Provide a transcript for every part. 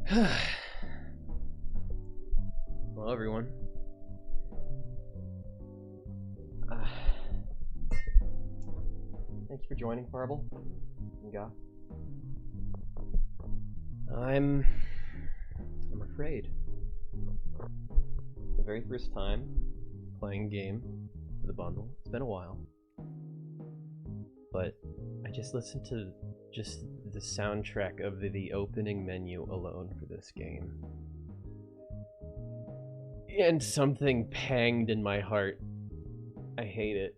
Hello, everyone. Thank you for joining, Farble. Yeah. I'm afraid. The very first time playing a game for the bundle. It's been a while. But I just listened to just the soundtrack of the opening menu alone for this game. And something panged in my heart. I hate it.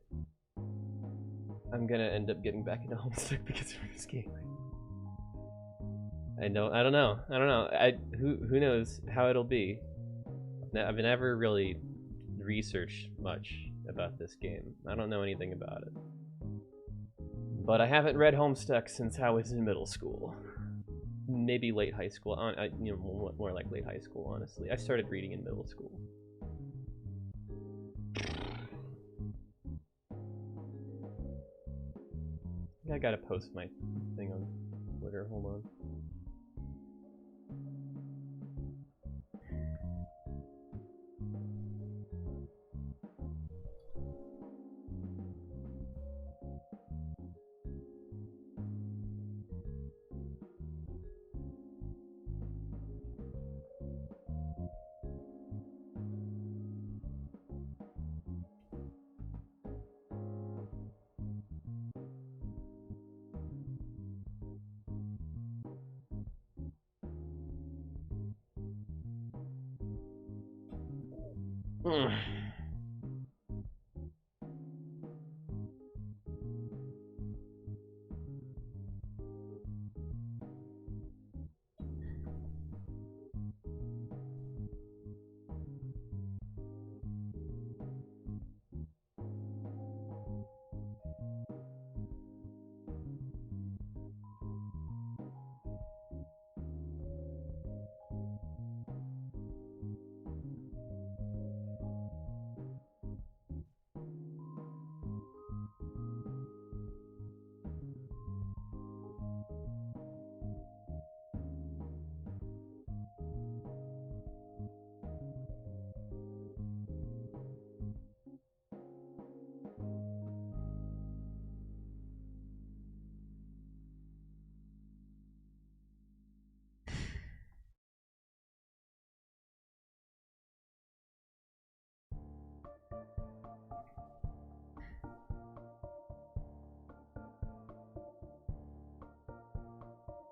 I'm gonna end up getting back into Homestuck because of this game. I don't know. Who knows how it'll be. I've never really researched much about this game. I don't know anything about it. But I haven't read Homestuck since I was in middle school. Maybe late high school. More like late high school, honestly. I started reading in middle school. I gotta post my thing on Twitter. Hold on.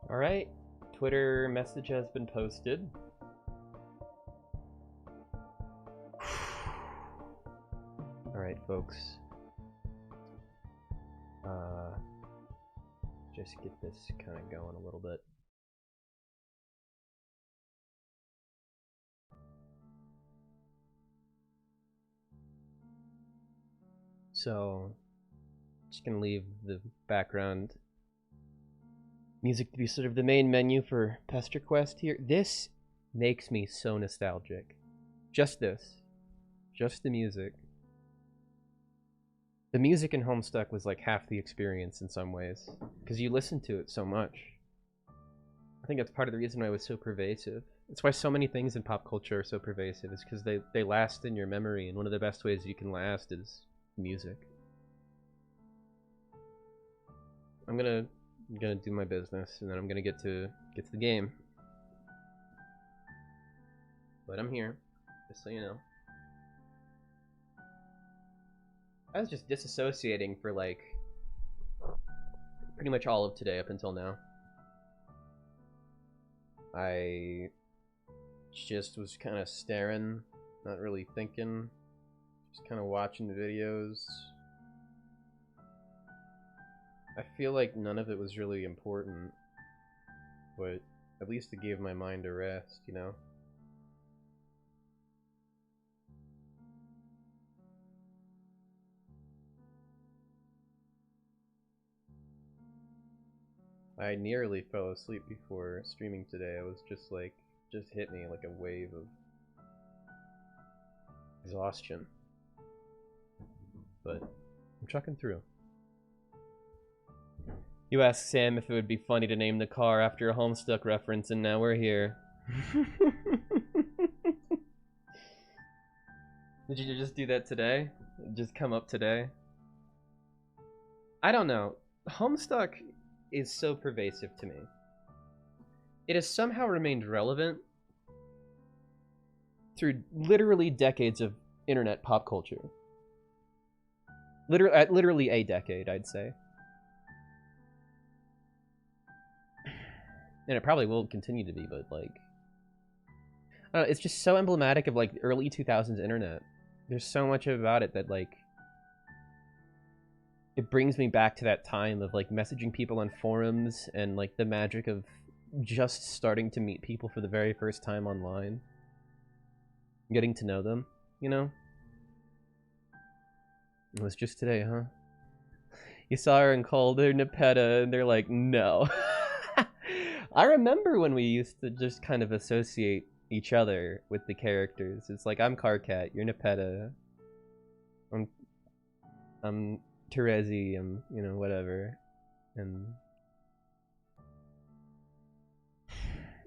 Alright, Twitter message has been posted. Alright, folks. Just get this kind of going a little bit. So, just gonna leave the background music to be sort of the main menu for Pesterquest here. This makes me so nostalgic. Just this. Just the music. The music in Homestuck was like half the experience in some ways, because you listen to it so much. I think that's part of the reason why it was so pervasive. That's why so many things in pop culture are so pervasive, is because they last in your memory, and one of the best ways you can last is music. I'm gonna do my business, and then I'm gonna get to the game. But I'm here, just so you know. I was just disassociating for like pretty much all of today up until now. I just was kind of staring, not really thinking, just kind of watching the videos. I feel like none of it was really important, but at least it gave my mind a rest, you know? I nearly fell asleep before streaming today. I was just like, just hit me like a wave of exhaustion. But I'm trucking through. You asked Sam if it would be funny to name the car after a Homestuck reference, and now we're here. Did you just do that today? Just come up today? I don't know. Homestuck is so pervasive to me. It has somehow remained relevant through literally decades of internet pop culture. Literally a decade, I'd say. And it probably will continue to be, but like, I don't know, it's just so emblematic of like early 2000s internet. There's so much about it that like, it brings me back to that time of like messaging people on forums and like the magic of just starting to meet people for the very first time online. Getting to know them, you know? It was just today, huh? You saw her and called her Nepeta, and they're like, no. I remember when we used to just kind of associate each other with the characters. It's like, I'm Carcat, you're Nepeta. I'm Terezi, I'm, you know, whatever. And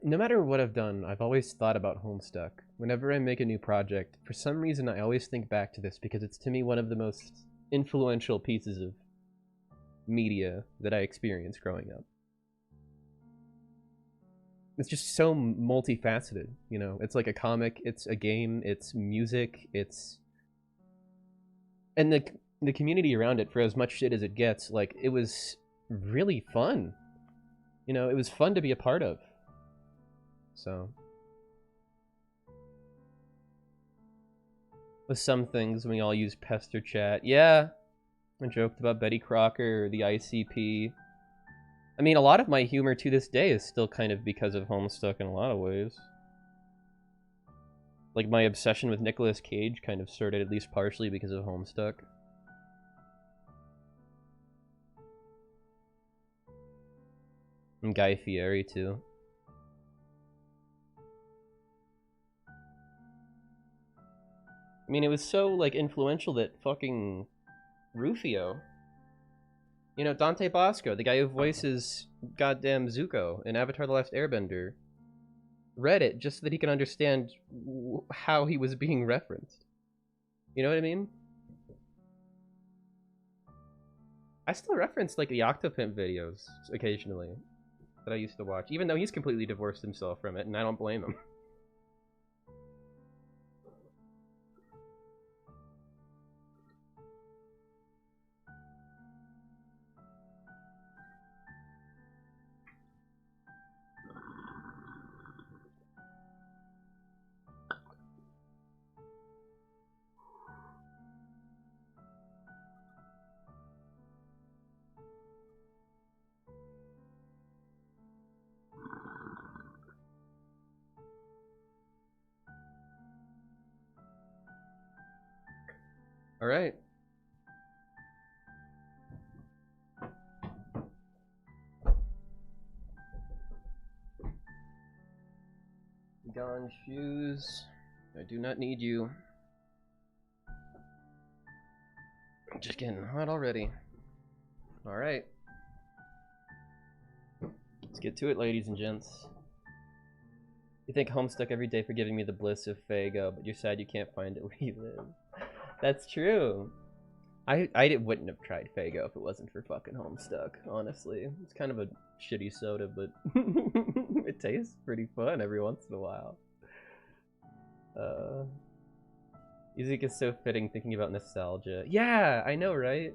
no matter what I've done, I've always thought about Homestuck. Whenever I make a new project, for some reason I always think back to this because it's to me one of the most influential pieces of media that I experienced growing up. It's just so multifaceted, you know? It's like a comic, it's a game, it's music, it's... And the community around it, for as much shit as it gets, like, it was really fun. You know, it was fun to be a part of. So... With some things, we all use Pester Chat. Yeah, I joked about Betty Crocker or the ICP. I mean, a lot of my humor to this day is still kind of because of Homestuck in a lot of ways. Like, my obsession with Nicolas Cage kind of started at least partially because of Homestuck. And Guy Fieri, too. I mean, it was so, like, influential that fucking Rufio, you know, Dante Bosco, the guy who voices goddamn Zuko in Avatar The Last Airbender, read it just so that he could understand how he was being referenced. You know what I mean? I still reference, like, the Octopimp videos occasionally that I used to watch, even though he's completely divorced himself from it, and I don't blame him. All right. Gone shoes. I do not need you. I'm just getting hot already. All right. Let's get to it, ladies and gents. You think Homestuck every day for giving me the bliss of Fago, but you're sad you can't find it where you live. That's true. I wouldn't have tried Fago if it wasn't for fucking Homestuck, honestly. It's kind of a shitty soda, but it tastes pretty fun every once in a while. Music is so fitting thinking about nostalgia. Yeah, I know, right?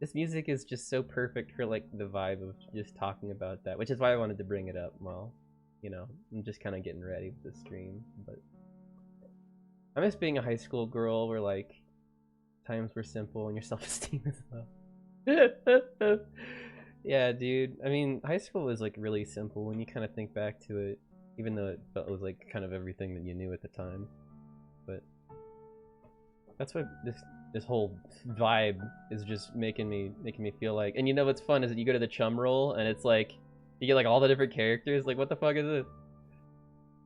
This music is just so perfect for, like, the vibe of just talking about that, which is why I wanted to bring it up. Well, you know, I'm just kind of getting ready for the stream, but I miss being a high school girl where, like, times were simple and your self-esteem is low. Yeah, dude. I mean, high school was, like, really simple when you kind of think back to it, even though it felt like kind of everything that you knew at the time. But that's what this whole vibe is just making me feel like. And you know what's fun is that you go to the chum roll and it's like you get like all the different characters. Like, what the fuck is this?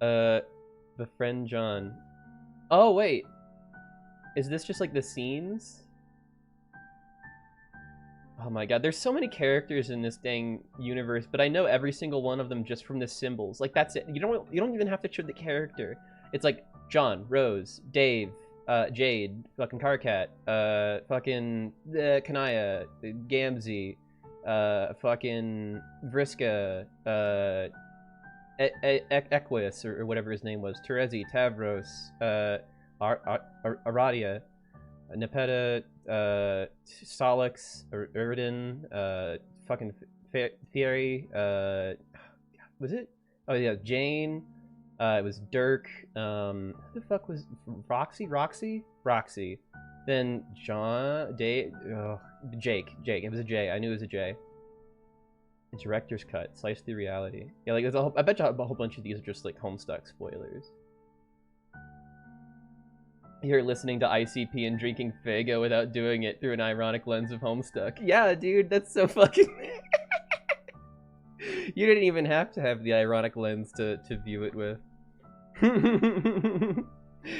The friend John. Oh wait, is this just like the scenes? Oh my god, there's so many characters in this dang universe, but I know every single one of them just from the symbols. Like, that's it. You don't even have to show the character. It's like John, Rose, Dave, Jade, fucking Karkat, fucking Kanaya, Gamzee, fucking Vriska, Equus, or whatever his name was, Terezi, Tavros, Aradia, Nepeta, Solix, Erdin, fucking Theory, was it? Oh yeah, Jane, it was Dirk, who the fuck was Roxy? Then John, Dave, Jake, it was a J, I knew it was a J. Director's cut, slice through reality. Yeah, like I bet you a whole bunch of these are just like Homestuck spoilers. You're listening to ICP and drinking Faygo without doing it through an ironic lens of Homestuck. Yeah, dude, that's so fucking... You didn't even have to have the ironic lens to view it with.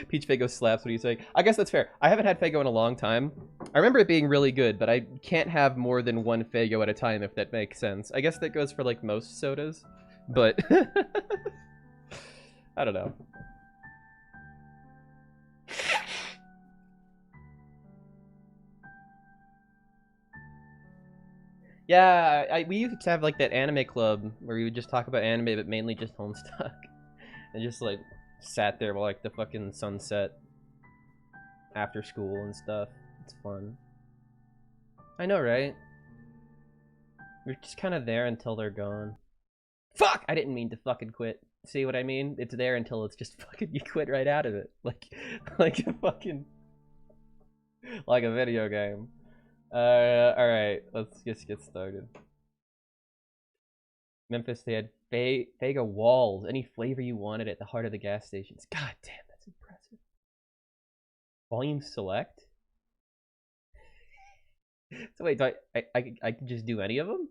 Peach Faygo slaps, what do you say? I guess that's fair. I haven't had Faygo in a long time. I remember it being really good, but I can't have more than one Faygo at a time, if that makes sense. I guess that goes for, like, most sodas, but... I don't know. Yeah, we used to have like that anime club where we would just talk about anime, but mainly just Homestuck, and just like sat there while like the fucking sunset after school and stuff. It's fun. I know, right? We're just kind of there until they're gone. Fuck! I didn't mean to fucking quit. See what I mean? It's there until it's just fucking you quit right out of it, like a fucking like a video game. Alright, let's just get started. Memphis, they had Faygo walls, any flavor you wanted at the heart of the gas stations. God damn, that's impressive. Volume select? So wait, do I can just do any of them?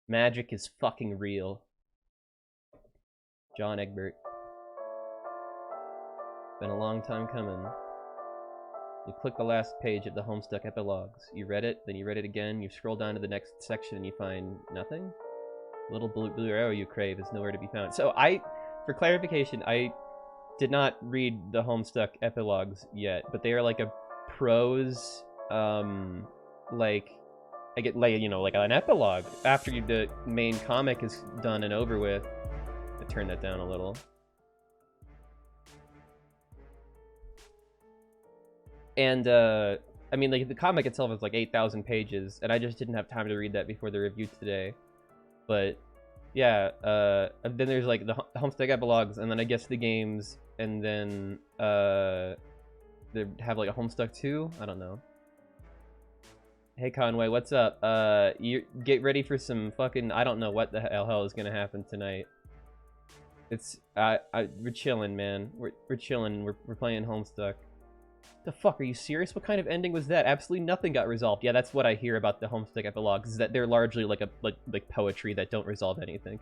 Magic is fucking real. John Egbert. Been a long time coming. You click the last page of the Homestuck epilogues. You read it, then you read it again, you scroll down to the next section and you find nothing? The little blue arrow you crave is nowhere to be found. So for clarification, I did not read the Homestuck epilogues yet, but they are like a prose, like, I get, like, you know, like an epilogue after the main comic is done and over with. I turn that down a little. And, I mean, like, the comic itself is like 8,000 pages, and I just didn't have time to read that before the review today. But, yeah, then there's, like, the Homestuck epilogues, and then I guess the games, and then, they have, like, a Homestuck 2? I don't know. Hey, Conway, what's up? You get ready for some fucking... I don't know what the hell is gonna happen tonight. It's... we're chilling, man. We're chilling. We're playing Homestuck. The fuck, are you serious? What kind of ending was that? Absolutely nothing got resolved. Yeah, that's what I hear about the Homestuck epilogues, is that they're largely like like poetry that don't resolve anything.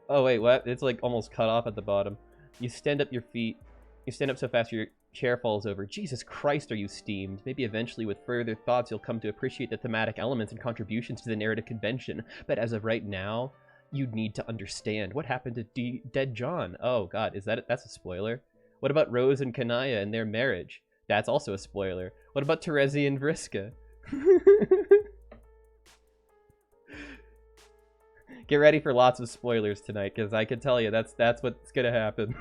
Oh wait, what? It's like almost cut off at the bottom. You stand up your feet. You stand up so fast your chair falls over. Jesus Christ, are you steamed? Maybe eventually with further thoughts you'll come to appreciate the thematic elements and contributions to the narrative convention. But as of right now, you'd need to understand. What happened to Dead John? Oh god, that's a spoiler. What about Rose and Kanaya and their marriage? That's also a spoiler. What about Terezi and Vriska? Get ready for lots of spoilers tonight, because I can tell you that's what's gonna happen.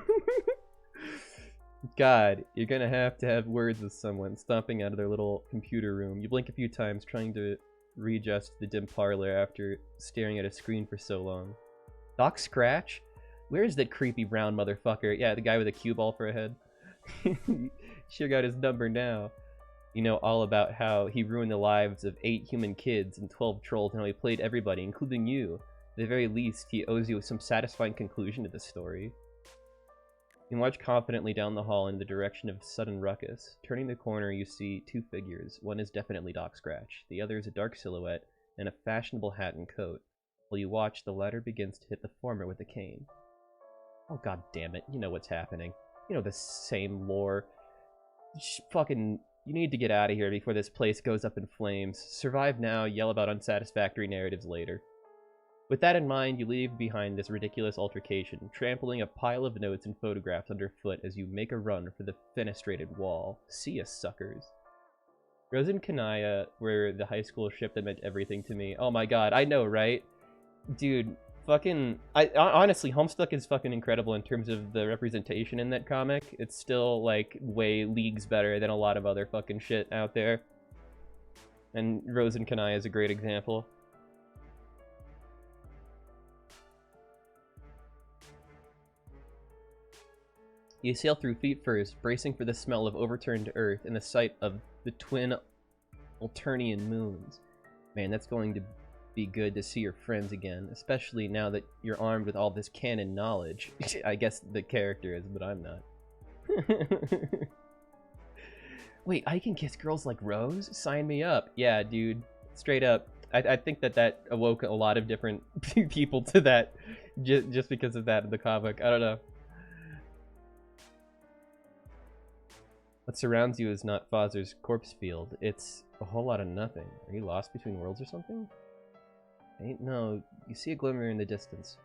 God, you're gonna have words with someone stomping out of their little computer room. You blink a few times trying to readjust the dim parlor after staring at a screen for so long. Doc Scratch? Where is that creepy brown motherfucker? Yeah, the guy with a cue ball for a head. Sure got his number now. You know all about how he ruined the lives of 8 human kids and 12 trolls, and how he played everybody, including you. At the very least, he owes you some satisfying conclusion to the story. You march confidently down the hall in the direction of sudden ruckus. Turning the corner, you see 2 figures. One is definitely Doc Scratch. The other is a dark silhouette in a fashionable hat and coat. While you watch, the latter begins to hit the former with a cane. Oh god damn it, you know what's happening. You know the same lore. fucking, you need to get out of here before this place goes up in flames. Survive now, yell about unsatisfactory narratives later. With that in mind, you leave behind this ridiculous altercation, trampling a pile of notes and photographs underfoot as you make a run for the fenestrated wall. See ya, suckers. Rose and Kanaya were the high school ship that meant everything to me. Oh my god, I know, right? Dude, fucking... honestly, Homestuck is fucking incredible in terms of the representation in that comic. It's still, like, way leagues better than a lot of other fucking shit out there. And Rose and Kanaya is a great example. You sail through feet first, bracing for the smell of overturned earth and the sight of the twin Alternian moons. Man, that's going to be good to see your friends again, especially now that you're armed with all this canon knowledge. I guess the character is, but I'm not. Wait, I can kiss girls like Rose? Sign me up. Yeah, dude. Straight up. I think that awoke a lot of different people to that just because of that in the comic. I don't know. What surrounds you is not Fozer's corpse field. It's a whole lot of nothing. Are you lost between worlds or something? Ain't no. You see a glimmer in the distance.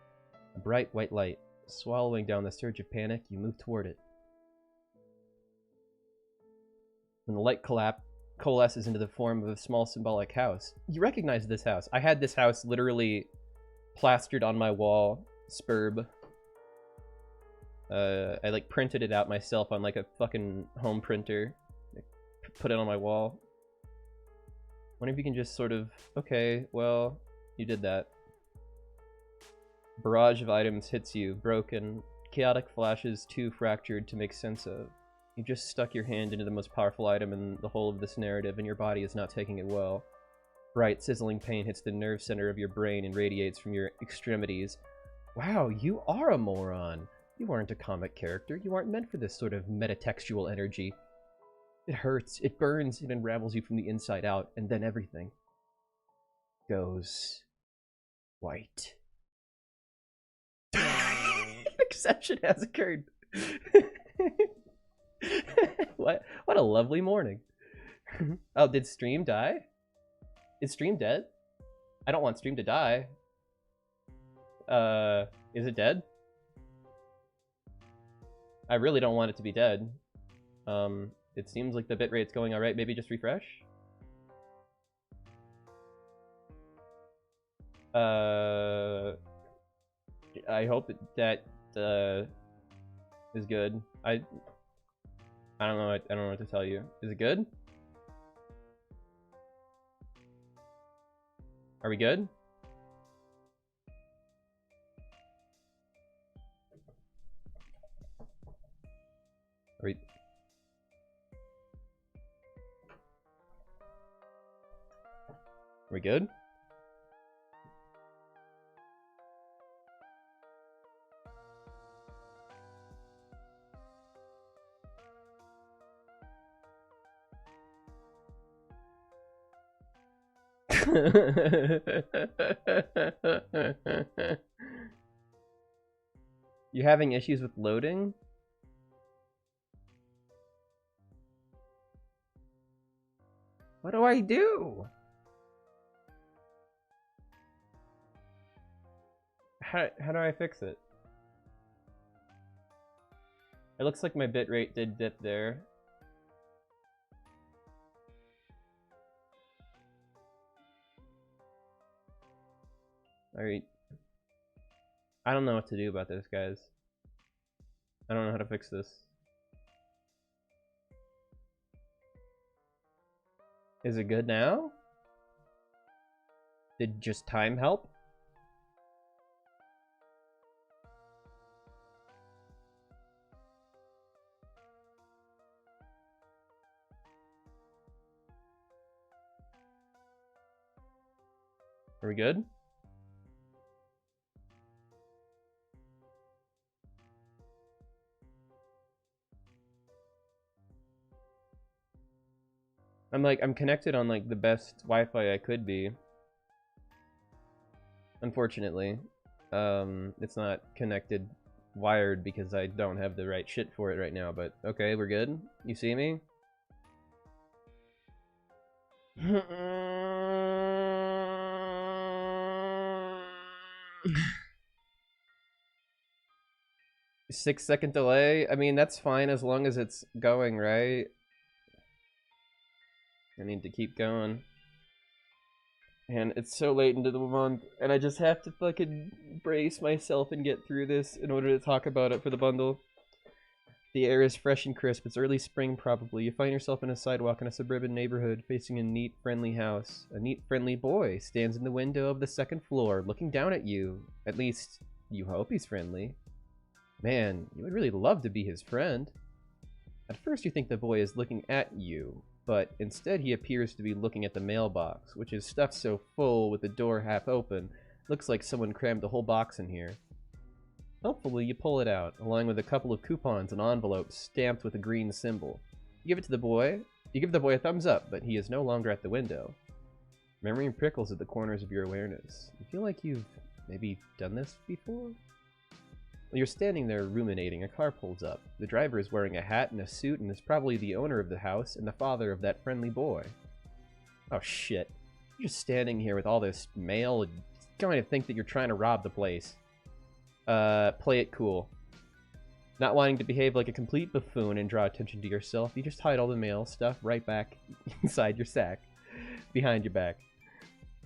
A bright white light. Swallowing down the surge of panic, you move toward it. When the light coalesces into the form of a small symbolic house. You recognize this house. I had this house literally plastered on my wall. Spurb. I like printed it out myself on like a fucking home printer. Put it on my wall. Wonder if you can just sort of, okay, well, you did that. Barrage of items hits you, broken. Chaotic flashes too fractured to make sense of. You just stuck your hand into the most powerful item in the whole of this narrative, and your body is not taking it well. Bright, sizzling pain hits the nerve center of your brain and radiates from your extremities. Wow, you are a moron. You aren't a comic character. You aren't meant for this sort of metatextual energy. It hurts, it burns, it unravels you from the inside out, and then everything goes white. Exception has occurred. What a lovely morning. Oh, did Stream die? Is Stream dead? I don't want Stream to die. Is it dead? I really don't want it to be dead. It seems like the bitrate's going alright. Maybe just refresh? I hope that is good. I don't know. I don't know what to tell you. Is it good? Are we good? Are we good? You having issues with loading? What do I do? How do I fix it? It looks like my bitrate did dip there. Alright. I don't know what to do about this, guys. I don't know how to fix this. Is it good now? Did just time help? Are we good? I'm connected on like the best Wi-Fi I could be. Unfortunately, it's not connected wired because I don't have the right shit for it right now, but okay, we're good. You see me? Six-second delay? I mean, that's fine as long as it's going, right? I need to keep going. And it's so late into the month, and I just have to fucking brace myself and get through this in order to talk about it for the bundle. The air is fresh and crisp. It's early spring, probably. You find yourself in a sidewalk in a suburban neighborhood facing a neat, friendly house. A neat, friendly boy stands in the window of the second floor, looking down at you. At least, you hope he's friendly. Man, you would really love to be his friend. At first you think the boy is looking at you, but instead he appears to be looking at the mailbox, which is stuffed so full with the door half open, looks like someone crammed the whole box in here. Hopefully you pull it out, along with a couple of coupons and envelopes stamped with a green symbol. You give it to the boy. You give the boy a thumbs up, but he is no longer at the window. Memory prickles at the corners of your awareness. You feel like you've maybe done this before? While you're standing there ruminating, a car pulls up. The driver is wearing a hat and a suit and is probably the owner of the house and the father of that friendly boy. Oh shit. You're just standing here with all this mail and going to think that you're trying to rob the place. Play it cool. Not wanting to behave like a complete buffoon and draw attention to yourself, you just hide all the mail stuff right back inside your sack, behind your back.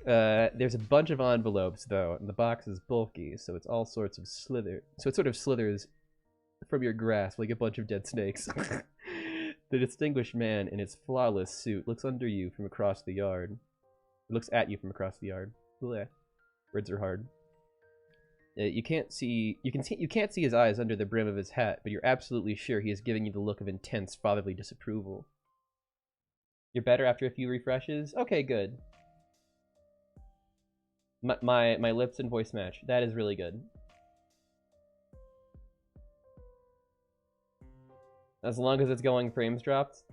There's a bunch of envelopes, though, and the box is bulky, so it's all sorts of slither. So it sort of slithers from your grasp like a bunch of dead snakes. The distinguished man in his flawless suit looks under you from across the yard. It looks at you from across the yard. Blech. Words are hard. You can't see his eyes under the brim of his hat, but you're absolutely sure he is giving you the look of intense fatherly disapproval. You're better after a few refreshes? Okay, good. My lips and voice match. That is really good. As long as it's going frames dropped?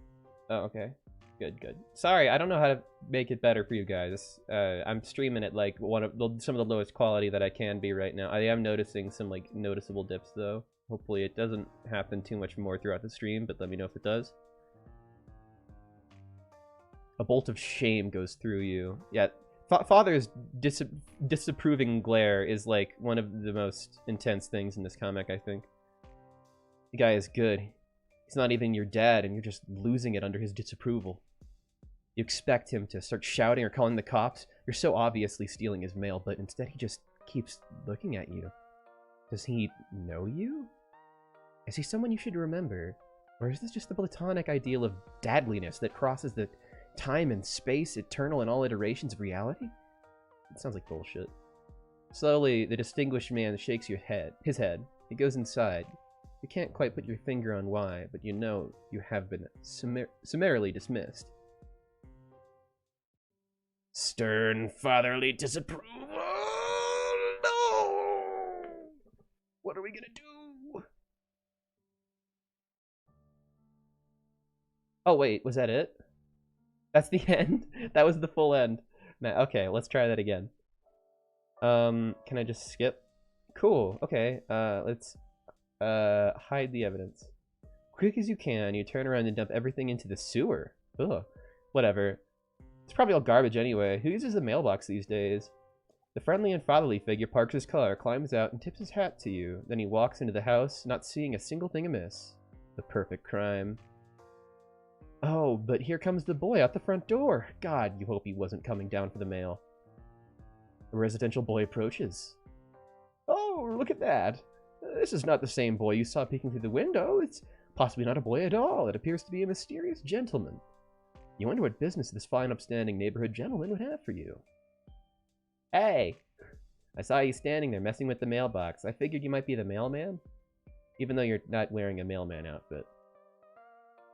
Oh, okay. Good, good. Sorry, I don't know how to make it better for you guys. I'm streaming at like some of the lowest quality that I can be right now. I am noticing some like noticeable dips though. Hopefully it doesn't happen too much more throughout the stream, but let me know if it does. A bolt of shame goes through you. Yeah, Father's disapproving glare is like one of the most intense things in this comic, I think. The guy is good. He's not even your dad, and you're just losing it under his disapproval. You expect him to start shouting or calling the cops. You're so obviously stealing his mail, but instead he just keeps looking at you. Does he know you? Is he someone you should remember? Or is this just the platonic ideal of dadliness that crosses the time and space, eternal in all iterations of reality? It sounds like bullshit. Slowly, the distinguished man shakes his head. He goes inside. You can't quite put your finger on why, but you know you have been summarily dismissed. Stern fatherly disapproval. No! What are we gonna do? Oh wait, was that it? That's the end? That was the full end. Okay, let's try that again. Can I just skip? Cool, okay, let's hide the evidence. Quick as you can, you turn around and dump everything into the sewer. Ugh, whatever. It's probably all garbage anyway. Who uses a mailbox these days? The friendly and fatherly figure parks his car, climbs out, and tips his hat to you. Then he walks into the house, not seeing a single thing amiss. The perfect crime. Oh, but here comes the boy out the front door. God, you hope he wasn't coming down for the mail. A residential boy approaches. Oh, look at that. This is not the same boy you saw peeking through the window. It's possibly not a boy at all. It appears to be a mysterious gentleman. You wonder what business this fine, upstanding neighborhood gentleman would have for you. Hey! I saw you standing there messing with the mailbox. I figured you might be the mailman. Even though you're not wearing a mailman outfit.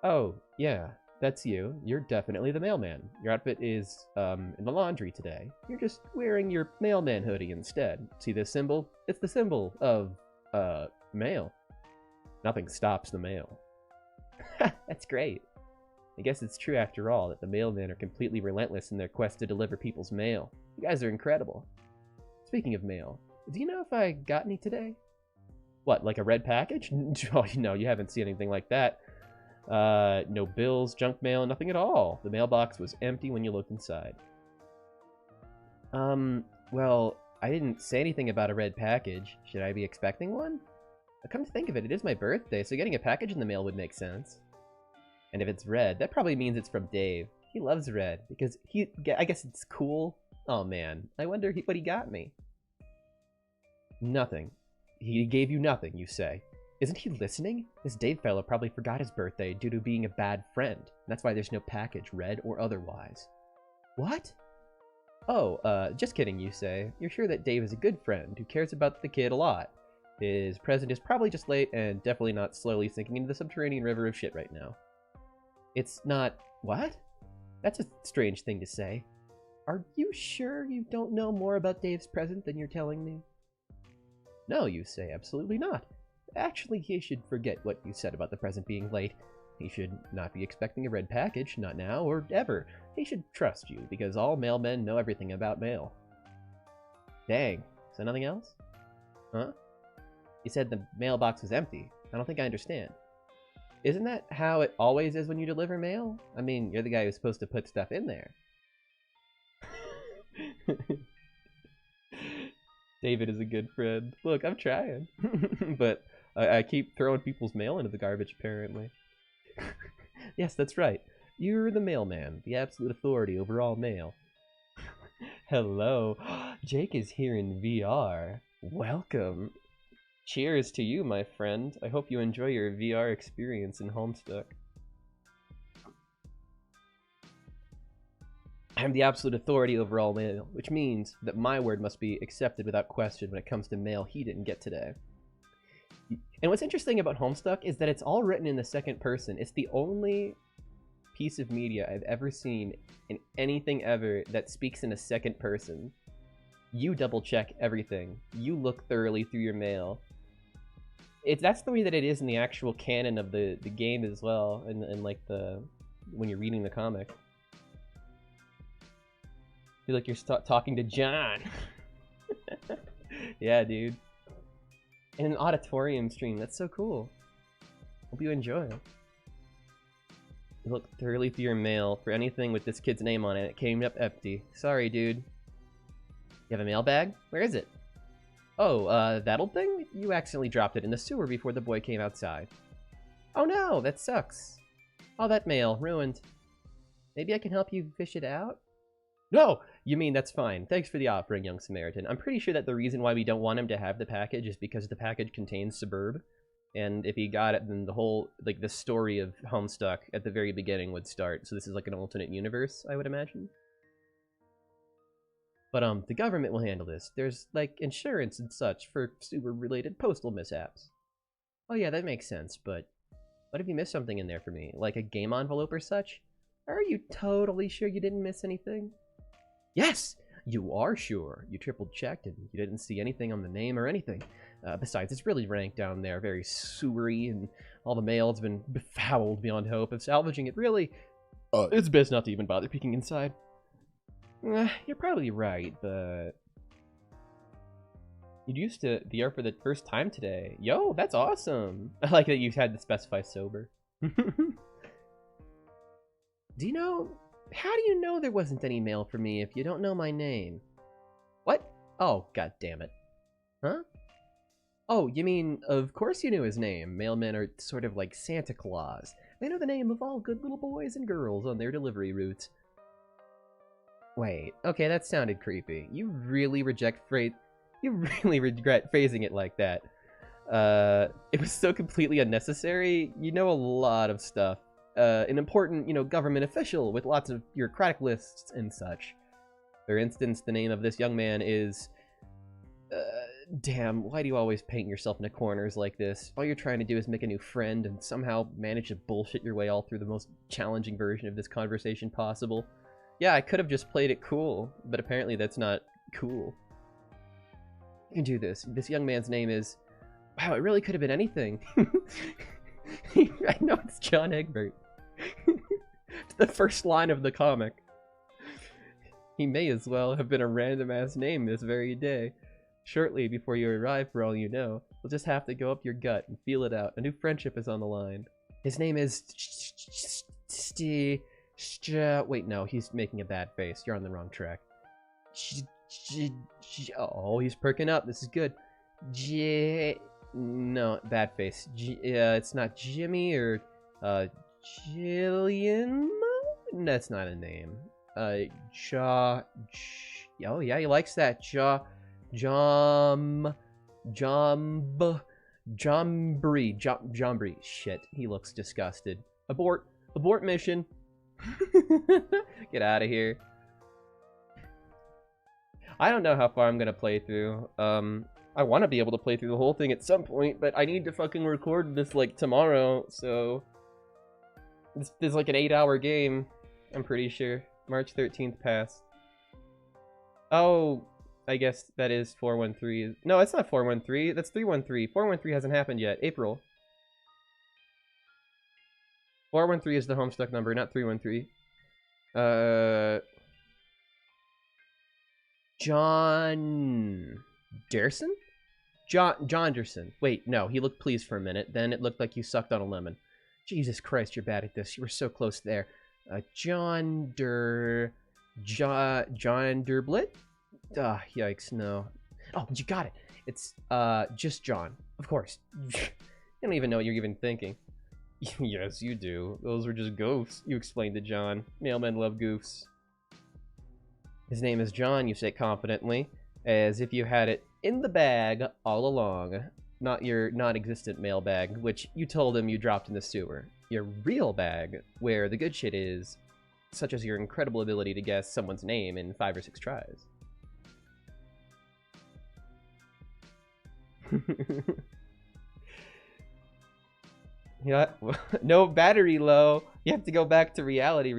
Oh, yeah, that's you. You're definitely the mailman. Your outfit is, in the laundry today. You're just wearing your mailman hoodie instead. See this symbol? It's the symbol of, mail. Nothing stops the mail. That's great. I guess it's true after all that the mailmen are completely relentless in their quest to deliver people's mail. You guys are incredible. Speaking of mail, do you know if I got any today? What, like a red package? Oh, no, you haven't seen anything like that. No bills, junk mail, nothing at all. The mailbox was empty when you looked inside. Well, I didn't say anything about a red package. Should I be expecting one? Come to think of it, it is my birthday, so getting a package in the mail would make sense. And if it's red, that probably means it's from Dave. He loves red, because I guess it's cool. Oh man, I wonder what he got me. Nothing. He gave you nothing, you say. Isn't he listening? This Dave fellow probably forgot his birthday due to being a bad friend. That's why there's no package, red or otherwise. What? Oh, just kidding, you say. You're sure that Dave is a good friend who cares about the kid a lot. His present is probably just late and definitely not slowly sinking into the subterranean river of shit right now. It's not... What? That's a strange thing to say. Are you sure you don't know more about Dave's present than you're telling me? No, you say, absolutely not. Actually, he should forget what you said about the present being late. He should not be expecting a red package, not now or ever. He should trust you, because all mailmen know everything about mail. Dang, is there nothing else? Huh? You said the mailbox was empty. I don't think I understand. Isn't that how it always is when you deliver mail? I mean, you're the guy who's supposed to put stuff in there. David is a good friend. Look, I'm trying. But I keep throwing people's mail into the garbage, apparently. Yes, that's right. You're the mailman, the absolute authority over all mail. Hello. Jake is here in VR. Welcome. Cheers to you, my friend. I hope you enjoy your VR experience in Homestuck. I'm the absolute authority over all mail, which means that my word must be accepted without question when it comes to mail he didn't get today. And what's interesting about Homestuck is that it's all written in the second person. It's the only piece of media I've ever seen in anything ever that speaks in a second person. You double check everything. You look thoroughly through your mail. That's the way that it is in the actual canon of the game as well, and like when you're reading the comic. I feel like you're talking to John. Yeah, dude. In an auditorium stream, that's so cool. Hope you enjoy. You look thoroughly through your mail for anything with this kid's name on it. It came up empty. Sorry, dude. You have a mailbag? Where is it? Oh, that old thing? You accidentally dropped it in the sewer before the boy came outside. Oh no, that sucks. All that mail, ruined. Maybe I can help you fish it out? No! You mean that's fine. Thanks for the offering, young Samaritan. I'm pretty sure that the reason why we don't want him to have the package is because the package contains Suburb. And if he got it, then the whole, like, the story of Homestuck at the very beginning would start. So this is like an alternate universe, I would imagine. But, the government will handle this. There's, like, insurance and such for sewer-related postal mishaps. Oh yeah, that makes sense, but what if you missed something in there for me? Like a game envelope or such? Are you totally sure you didn't miss anything? Yes! You are sure. You triple-checked and you didn't see anything on the name or anything. Besides, it's really rank down there, very sewery, and all the mail's been befouled beyond hope of salvaging it. Really, it's best not to even bother peeking inside. You're probably right, but... You used to VR for the first time today. Yo, that's awesome! I like that you had to specify sober. Do you know... How do you know there wasn't any mail for me if you don't know my name? What? Oh, god damn it. Huh? Oh, you mean, of course you knew his name. Mailmen are sort of like Santa Claus. They know the name of all good little boys and girls on their delivery routes. Wait, okay, that sounded creepy. You really regret phrasing it like that. It was so completely unnecessary. You know a lot of stuff. An important, government official with lots of bureaucratic lists and such. For instance, the name of this young man is... damn, why do you always paint yourself into corners like this? All you're trying to do is make a new friend and somehow manage to bullshit your way all through the most challenging version of this conversation possible. Yeah, I could have just played it cool, but apparently that's not cool. You can do this. This young man's name is... Wow, it really could have been anything. I know it's John Egbert. It's the first line of the comic. He may as well have been a random-ass name this very day. Shortly before you arrive, for all you know, you'll just have to go up your gut and feel it out. A new friendship is on the line. His name is... Wait, no, he's making a bad face. You're on the wrong track. Oh, he's perking up. This is good. No, bad face. It's not Jimmy or Jillian. That's not a name. Oh yeah, he likes that. Jombry. Shit, he looks disgusted. Abort mission. Get out of here. I don't know how far I'm gonna play through. I want to be able to play through the whole thing at some point, but I need to fucking record this like tomorrow, so this is like an 8-hour game, I'm pretty sure. March 13th passed. Oh, I guess that is 413. No, it's not 413. That's 313. 413 hasn't happened yet. April. 413 is the Homestuck number, not 313. John Derson? Jonderson. Wait, no, he looked pleased for a minute. Then it looked like you sucked on a lemon. Jesus Christ, you're bad at this. You were so close there. John Derblit? Yikes, no. Oh, you got it. It's, just John. Of course. You don't even know what you're even thinking. Yes, you do. Those were just goofs, you explained to John. Mailmen love goofs. His name is John, you say confidently, as if you had it in the bag all along. Not your non-existent mail bag, which you told him you dropped in the sewer. Your real bag, where the good shit is, such as your incredible ability to guess someone's name in 5 or 6 tries. Yeah, no battery low. You have to go back to reality.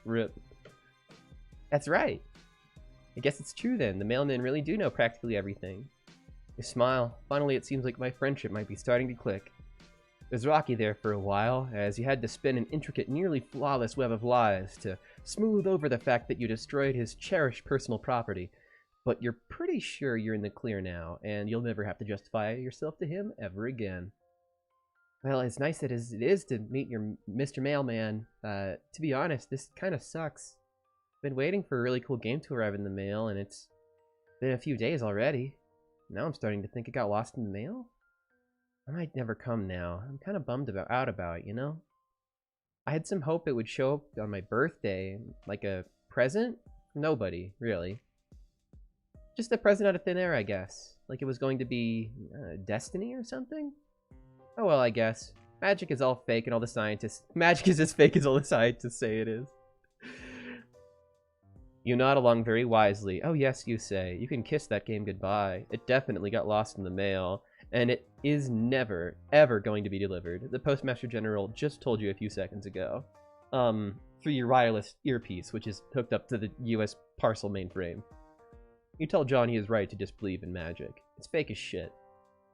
Rip. That's right. I guess it's true then. The mailmen really do know practically everything. You smile. Finally, it seems like my friendship might be starting to click. It was rocky there for a while, as you had to spin an intricate, nearly flawless web of lies to smooth over the fact that you destroyed his cherished personal property. But you're pretty sure you're in the clear now, and you'll never have to justify yourself to him ever again. Well, as nice as it is to meet your Mr. Mailman, to be honest, this kind of sucks. Been waiting for a really cool game to arrive in the mail, and it's been a few days already. Now I'm starting to think it got lost in the mail? I might never come now. I'm kind of bummed out about it, you know? I had some hope it would show up on my birthday, like a present? Nobody, really. Just a present out of thin air, I guess. Like it was going to be destiny or something? Oh well, I guess. Magic is all fake and all the scientists... Magic is as fake as all the scientists say it is. You nod along very wisely. Oh yes, you say. You can kiss that game goodbye. It definitely got lost in the mail. And it is never, ever going to be delivered. The Postmaster General just told you a few seconds ago. Through your wireless earpiece, which is hooked up to the US parcel mainframe. You tell John he is right to disbelieve in magic. It's fake as shit.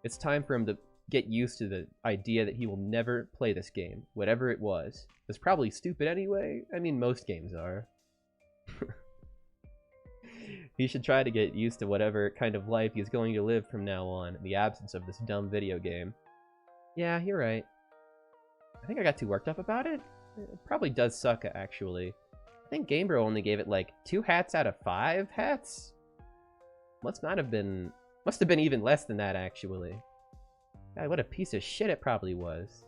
It's time for him to get used to the idea that he will never play this game, whatever it was. It's probably stupid anyway. I mean, most games are. He should try to get used to whatever kind of life he's going to live from now on, in the absence of this dumb video game. Yeah, you're right. I think I got too worked up about it. It probably does suck, actually. I think GameBro only gave it like 2 hats out of 5 hats? Must have been even less than that, actually. God, what a piece of shit it probably was.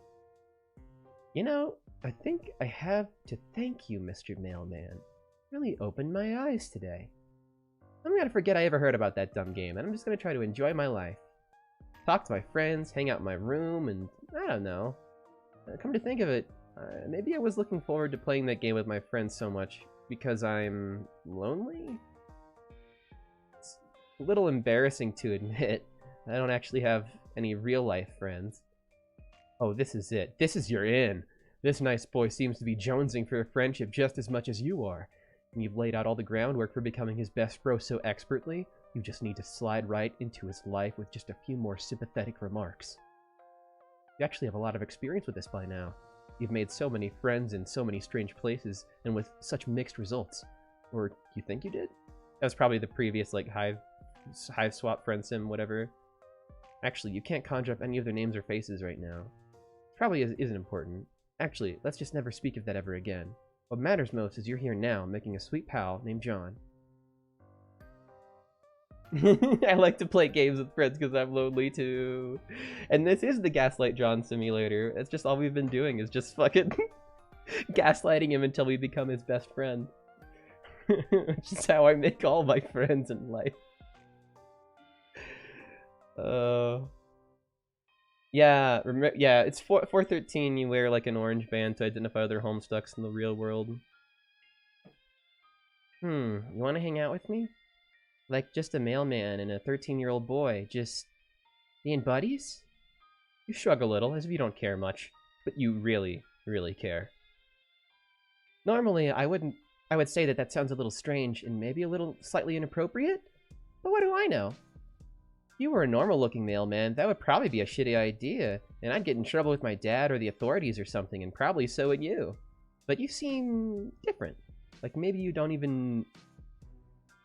You know, I think I have to thank you, Mr. Mailman. Really opened my eyes today. I'm gonna forget I ever heard about that dumb game, and I'm just gonna try to enjoy my life. Talk to my friends, hang out in my room, and I don't know. Come to think of it, maybe I was looking forward to playing that game with my friends so much because I'm lonely? It's a little embarrassing to admit. I don't actually have any real-life friends. Oh, this is it. This is your in. This nice boy seems to be jonesing for a friendship just as much as you are. And you've laid out all the groundwork for becoming his best bro so expertly, you just need to slide right into his life with just a few more sympathetic remarks. You actually have a lot of experience with this by now. You've made so many friends in so many strange places, and with such mixed results. Or you think you did? That was probably the previous, like, Hive swap friend sim, whatever. Actually, you can't conjure up any of their names or faces right now. Probably isn't important. Actually, let's just never speak of that ever again. What matters most is you're here now, making a sweet pal named John. I like to play games with friends because I'm lonely too. And this is the Gaslight John simulator. It's just all we've been doing is just fucking gaslighting him until we become his best friend. Which is how I make all my friends in life. Yeah, yeah, it's 413. You wear like an orange band to identify other homestucks in the real world. You want to hang out with me? Like just a mailman and a 13-year-old boy, just being buddies? You shrug a little, as if you don't care much, but you really, really care. Normally, I would say that sounds a little strange and maybe a little slightly inappropriate, but what do I know? If you were a normal-looking mailman, that would probably be a shitty idea, and I'd get in trouble with my dad or the authorities or something, and probably so would you. But you seem different. Like maybe you don't even...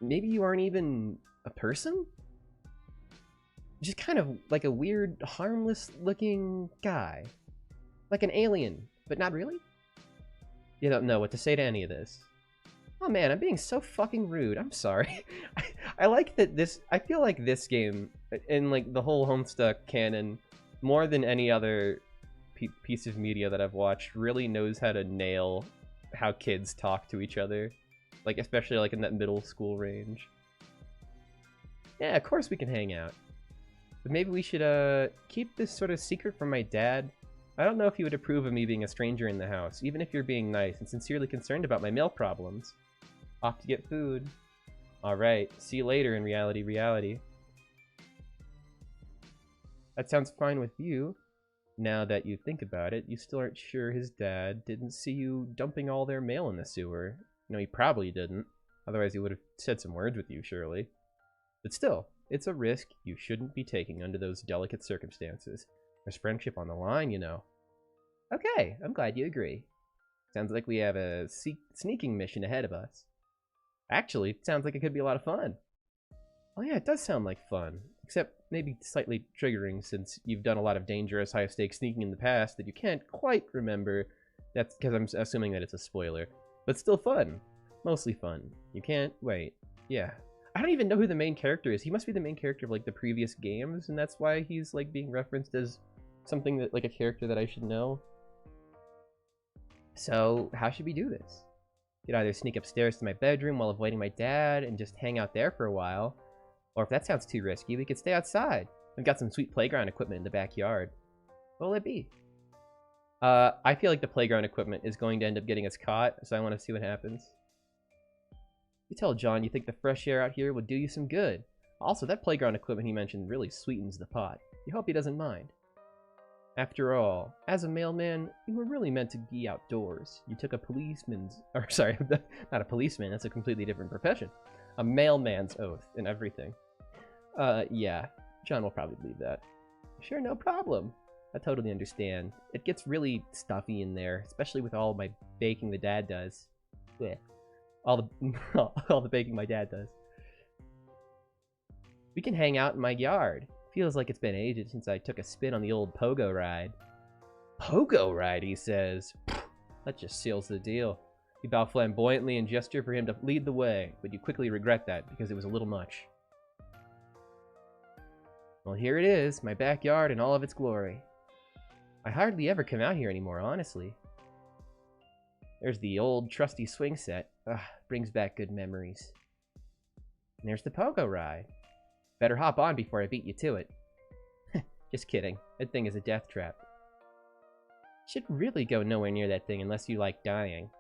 Maybe you aren't even a person? Just kind of like a weird, harmless-looking guy. Like an alien, but not really? You don't know what to say to any of this. Oh man, I'm being so fucking rude. I'm sorry. I like that this... I feel like this game, in like the whole Homestuck canon, more than any other piece of media that I've watched, really knows how to nail how kids talk to each other. Like, especially like in that middle school range. Yeah, of course we can hang out. But maybe we should keep this sort of secret from my dad. I don't know if he would approve of me being a stranger in the house, even if you're being nice and sincerely concerned about my mail problems. Off to get food. Alright, see you later in reality. That sounds fine with you. Now that you think about it, you still aren't sure his dad didn't see you dumping all their mail in the sewer. No, he probably didn't. Otherwise he would have said some words with you, surely. But still, it's a risk you shouldn't be taking under those delicate circumstances. There's friendship on the line, you know. Okay, I'm glad you agree. Sounds like we have a sneaking mission ahead of us. Actually, it sounds like it could be a lot of fun. Oh yeah, it does sound like fun. Except maybe slightly triggering since you've done a lot of dangerous high-stakes sneaking in the past that you can't quite remember. That's because I'm assuming that it's a spoiler. But still fun. Mostly fun. You can't wait. Yeah. I don't even know who the main character is. He must be the main character of like the previous games, and that's why he's like being referenced as something that like a character that I should know. So, how should we do this? We could either sneak upstairs to my bedroom while avoiding my dad and just hang out there for a while. Or if that sounds too risky, we could stay outside. We've got some sweet playground equipment in the backyard. What will it be? I feel like the playground equipment is going to end up getting us caught, so I want to see what happens. You tell John you think the fresh air out here would do you some good. Also, that playground equipment he mentioned really sweetens the pot. You hope he doesn't mind. After all, as a mailman, you were really meant to be outdoors. You took a policeman's... Or, sorry, not a policeman, that's a completely different profession. A mailman's oath and everything. Yeah, John will probably believe that. Sure, no problem. I totally understand. It gets really stuffy in there, especially with all my baking the dad does. Blech. All the baking my dad does. We can hang out in my yard. Feels like it's been ages since I took a spin on the old pogo ride. Pogo ride, he says. That just seals the deal. You bow flamboyantly and gesture for him to lead the way, but you quickly regret that because it was a little much. Well, here it is, my backyard in all of its glory. I hardly ever come out here anymore, honestly. There's the old trusty swing set. Ugh, brings back good memories. And there's the pogo ride. Better hop on before I beat you to it. Just kidding. That thing is a death trap. Should really go nowhere near that thing unless you like dying.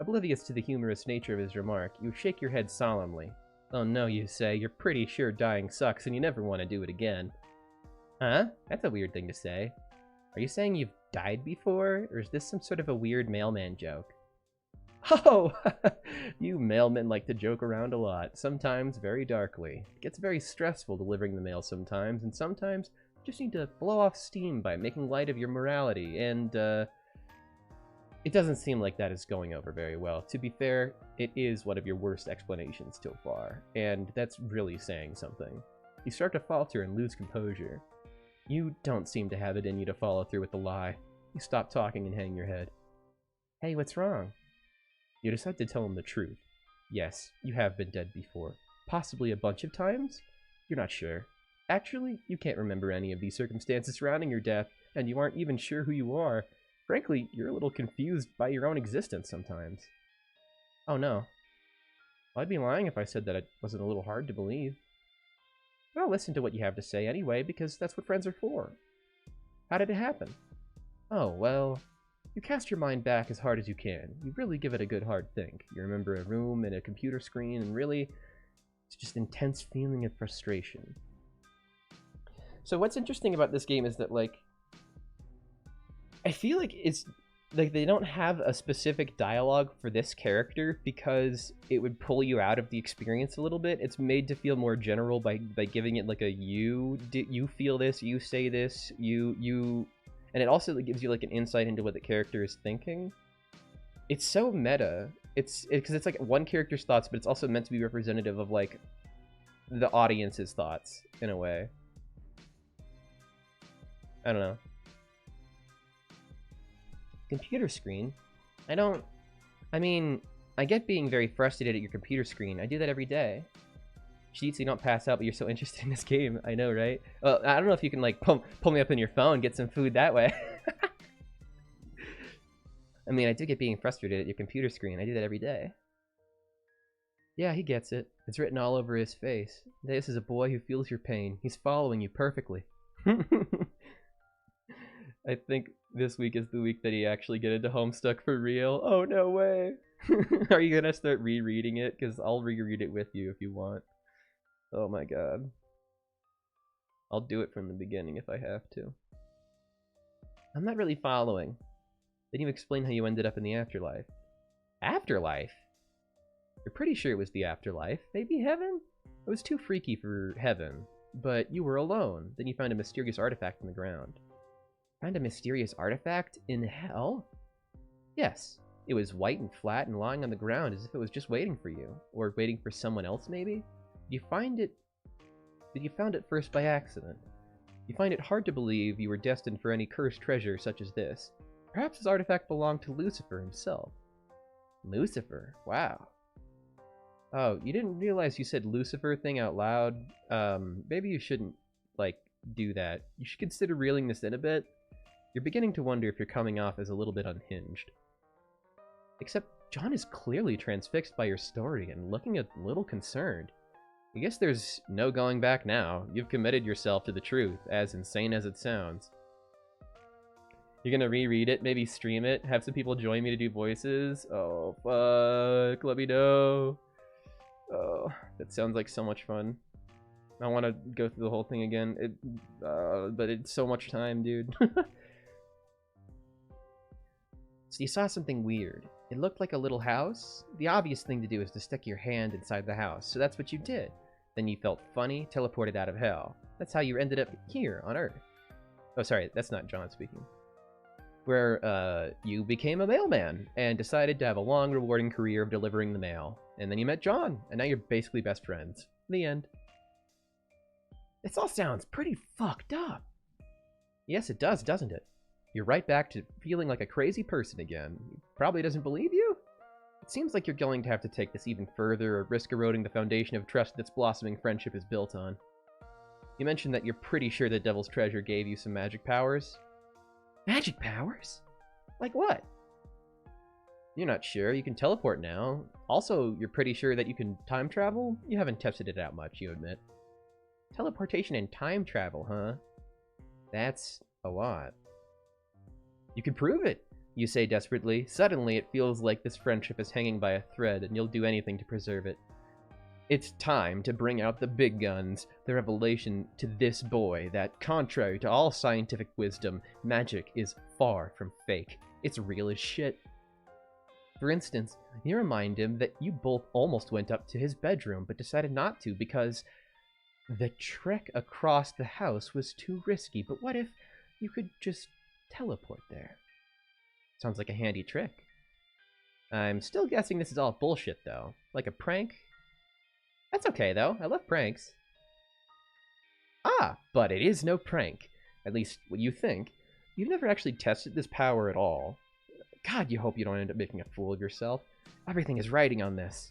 Oblivious to the humorous nature of his remark, you shake your head solemnly. Oh no, you say, you're pretty sure dying sucks and you never want to do it again. Huh? That's a weird thing to say. Are you saying you've died before, or is this some sort of a weird mailman joke? Oh! You mailmen like to joke around a lot, sometimes very darkly. It gets very stressful delivering the mail sometimes, and sometimes you just need to blow off steam by making light of your morality, and, it doesn't seem like that is going over very well. To be fair, it is one of your worst explanations so far, and that's really saying something. You start to falter and lose composure. You don't seem to have it in you to follow through with the lie. You stop talking and hang your head. Hey, what's wrong? You decide to tell him the truth. Yes, you have been dead before. Possibly a bunch of times? You're not sure. Actually, you can't remember any of these circumstances surrounding your death, and you aren't even sure who you are. Frankly, you're a little confused by your own existence sometimes. Oh no. Well, I'd be lying if I said that it wasn't a little hard to believe. But I'll listen to what you have to say anyway, because that's what friends are for. How did it happen? Oh, well, you cast your mind back as hard as you can. You really give it a good hard think. You remember a room and a computer screen, and really, it's just intense feeling of frustration. So what's interesting about this game is that, like, I feel like it's, like, they don't have a specific dialogue for this character because it would pull you out of the experience a little bit. It's made to feel more general by giving it, like, a you feel this, you say this, you... And it also gives you, like, an insight into what the character is thinking. It's so meta. Because it's like one character's thoughts, but it's also meant to be representative of, like, the audience's thoughts, in a way. I don't know. Computer screen? I mean, I get being very frustrated at your computer screen. I do that every day. Cheat so you don't pass out, but you're so interested in this game. I know, right? Well, I don't know if you can, like, pull me up on your phone, get some food that way. I mean, I do get being frustrated at your computer screen. I do that every day. Yeah, he gets it. It's written all over his face. This is a boy who feels your pain. He's following you perfectly. I think this week is the week that he actually get into Homestuck for real. Oh, no way. Are you gonna start rereading it? Because I'll reread it with you if you want. Oh my god. I'll do it from the beginning if I have to. I'm not really following. Then you explain how you ended up in the afterlife. Afterlife? You're pretty sure it was the afterlife. Maybe heaven? It was too freaky for heaven. But you were alone. Then you found a mysterious artifact in the ground. Found a mysterious artifact in hell? Yes. It was white and flat and lying on the ground as if it was just waiting for you. Or waiting for someone else, maybe? Did you found it first by accident? You find it hard to believe you were destined for any cursed treasure such as this. Perhaps this artifact belonged to Lucifer himself. Lucifer? Wow. Oh, you didn't realize you said Lucifer thing out loud? Maybe you shouldn't, like, do that. You should consider reeling this in a bit. You're beginning to wonder if you're coming off as a little bit unhinged. Except, John is clearly transfixed by your story and looking a little concerned. I guess there's no going back now. You've committed yourself to the truth, as insane as it sounds. You're gonna reread it, maybe stream it, have some people join me to do voices? Oh, fuck, let me know. Oh, that sounds like so much fun. I want to go through the whole thing again, but it's so much time, dude. So you saw something weird. It looked like a little house. The obvious thing to do is to stick your hand inside the house, so that's what you did. Then you felt funny, teleported out of hell. That's how you ended up here on Earth. Oh, sorry, that's not John speaking. Where, you became a mailman and decided to have a long, rewarding career of delivering the mail. And then you met John, and now you're basically best friends. The end. This all sounds pretty fucked up. Yes, it does, doesn't it? You're right back to feeling like a crazy person again. He probably doesn't believe you? It seems like you're going to have to take this even further or risk eroding the foundation of trust this blossoming friendship is built on. You mentioned that you're pretty sure the Devil's Treasure gave you some magic powers. Magic powers? Like what? You're not sure. You can teleport now. Also, you're pretty sure that you can time travel? You haven't tested it out much, you admit. Teleportation and time travel, huh? That's a lot. You can prove it, you say desperately. Suddenly, it feels like this friendship is hanging by a thread, and you'll do anything to preserve it. It's time to bring out the big guns, the revelation to this boy that, contrary to all scientific wisdom, magic is far from fake. It's real as shit. For instance, you remind him that you both almost went up to his bedroom, but decided not to because the trek across the house was too risky. But what if you could just teleport there? Sounds like a handy trick. I'm still guessing this is all bullshit, though. Like a prank? That's okay, though. I love pranks. Ah, but it is no prank. At least what you think. You've never actually tested this power at all. God, you hope you don't end up making a fool of yourself. Everything is writing on this.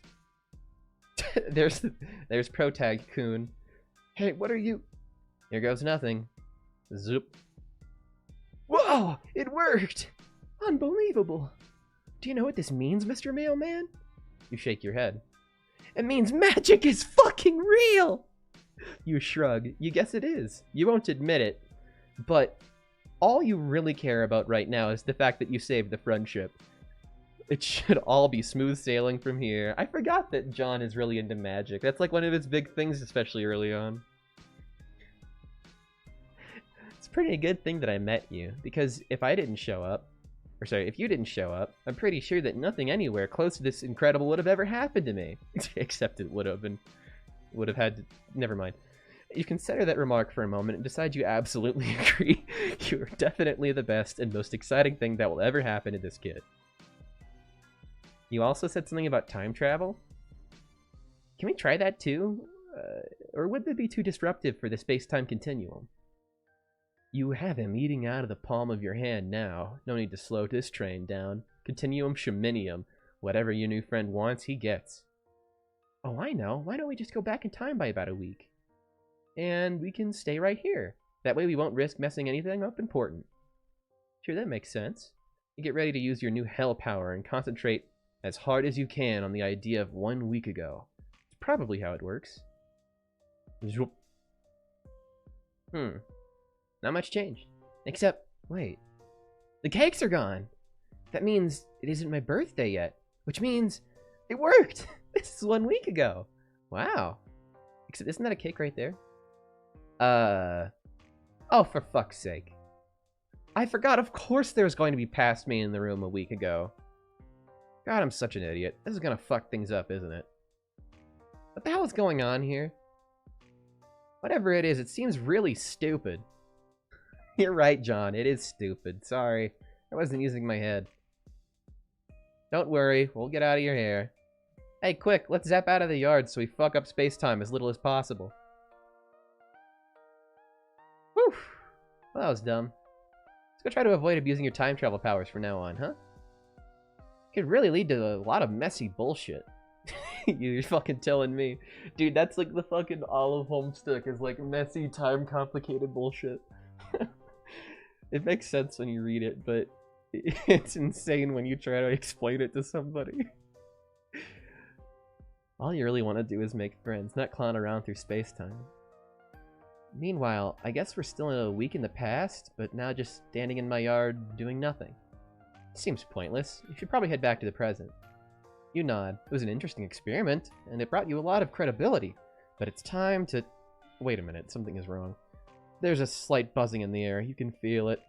there's Protag Kun. Hey, what are you? Here goes nothing. Zoop. Whoa! It worked! Unbelievable. Do you know what this means, Mr. Mailman? You shake your head. It means magic is fucking real! You shrug. You guess it is. You won't admit it. But all you really care about right now is the fact that you saved the friendship. It should all be smooth sailing from here. I forgot that John is really into magic. That's like one of his big things, especially early on. It's a pretty good thing that I met you, because if I didn't show up, if you didn't show up, I'm pretty sure that nothing anywhere close to this incredible would have ever happened to me. Except it would have had to... Never mind. You consider that remark for a moment and decide you absolutely agree. You're definitely the best and most exciting thing that will ever happen to this kid. You also said something about time travel? Can we try that too? Or would that be too disruptive for the space-time continuum? You have him eating out of the palm of your hand now. No need to slow this train down. Continuum shaminium. Whatever your new friend wants, he gets. Oh, I know. Why don't we just go back in time by about a week? And we can stay right here. That way we won't risk messing anything up important. Sure, that makes sense. You get ready to use your new hell power and concentrate as hard as you can on the idea of 1 week ago. It's probably how it works. Zoop. Not much changed. Except, wait. The cakes are gone! That means it isn't my birthday yet. Which means it worked! This is 1 week ago. Wow. Except, isn't that a cake right there? Oh, for fuck's sake. I forgot, of course there's going to be past me in the room a week ago. God, I'm such an idiot. This is gonna fuck things up, isn't it? What the hell is going on here? Whatever it is, it seems really stupid. You're right, John. It is stupid. Sorry. I wasn't using my head. Don't worry. We'll get out of your hair. Hey, quick. Let's zap out of the yard so we fuck up space-time as little as possible. Whew. Well, that was dumb. Let's go try to avoid abusing your time travel powers from now on, huh? Could really lead to a lot of messy bullshit. You're fucking telling me. Dude, that's like the fucking Olive Homestick is like messy, time-complicated bullshit. It makes sense when you read it, but it's insane when you try to explain it to somebody. All you really want to do is make friends, not clown around through space-time. Meanwhile, I guess we're still a week in the past, but now just standing in my yard doing nothing. Seems pointless. You should probably head back to the present. You nod. It was an interesting experiment, and it brought you a lot of credibility. But it's time to... Wait a minute, something is wrong. There's a slight buzzing in the air. You can feel it.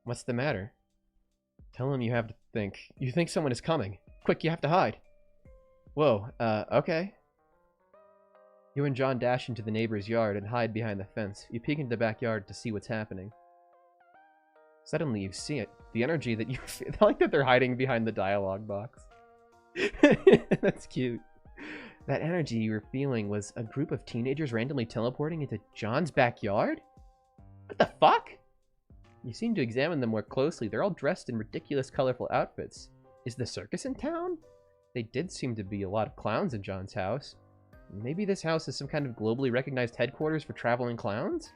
What's the matter? Tell him you have to think. You think someone is coming. Quick, you have to hide. Whoa, okay. You and John dash into the neighbor's yard and hide behind the fence. You peek into the backyard to see what's happening. Suddenly you see it. The energy that you feel. I like that they're hiding behind the dialogue box. That's cute. That energy you were feeling was a group of teenagers randomly teleporting into John's backyard? What the fuck? You seem to examine them more closely. They're all dressed in ridiculous, colorful outfits. Is the circus in town? They did seem to be a lot of clowns in John's house. Maybe this house is some kind of globally recognized headquarters for traveling clowns?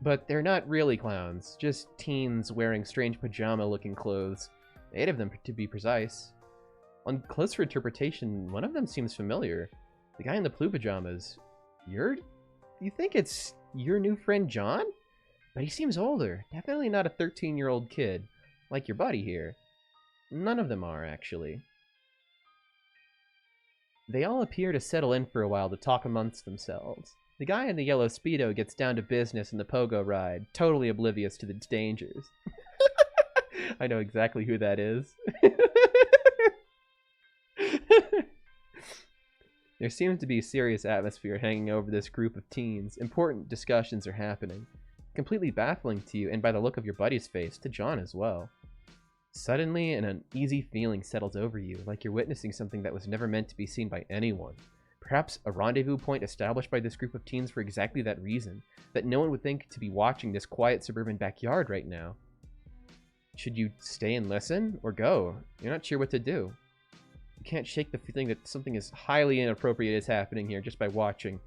But they're not really clowns, just teens wearing strange pajama-looking clothes. 8 of them, to be precise. On closer interpretation, one of them seems familiar. The guy in the blue pajamas. You think it's your new friend John? But he seems older. Definitely not a 13-year-old kid, like your buddy here. None of them are, actually. They all appear to settle in for a while to talk amongst themselves. The guy in the yellow Speedo gets down to business in the pogo ride, totally oblivious to its dangers. I know exactly who that is. There seems to be a serious atmosphere hanging over this group of teens. Important discussions are happening. Completely baffling to you, and by the look of your buddy's face, to John as well. Suddenly, an uneasy feeling settles over you, like you're witnessing something that was never meant to be seen by anyone. Perhaps a rendezvous point established by this group of teens for exactly that reason, that no one would think to be watching this quiet suburban backyard right now. Should you stay and listen, or go? You're not sure what to do. You can't shake the feeling that something is highly inappropriate is happening here just by watching.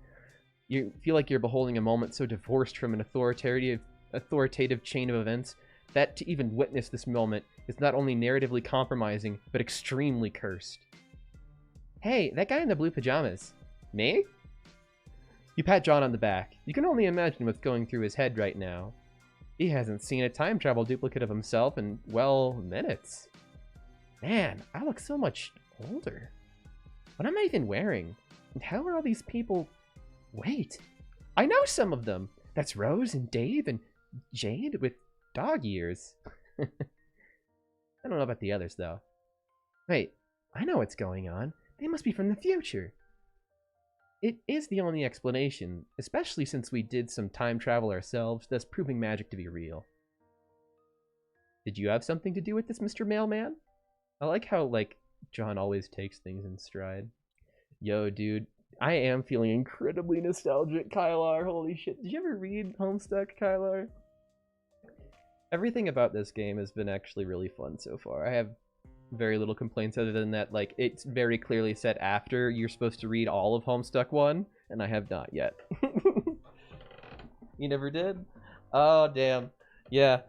You feel like you're beholding a moment so divorced from an authoritative chain of events that to even witness this moment is not only narratively compromising, but extremely cursed. Hey, that guy in the blue pajamas. Me? You pat John on the back. You can only imagine what's going through his head right now. He hasn't seen a time travel duplicate of himself in, well, minutes. Man, I look so much older. What am I even wearing? And how are all these people... Wait, I know some of them. That's Rose and Dave and Jade with dog ears. I don't know about the others, though. Wait, I know what's going on. They must be from the future. It is the only explanation, especially since we did some time travel ourselves, thus proving magic to be real. Did you have something to do with this, Mr. Mailman? I like how, like, John always takes things in stride. Yo, dude, I am feeling incredibly nostalgic, Kylar. Holy shit. Did you ever read Homestuck, Kylar? Everything about this game has been actually really fun so far. I have very little complaints other than that, like, it's very clearly set after you're supposed to read all of Homestuck 1, and I have not yet. You never did? Oh, damn. Yeah,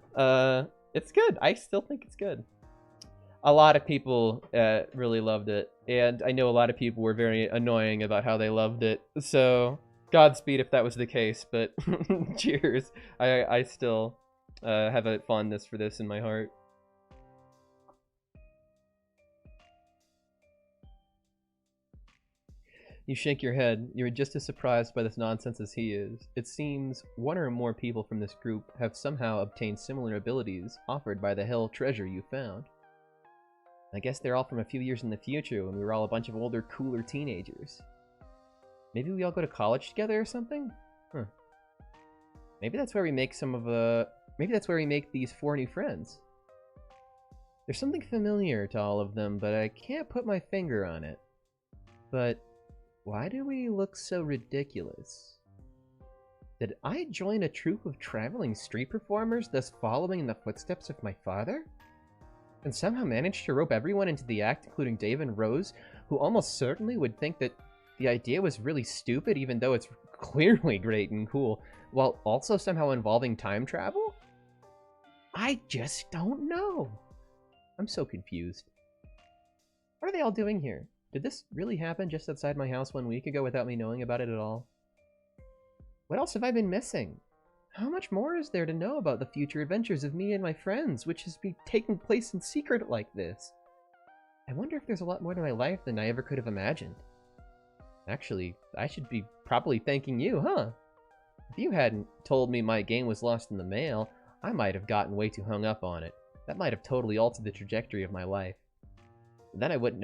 it's good. I still think it's good. A lot of people really loved it, and I know a lot of people were very annoying about how they loved it, so Godspeed if that was the case, but cheers. I still have a fondness for this in my heart. You shake your head. You're just as surprised by this nonsense as he is. It seems one or more people from this group have somehow obtained similar abilities offered by the hell treasure you found. I guess they're all from a few years in the future when we were all a bunch of older, cooler teenagers. Maybe we all go to college together or something? Huh. Maybe that's where we make maybe that's where we make these 4 new friends. There's something familiar to all of them, but I can't put my finger on it. But why do we look so ridiculous? Did I join a troupe of traveling street performers, thus following in the footsteps of my father? And somehow managed to rope everyone into the act, including Dave and Rose, who almost certainly would think that the idea was really stupid, even though it's clearly great and cool, while also somehow involving time travel? I just don't know. I'm so confused. What are they all doing here? Did this really happen just outside my house 1 week ago without me knowing about it at all? What else have I been missing? How much more is there to know about the future adventures of me and my friends, which has been taking place in secret like this? I wonder if there's a lot more to my life than I ever could have imagined. Actually, I should be probably thanking you, huh? If you hadn't told me my game was lost in the mail, I might have gotten way too hung up on it. That might have totally altered the trajectory of my life. Then I wouldn't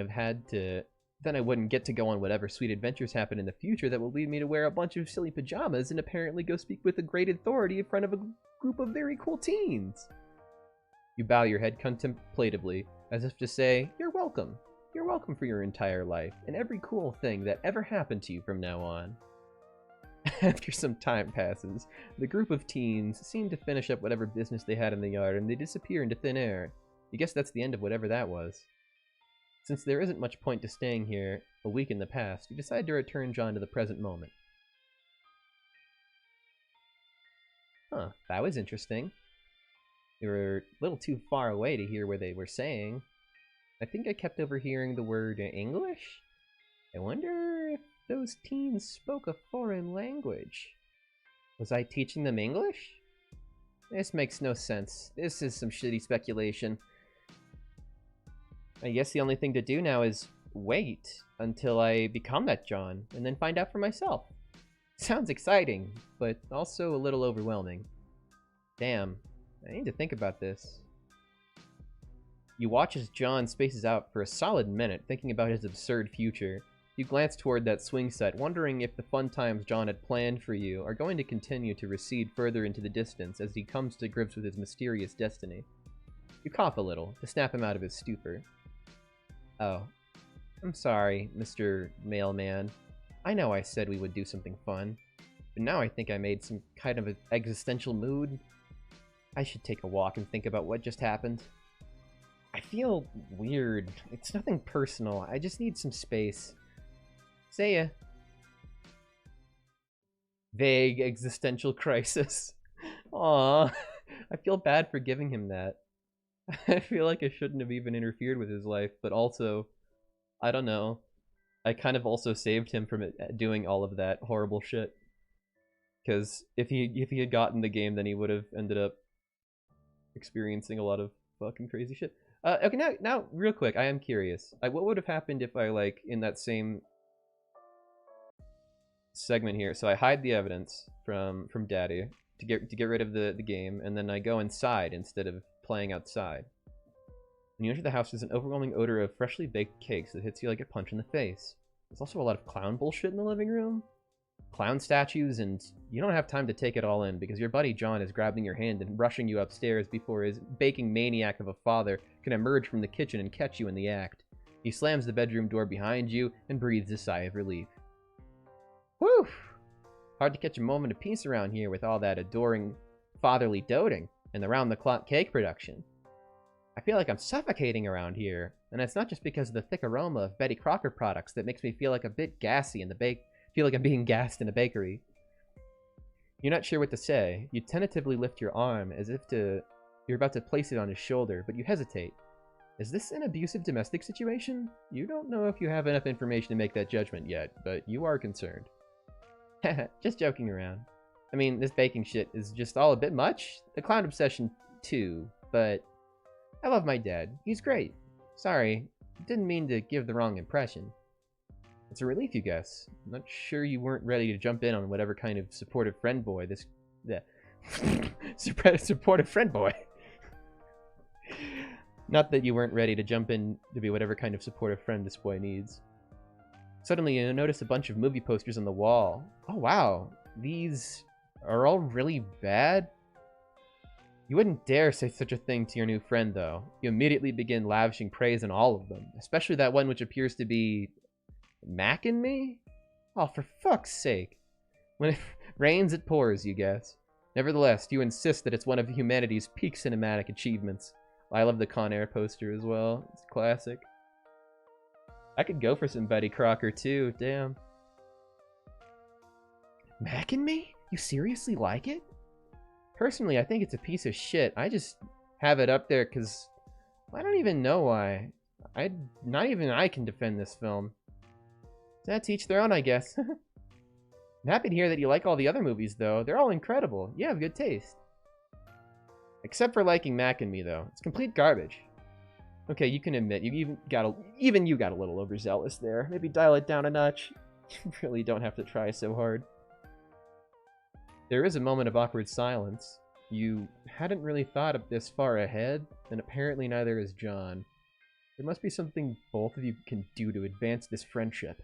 get to go on whatever sweet adventures happen in the future that will lead me to wear a bunch of silly pajamas and apparently go speak with a great authority in front of a group of very cool teens. You bow your head contemplatively, as if to say, you're welcome. You're welcome for your entire life, and every cool thing that ever happened to you from now on. After some time passes, the group of teens seem to finish up whatever business they had in the yard, and they disappear into thin air. You guess that's the end of whatever that was. Since there isn't much point to staying here a week in the past, you decide to return John to the present moment. Huh, that was interesting. You were a little too far away to hear what they were saying. I think I kept overhearing the word English? I wonder if those teens spoke a foreign language. Was I teaching them English? This makes no sense. This is some shitty speculation. I guess the only thing to do now is wait until I become that John, and then find out for myself. Sounds exciting, but also a little overwhelming. Damn, I need to think about this. You watch as John spaces out for a solid minute, thinking about his absurd future. You glance toward that swing set, wondering if the fun times John had planned for you are going to continue to recede further into the distance as he comes to grips with his mysterious destiny. You cough a little, to snap him out of his stupor. Oh, I'm sorry, Mr. Mailman. I know I said we would do something fun, but now I think I made some kind of an existential mood. I should take a walk and think about what just happened. I feel weird. It's nothing personal. I just need some space. See ya. Vague existential crisis. Aww. I feel bad for giving him that. I feel like I shouldn't have even interfered with his life, but also, I don't know. I kind of also saved him from doing all of that horrible shit. Because if he had gotten the game, then he would have ended up experiencing a lot of fucking crazy shit. Okay, now, real quick, I am curious. What would have happened if I, like, in that same segment here, so I hide the evidence from Daddy to get rid of the game, and then I go inside instead of playing outside. When you enter the house, there's an overwhelming odor of freshly baked cakes that hits you like a punch in the face. There's also a lot of clown bullshit in the living room. Clown statues, and you don't have time to take it all in because your buddy John is grabbing your hand and rushing you upstairs before his baking maniac of a father can emerge from the kitchen and catch you in the act. He slams the bedroom door behind you and breathes a sigh of relief. Whew! Hard to catch a moment of peace around here with all that adoring fatherly doting and the round-the-clock cake production. I feel like I'm suffocating around here, and it's not just because of the thick aroma of Betty Crocker products that makes me feel like a bit gassy in the feel like I'm being gassed in a bakery. You're not sure what to say. You tentatively lift your arm as if you're about to place it on his shoulder, but you hesitate. Is this an abusive domestic situation? You don't know if you have enough information to make that judgment yet, but you are concerned. Just joking around. I mean, this baking shit is just all a bit much. The clown obsession too, but I love my dad. He's great. Sorry, didn't mean to give the wrong impression. It's a relief, you guess. I'm not sure you weren't ready to jump in on whatever kind of supportive friend boy this... supportive friend boy. Not that you weren't ready to jump in to be whatever kind of supportive friend this boy needs. Suddenly, you notice a bunch of movie posters on the wall. Oh, wow. These are all really bad? You wouldn't dare say such a thing to your new friend, though. You immediately begin lavishing praise on all of them, especially that one which appears to be... Mac and Me? Oh, for fuck's sake. When it rains, it pours, you guess. Nevertheless, you insist that it's one of humanity's peak cinematic achievements. I love the Con Air poster as well. It's classic. I could go for some Betty Crocker, too. Damn. Mac and Me? You seriously like it? Personally, I think it's a piece of shit. I just have it up there because I don't even know why. Not even I can defend this film. That's each their own, I guess. I'm happy to hear that you like all the other movies, though. They're all incredible. You have good taste. Except for liking Mac and Me, though. It's complete garbage. Okay, you can admit, even you got a little overzealous there. Maybe dial it down a notch. You really don't have to try so hard. There is a moment of awkward silence. You hadn't really thought of this far ahead, and apparently neither has John. There must be something both of you can do to advance this friendship.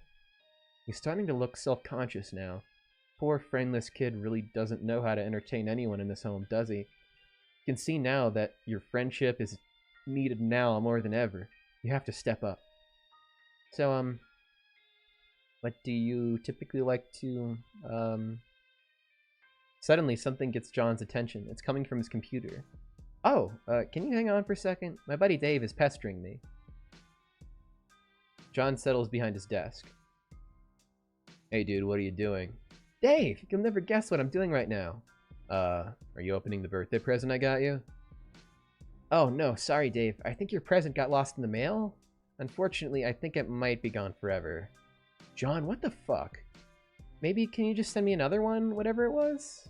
He's starting to look self-conscious now. Poor friendless kid really doesn't know how to entertain anyone in this home, does he? You can see now that your friendship is needed now more than ever. You have to step up. So, what do you typically like to, Suddenly, something gets John's attention. It's coming from his computer. Oh, can you hang on for a second? My buddy Dave is pestering me. John settles behind his desk. Hey, dude, what are you doing? Dave, you'll never guess what I'm doing right now. Are you opening the birthday present I got you? Oh, no, sorry, Dave. I think your present got lost in the mail? Unfortunately, I think it might be gone forever. John, what the fuck? Maybe can you just send me another one, whatever it was?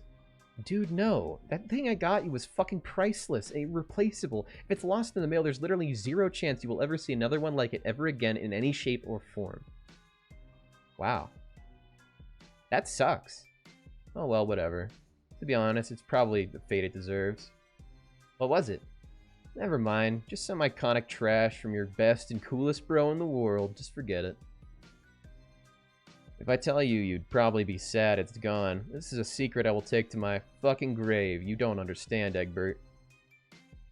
Dude, no. That thing I got you was fucking priceless, irreplaceable. If it's lost in the mail, there's literally zero chance you will ever see another one like it ever again in any shape or form. Wow. That sucks. Oh well, whatever. To be honest, it's probably the fate it deserves. What was it? Never mind. Just some iconic trash from your best and coolest bro in the world. Just forget it. If I tell you, you'd probably be sad it's gone. This is a secret I will take to my fucking grave. You don't understand, Egbert.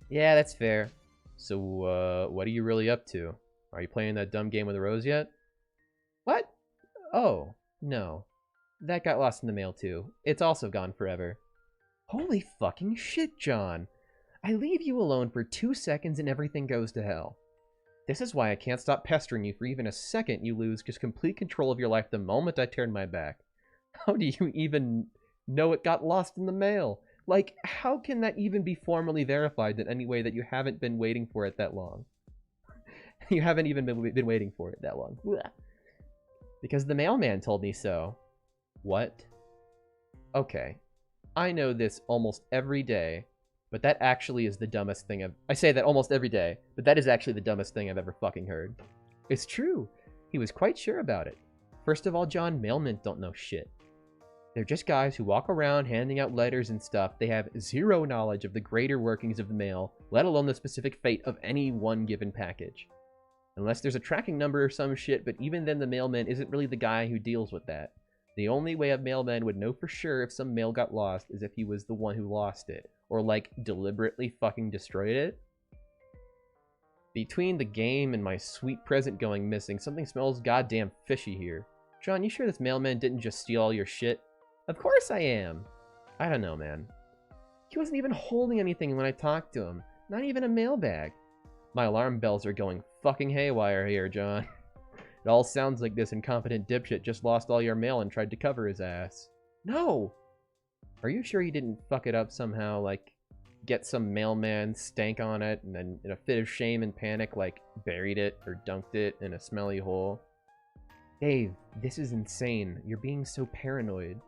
Yeah, that's fair. So, what are you really up to? Are you playing that dumb game with Rose yet? What? Oh. No. That got lost in the mail too. It's also gone forever. Holy fucking shit, John. I leave you alone for 2 seconds and everything goes to hell. This is why I can't stop pestering you for even a second. You lose just complete control of your life the moment I turn my back. How do you even know it got lost in the mail? Like, how can that even be formally verified in any way that you haven't been waiting for it that long? You haven't even been waiting for it that long. Because the mailman told me so. What? Okay. I know this almost every day, but that actually is the dumbest thing I say that almost every day, but that is actually the dumbest thing I've ever fucking heard. It's true. He was quite sure about it. First of all, John, mailmen don't know shit. They're just guys who walk around handing out letters and stuff. They have zero knowledge of the greater workings of the mail, let alone the specific fate of any one given package. Unless there's a tracking number or some shit, but even then the mailman isn't really the guy who deals with that. The only way a mailman would know for sure if some mail got lost is if he was the one who lost it. Or, like, deliberately fucking destroyed it. Between the game and my sweet present going missing, something smells goddamn fishy here. John, you sure this mailman didn't just steal all your shit? Of course I am. I don't know, man. He wasn't even holding anything when I talked to him. Not even a mailbag. My alarm bells are going fucking haywire here, John. It all sounds like this incompetent dipshit just lost all your mail and tried to cover his ass. No! Are you sure he didn't fuck it up somehow, like, get some mailman stank on it, and then in a fit of shame and panic, like, buried it or dunked it in a smelly hole? Dave, this is insane. You're being so paranoid.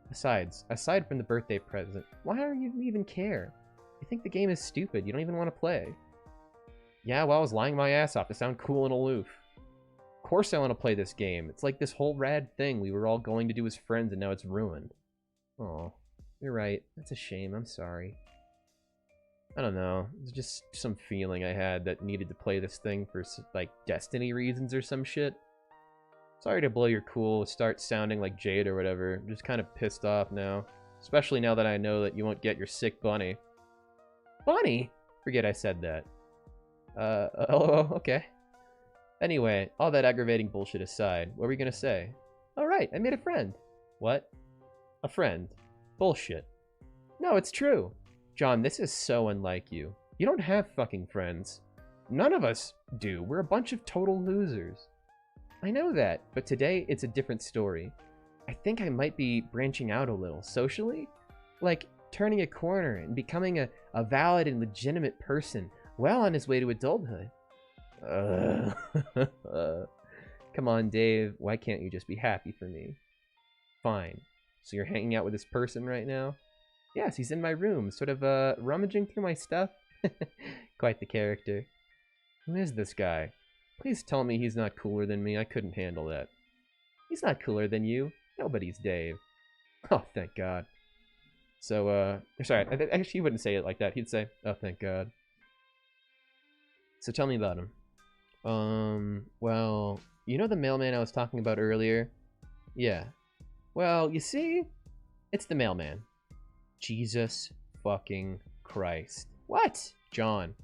Besides, aside from the birthday present, why do you even care? You think the game is stupid. You don't even want to play. Yeah, well, I was lying my ass off to sound cool and aloof. Of course I want to play this game. It's like this whole rad thing we were all going to do as friends, and now it's ruined. Oh, you're right. That's a shame. I'm sorry. I don't know. It's just some feeling I had that needed to play this thing for, like, destiny reasons or some shit. Sorry to blow your cool, start sounding like Jade or whatever. I'm just kind of pissed off now. Especially now that I know that you won't get your sick bunny. Bunny? Forget I said that. Oh, okay. Anyway, all that aggravating bullshit aside, what were you gonna say? Oh, right, I made a friend. What? A friend. Bullshit. No, it's true. John, this is so unlike you. You don't have fucking friends. None of us do. We're a bunch of total losers. I know that, but today it's a different story. I think I might be branching out a little, socially? Like, turning a corner and becoming a valid and legitimate person, well on his way to adulthood. Come on, Dave, why can't you just be happy for me? Fine. So you're hanging out with this person right now? Yes, he's in my room, sort of, rummaging through my stuff. Quite the character. Who is this guy? Please tell me he's not cooler than me. I couldn't handle that. He's not cooler than you. Nobody's Dave. Oh, thank God. So, sorry, actually he wouldn't say it like that. He'd say, oh, thank God. So tell me about him. Well, you know the mailman I was talking about earlier? Yeah. Well, you see, it's the mailman. Jesus fucking Christ. What? John.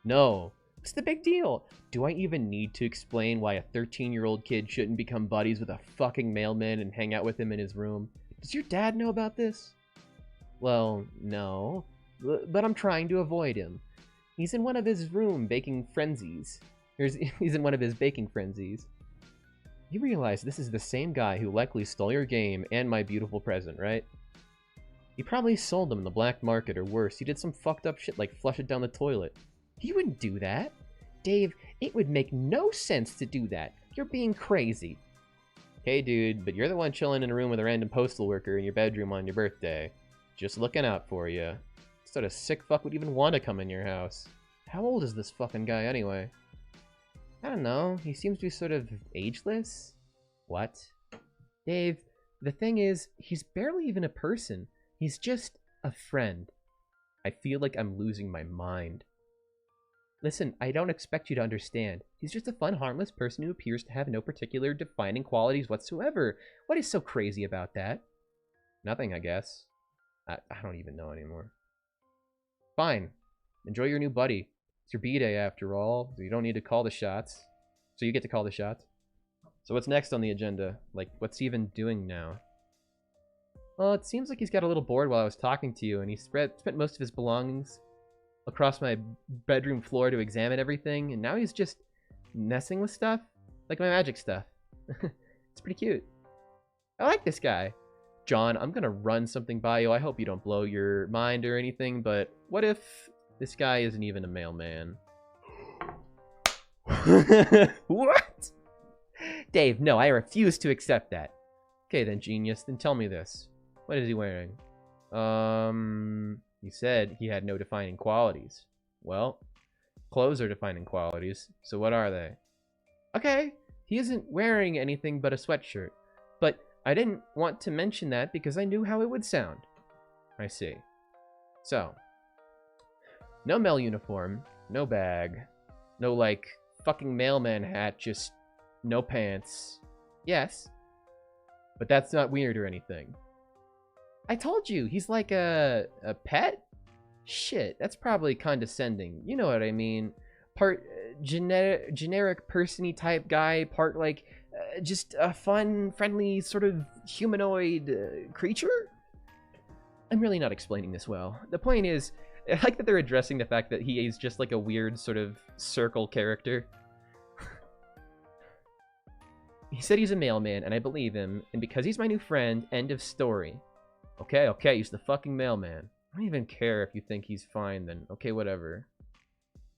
No. What's the big deal? Do I even need to explain why a 13-year-old kid shouldn't become buddies with a fucking mailman and hang out with him in his room? Does your dad know about this? Well, no. But I'm trying to avoid him. He's in one of his room baking frenzies. He's in one of his baking frenzies. You realize this is the same guy who likely stole your game and my beautiful present, right? He probably sold them in the black market, or worse, he did some fucked up shit like flush it down the toilet. You wouldn't do that. Dave, it would make no sense to do that. You're being crazy. Hey, dude, but you're the one chilling in a room with a random postal worker in your bedroom on your birthday. Just looking out for you. What sort of sick fuck would even want to come in your house? How old is this fucking guy anyway? I don't know. He seems to be sort of ageless. What? Dave, the thing is, he's barely even a person. He's just a friend. I feel like I'm losing my mind. Listen, I don't expect you to understand. He's just a fun, harmless person who appears to have no particular defining qualities whatsoever. What is so crazy about that? Nothing, I guess. I don't even know anymore. Fine. Enjoy your new buddy. It's your B-day after all, so you don't need to call the shots. So you get to call the shots. So what's next on the agenda? Like, what's he even doing now? Well, it seems like he's got a little bored while I was talking to you, and he spent most of his belongings across my bedroom floor to examine everything, and now he's just messing with stuff, like my magic stuff. It's pretty cute. I like this guy. John, I'm gonna run something by you. I hope you don't blow your mind or anything, but what if this guy isn't even a mailman? What? Dave, no, I refuse to accept that. Okay then, genius, then tell me this. What is he wearing? He said he had no defining qualities. Well, clothes are defining qualities, so what are they? Okay, he isn't wearing anything but a sweatshirt, but I didn't want to mention that because I knew how it would sound. I see. So, no mail uniform, no bag, no like fucking mailman hat, just no pants. Yes, but that's not weird or anything. I told you, he's like a pet? Shit, that's probably condescending. You know what I mean. Part generic person-y type guy, part like just a fun, friendly, sort of humanoid creature? I'm really not explaining this well. The point is, I like that they're addressing the fact that he is just like a weird sort of circle character. He said he's a mailman, and I believe him, and because he's my new friend, end of story. Okay, he's the fucking mailman. I don't even care if you think he's fine then. Okay, whatever.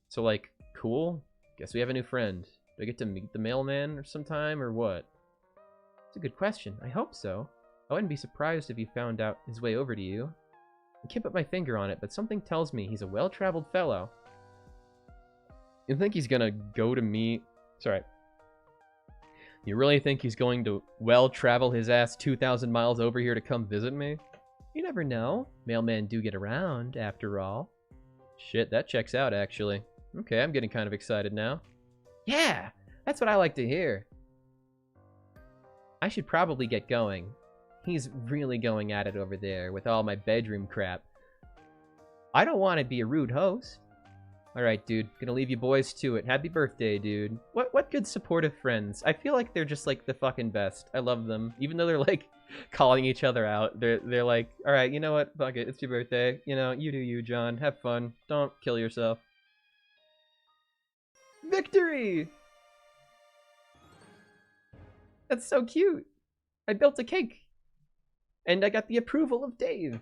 So, like, cool? Guess we have a new friend. Do I get to meet the mailman or sometime, or what? It's a good question. I hope so. I wouldn't be surprised if he found out his way over to you. I can't put my finger on it, but something tells me he's a well-traveled fellow. You think he's gonna go to me? Sorry. You really think he's going to well-travel his ass 2,000 miles over here to come visit me? You never know. Mailmen do get around, after all. Shit, that checks out, actually. Okay, I'm getting kind of excited now. Yeah, that's what I like to hear. I should probably get going. He's really going at it over there with all my bedroom crap. I don't want to be a rude host. Alright, dude. Gonna leave you boys to it. Happy birthday, dude. What good supportive friends. I feel like they're just, like, the fucking best. I love them. Even though they're, like, calling each other out. They're like, alright, you know what? Fuck it. It's your birthday. You know, you do you, John. Have fun. Don't kill yourself. Victory! That's so cute. I built a cake. And I got the approval of Dave.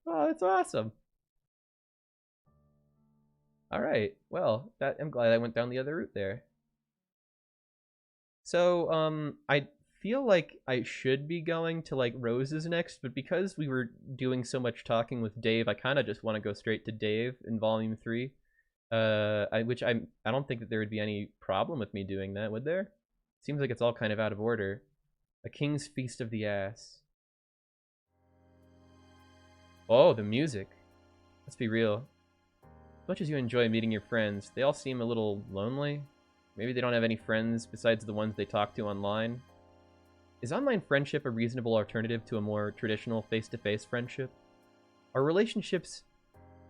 Oh, that's awesome. Alright, well, I'm glad I went down the other route there. So, I feel like I should be going to, like, Rose's next, but because we were doing so much talking with Dave, I kind of just want to go straight to Dave in Volume 3. I don't think that there would be any problem with me doing that, would there? Seems like it's all kind of out of order. A King's Feast of the Ass. Oh, the music. Let's be real. As much as you enjoy meeting your friends, they all seem a little lonely. Maybe they don't have any friends besides the ones they talk to online. Is online friendship a reasonable alternative to a more traditional face-to-face friendship? Are relationships,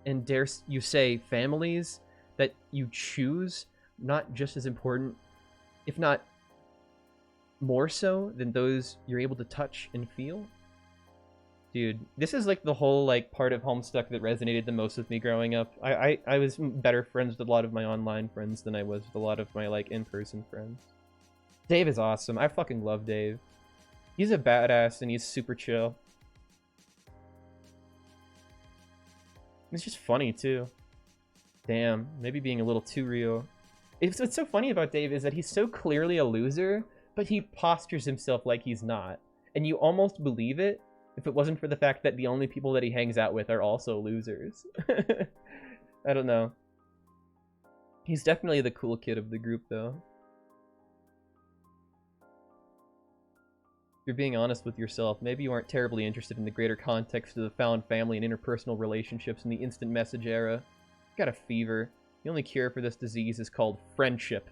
and dare you say families, that you choose not just as important, if not more so than those you're able to touch and feel? Dude, this is like the whole like part of Homestuck that resonated the most with me growing up. I was better friends with a lot of my online friends than I was with a lot of my like in-person friends. Dave is awesome. I fucking love Dave. He's a badass and he's super chill. He's just funny too. Damn, maybe being a little too real. What's so funny about Dave is that he's so clearly a loser, but he postures himself like he's not. And you almost believe it if it wasn't for the fact that the only people that he hangs out with are also losers. I don't know. He's definitely the cool kid of the group, though. If you're being honest with yourself, maybe you aren't terribly interested in the greater context of the found family and interpersonal relationships in the instant message era. You've got a fever. The only cure for this disease is called friendship.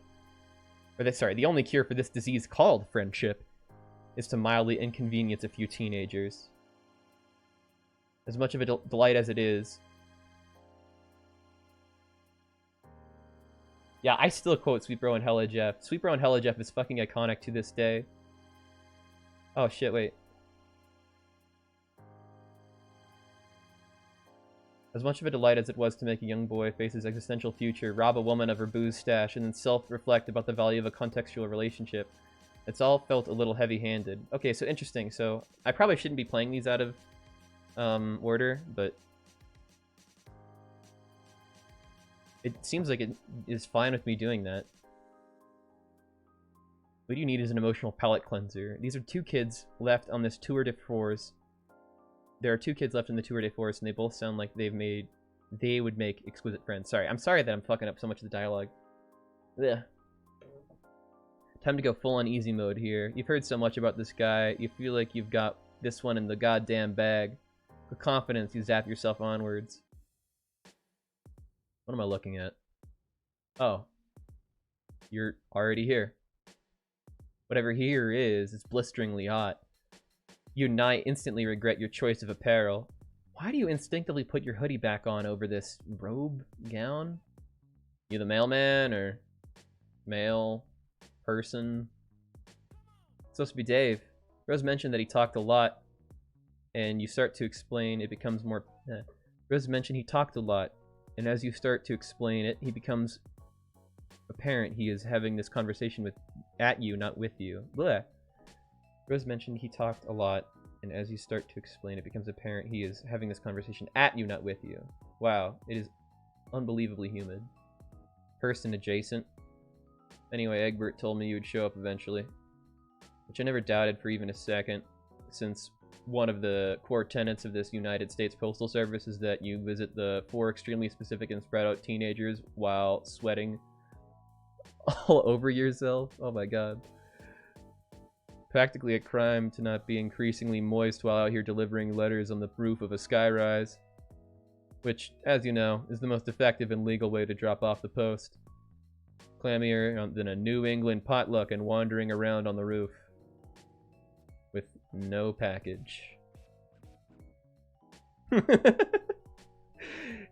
The only cure for this disease called friendship is to mildly inconvenience a few teenagers. As much of a delight as it is, Yeah, I still quote Sweet Bro and Hella Jeff. Sweet Bro and Hella Jeff is fucking iconic to this day. Oh shit, wait. As much of a delight as it was to make a young boy face his existential future, rob a woman of her booze stash, and then self-reflect about the value of a contextual relationship, it's all felt a little heavy-handed. Okay, so interesting. So I probably shouldn't be playing these out of order, but it seems like it is fine with me doing that. What you need is an emotional palate cleanser. These are two kids left on this tour de force. There are two kids left in the tour de force, and they both sound like they would make exquisite friends. Sorry, I'm sorry that I'm fucking up so much of the dialogue. Ugh. Time to go full on easy mode here. You've heard so much about this guy. You feel like you've got this one in the goddamn bag. With confidence, you zap yourself onwards. What am I looking at? Oh. You're already here. Whatever here is, it's blisteringly hot. You and I instantly regret your choice of apparel. Why do you instinctively put your hoodie back on over this robe, gown? You the mailman, or mail person? It's supposed to be Dave. Rose mentioned that he talked a lot, and you start to explain, it becomes more... Rose mentioned he talked a lot, and as you start to explain it, he becomes apparent he is having this conversation at you, not with you. Blech. Rose mentioned he talked a lot, and as you start to explain, it becomes apparent he is having this conversation at you, not with you. Wow, it is unbelievably humid. Person adjacent. Anyway, Egbert told me you would show up eventually, which I never doubted for even a second, since one of the core tenets of this United States Postal Service is that you visit the 4 extremely specific and spread out teenagers while sweating all over yourself. Oh my god. Practically a crime to not be increasingly moist while out here delivering letters on the roof of a skyrise. Which, as you know, is the most effective and legal way to drop off the post. Clammier than a New England potluck and wandering around on the roof. With no package.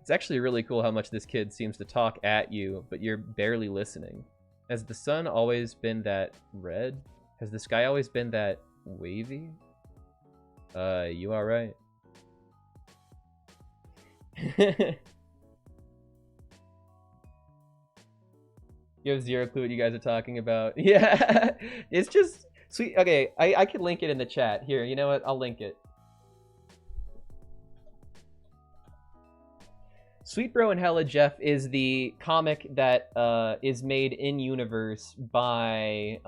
It's actually really cool how much this kid seems to talk at you, but you're barely listening. Has the sun always been that red? Has the sky always been that wavy? You alright. You have zero clue what you guys are talking about. Yeah, it's just sweet. Okay, I can link it in the chat. Here, you know what? I'll link it. Sweet Bro and Hella Jeff is the comic that is made in universe by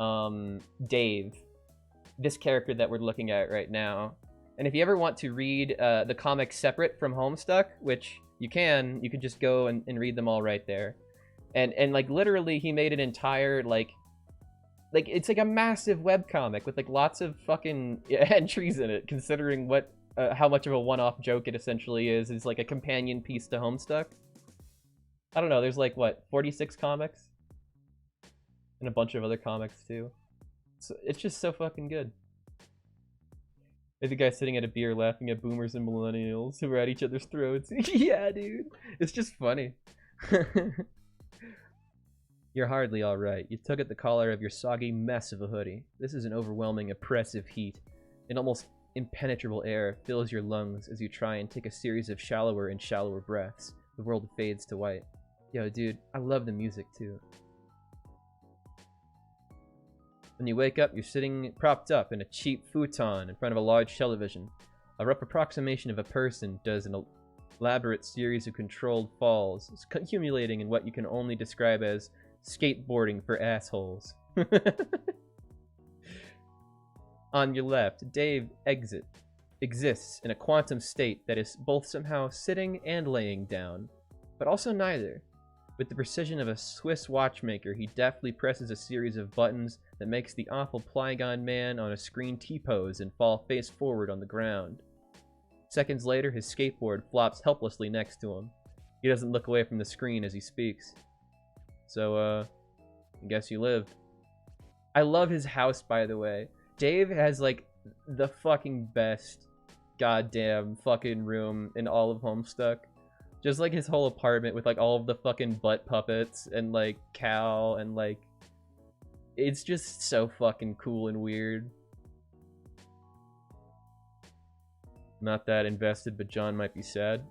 Dave, this character that we're looking at right now. And if you ever want to read the comic separate from Homestuck, which you can just go and read them all right there. And like literally he made an entire like it's like a massive webcomic with like lots of fucking entries in it, considering what how much of a one-off joke it essentially is like a companion piece to Homestuck. I don't know, there's like, what, 46 comics? And a bunch of other comics, too. So it's just so fucking good. There's the guy sitting at a beer laughing at boomers and millennials who are at each other's throats. Yeah, dude. It's just funny. You're hardly alright. You tug at the collar of your soggy mess of a hoodie. This is an overwhelming, oppressive heat. An almost impenetrable air fills your lungs as you try and take a series of shallower and shallower breaths. The world fades to white. Yo, dude, I love the music, too. When you wake up, you're sitting propped up in a cheap futon in front of a large television. A rough approximation of a person does an elaborate series of controlled falls, accumulating in what you can only describe as skateboarding for assholes. On your left, Dave exists in a quantum state that is both somehow sitting and laying down, but also neither. With the precision of a Swiss watchmaker, he deftly presses a series of buttons that makes the awful Plygon man on a screen T-pose and fall face forward on the ground. Seconds later, his skateboard flops helplessly next to him. He doesn't look away from the screen as he speaks. So, I guess you lived. I love his house, by the way. Dave has, like, the fucking best goddamn fucking room in all of Homestuck. Just like his whole apartment with like all of the fucking butt puppets and like Cal and like it's just so fucking cool and weird. Not that invested, but John might be sad.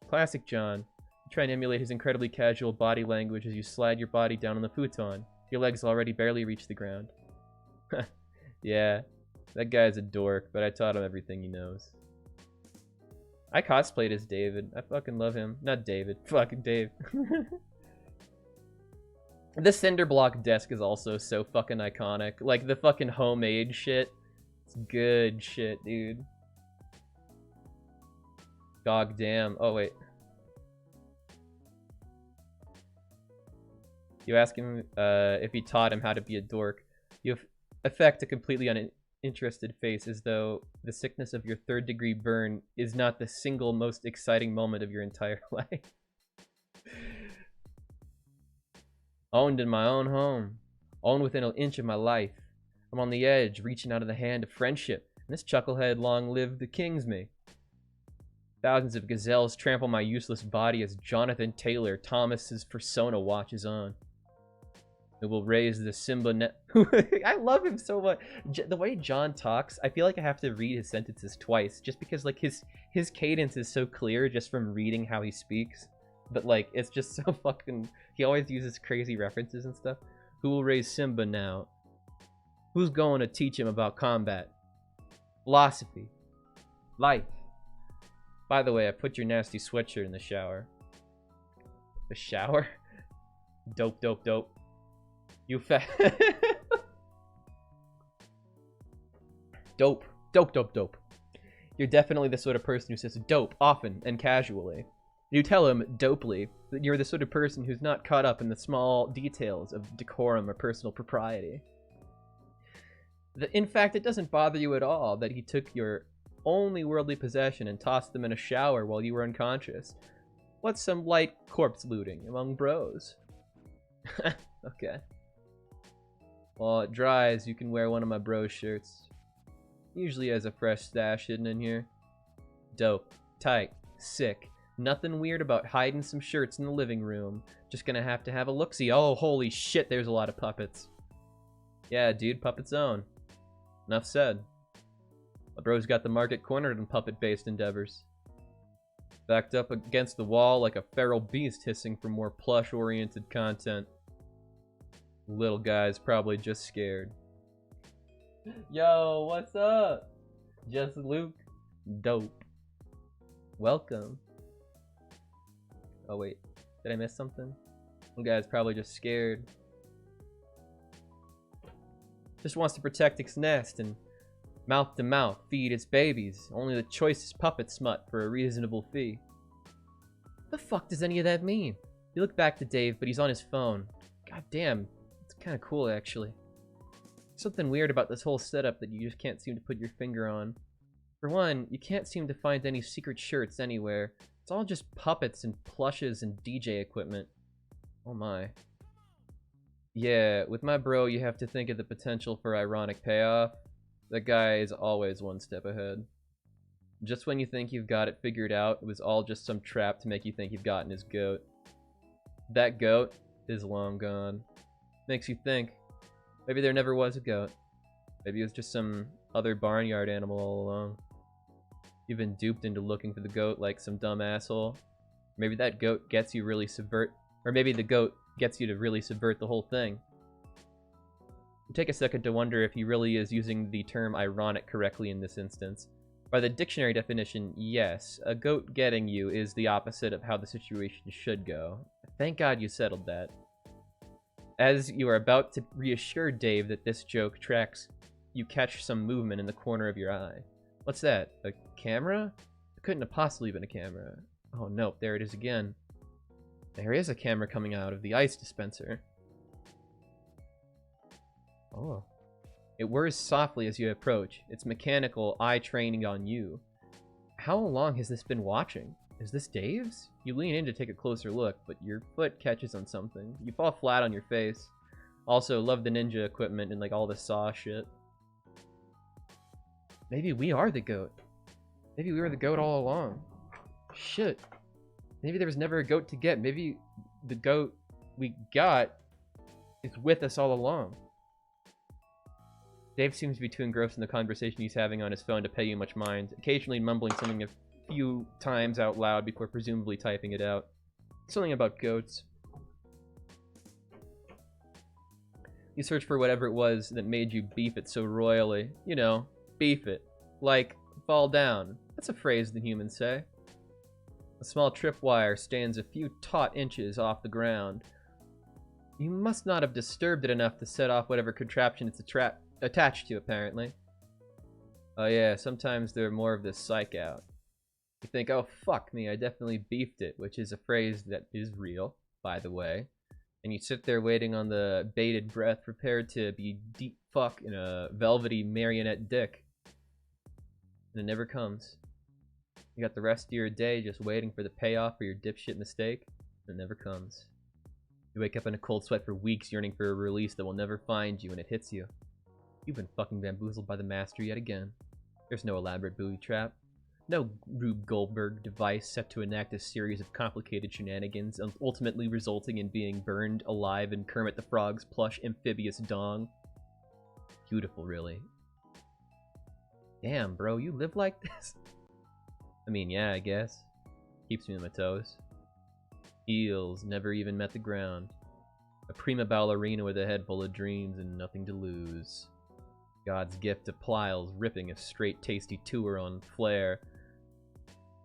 Classic John. You try and emulate his incredibly casual body language as you slide your body down on the futon. Your legs already barely reach the ground. Yeah, that guy's a dork, but I taught him everything he knows. I cosplayed as David. I fucking love him. Not David. Fucking Dave. The cinder block desk is also so fucking iconic. Like, the fucking homemade shit. It's good shit, dude. God damn. Oh, wait. You ask him if he taught him how to be a dork. You affect a completely uninterested face as though the sickness of your third-degree burn is not the single most exciting moment of your entire life. Owned in my own home. Owned within an inch of my life. I'm on the edge, reaching out of the hand of friendship. And this chucklehead long live the king's me. Thousands of gazelles trample my useless body as Jonathan Taylor Thomas's persona watches on. It will raise the Simba net. I love him so much. The way John talks, I feel like I have to read his sentences twice, just because like his cadence is so clear just from reading how he speaks. But like it's just so fucking. He always uses crazy references and stuff. Who will raise Simba now? Who's going to teach him about combat? Philosophy. Life. By the way, I put your nasty sweatshirt in the shower. The shower? Dope, dope, dope. You fat. Dope. Dope, dope, dope. You're definitely the sort of person who says dope often and casually. You tell him, dopely, that you're the sort of person who's not caught up in the small details of decorum or personal propriety. In fact, it doesn't bother you at all that he took your only worldly possession and tossed them in a shower while you were unconscious. What's some light corpse looting among bros? Okay. While it dries, you can wear one of my bro shirts. Usually has a fresh stash hidden in here. Dope. Tight. Sick. Nothing weird about hiding some shirts in the living room. Just gonna have to have a look-see. Oh, holy shit, there's a lot of puppets. Yeah, dude, puppet zone. Enough said. My bro's got the market cornered on puppet-based endeavors. Backed up against the wall like a feral beast hissing for more plush-oriented content. Little guy's probably just scared. Yo, what's up? Just Luke. Dope. Welcome. Oh wait, did I miss something? Little guy's probably just scared. Just wants to protect its nest and mouth to mouth feed its babies. Only the choicest puppet smut for a reasonable fee. What the fuck does any of that mean? You look back to Dave, but he's on his phone. God damn, it's kind of cool actually. Something weird about this whole setup that you just can't seem to put your finger on. For one, you can't seem to find any secret shirts anywhere. It's all just puppets and plushes and DJ equipment. Oh my. Yeah, with my bro, you have to think of the potential for ironic payoff. That guy is always one step ahead. Just when you think you've got it figured out, it was all just some trap to make you think you've gotten his goat. That goat is long gone. Makes you think. Maybe there never was a goat. Maybe it was just some other barnyard animal all along. You've been duped into looking for the goat like some dumb asshole. Maybe that goat gets you really or maybe the goat gets you to really subvert the whole thing. Take a second to wonder if he really is using the term ironic correctly in this instance. By the dictionary definition, yes, a goat getting you is the opposite of how the situation should go. Thank God you settled that. As you are about to reassure Dave that this joke tracks, you catch some movement in the corner of your eye. What's that? A camera? It couldn't have possibly been a camera. Oh no, there it is again. There is a camera coming out of the ice dispenser. Oh. It whirs softly as you approach, its mechanical eye training on you. How long has this been watching? Is this Dave's? You lean in to take a closer look, but your foot catches on something. You fall flat on your face. Also, love the ninja equipment and like all the saw shit. Maybe we are the goat. Maybe we were the goat all along. Shit. Maybe there was never a goat to get. Maybe the goat we got is with us all along. Dave seems to be too engrossed in the conversation he's having on his phone to pay you much mind, occasionally mumbling something a few times out loud before presumably typing it out. Something about goats. You search for whatever it was that made you beef it so royally. You know, beef it. Like, fall down. That's a phrase that humans say. A small tripwire stands a few taut inches off the ground. You must not have disturbed it enough to set off whatever contraption it's attached to, apparently. Oh yeah, sometimes they're more of this psych out. You think, oh fuck me, I definitely beefed it, which is a phrase that is real, by the way. And you sit there waiting on the bated breath, prepared to be deep fuck in a velvety marionette dick. And it never comes. You got the rest of your day just waiting for the payoff for your dipshit mistake, and it never comes. You wake up in a cold sweat for weeks, yearning for a release that will never find you, and it hits you. You've been fucking bamboozled by the master yet again. There's no elaborate booby trap. No Rube Goldberg device set to enact a series of complicated shenanigans, ultimately resulting in being burned alive in Kermit the Frog's plush amphibious dong. Beautiful, really. Damn, bro, you live like this? I mean, yeah, I guess. Keeps me on my toes. Heels never even met the ground. A prima ballerina with a head full of dreams and nothing to lose. God's gift to Pliles, ripping a straight tasty tour on Flair.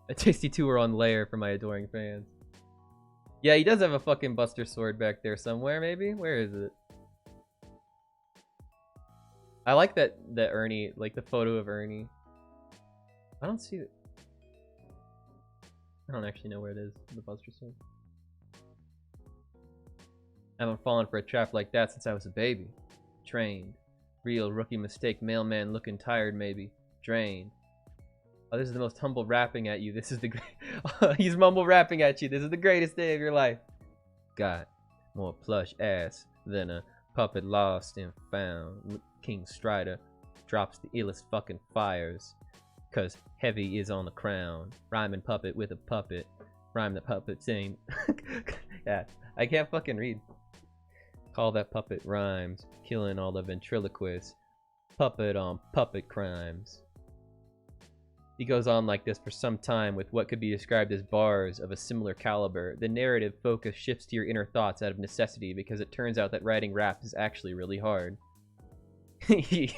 A tasty tour on Lair for my adoring fans. Yeah, he does have a fucking Buster Sword back there somewhere, maybe? Where is it? I like that Ernie, like the photo of Ernie. I don't see it. I don't actually know where it is, the Buster Sword. I haven't fallen for a trap like that since I was a baby. Trained. Real rookie mistake, mailman looking tired maybe. Drained. Oh, this is the most humble rapping at you. This is the great. He's mumble rapping at you. This is the greatest day of your life. Got more plush ass than a puppet lost and found. King Strider drops the illest fucking fires. Cause heavy is on the crown. Rhyming puppet with a puppet. Rhyme the puppet saying. Yeah, I can't fucking read. Call that puppet rhymes. Killing all the ventriloquists. Puppet on puppet crimes. He goes on like this for some time with what could be described as bars of a similar caliber. The narrative focus shifts to your inner thoughts out of necessity because it turns out that writing rap is actually really hard. He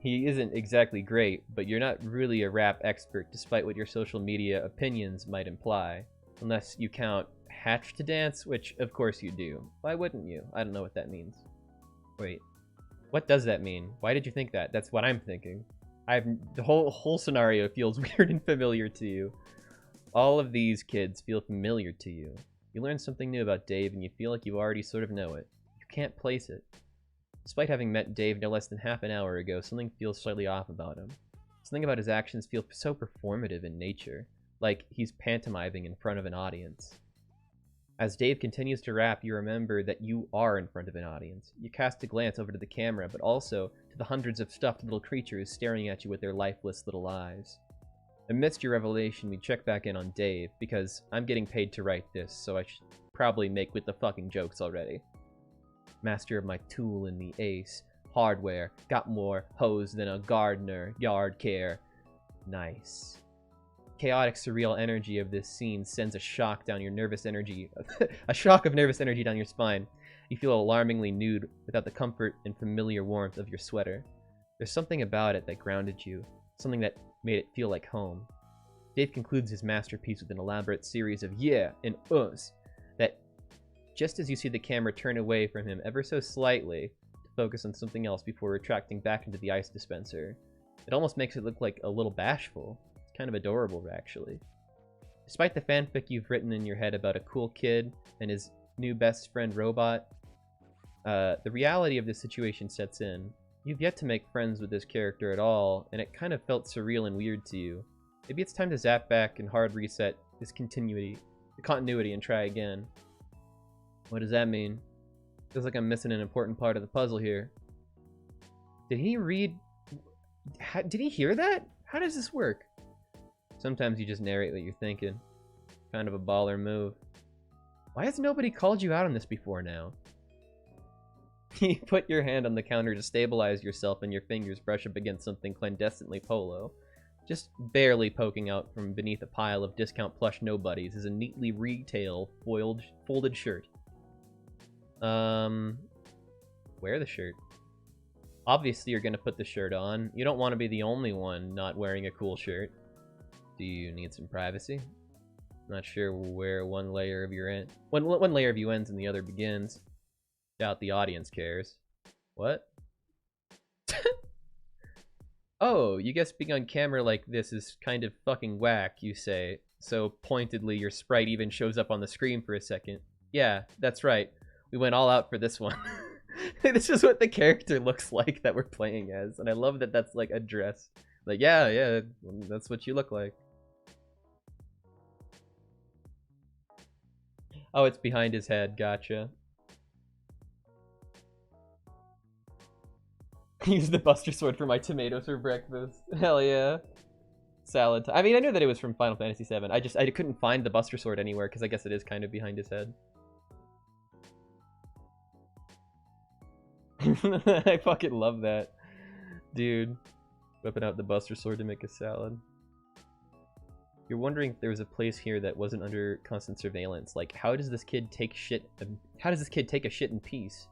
isn't exactly great, but you're not really a rap expert despite what your social media opinions might imply. Unless you count Hatch to Dance, which of course you do. Why wouldn't you? I don't know what that means. Wait, what does that mean? Why did you think that? That's what I'm thinking. The whole scenario feels weird and familiar to you. All of these kids feel familiar to you. You learn something new about Dave and you feel like you already sort of know it. You can't place it. Despite having met Dave no less than half an hour ago, something feels slightly off about him. Something about his actions feels so performative in nature, like he's pantomiming in front of an audience. As Dave continues to rap, you remember that you are in front of an audience. You cast a glance over to the camera, but also to the hundreds of stuffed little creatures staring at you with their lifeless little eyes. Amidst your revelation, we check back in on Dave, because I'm getting paid to write this, so I should probably make with the fucking jokes already. Master of my tool in the ace. Hardware. Got more hose than a gardener. Yard care. Nice. Chaotic, surreal energy of this scene sends a shock down your nervous energy. A shock of nervous energy down your spine. You feel alarmingly nude without the comfort and familiar warmth of your sweater. There's something about it that grounded you. Something that made it feel like home. Dave concludes his masterpiece with an elaborate series of yeah and uhs that just as you see the camera turn away from him ever so slightly to focus on something else before retracting back into the ice dispenser. It almost makes it look like a little bashful. It's kind of adorable, actually. Despite the fanfic you've written in your head about a cool kid and his new best friend robot, the reality of this situation sets in. You've yet to make friends with this character at all, and it kind of felt surreal and weird to you. Maybe it's time to zap back and hard reset this continuity and try again. What does that mean? Feels like I'm missing an important part of the puzzle here. Did he read... Did he hear that? How does this work? Sometimes you just narrate what you're thinking. Kind of a baller move. Why has nobody called you out on this before now? You put your hand on the counter to stabilize yourself and your fingers brush up against something clandestinely polo. Just barely poking out from beneath a pile of discount plush nobodies is a neatly retail folded shirt. Wear the shirt. Obviously you're gonna put the shirt on. You don't want to be the only one not wearing a cool shirt. Do you need some privacy? Not sure where one layer of you ends and the other begins. Doubt the audience cares. What? Oh, you guess being on camera like this is kind of fucking whack, you say. So pointedly, your sprite even shows up on the screen for a second. Yeah, that's right. We went all out for this one. This is what the character looks like that we're playing as. And I love that that's like addressed. Like, yeah, that's what you look like. Oh, it's behind his head. Gotcha. Use the Buster Sword for my tomatoes for breakfast. Hell yeah. Salad time. I mean, I knew that it was from Final Fantasy VII. I couldn't find the Buster Sword anywhere because I guess it is kind of behind his head. I fucking love that. Dude. Whipping out the Buster Sword to make a salad. You're wondering if there was a place here that wasn't under constant surveillance. Like, how does this kid take shit? How does this kid take a shit in peace?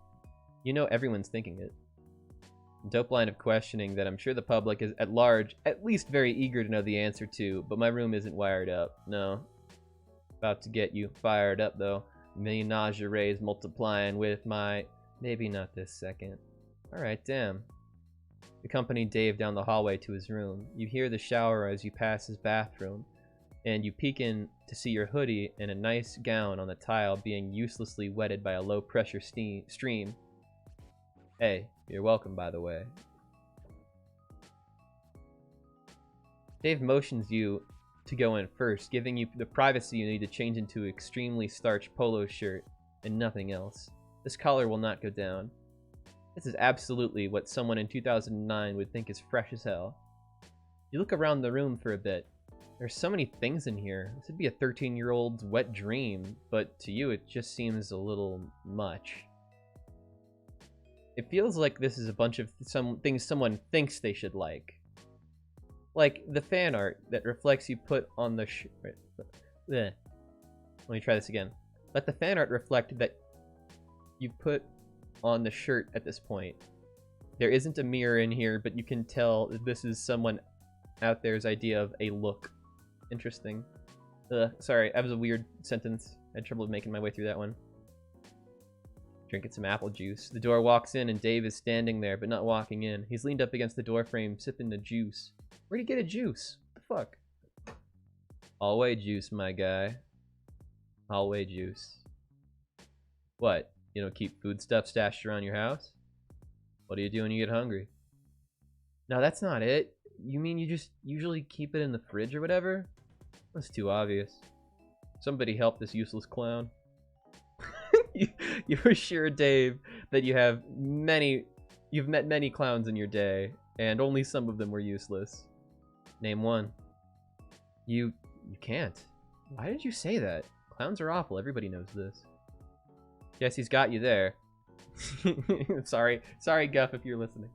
You know everyone's thinking it. Dope line of questioning that I'm sure the public is at large at least very eager to know the answer to, but my room isn't wired up. No. About to get you fired up though. Millionage arrays multiplying with my... Maybe not this second. Alright, damn. Accompany Dave down the hallway to his room. You hear the shower as you pass his bathroom, and you peek in to see your hoodie and a nice gown on the tile being uselessly wetted by a low-pressure stream. Hey, you're welcome, by the way. Dave motions you to go in first, giving you the privacy you need to change into an extremely starched polo shirt and nothing else. This collar will not go down. This is absolutely what someone in 2009 would think is fresh as hell. You look around the room for a bit. There's so many things in here. This would be a 13-year-old's wet dream, but to you it just seems a little much. It feels like this is a bunch of things someone thinks they should like. Like the fan art that reflects you put on the Let me try this again. Let the fan art reflect that you put on the shirt at this point. There isn't a mirror in here, but you can tell that this is someone out there's idea of a look. Interesting. Sorry, that was a weird sentence. I had trouble making my way through that one. Drinking some apple juice. The door walks in and Dave is standing there, but not walking in. He's leaned up against the door frame, sipping the juice. Where'd he get a juice? What the fuck? Alway juice, my guy. Alway juice. What? You don't keep foodstuff stashed around your house? What do you do when you get hungry? No, that's not it. You mean you just usually keep it in the fridge or whatever? That's too obvious. Somebody help this useless clown. You're sure, Dave, that you've met many clowns in your day, and only some of them were useless. Name one. You can't. Why did you say that? Clowns are awful, everybody knows this. Guess he's got you there. Sorry, Guff, if you're listening.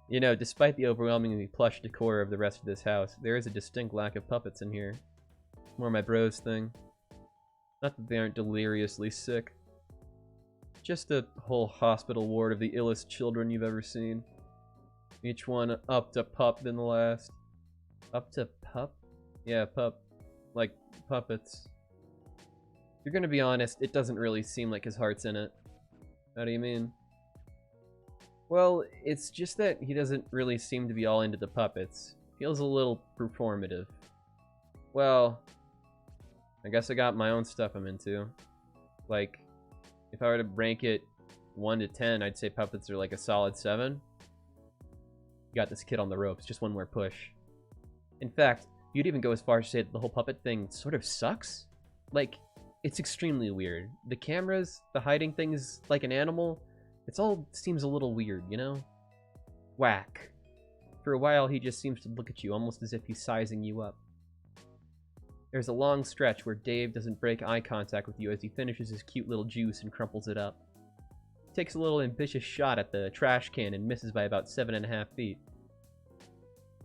You know, despite the overwhelmingly plush decor of the rest of this house, there is a distinct lack of puppets in here. More my bros thing. Not that they aren't deliriously sick. Just a whole hospital ward of the illest children you've ever seen. Each one up to pup than the last. Up to pup? Yeah, pup. Like, puppets. If you're gonna be honest, it doesn't really seem like his heart's in it. How do you mean? Well, it's just that he doesn't really seem to be all into the puppets. Feels a little performative. Well, I guess I got my own stuff I'm into. Like, if I were to rank it 1 to 10, I'd say puppets are like a solid 7. You got this kid on the ropes, just one more push. In fact, you'd even go as far as to say that the whole puppet thing sort of sucks. Like, it's extremely weird. The cameras, the hiding things like an animal, it all seems a little weird, you know? Whack. For a while, he just seems to look at you almost as if he's sizing you up. There's a long stretch where Dave doesn't break eye contact with you as he finishes his cute little juice and crumples it up. He takes a little ambitious shot at the trash can and misses by about 7.5 feet.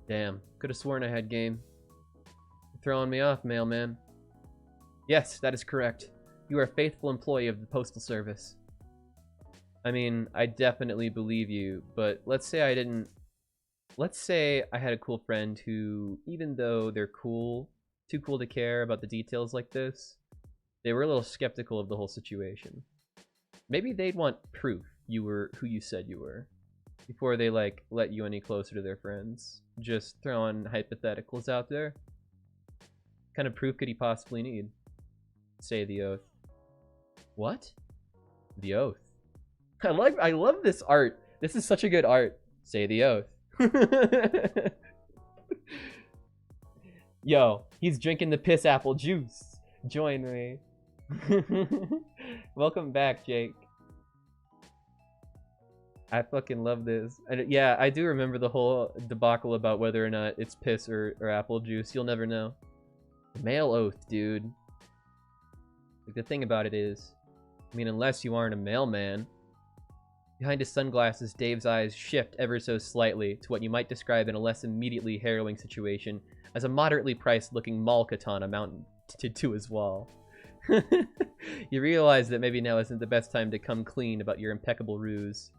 Damn, could have sworn I had game. You're throwing me off, mailman. Yes, that is correct. You are a faithful employee of the Postal Service. I mean, I definitely believe you, but let's say I didn't... Let's say I had a cool friend who, even though they're cool, too cool to care about the details like this, they were a little skeptical of the whole situation. Maybe they'd want proof you were who you said you were, before they, like, let you any closer to their friends. Just throwing hypotheticals out there. What kind of proof could he possibly need? Say the oath. What? The oath. I love this art. This is such a good art. Say the oath. Yo, he's drinking the piss apple juice. Join me. Welcome back, Jake. I fucking love this. And yeah, I do remember the whole debacle about whether or not it's piss or apple juice. You'll never know. Mail oath, dude. Like, the thing about it is, I mean, unless you aren't a mailman. Behind his sunglasses, Dave's eyes shift ever so slightly to what you might describe in a less immediately harrowing situation as a moderately priced looking mall katana mounted to his wall. You realize that maybe now isn't the best time to come clean about your impeccable ruse.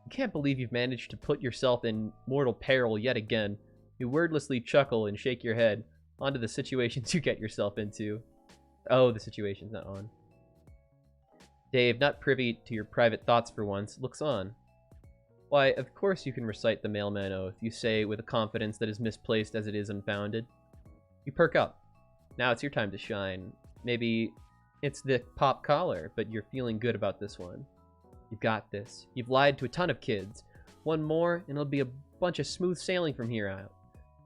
You can't believe you've managed to put yourself in mortal peril yet again. You wordlessly chuckle and shake your head onto the situations you get yourself into. Oh, the situation's not on. Dave, not privy to your private thoughts for once, looks on. Why, of course you can recite the mailman oath, you say with a confidence that is misplaced as it is unfounded. You perk up. Now it's your time to shine. Maybe it's the pop collar, but you're feeling good about this one. You've got this. You've lied to a ton of kids. One more, and it'll be a bunch of smooth sailing from here out.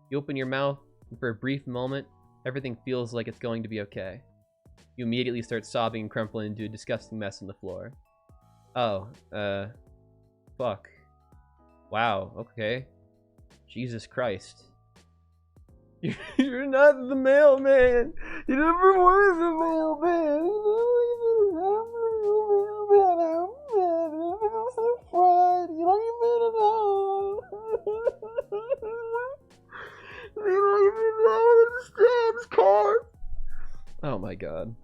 You open your mouth, and for a brief moment, everything feels like it's going to be okay. You immediately start sobbing and crumpling into a disgusting mess on the floor. Oh, fuck. Wow, okay. Jesus Christ. You're not the mailman! You never were the mailman! I'm so fried! You don't even know! You don't even know the Stamps card! Oh my god.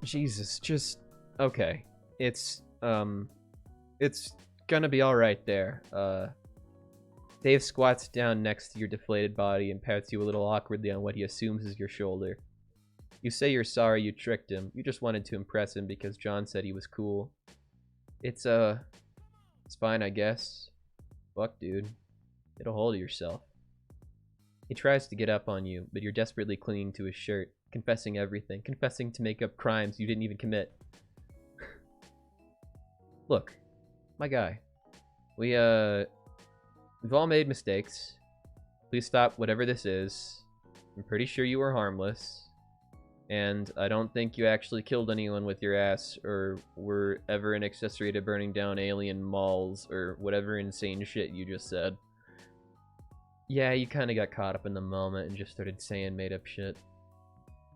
Jesus, just... Okay. It's gonna be alright there. Dave squats down next to your deflated body and pats you a little awkwardly on what he assumes is your shoulder. You say you're sorry you tricked him. You just wanted to impress him because John said he was cool. It's fine, I guess. Fuck, dude. Get a hold of yourself. He tries to get up on you, but you're desperately clinging to his shirt, confessing everything, confessing to make up crimes you didn't even commit. Look, my guy, we've all made mistakes. Please stop whatever this is. I'm pretty sure you were harmless, and I don't think you actually killed anyone with your ass or were ever an accessory to burning down alien malls or whatever insane shit you just said. Yeah, you kind of got caught up in the moment and just started saying made-up shit.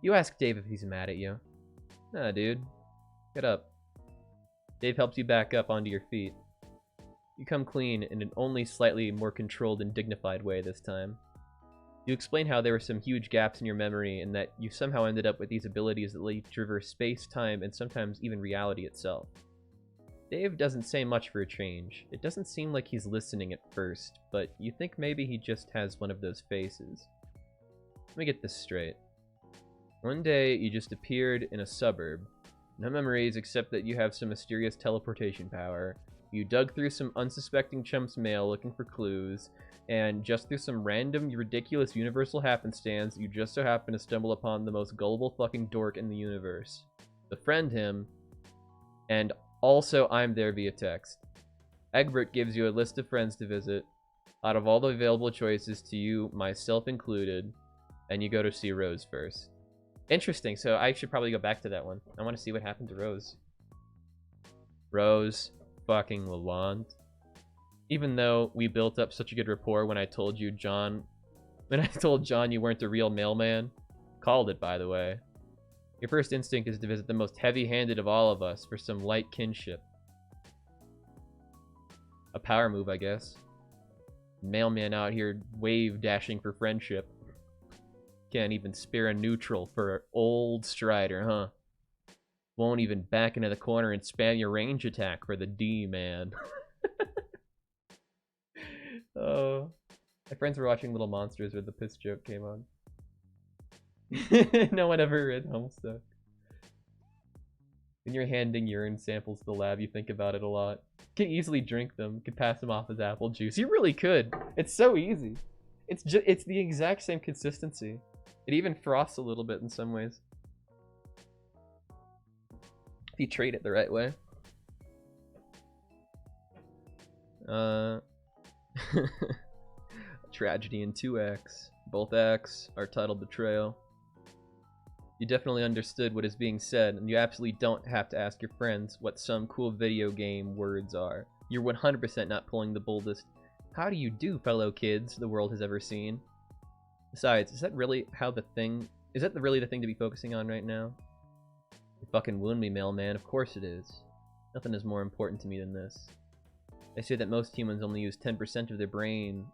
You ask Dave if he's mad at you. Nah, dude. Get up. Dave helps you back up onto your feet. You come clean in an only slightly more controlled and dignified way this time. You explain how there were some huge gaps in your memory and that you somehow ended up with these abilities that let you traverse space, time, and sometimes even reality itself. Dave doesn't say much for a change. It doesn't seem like he's listening at first, but you think maybe he just has one of those faces. Let me get this straight. One day, you just appeared in a suburb. No memories except that you have some mysterious teleportation power. You dug through some unsuspecting chump's mail looking for clues, and just through some random, ridiculous universal happenstance, you just so happen to stumble upon the most gullible fucking dork in the universe. Befriend him, and also I'm there via text. Egbert gives you a list of friends to visit, out of all the available choices to you, myself included, and you go to see Rose first. Interesting, so I should probably go back to that one. I want to see what happened to Rose. Rose fucking Lalonde. Even though we built up such a good rapport when I told John you weren't the real mailman, Called it, by the way. Your first instinct is to visit the most heavy-handed of all of us for some light kinship. A power move, I guess. Mailman out here wave dashing for friendship. Can't even spare a neutral for old Strider, huh? Won't even back into the corner and spam your range attack for the D, man. Oh, my friends were watching Little Monsters where the piss joke came on. No one ever read Homestuck. When you're handing urine samples to the lab, you think about it a lot. Can easily drink them. Could pass them off as apple juice. You really could. It's so easy. It's the exact same consistency. It even frosts a little bit in some ways. If you treat it the right way. Tragedy in 2X. Both acts are titled Betrayal. You definitely understood what is being said, and you absolutely don't have to ask your friends what some cool video game words are. You're 100% not pulling the boldest "how do you do, fellow kids" the world has ever seen. Besides, is that really the thing to be focusing on right now? You fucking wound me, mailman. Of course it is. Nothing is more important to me than this. They say that most humans only use 10% of their brain.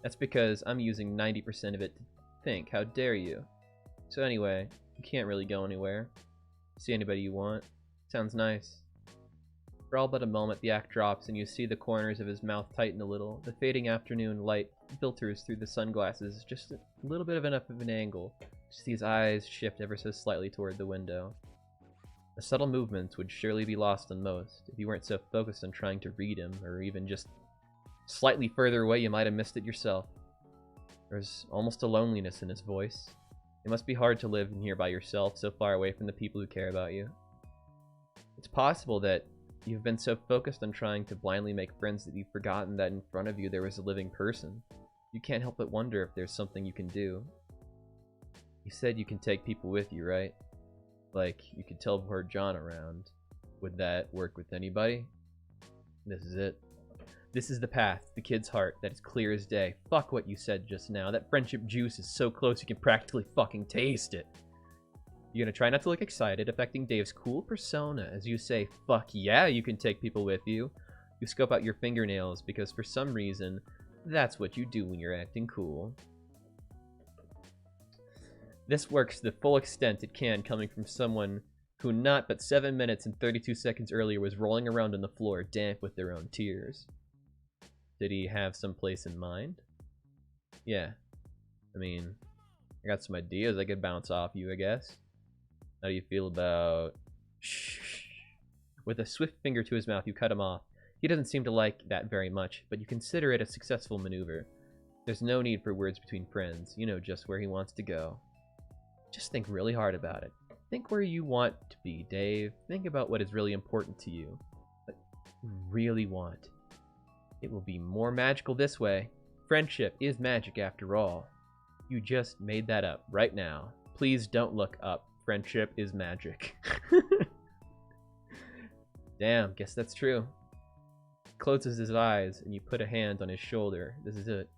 That's because I'm using 90% of it to think. How dare you? So anyway, you can't really go anywhere. See anybody you want. Sounds nice. For all but a moment, the act drops, and you see the corners of his mouth tighten a little. The fading afternoon light filters through the sunglasses, just a little bit of enough of an angle. Just see his eyes shift ever so slightly toward the window. The subtle movements would surely be lost on most. If you weren't so focused on trying to read him, or even just slightly further away, you might have missed it yourself. There's almost a loneliness in his voice. It must be hard to live in here by yourself, so far away from the people who care about you. It's possible that you've been so focused on trying to blindly make friends that you've forgotten that in front of you there was a living person. You can't help but wonder if there's something you can do. You said you can take people with you, right? Like, you could teleport John around. Would that work with anybody? This is it. This is the path, the kid's heart, that is clear as day. Fuck what you said just now. That friendship juice is so close you can practically fucking taste it. You're gonna try not to look excited, affecting Dave's cool persona as you say, fuck yeah, you can take people with you. You scope out your fingernails because for some reason, that's what you do when you're acting cool. This works to the full extent it can, coming from someone who not but 7 minutes and 32 seconds earlier was rolling around on the floor, damp with their own tears. Did he have some place in mind? Yeah. I mean, I got some ideas I could bounce off you, I guess. How do you feel about... Shh. With a swift finger to his mouth, you cut him off. He doesn't seem to like that very much, but you consider it a successful maneuver. There's no need for words between friends. You know just where he wants to go. Just think really hard about it. Think where you want to be, Dave. Think about what is really important to you. What you really want. It will be more magical this way. Friendship is magic after all. You just made that up right now. Please don't look up. Friendship is magic. Damn, guess that's true. He closes his eyes and you put a hand on his shoulder. This is it.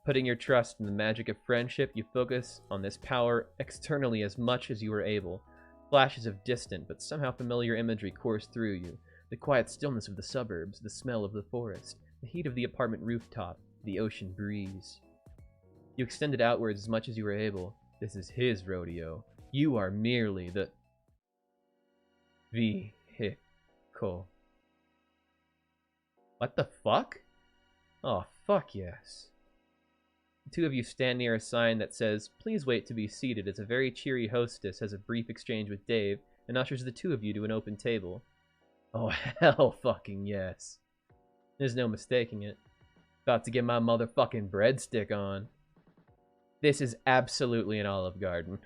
Putting your trust in the magic of friendship, you focus on this power externally as much as you are able. Flashes of distant but somehow familiar imagery course through you. The quiet stillness of the suburbs, the smell of the forest, the heat of the apartment rooftop, the ocean breeze. You extended outwards as much as you were able. This is his rodeo. You are merely the vehicle. What the fuck? Oh, fuck yes. The two of you stand near a sign that says, "Please wait to be seated," as a very cheery hostess has a brief exchange with Dave and ushers the two of you to an open table. Oh, hell fucking yes. There's no mistaking it. About to get my motherfucking breadstick on. This is absolutely an Olive Garden.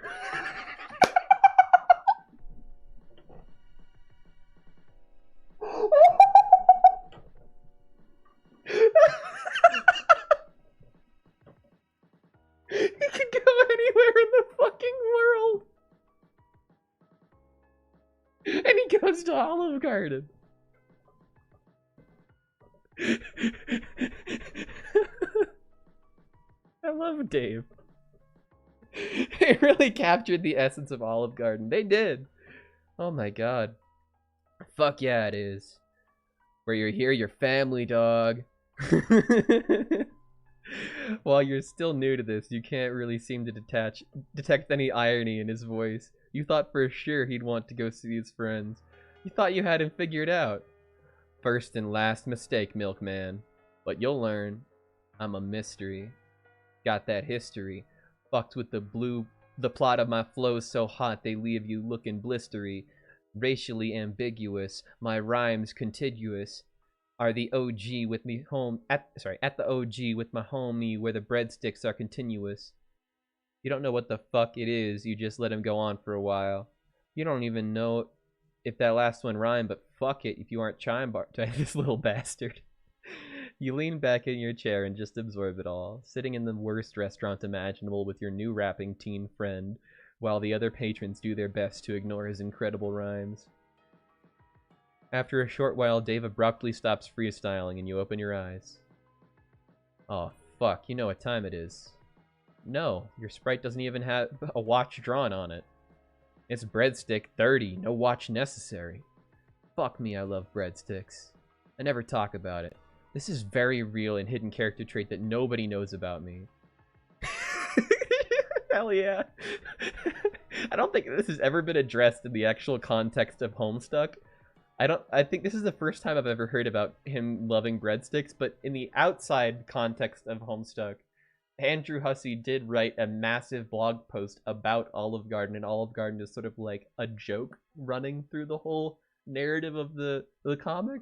He could go anywhere in the fucking world. And he goes to Olive Garden. I love Dave. They really captured the essence of Olive Garden. They did. Oh my god. Fuck yeah, it is. Where you're here, your family, dog. While you're still new to this, you can't really seem to detect any irony in his voice. You thought for sure he'd want to go see his friends. You thought you had him figured out. First and last mistake, milkman. But you'll learn. I'm a mystery. Got that history. Fucked with the plot of my flows so hot they leave you looking blistery. Racially ambiguous, my rhymes contiguous. Are the OG with me home at the OG with my homie where the breadsticks are continuous. You don't know what the fuck it is, you just let him go on for a while. You don't even know if that last one rhymed, but fuck it if you aren't chime bar this little bastard. You lean back in your chair and just absorb it all, sitting in the worst restaurant imaginable with your new rapping teen friend, while the other patrons do their best to ignore his incredible rhymes. After a short while, Dave abruptly stops freestyling and you open your eyes. Oh, fuck, you know what time it is. No, your sprite doesn't even have a watch drawn on it. It's breadstick 30, no watch necessary. Fuck me, I love breadsticks. I never talk about it. This is very real and hidden character trait that nobody knows about me. Hell yeah. I don't think this has ever been addressed in the actual context of Homestuck. I think this is the first time I've ever heard about him loving breadsticks, but in the outside context of Homestuck, Andrew Hussey did write a massive blog post about Olive Garden, and Olive Garden is sort of like a joke running through the whole narrative of the comic.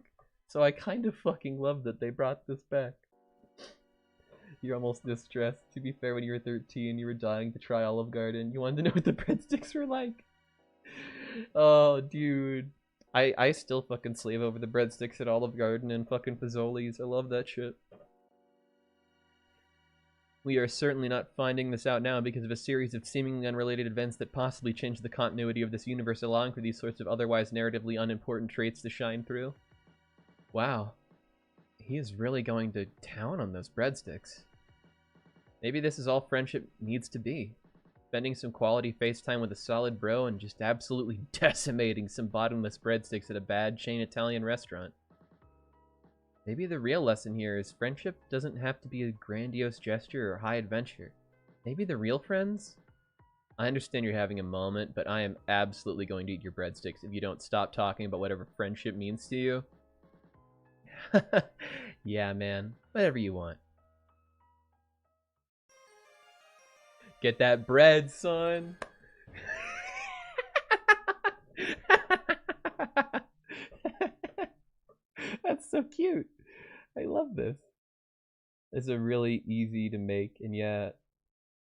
So I kind of fucking love that they brought this back. You're almost distressed. To be fair, when you were 13, you were dying to try Olive Garden. You wanted to know what the breadsticks were like. Oh, dude. I still fucking slave over the breadsticks at Olive Garden and fucking Fazoli's. I love that shit. We are certainly not finding this out now because of a series of seemingly unrelated events that possibly change the continuity of this universe, allowing for these sorts of otherwise narratively unimportant traits to shine through. Wow. He is really going to town on those breadsticks. Maybe this is all friendship needs to be. Spending some quality FaceTime with a solid bro and just absolutely decimating some bottomless breadsticks at a bad chain Italian restaurant. Maybe the real lesson here is friendship doesn't have to be a grandiose gesture or high adventure. Maybe the real friends? I understand you're having a moment, but I am absolutely going to eat your breadsticks if you don't stop talking about whatever friendship means to you. Yeah, man. Whatever you want. Get that bread, son. That's so cute. I love this. It's a really easy to make, and yeah,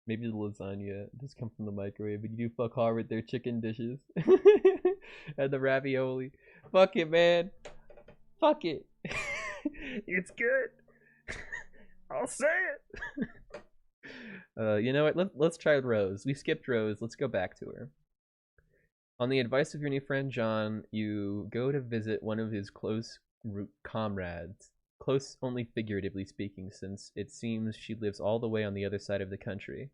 maybe the lasagna just come from the microwave, but you do fuck hard with their chicken dishes. And the ravioli. Fuck it, man. Fuck it. It's good. I'll say it. You know what? Let's try Rose. We skipped Rose. Let's go back to her. On the advice of your new friend John, you go to visit one of his close comrades. Close only figuratively speaking, since it seems she lives all the way on the other side of the country.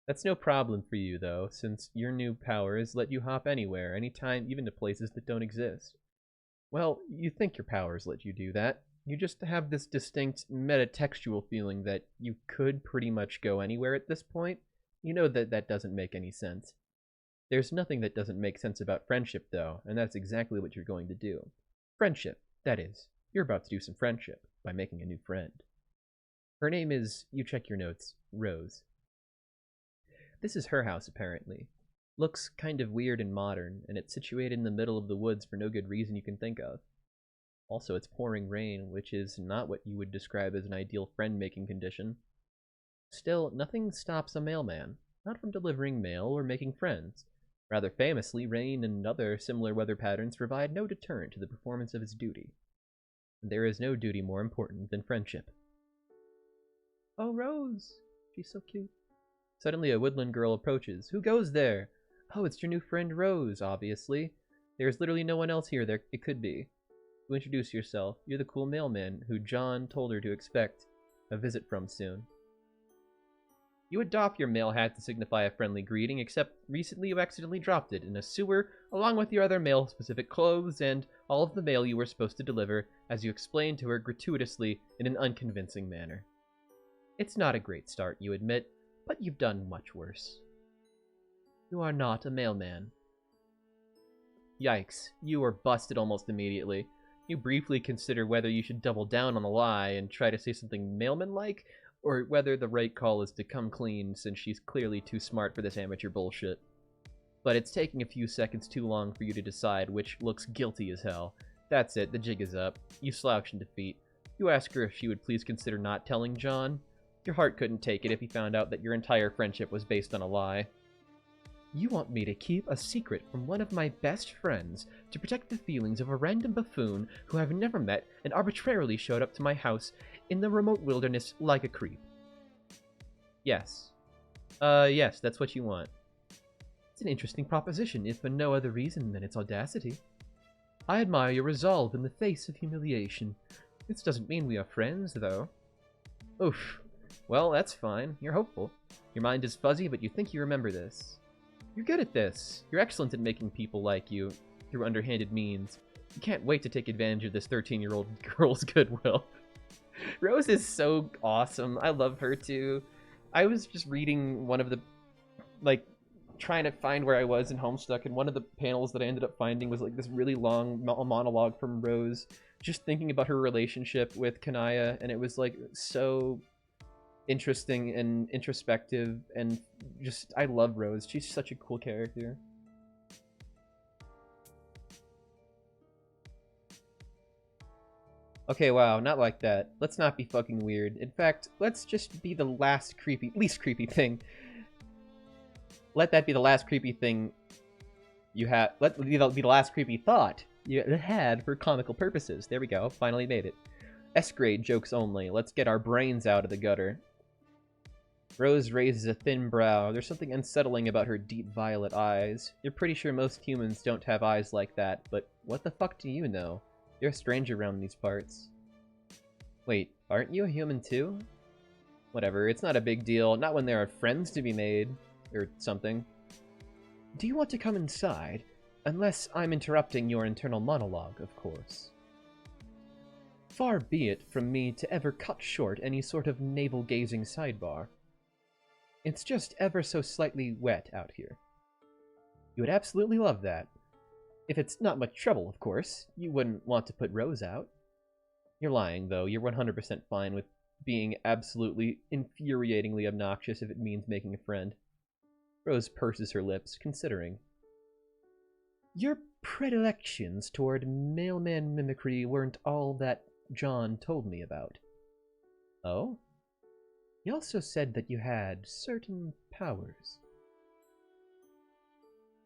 That's no problem for you, though, since your new powers let you hop anywhere, anytime, even to places that don't exist. Well, you think your powers let you do that. You just have this distinct metatextual feeling that you could pretty much go anywhere at this point. You know that that doesn't make any sense. There's nothing that doesn't make sense about friendship, though, and that's exactly what you're going to do. Friendship, that is. You're about to do some friendship by making a new friend. Her name is, you check your notes, Rose. This is her house, apparently. Looks kind of weird and modern, and it's situated in the middle of the woods for no good reason you can think of. Also, it's pouring rain, which is not what you would describe as an ideal friend-making condition. Still, nothing stops a mailman, not from delivering mail or making friends. Rather famously, rain and other similar weather patterns provide no deterrent to the performance of his duty. And there is no duty more important than friendship. Oh, Rose! She's so cute. Suddenly, a woodland girl approaches. Who goes there? Oh, it's your new friend Rose, obviously. There's literally no one else here it could be. You introduce yourself. You're the cool mailman who John told her to expect a visit from soon. You would doff your male hat to signify a friendly greeting, except recently you accidentally dropped it in a sewer, along with your other male-specific clothes and all of the mail you were supposed to deliver, as you explained to her gratuitously in an unconvincing manner. It's not a great start, you admit, but you've done much worse. You are not a mailman. Yikes, you were busted almost immediately. You briefly consider whether you should double down on the lie and try to say something mailman-like, or whether the right call is to come clean since she's clearly too smart for this amateur bullshit. But it's taking a few seconds too long for you to decide, which looks guilty as hell. That's it, the jig is up. You slouch in defeat. You ask her if she would please consider not telling John. Your heart couldn't take it if he found out that your entire friendship was based on a lie. You want me to keep a secret from one of my best friends to protect the feelings of a random buffoon who I've never met and arbitrarily showed up to my house in the remote wilderness like a creep? Yes. Yes, that's what you want. It's an interesting proposition, if for no other reason than its audacity. I admire your resolve in the face of humiliation. This doesn't mean we are friends, though. Oof. Well, that's fine. You're hopeful. Your mind is fuzzy, but you think you remember this. You're good at this. You're excellent at making people like you through underhanded means. You can't wait to take advantage of this 13-year-old girl's goodwill. Rose is so awesome. I love her too. I was just reading one of the, trying to find where I was in Homestuck, and one of the panels that I ended up finding was this really long monologue from Rose, just thinking about her relationship with Kanaya, and it was so interesting and introspective, and just, I love Rose. She's such a cool character. Okay, wow, not like that. Let's not be fucking weird. In fact, let's just be the least creepy thing. Let that be the last creepy thing you had. Let it be the last creepy thought you had for comical purposes. There we go, finally made it. S-grade jokes only. Let's get our brains out of the gutter. Rose raises a thin brow. There's something unsettling about her deep violet eyes. You're pretty sure most humans don't have eyes like that, but what the fuck do you know? You're a stranger around these parts. Wait, aren't you a human too? Whatever, it's not a big deal. Not when there are friends to be made. Or something. Do you want to come inside? Unless I'm interrupting your internal monologue, of course. Far be it from me to ever cut short any sort of navel-gazing sidebar. It's just ever so slightly wet out here. You would absolutely love that. If it's not much trouble, of course. You wouldn't want to put Rose out. You're lying, though. You're 100% fine with being absolutely infuriatingly obnoxious if it means making a friend. Rose purses her lips, considering. Your predilections toward mailman mimicry weren't all that John told me about. Oh? He also said that you had certain powers.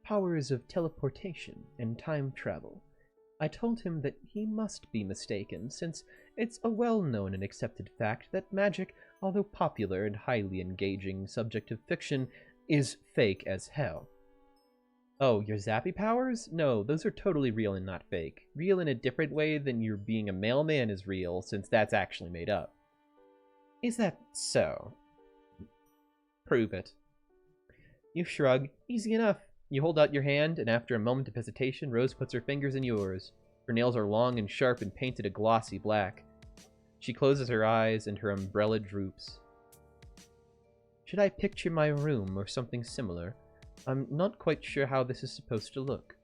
Powers of teleportation and time travel. I told him that he must be mistaken, since it's a well-known and accepted fact that magic, although popular and highly engaging subject of fiction, is fake as hell. Oh, your zappy powers? No, those are totally real and not fake. Real in a different way than your being a mailman is real, since that's actually made up. Is that so? Prove it. You shrug. Easy enough. You hold out your hand, and after a moment of hesitation, Rose puts her fingers in yours. Her nails are long and sharp and painted a glossy black. She closes her eyes, and her umbrella droops. Should I picture my room or something similar? I'm not quite sure how this is supposed to look.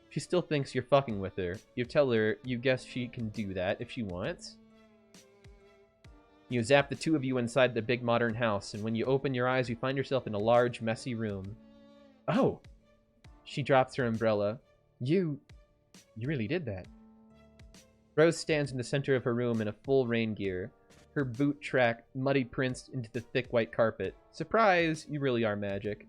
She still thinks you're fucking with her. You tell her you guess she can do that if she wants. You zap the two of you inside the big modern house, and when you open your eyes, you find yourself in a large, messy room. Oh! She drops her umbrella. You really did that. Rose stands in the center of her room in a full rain gear. Her boot track muddy prints into the thick white carpet. Surprise! You really are magic.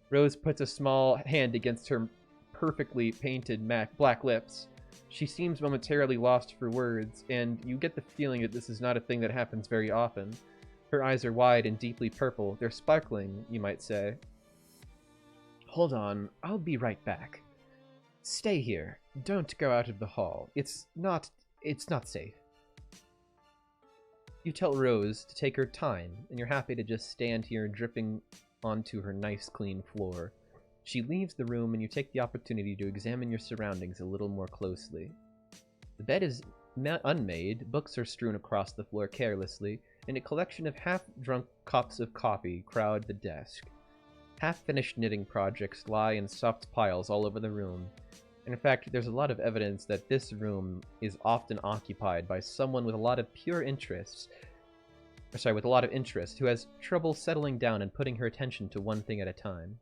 Rose puts a small hand against her perfectly painted black lips. She seems momentarily lost for words, and you get the feeling that this is not a thing that happens very often. Her eyes are wide and deeply purple. They're sparkling, you might say. Hold on, I'll be right back. Stay here. Don't go out of the hall. It's not safe. You tell Rose to take her time, and you're happy to just stand here dripping onto her nice clean floor. She leaves the room, and you take the opportunity to examine your surroundings a little more closely. The bed is unmade, books are strewn across the floor carelessly, and a collection of half-drunk cups of coffee crowd the desk. Half-finished knitting projects lie in soft piles all over the room. And in fact, there's a lot of evidence that this room is often occupied by someone with a lot of interest, who has trouble settling down and putting her attention to one thing at a time.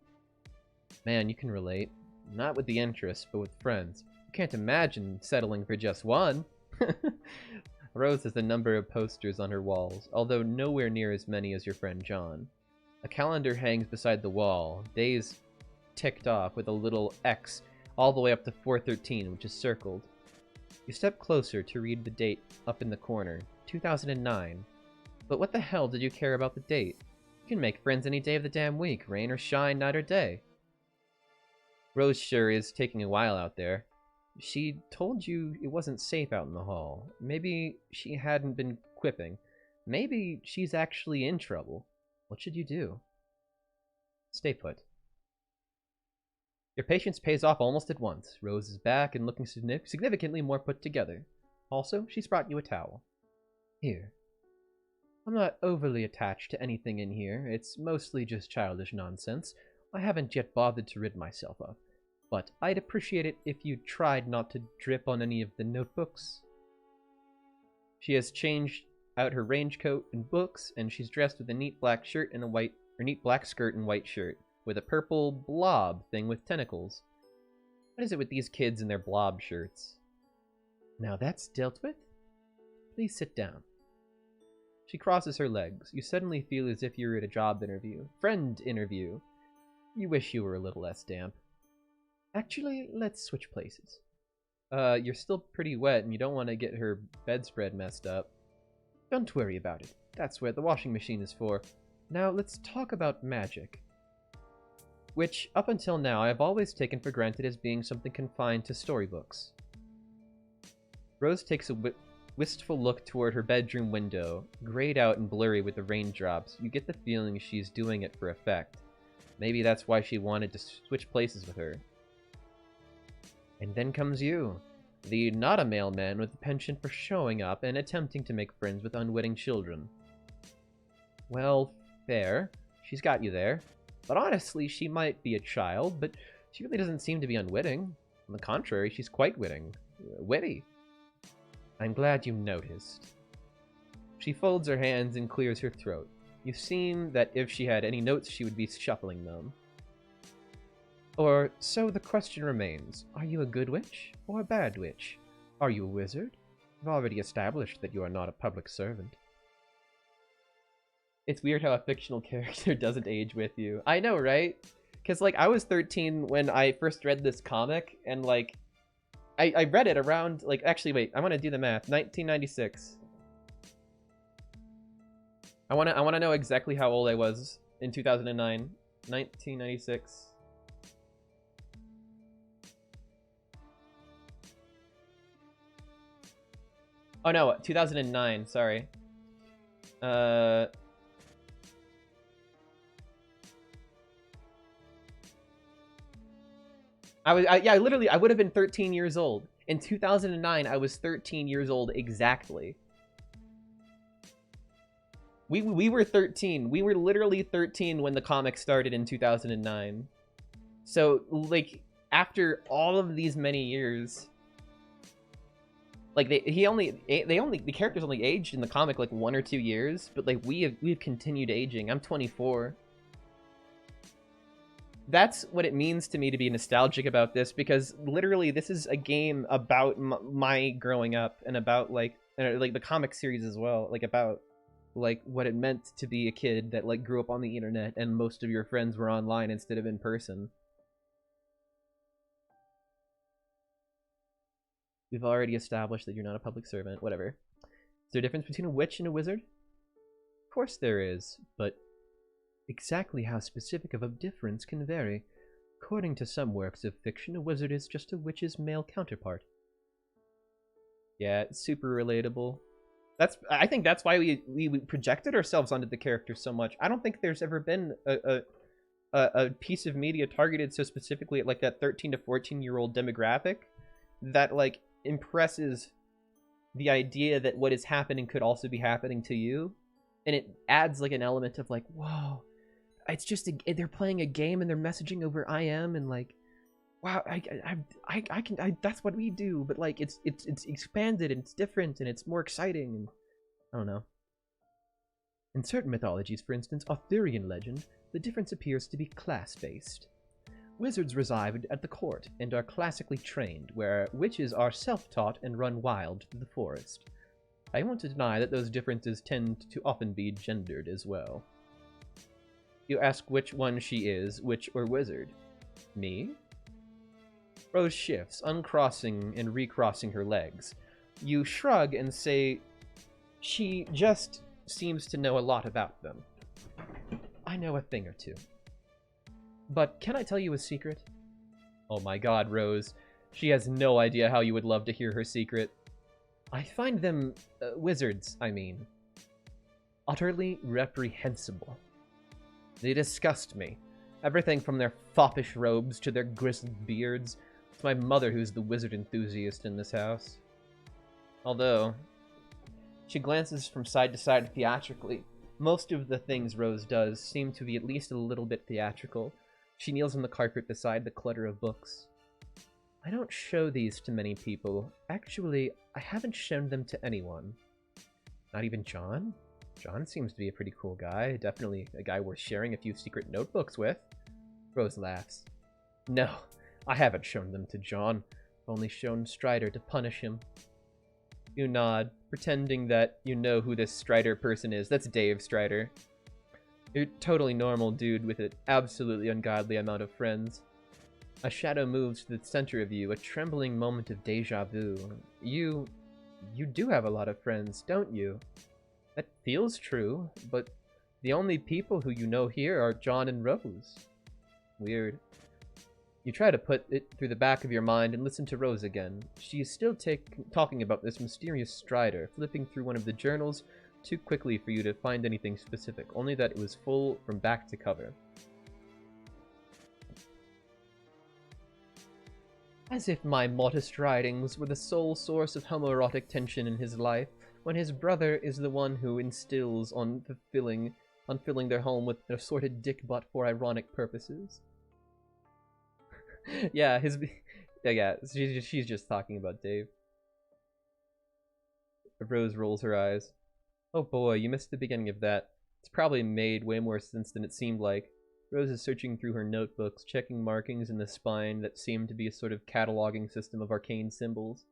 Man, you can relate. Not with the interest, but with friends. You can't imagine settling for just one. Rose has a number of posters on her walls, although nowhere near as many as your friend John. A calendar hangs beside the wall, days ticked off with a little X all the way up to 4/13, which is circled. You step closer to read the date up in the corner, 2009. But what the hell did you care about the date? You can make friends any day of the damn week, rain or shine, night or day. Rose sure is taking a while out there. She told you it wasn't safe out in the hall. Maybe she hadn't been quipping. Maybe she's actually in trouble. What should you do? Stay put. Your patience pays off almost at once. Rose is back and looking significantly more put together. Also, she's brought you a towel. Here. I'm not overly attached to anything in here. It's mostly just childish nonsense. I haven't yet bothered to rid myself of. But I'd appreciate it if you tried not to drip on any of the notebooks. She has changed out her range coat and books, and she's dressed with a neat black skirt and white shirt, with a purple blob thing with tentacles. What is it with these kids and their blob shirts? Now that's dealt with. Please sit down. She crosses her legs. You suddenly feel as if you're at a job interview. Friend interview. You wish you were a little less damp. Actually, let's switch places. You're still pretty wet and you don't want to get her bedspread messed up. Don't worry about it. That's where the washing machine is for. Now let's talk about magic. Which, up until now, I've always taken for granted as being something confined to storybooks. Rose takes a wistful look toward her bedroom window, grayed out and blurry with the raindrops. You get the feeling she's doing it for effect. Maybe that's why she wanted to switch places with her. And then comes you, the not-a-mailman with a penchant for showing up and attempting to make friends with unwitting children. Well, fair. She's got you there. But honestly, she might be a child, but she really doesn't seem to be unwitting. On the contrary, she's quite witty. I'm glad you noticed. She folds her hands and clears her throat. You seem that if she had any notes, she would be shuffling them. Or, so the question remains, are you a good witch or a bad witch? Are you a wizard? I've already established that you are not a public servant. It's weird how a fictional character doesn't age with you. I know, right? Because, like, I was 13 when I first read this comic, and, like, I read it around, like, actually, wait, I want to do the math. 1996. I want to know exactly how old I was in 2009. 1996. Oh no, 2009, sorry. Yeah, I would have been 13 years old. In 2009, I was 13 years old exactly. We were 13. We were literally 13 when the comic started in 2009. So, like, after all of these many years, like the characters only aged in the comic like 1 or 2 years, but like we've continued aging. I'm 24. That's what it means to me to be nostalgic about this, because literally this is a game about my growing up and about like the comic series as well, like about like what it meant to be a kid that like grew up on the internet and most of your friends were online instead of in person. We've already established that you're not a public servant. Whatever. Is there a difference between a witch and a wizard? Of course there is, but exactly how specific of a difference can vary. According to some works of fiction, a wizard is just a witch's male counterpart. Yeah, it's super relatable. I think that's why we projected ourselves onto the character so much. I don't think there's ever been a piece of media targeted so specifically at like that 13 to 14-year-old demographic that like impresses the idea that what is happening could also be happening to you, and it adds like an element of like, whoa, it's just they're playing a game and they're messaging over IM, and like, wow, I can that's what we do, but like it's expanded and it's different and it's more exciting, and I don't know. In certain mythologies, for instance, Arthurian legend, the difference appears to be class-based. Wizards reside at the court and are classically trained, where witches are self-taught and run wild through the forest. I won't deny that those differences tend to often be gendered as well. You ask which one she is, witch or wizard. Me? Rose shifts, uncrossing and recrossing her legs. You shrug and say, she just seems to know a lot about them. I know a thing or two. But can I tell you a secret? Oh my god, Rose. She has no idea how you would love to hear her secret. I find them, wizards, I mean, utterly reprehensible. They disgust me. Everything from their foppish robes to their grizzled beards. It's my mother who's the wizard enthusiast in this house. Although, she glances from side to side theatrically. Most of the things Rose does seem to be at least a little bit theatrical. She kneels on the carpet beside the clutter of books. I don't show these to many people. Actually, I haven't shown them to anyone. Not even John? John seems to be a pretty cool guy. Definitely a guy worth sharing a few secret notebooks with. Rose laughs. No, I haven't shown them to John. I've only shown Strider to punish him. You nod, pretending that you know who this Strider person is. That's Dave Strider. You're a totally normal dude with an absolutely ungodly amount of friends. A shadow moves to the center of you, a trembling moment of deja vu. You do have a lot of friends, don't you? That feels true, but the only people who you know here are John and Rose. Weird. You try to put it through the back of your mind and listen to Rose again. She is still talking about this mysterious Strider, flipping through one of the journals too quickly for you to find anything specific, only that it was full from back to cover. As if my modest writings were the sole source of homoerotic tension in his life, when his brother is the one who instills on filling their home with an assorted dick butt for ironic purposes. Yeah, she's just talking about Dave. Rose rolls her eyes. Oh boy, you missed the beginning of that. It's probably made way more sense than it seemed like. Rose is searching through her notebooks, checking markings in the spine that seem to be a sort of cataloging system of arcane symbols.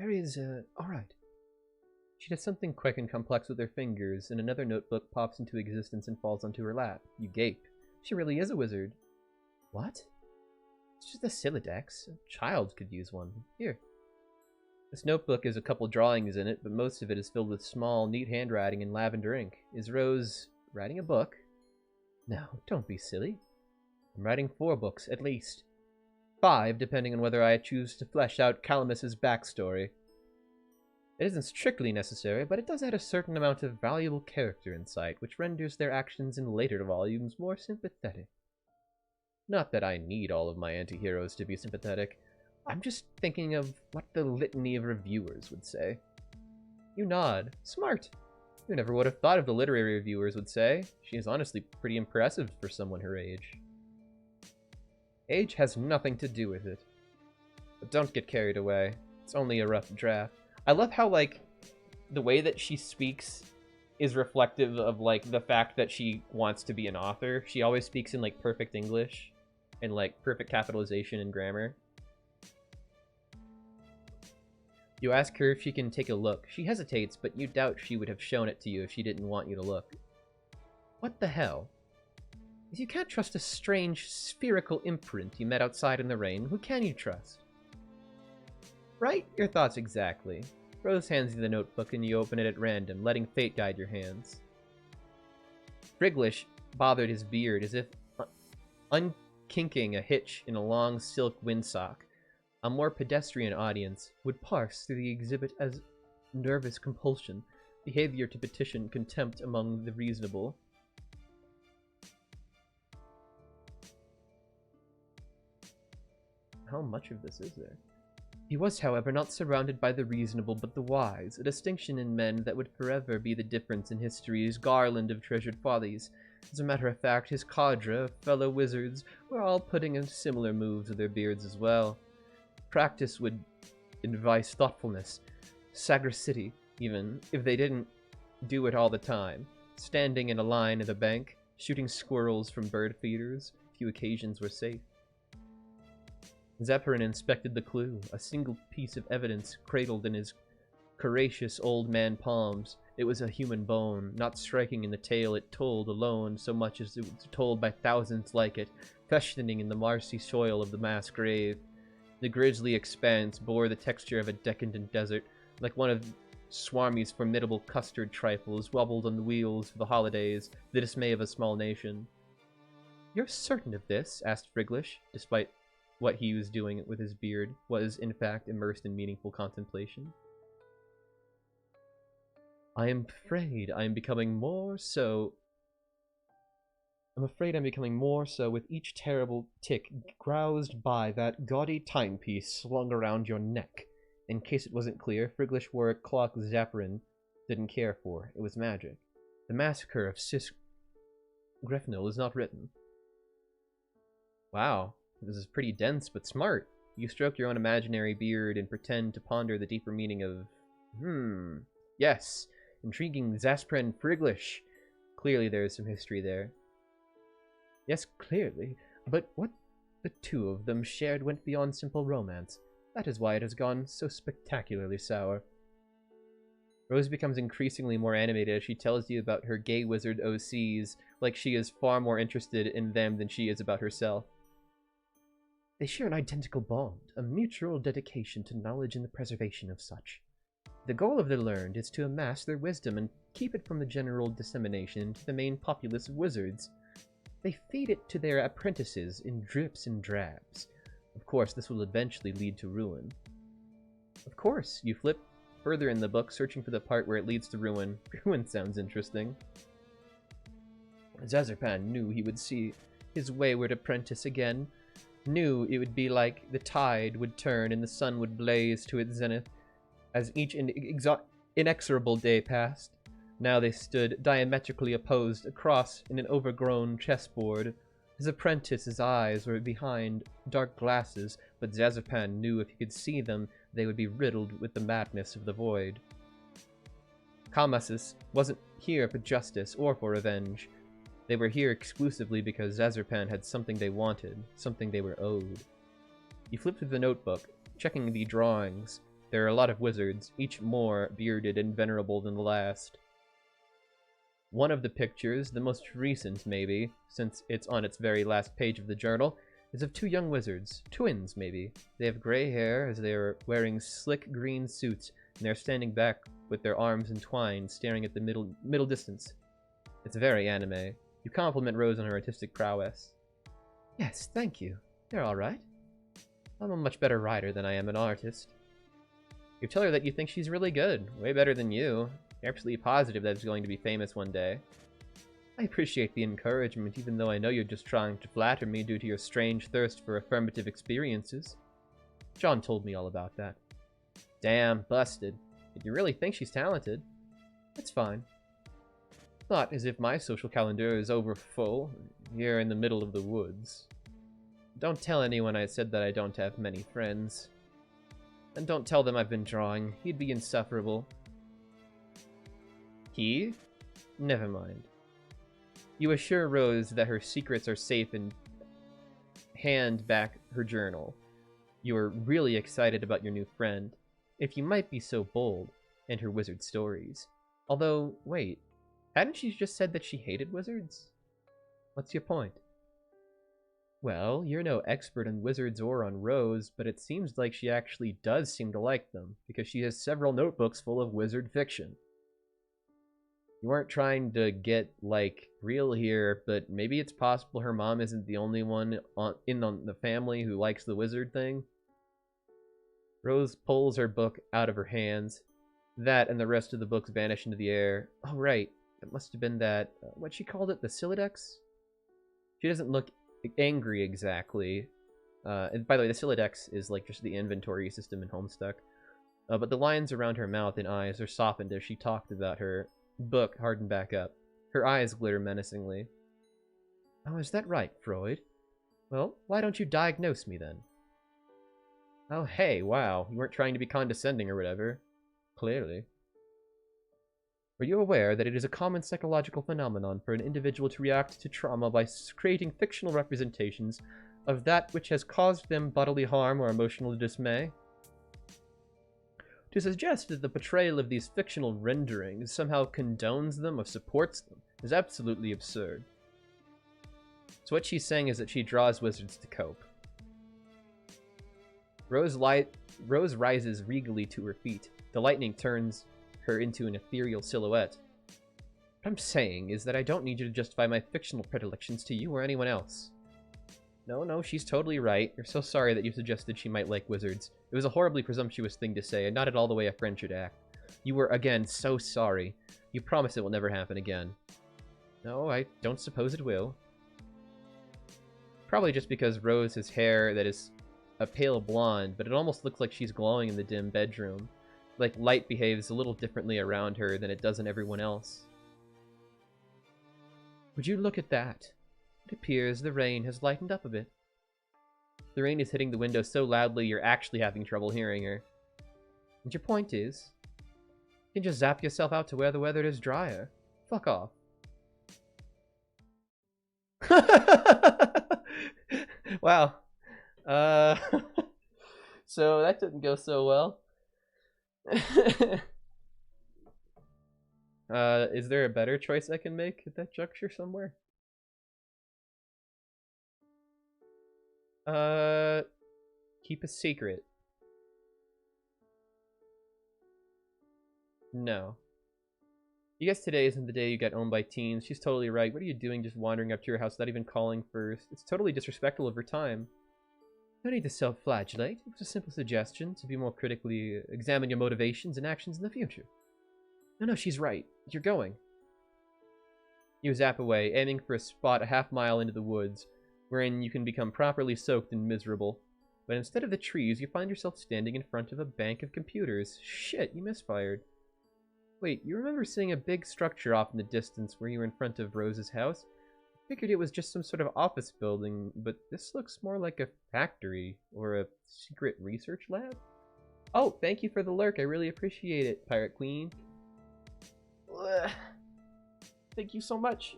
Alright. She does something quick and complex with her fingers, and another notebook pops into existence and falls onto her lap. You gape. She really is a wizard. What? It's just a Siladex. A child could use one. Here. This notebook has a couple drawings in it, but most of it is filled with small, neat handwriting in lavender ink. Is Rose writing a book? No, don't be silly. I'm writing 4 books, at least. 5, depending on whether I choose to flesh out Calamus's backstory. It isn't strictly necessary, but it does add a certain amount of valuable character insight, which renders their actions in later volumes more sympathetic. Not that I need all of my anti-heroes to be sympathetic. I'm just thinking of what the litany of reviewers would say. You nod. Smart. You never would have thought of the literary reviewers would say. She is honestly pretty impressive for someone her age. Age has nothing to do with it. But don't get carried away. It's only a rough draft. I love how, like, the way that she speaks is reflective of, like, the fact that she wants to be an author. She always speaks in, like, perfect English and, like, perfect capitalization and grammar. You ask her if she can take a look. She hesitates, but you doubt she would have shown it to you if she didn't want you to look. What the hell? If you can't trust a strange, spherical imprint you met outside in the rain, who can you trust? Right? Your thoughts exactly. Rose hands you the notebook and you open it at random, letting fate guide your hands. Friglish bothered his beard as if unkinking a hitch in a long silk windsock. A more pedestrian audience would parse through the exhibit as nervous compulsion, behavior to petition contempt among the reasonable. How much of this is there? He was, however, not surrounded by the reasonable but the wise, a distinction in men that would forever be the difference in history's garland of treasured follies. As a matter of fact, his cadre of fellow wizards were all putting in similar moves with their beards as well. Practice would advise thoughtfulness, sagacity, even, if they didn't do it all the time. Standing in a line at a bank, shooting squirrels from bird feeders, few occasions were safe. Zephyrin inspected the clue, a single piece of evidence cradled in his courageous old man palms. It was a human bone, not striking in the tale it told alone so much as it was told by thousands like it, festooning in the marshy soil of the mass grave. The grisly expanse bore the texture of a decadent desert, like one of Swarmy's formidable custard trifles wobbled on the wheels for the holidays, the dismay of a small nation. "You're certain of this?" asked Friglish, despite what he was doing with his beard was, in fact, immersed in meaningful contemplation. I'm afraid I'm becoming more so with each terrible tick groused by that gaudy timepiece slung around your neck. In case it wasn't clear, Friglish wore a clock Zephyrin didn't care for. It was magic. The massacre of Sis Grefnil is not written. Wow. This is pretty dense, but smart. You stroke your own imaginary beard and pretend to ponder the deeper meaning of... Yes, intriguing Zaspren Friglish. Clearly there is some history there. Yes, clearly, but what the two of them shared went beyond simple romance. That is why it has gone so spectacularly sour. Rose becomes increasingly more animated as she tells you about her gay wizard OCs, like she is far more interested in them than she is about herself. They share an identical bond, a mutual dedication to knowledge and the preservation of such. The goal of the learned is to amass their wisdom and keep it from the general dissemination to the main populace of wizards. They feed it to their apprentices in drips and drabs. Of course, this will eventually lead to ruin. Of course, you flip further in the book, searching for the part where it leads to ruin. Ruin sounds interesting. Zazarpan knew he would see his wayward apprentice again, knew it would be like the tide would turn and the sun would blaze to its zenith as each inexorable day passed. Now they stood diametrically opposed across in an overgrown chessboard. His apprentice's eyes were behind dark glasses, but Zazarpan knew if he could see them, they would be riddled with the madness of the void. Kamasis wasn't here for justice or for revenge. They were here exclusively because Zazarpan had something they wanted, something they were owed. You flip through the notebook, checking the drawings. There are a lot of wizards, each more bearded and venerable than the last. One of the pictures, the most recent maybe, since it's on its very last page of the journal, is of two young wizards, twins maybe. They have gray hair as they are wearing slick green suits, and they're standing back with their arms entwined, staring at the middle distance. It's very anime. You compliment Rose on her artistic prowess. Yes, thank you. They're alright. I'm a much better writer than I am an artist. You tell her that you think she's really good, way better than you. You're absolutely positive that it's going to be famous one day. I appreciate the encouragement, even though I know you're just trying to flatter me due to your strange thirst for affirmative experiences. John told me all about that. Damn, busted. Did you really think she's talented? It's fine. Not as if my social calendar is over full, here in the middle of the woods. Don't tell anyone I said that I don't have many friends. And don't tell them I've been drawing. He'd be insufferable. He? Never mind. You assure Rose that her secrets are safe and hand back her journal. You are really excited about your new friend, if you might be so bold, and her wizard stories. Although, wait, hadn't she just said that she hated wizards? What's your point? Well, you're no expert on wizards or on Rose, but it seems like she actually does seem to like them, because she has several notebooks full of wizard fiction. You weren't trying to get, like, real here, but maybe it's possible her mom isn't the only one in the family who likes the wizard thing? Rose pulls her book out of her hands. That and the rest of the books vanish into the air. Oh, right. It must have been that, what she called it, the Silodex? She doesn't look angry exactly. And by the way, the Silodex is like just the inventory system in Homestuck. But the lines around her mouth and eyes are softened as she talked about her book hardened back up. Her eyes glitter menacingly. Oh, is that right, Freud? Well, why don't you diagnose me then? Oh, hey, wow. You weren't trying to be condescending or whatever. Clearly. Are you aware that it is a common psychological phenomenon for an individual to react to trauma by creating fictional representations of that which has caused them bodily harm or emotional dismay? To suggest that the portrayal of these fictional renderings somehow condones them or supports them is absolutely absurd. So what she's saying is that she draws wizards to cope. Rose rises regally to her feet. The lightning turns her into an ethereal silhouette. What I'm saying is that I don't need you to justify my fictional predilections to you or anyone else. No, she's totally right. You're so sorry that you suggested she might like wizards. It was a horribly presumptuous thing to say, and not at all the way a friend should act. You were, again, so sorry. You promise it will never happen again. No, I don't suppose it will. Probably just because Rose has hair that is a pale blonde, but it almost looks like she's glowing in the dim bedroom. Like light behaves a little differently around her than it does in everyone else. Would you look at that? It appears the rain has lightened up a bit. The rain is hitting the window so loudly you're actually having trouble hearing her. And your point is, you can just zap yourself out to where the weather is drier. Fuck off. Wow. So that didn't go so well. Is there a better choice I can make at that juncture somewhere? Keep a secret. No. You guess today isn't the day you get owned by teens. She's totally right. What are you doing just wandering up to your house without even calling first? It's totally disrespectful of her time. No need to self-flagellate. It was a simple suggestion to be more critically examine your motivations and actions in the future. No, she's right. You're going. You zap away, aiming for a spot a half-mile into the woods, wherein you can become properly soaked and miserable. But instead of the trees, you find yourself standing in front of a bank of computers. Shit, you misfired. Wait, you remember seeing a big structure off in the distance where you were in front of Rose's house? I figured it was just some sort of office building, but this looks more like a factory or a secret research lab. Oh, thank you for the lurk. I really appreciate it, Pirate Queen. Thank you so much.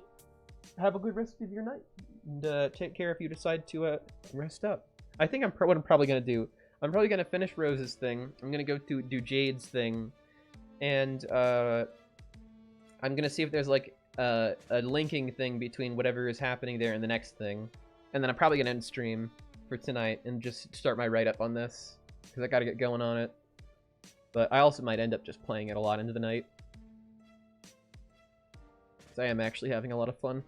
Have a good rest of your night. And take care if you decide to rest up. I think what I'm probably going to do, I'm probably going to finish Rose's thing. I'm going to go do Jade's thing. And I'm going to see if there's like a linking thing between whatever is happening there and the next thing. And then I'm probably going to end stream for tonight and just start my write-up on this. Because I got to get going on it. But I also might end up just playing it a lot into the night. Because I am actually having a lot of fun.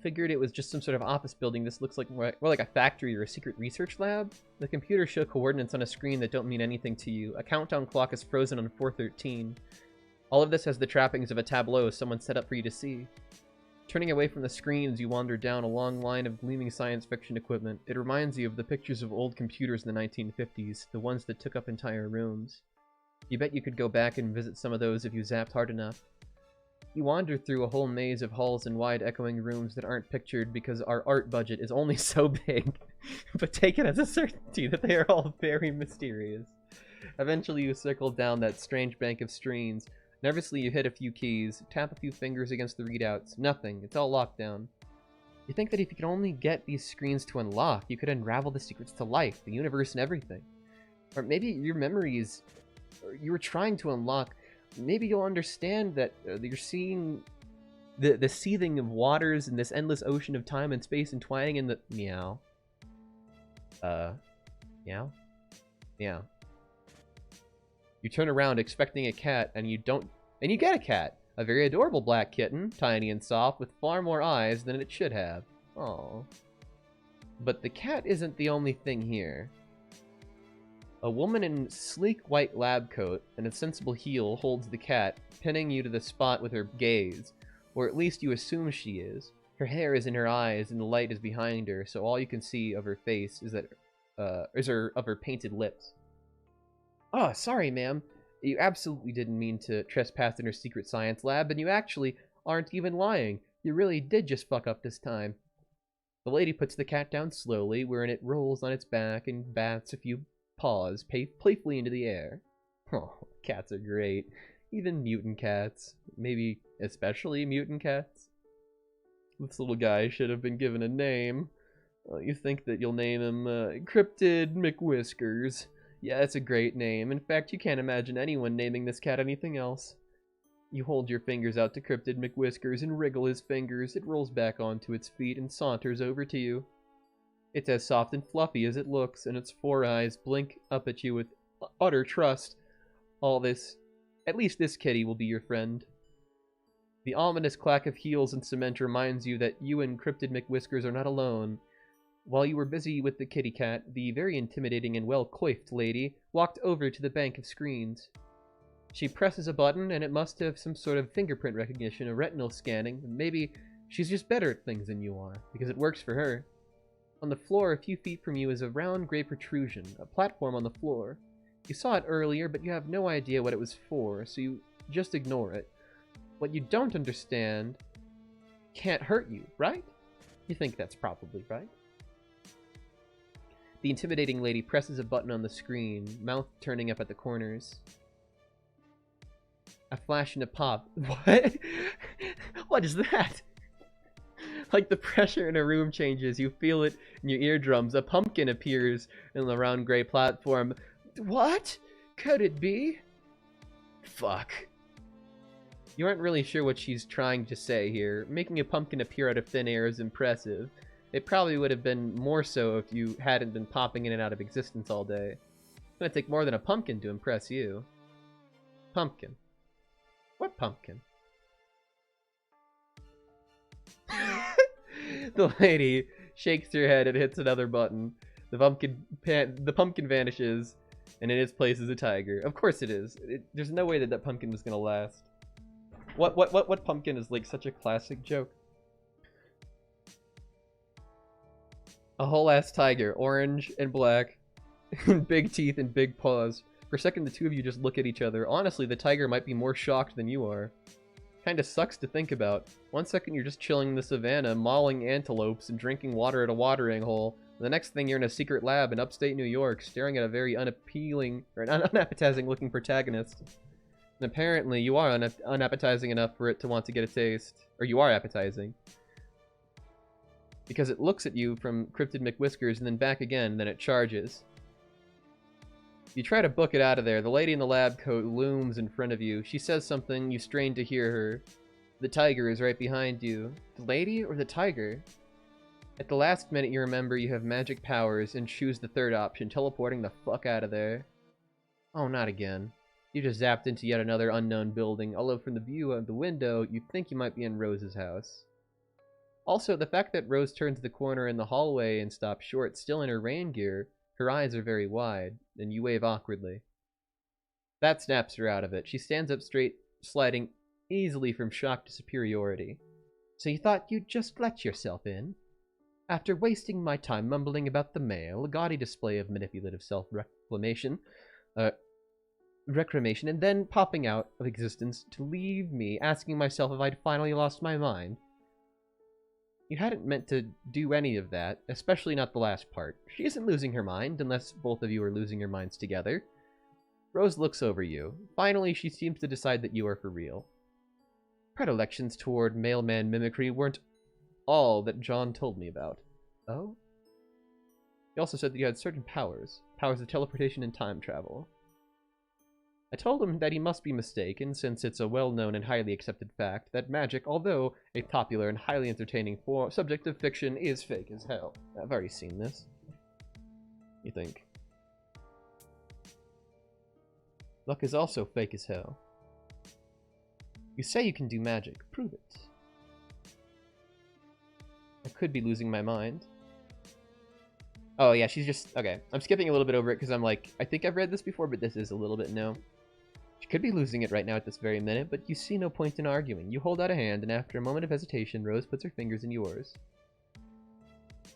Figured it was just some sort of office building. This looks like more like a factory or a secret research lab. The computers show coordinates on a screen that don't mean anything to you. A countdown clock is frozen on 4:13. All of this has the trappings of a tableau someone set up for you to see. Turning away from the screens, you wander down a long line of gleaming science fiction equipment. It reminds you of the pictures of old computers in the 1950s, the ones that took up entire rooms. You bet you could go back and visit some of those if you zapped hard enough. You wander through a whole maze of halls and wide echoing rooms that aren't pictured because our art budget is only so big, but take it as a certainty that they are all very mysterious. Eventually you circle down that strange bank of screens. Nervously you hit a few keys, tap a few fingers against the readouts. Nothing. It's all locked down. You think that if you could only get these screens to unlock, you could unravel the secrets to life, the universe, and everything. Or maybe your memories you were trying to unlock. Maybe you'll understand that you're seeing the seething of waters in this endless ocean of time and space entwining in the... Meow. Meow? Meow. You turn around expecting a cat, and you don't... And you get a cat! A very adorable black kitten, tiny and soft, with far more eyes than it should have. Aww. But the cat isn't the only thing here. A woman in sleek white lab coat and a sensible heel holds the cat, pinning you to the spot with her gaze, or at least you assume she is. Her hair is in her eyes and the light is behind her, so all you can see of her face is her painted lips. Oh, sorry, ma'am. You absolutely didn't mean to trespass in her secret science lab, and you actually aren't even lying. You really did just fuck up this time. The lady puts the cat down slowly, wherein it rolls on its back and bats a few paws playfully into the air. Oh, cats are great. Even mutant cats. Maybe especially mutant cats. This little guy should have been given a name. You think that you'll name him Cryptid McWhiskers. Yeah, it's a great name. In fact, you can't imagine anyone naming this cat anything else. You hold your fingers out to Cryptid McWhiskers and wriggle his fingers. It rolls back onto its feet and saunters over to you. It's as soft and fluffy as it looks, and its 4 eyes blink up at you with utter trust. At least this kitty will be your friend. The ominous clack of heels and cement reminds you that you and Cryptid McWhiskers are not alone. While you were busy with the kitty cat, the very intimidating and well-coiffed lady walked over to the bank of screens. She presses a button, and it must have some sort of fingerprint recognition or retinal scanning. Maybe she's just better at things than you are, because it works for her. On the floor a few feet from you is a round gray protrusion, a platform on the floor. You saw it earlier, but you have no idea what it was for, so you just ignore it. What you don't understand can't hurt you, right? You think that's probably right. The intimidating lady presses a button on the screen, mouth turning up at the corners. A flash and a pop. What? What is that? Like the pressure in a room changes, you feel it in your eardrums. A pumpkin appears in the round gray platform. What? Could it be? Fuck. You aren't really sure what she's trying to say here. Making a pumpkin appear out of thin air is impressive. It probably would have been more so if you hadn't been popping in and out of existence all day. It's gonna take more than a pumpkin to impress you. Pumpkin. What pumpkin? The lady shakes her head and hits another button. The pumpkin vanishes, and in its place is a tiger. Of course it is. There's no way that that pumpkin was gonna last. What pumpkin is like such a classic joke? A whole ass tiger, orange and black, big teeth and big paws. For a second, the two of you just look at each other. Honestly, the tiger might be more shocked than you are. Kinda sucks to think about. One second you're just chilling in the savannah, mauling antelopes and drinking water at a watering hole. The next thing you're in a secret lab in upstate New York, staring at a very unappealing or an unappetizing-looking protagonist. And apparently, you are unappetizing enough for it to want to get a taste, or you are appetizing. Because it looks at you from Cryptid McWhiskers and then back again, then it charges. You try to book it out of there. The lady in the lab coat looms in front of you. She says something, you strain to hear her. The tiger is right behind you. The lady or the tiger? At the last minute you remember you have magic powers and choose the third option, teleporting the fuck out of there. Oh, not again. You just zapped into yet another unknown building, although from the view of the window, you think you might be in Rose's house. Also, the fact that Rose turns the corner in the hallway and stops short, still in her rain gear, her eyes are very wide, and you wave awkwardly. That snaps her out of it. She stands up straight, sliding easily from shock to superiority. So you thought you'd just let yourself in? After wasting my time mumbling about the mail, a gaudy display of manipulative self-reclamation, and then popping out of existence to leave me asking myself if I'd finally lost my mind. You hadn't meant to do any of that, especially not the last part. She isn't losing her mind, unless both of you are losing your minds together. Rose looks over you. Finally, she seems to decide that you are for real. Predilections toward mailman mimicry weren't all that John told me about. Oh? He also said that you had certain powers. Powers of teleportation and time travel. I told him that he must be mistaken, since it's a well-known and highly accepted fact that magic, although a popular and highly entertaining subject of fiction, is fake as hell. I've already seen this. You think? Luck is also fake as hell. You say you can do magic. Prove it. I could be losing my mind. Oh, yeah, she's just... Okay, I'm skipping a little bit over it because I'm like, I think I've read this before, but this is a little bit new. She could be losing it right now at this very minute, but you see no point in arguing. You hold out a hand, and after a moment of hesitation, Rose puts her fingers in yours.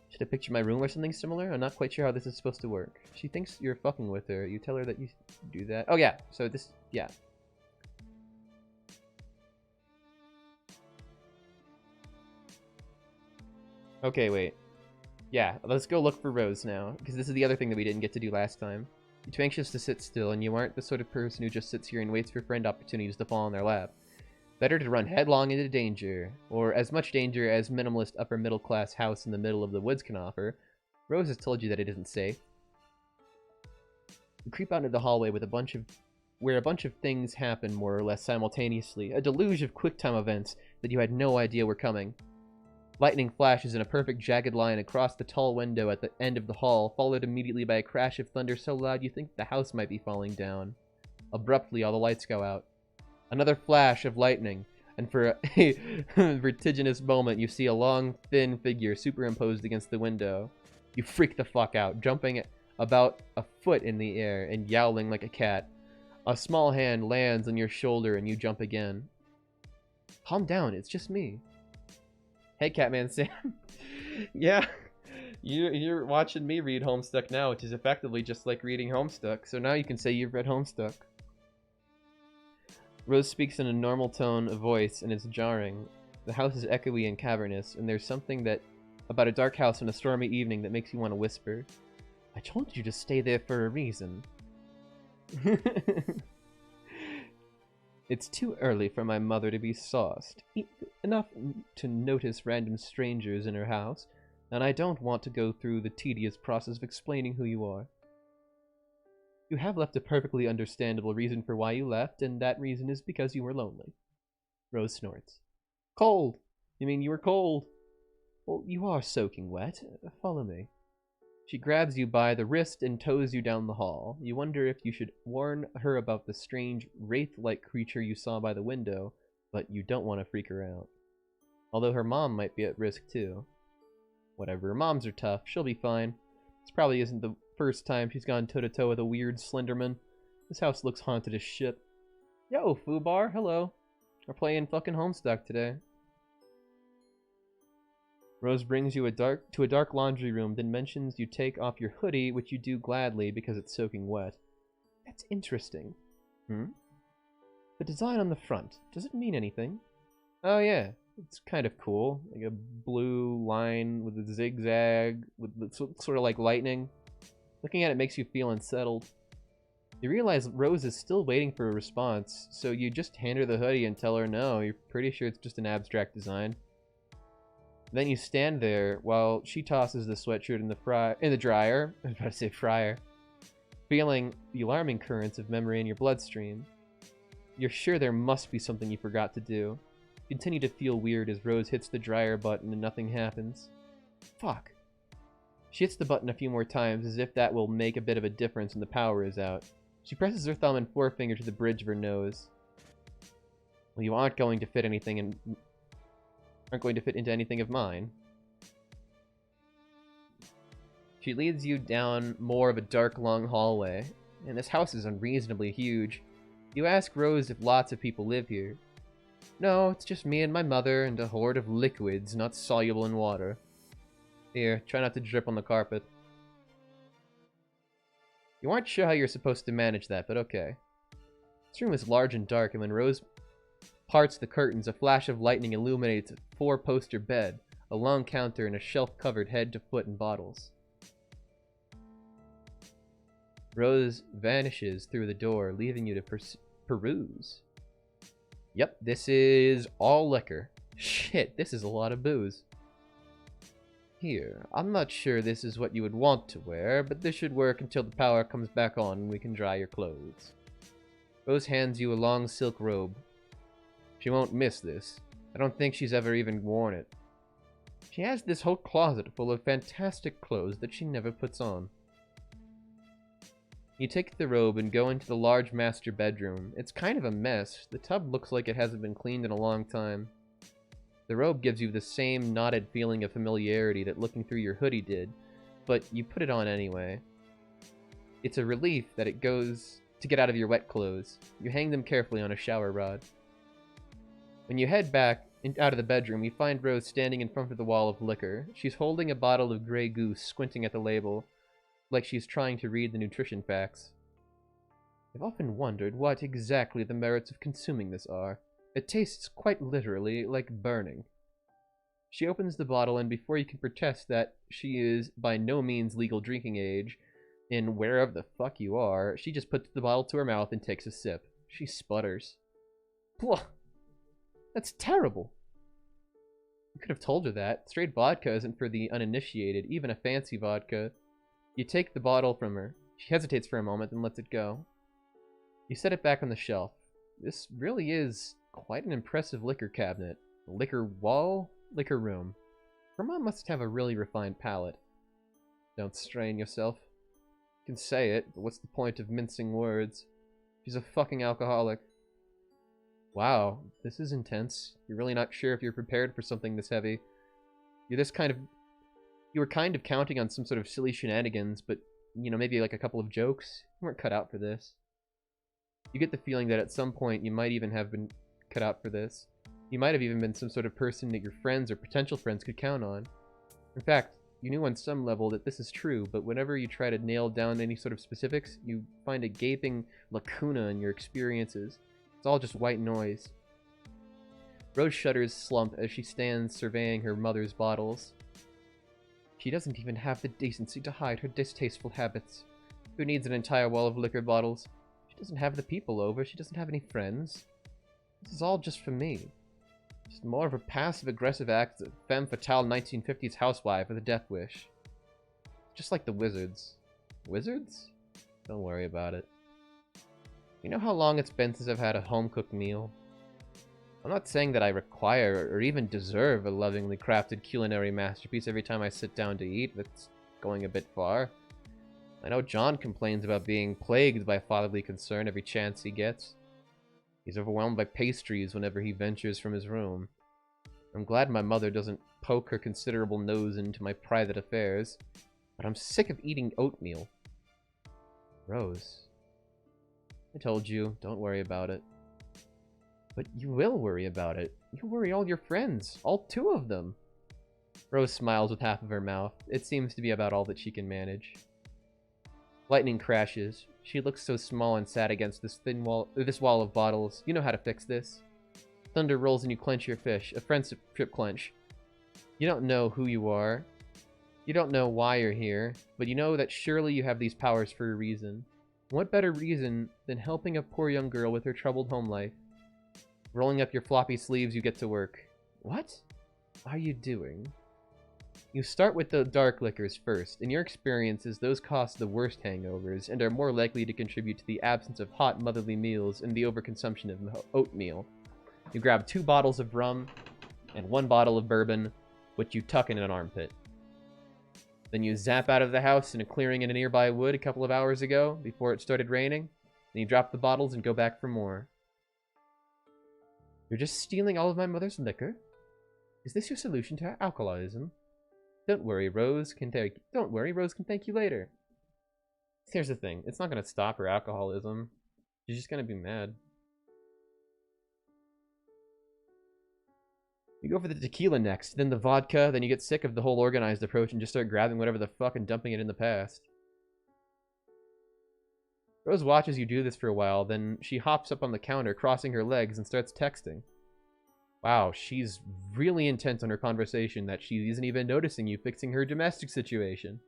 Should I picture my room or something similar? I'm not quite sure how this is supposed to work. She thinks you're fucking with her. You tell her that you do that. Oh, yeah, so this... Yeah. Okay, wait. Yeah, let's go look for Rose now, because this is the other thing that we didn't get to do last time. You're too anxious to sit still, and you aren't the sort of person who just sits here and waits for friend opportunities to fall in their lap. Better to run headlong into danger, or as much danger as minimalist upper-middle-class house in the middle of the woods can offer. Rose has told you that it isn't safe. You creep out into the hallway with where a bunch of things happen more or less simultaneously, a deluge of quick-time events that you had no idea were coming. Lightning flashes in a perfect jagged line across the tall window at the end of the hall, followed immediately by a crash of thunder so loud you think the house might be falling down. Abruptly, all the lights go out. Another flash of lightning, and for a vertiginous moment, you see a long, thin figure superimposed against the window. You freak the fuck out, jumping about a foot in the air and yowling like a cat. A small hand lands on your shoulder and you jump again. Calm down, it's just me. Hey, Catman Sam. Yeah, you're watching me read Homestuck now, which is effectively just like reading Homestuck, so now you can say you've read Homestuck. Rose speaks in a normal tone of voice, and it's jarring. The house is echoey and cavernous, and there's something about a dark house on a stormy evening that makes you want to whisper. I told you to stay there for a reason. It's too early for my mother to be sauced. Enough to notice random strangers in her house, and I don't want to go through the tedious process of explaining who you are. You have left a perfectly understandable reason for why you left, and that reason is because you were lonely. Rose snorts. Cold! You mean you were cold? Well, you are soaking wet. Follow me. She grabs you by the wrist and tows you down the hall. You wonder if you should warn her about the strange, wraith-like creature you saw by the window, but you don't want to freak her out. Although her mom might be at risk too. Whatever, moms are tough. She'll be fine. This probably isn't the first time she's gone toe-to-toe with a weird Slenderman. This house looks haunted as shit. Yo, Foobar, hello. We're playing fucking Homestuck today. Rose brings you to a dark laundry room, then mentions you take off your hoodie, which you do gladly because it's soaking wet. That's interesting. The design on the front, does it mean anything? Oh yeah, it's kind of cool. Like a blue line with a zigzag, with sort of like lightning. Looking at it makes you feel unsettled. You realize Rose is still waiting for a response, so you just hand her the hoodie and tell her no, you're pretty sure it's just an abstract design. Then you stand there while she tosses the sweatshirt in the dryer. I was about to say fryer. Feeling the alarming currents of memory in your bloodstream. You're sure there must be something you forgot to do. You continue to feel weird as Rose hits the dryer button and nothing happens. Fuck. She hits the button a few more times as if that will make a bit of a difference when the power is out. She presses her thumb and forefinger to the bridge of her nose. Well, you aren't going to fit into anything of mine. She leads you down more of a dark, long hallway, and this house is unreasonably huge. You ask Rose if lots of people live here. No, it's just me and my mother and a horde of liquids not soluble in water. Here, try not to drip on the carpet. You aren't sure how you're supposed to manage that, but okay. This room is large and dark, and when Rose parts the curtains, a flash of lightning illuminates a 4-poster bed, a long counter, and a shelf covered head to foot in bottles. Rose vanishes through the door, leaving you to peruse. Yep, this is all liquor. Shit, this is a lot of booze. Here, I'm not sure this is what you would want to wear, but this should work until the power comes back on and we can dry your clothes. Rose hands you a long silk robe. She won't miss this. I don't think she's ever even worn it. She has this whole closet full of fantastic clothes that she never puts on. You take the robe and go into the large master bedroom. It's kind of a mess. The tub looks like it hasn't been cleaned in a long time. The robe gives you the same knotted feeling of familiarity that looking through your hoodie did, but you put it on anyway. It's a relief that it goes to get out of your wet clothes. You hang them carefully on a shower rod. When you head back out of the bedroom, you find Rose standing in front of the wall of liquor. She's holding a bottle of Grey Goose, squinting at the label, like she's trying to read the nutrition facts. I've often wondered what exactly the merits of consuming this are. It tastes quite literally like burning. She opens the bottle, and before you can protest that she is by no means legal drinking age, in wherever the fuck you are, she just puts the bottle to her mouth and takes a sip. She sputters. Blah! That's terrible! You could have told her that. Straight vodka isn't for the uninitiated, even a fancy vodka. You take the bottle from her. She hesitates for a moment and lets it go. You set it back on the shelf. This really is quite an impressive liquor cabinet. Liquor wall, liquor room. Her mom must have a really refined palate. Don't strain yourself. You can say it, but what's the point of mincing words? She's a fucking alcoholic. Wow, this is intense. You're really not sure if you're prepared for something this heavy. You were kind of counting on some sort of silly shenanigans, but, you know, maybe like a couple of jokes. You weren't cut out for this. You get the feeling that at some point you might even have been cut out for this. You might have even been some sort of person that your friends or potential friends could count on. In fact, you knew on some level that this is true, but whenever you try to nail down any sort of specifics, you find a gaping lacuna in your experiences. It's all just white noise. Rose shudders slump as she stands surveying her mother's bottles. She doesn't even have the decency to hide her distasteful habits. Who needs an entire wall of liquor bottles? She doesn't have the people over. She doesn't have any friends. This is all just for me. Just more of a passive-aggressive act of femme fatale 1950s housewife with a death wish. Just like the wizards. Wizards? Don't worry about it. You know how long it's been since I've had a home-cooked meal? I'm not saying that I require or even deserve a lovingly crafted culinary masterpiece every time I sit down to eat. That's going a bit far. I know John complains about being plagued by fatherly concern every chance he gets. He's overwhelmed by pastries whenever he ventures from his room. I'm glad my mother doesn't poke her considerable nose into my private affairs, but I'm sick of eating oatmeal. Rose. I told you, don't worry about it. But you will worry about it. You'll worry all your friends, all 2 of them. Rose smiles with half of her mouth. It seems to be about all that she can manage. Lightning crashes. She looks so small and sad against this wall of bottles. You know how to fix this. Thunder rolls and you clench your fish, a friendship clench. You don't know who you are. You don't know why you're here, but you know that surely you have these powers for a reason. What better reason than helping a poor young girl with her troubled home life? Rolling up your floppy sleeves, you get to work. What are you doing? You start with the dark liquors first. In your experiences, those cause the worst hangovers and are more likely to contribute to the absence of hot motherly meals and the overconsumption of oatmeal. You grab 2 bottles of rum and 1 bottle of bourbon, which you tuck in an armpit. Then you zap out of the house in a clearing in a nearby wood a couple of hours ago, before it started raining. Then you drop the bottles and go back for more. You're just stealing all of my mother's liquor? Is this your solution to her alcoholism? Don't worry, Rose can thank you later. Here's the thing, it's not gonna stop her alcoholism. She's just gonna be mad. You go for the tequila next, then the vodka, then you get sick of the whole organized approach and just start grabbing whatever the fuck and dumping it in the past. Rose watches you do this for a while, then she hops up on the counter, crossing her legs, and starts texting. Wow, she's really intent on her conversation that she isn't even noticing you fixing her domestic situation.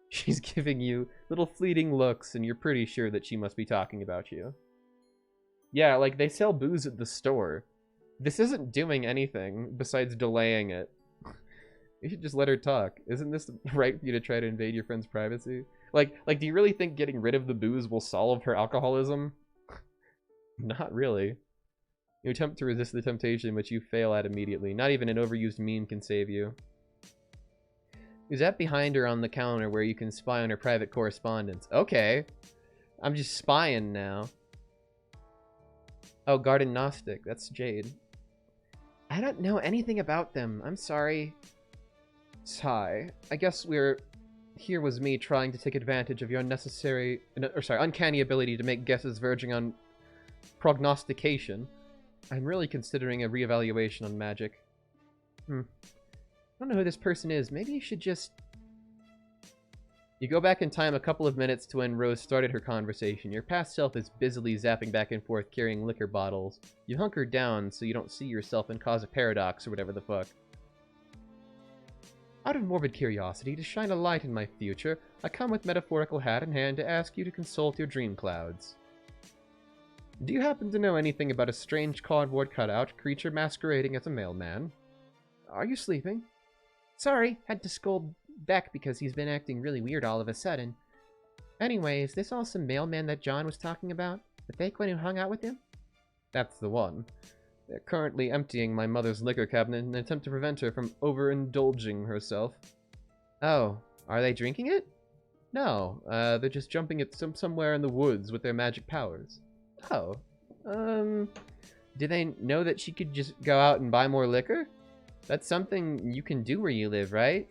She's giving you little fleeting looks, and you're pretty sure that she must be talking about you. Yeah, like, they sell booze at the store. This isn't doing anything besides delaying it. You should just let her talk. Isn't this right for you to try to invade your friend's privacy? Like, do you really think getting rid of the booze will solve her alcoholism? Not really. You attempt to resist the temptation, but you fail at immediately. Not even an overused meme can save you. You zap behind her on the counter where you can spy on her private correspondence. Okay. I'm just spying now. Oh, Garden Gnostic. That's Jade. I don't know anything about them. I'm sorry. Sigh. I guess we're here was me trying to take advantage of your uncanny ability to make guesses verging on prognostication. I'm really considering a reevaluation on magic. I don't know who this person is. Maybe you should just... You go back in time a couple of minutes to when Rose started her conversation. Your past self is busily zapping back and forth carrying liquor bottles. You hunker down so you don't see yourself and cause a paradox or whatever the fuck. Out of morbid curiosity, to shine a light in my future, I come with metaphorical hat in hand to ask you to consult your dream clouds. Do you happen to know anything about a strange cardboard cutout creature masquerading as a mailman? Are you sleeping? Sorry, had to scold Beck because he's been acting really weird all of a sudden. Anyway, is this also mailman that John was talking about? The fake one who hung out with him? That's the one. They're currently emptying my mother's liquor cabinet in an attempt to prevent her from overindulging herself. Oh, are they drinking it? No, they're just jumping it somewhere in the woods with their magic powers. Oh, do they know that she could just go out and buy more liquor? That's something you can do where you live, right?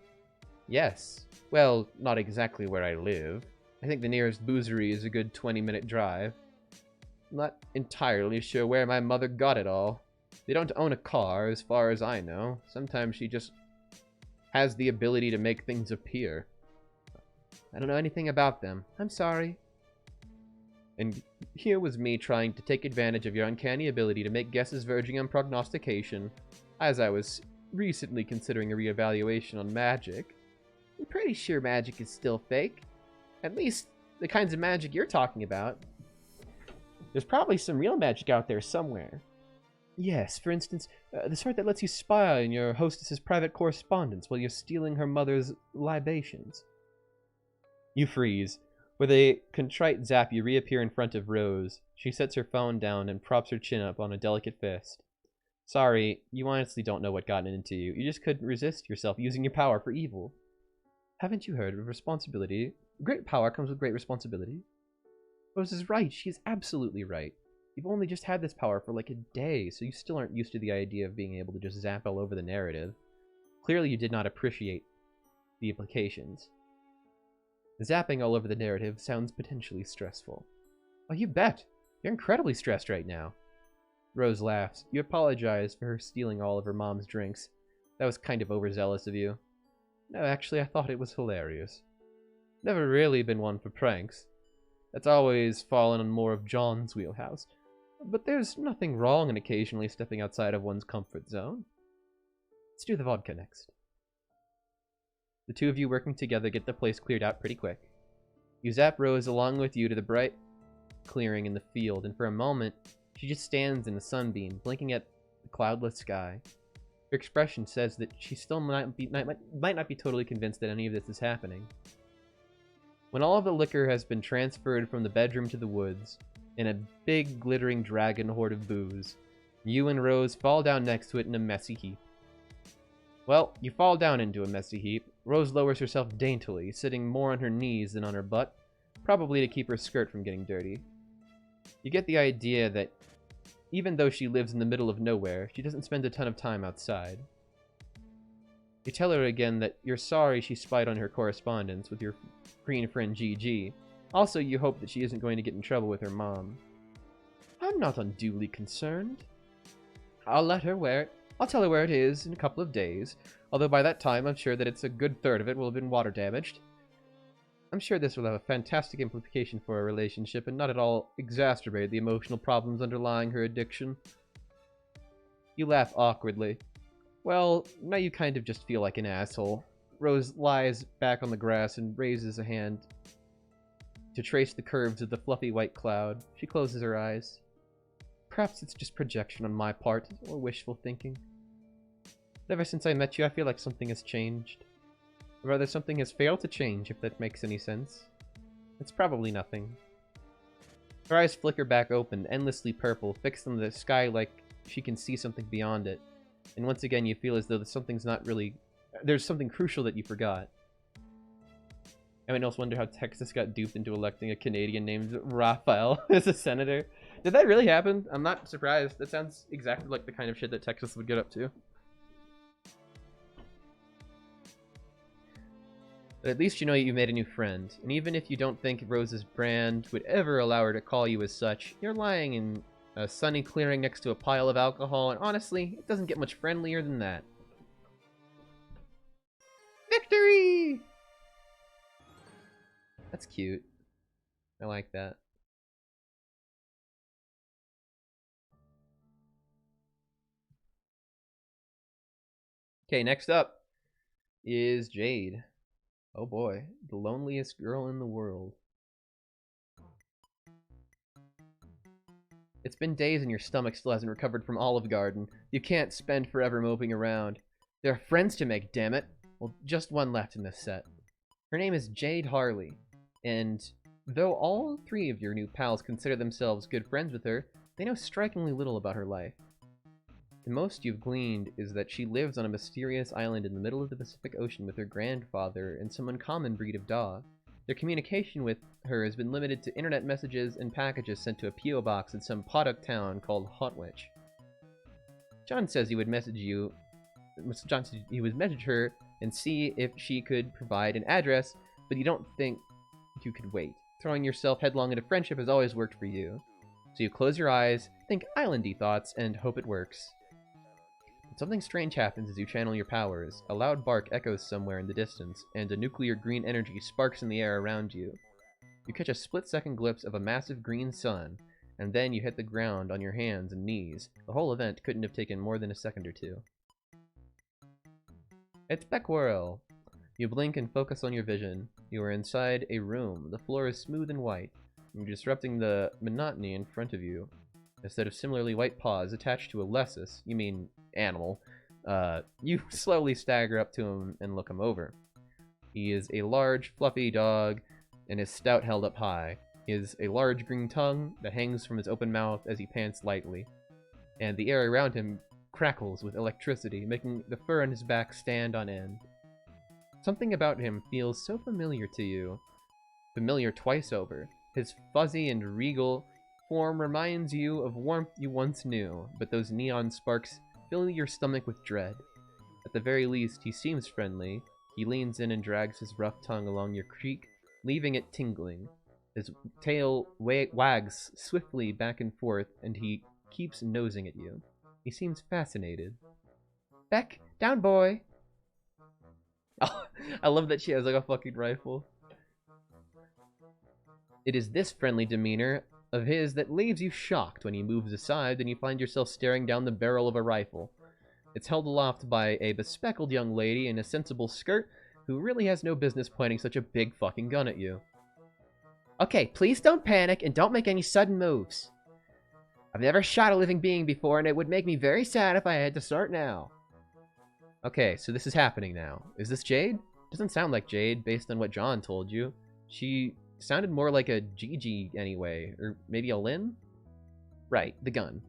Yes. Well, not exactly where I live. I think the nearest boozery is a good 20-minute drive. I'm not entirely sure where my mother got it all. They don't own a car, as far as I know. Sometimes she just has the ability to make things appear. I don't know anything about them. I'm sorry. And here was me trying to take advantage of your uncanny ability to make guesses verging on prognostication, as I was recently considering a reevaluation on magic. I'm pretty sure magic is still fake. At least the kinds of magic you're talking about. There's probably some real magic out there somewhere. Yes, for instance, the sort that lets you spy on your hostess's private correspondence while you're stealing her mother's libations. You freeze. With a contrite zap, you reappear in front of Rose. She sets her phone down and props her chin up on a delicate fist. Sorry, you honestly don't know what got into you. You just couldn't resist yourself using your power for evil. Haven't you heard of responsibility? Great power comes with great responsibility. Rose is right. She is absolutely right. You've only just had this power for like a day, so you still aren't used to the idea of being able to just zap all over the narrative. Clearly you did not appreciate the implications. Zapping all over the narrative sounds potentially stressful. Oh, you bet. You're incredibly stressed right now. Rose laughs. You apologize for her stealing all of her mom's drinks. That was kind of overzealous of you. No, actually, I thought it was hilarious. Never really been one for pranks. That's always fallen on more of John's wheelhouse. But there's nothing wrong in occasionally stepping outside of one's comfort zone. Let's do the vodka next. The two of you working together get the place cleared out pretty quick. You zap Rose along with you to the bright clearing in the field, and for a moment, she just stands in the sunbeam, blinking at the cloudless sky. Her expression says that she still might not be totally convinced that any of this is happening. When all of the liquor has been transferred from the bedroom to the woods, in a big glittering dragon hoard of booze, you and Rose fall down next to it in a messy heap. Well, you fall down into a messy heap. Rose lowers herself daintily, sitting more on her knees than on her butt, probably to keep her skirt from getting dirty. You get the idea that even though she lives in the middle of nowhere, she doesn't spend a ton of time outside. You tell her again that you're sorry she spied on her correspondence with your green friend GG. Also, you hope that she isn't going to get in trouble with her mom. I'm not unduly concerned. I'll tell her where it is in a couple of days, although by that time I'm sure that it's a good third of it will have been water damaged. I'm sure this will have a fantastic implication for our relationship and not at all exacerbate the emotional problems underlying her addiction. You laugh awkwardly. Well, now you kind of just feel like an asshole. Rose lies back on the grass and raises a hand to trace the curves of the fluffy white cloud. She closes her eyes. Perhaps it's just projection on my part, or wishful thinking. Ever since I met you, I feel like something has changed. Or rather, something has failed to change, if that makes any sense. It's probably nothing. Her eyes flicker back open, endlessly purple, fixed on the sky like she can see something beyond it. And once again, you feel as though there's something crucial that you forgot. I might also wonder how Texas got duped into electing a Canadian named Raphael as a senator. Did that really happen? I'm not surprised. That sounds exactly like the kind of shit that Texas would get up to. But at least you know you made a new friend. And even if you don't think Rose's brand would ever allow her to call you as such, you're lying in a sunny clearing next to a pile of alcohol, and honestly, it doesn't get much friendlier than that. Victory! That's cute. I like that. Okay, next up is Jade. Oh boy, the loneliest girl in the world. It's been days and your stomach still hasn't recovered from Olive Garden. You can't spend forever moping around. There are friends to make, damn it. Well, just one left in this set. Her name is Jade Harley, and though all three of your new pals consider themselves good friends with her, they know strikingly little about her life. The most you've gleaned is that she lives on a mysterious island in the middle of the Pacific Ocean with her grandfather and some uncommon breed of dog. Their communication with her has been limited to internet messages and packages sent to a P.O. box in some podunk town called Hotwich. John says he would message her and see if she could provide an address, but you don't think you could wait. Throwing yourself headlong into friendship has always worked for you. So you close your eyes, think islandy thoughts, and hope it works. But something strange happens as you channel your powers. A loud bark echoes somewhere in the distance, and a nuclear green energy sparks in the air around you. You catch a split-second glimpse of a massive green sun, and then you hit the ground on your hands and knees. The whole event couldn't have taken more than a second or two. It's Beckwhirl. You blink and focus on your vision. You are inside a room. The floor is smooth and white. You're disrupting the monotony in front of you. A set of similarly white paws attached to a lessus, you mean animal, you slowly stagger up to him and look him over. He is a large, fluffy dog, and his snout held up high. He has a large green tongue that hangs from his open mouth as he pants lightly, and the air around him crackles with electricity, making the fur on his back stand on end. Something about him feels so familiar to you. Familiar twice over. His fuzzy and regal form reminds you of warmth you once knew, but those neon sparks fill your stomach with dread. At the very least, he seems friendly. He leans in and drags his rough tongue along your cheek, leaving it tingling. His tail wags swiftly back and forth, and he keeps nosing at you. He seems fascinated. Beck, down boy! Oh, I love that she has like a fucking rifle. It is this friendly demeanor of his that leaves you shocked when he moves aside and you find yourself staring down the barrel of a rifle. It's held aloft by a bespectacled young lady in a sensible skirt who really has no business pointing such a big fucking gun at you. Okay, please don't panic and don't make any sudden moves. I've never shot a living being before, and it would make me very sad if I had to start now. Okay, so this is happening now. Is this Jade? Doesn't sound like Jade, based on what John told you. She sounded more like a Gigi anyway, or maybe a Lynn? Right, the gun.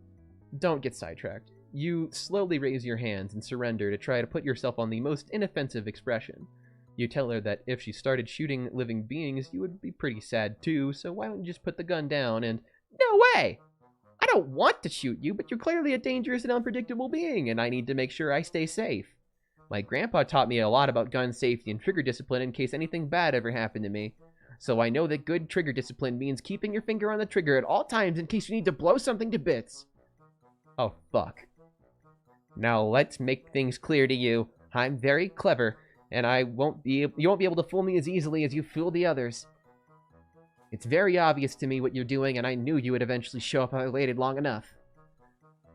Don't get sidetracked. You slowly raise your hands and surrender to try to put yourself on the most inoffensive expression. You tell her that if she started shooting living beings, you would be pretty sad too, so why don't you just put the gun down and... No way! I don't want to shoot you, but you're clearly a dangerous and unpredictable being, and I need to make sure I stay safe. My grandpa taught me a lot about gun safety and trigger discipline in case anything bad ever happened to me. So I know that good trigger discipline means keeping your finger on the trigger at all times in case you need to blow something to bits. Oh, fuck. Now let's make things clear to you. I'm very clever, and you won't be able to fool me as easily as you fool the others. It's very obvious to me what you're doing, and I knew you would eventually show up if I waited long enough.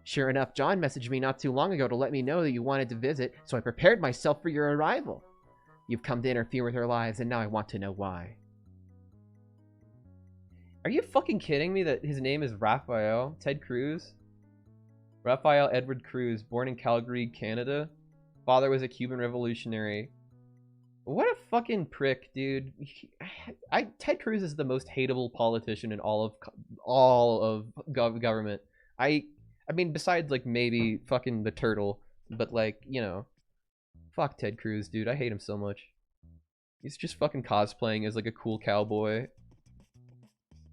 Sure enough, John messaged me not too long ago to let me know that you wanted to visit, so I prepared myself for your arrival. You've come to interfere with our lives, and now I want to know why. Are you fucking kidding me that his name is Raphael? Ted Cruz? Raphael Edward Cruz, born in Calgary, Canada. Father was a Cuban revolutionary. What a fucking prick, dude. Ted Cruz is the most hateable politician in all of government. I mean, besides, like, maybe fucking the turtle. But, like, you know. Fuck Ted Cruz, dude. I hate him so much. He's just fucking cosplaying as, like, a cool cowboy.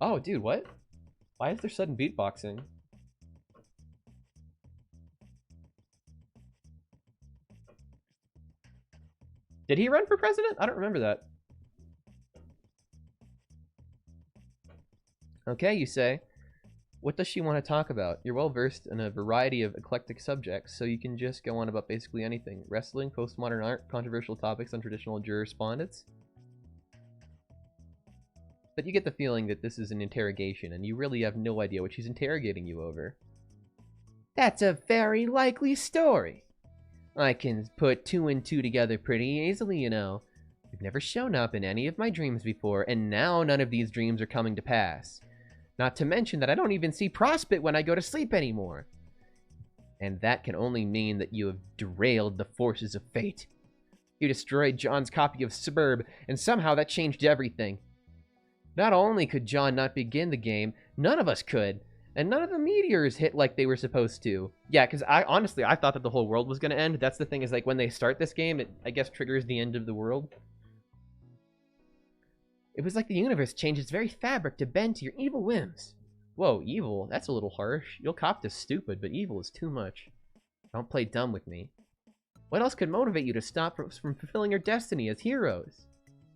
Oh, dude, what? Why is there sudden beatboxing? Did he run for president? I don't remember that. Okay, you say. What does she want to talk about? You're well versed in a variety of eclectic subjects, so you can just go on about basically anything. Wrestling, postmodern art, controversial topics, untraditional jurisprudence. But you get the feeling that this is an interrogation, and you really have no idea what she's interrogating you over. That's a very likely story. I can put 2 and 2 together pretty easily, you know. You've never shown up in any of my dreams before, and now none of these dreams are coming to pass. Not to mention that I don't even see Prospect when I go to sleep anymore. And that can only mean that you have derailed the forces of fate. You destroyed John's copy of Suburb, and somehow that changed everything. Not only could John not begin the game, none of us could. And none of the meteors hit like they were supposed to. Yeah, because honestly, I thought that the whole world was going to end. That's the thing, is like when they start this game, it, I guess, triggers the end of the world. It was like the universe changed its very fabric to bend to your evil whims. Whoa, evil? That's a little harsh. You'll cop to stupid, but evil is too much. Don't play dumb with me. What else could motivate you to stop from fulfilling your destiny as heroes?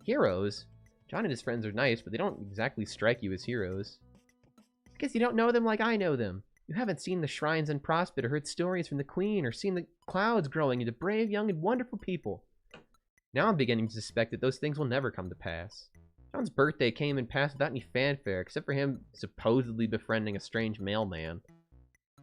Heroes? John and his friends are nice, but they don't exactly strike you as heroes. Because you don't know them like I know them. You haven't seen the shrines in Prospect or heard stories from the Queen or seen the clouds growing into brave, young, and wonderful people. Now I'm beginning to suspect that those things will never come to pass. John's birthday came and passed without any fanfare, except for him supposedly befriending a strange mailman.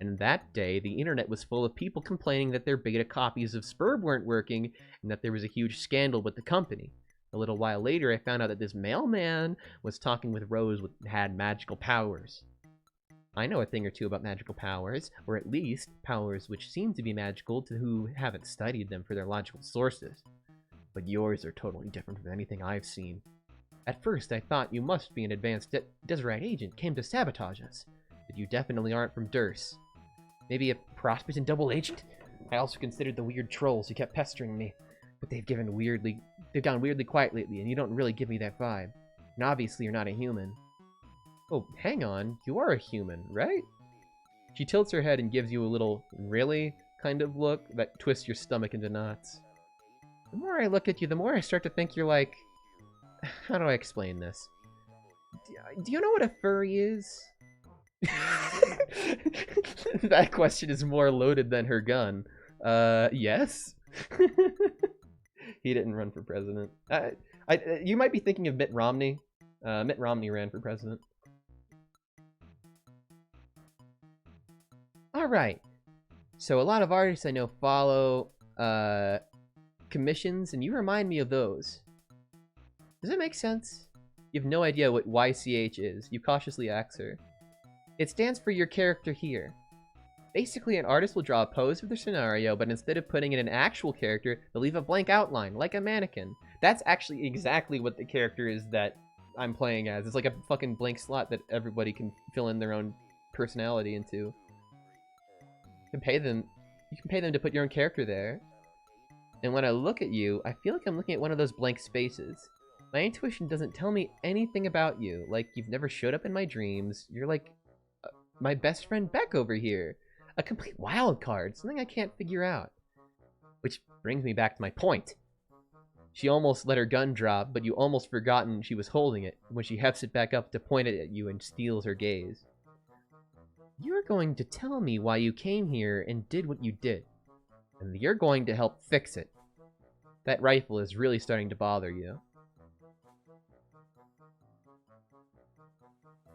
And that day, the internet was full of people complaining that their beta copies of Spurb weren't working, and that there was a huge scandal with the company. A little while later, I found out that this mailman was talking with Rose who had magical powers. I know a thing or two about magical powers, or at least powers which seem to be magical to who haven't studied them for their logical sources. But yours are totally different from anything I've seen. At first, I thought you must be an advanced Deseret agent, came to sabotage us. But you definitely aren't from Durst. Maybe a Prospect and double agent? I also considered the weird trolls who kept pestering me. But they've gone weirdly quiet lately, and you don't really give me that vibe. And obviously you're not a human. Oh, hang on. You are a human, right? She tilts her head and gives you a little, really kind of look that twists your stomach into knots. The more I look at you, the more I start to think you're like... How do I explain this? Do you know what a furry is? That question is more loaded than her gun. Yes? He didn't run for president. You might be thinking of Mitt Romney. Mitt Romney ran for president. Alright. So a lot of artists I know follow commissions, and you remind me of those. Does it make sense? You have no idea what YCH is. You cautiously ask her. It stands for your character here. Basically, an artist will draw a pose for their scenario, but instead of putting in an actual character, they'll leave a blank outline, like a mannequin. That's actually exactly what the character is that I'm playing as. It's like a fucking blank slot that everybody can fill in their own personality into. You can pay them to put your own character there. And when I look at you, I feel like I'm looking at one of those blank spaces. My intuition doesn't tell me anything about you. Like, you've never showed up in my dreams. You're like my best friend Beck over here. A complete wild card. Something I can't figure out. Which brings me back to my point. She almost let her gun drop, but you almost forgotten she was holding it when she hefts it back up to point it at you and steals her gaze. You're going to tell me why you came here and did what you did. And you're going to help fix it. That rifle is really starting to bother you.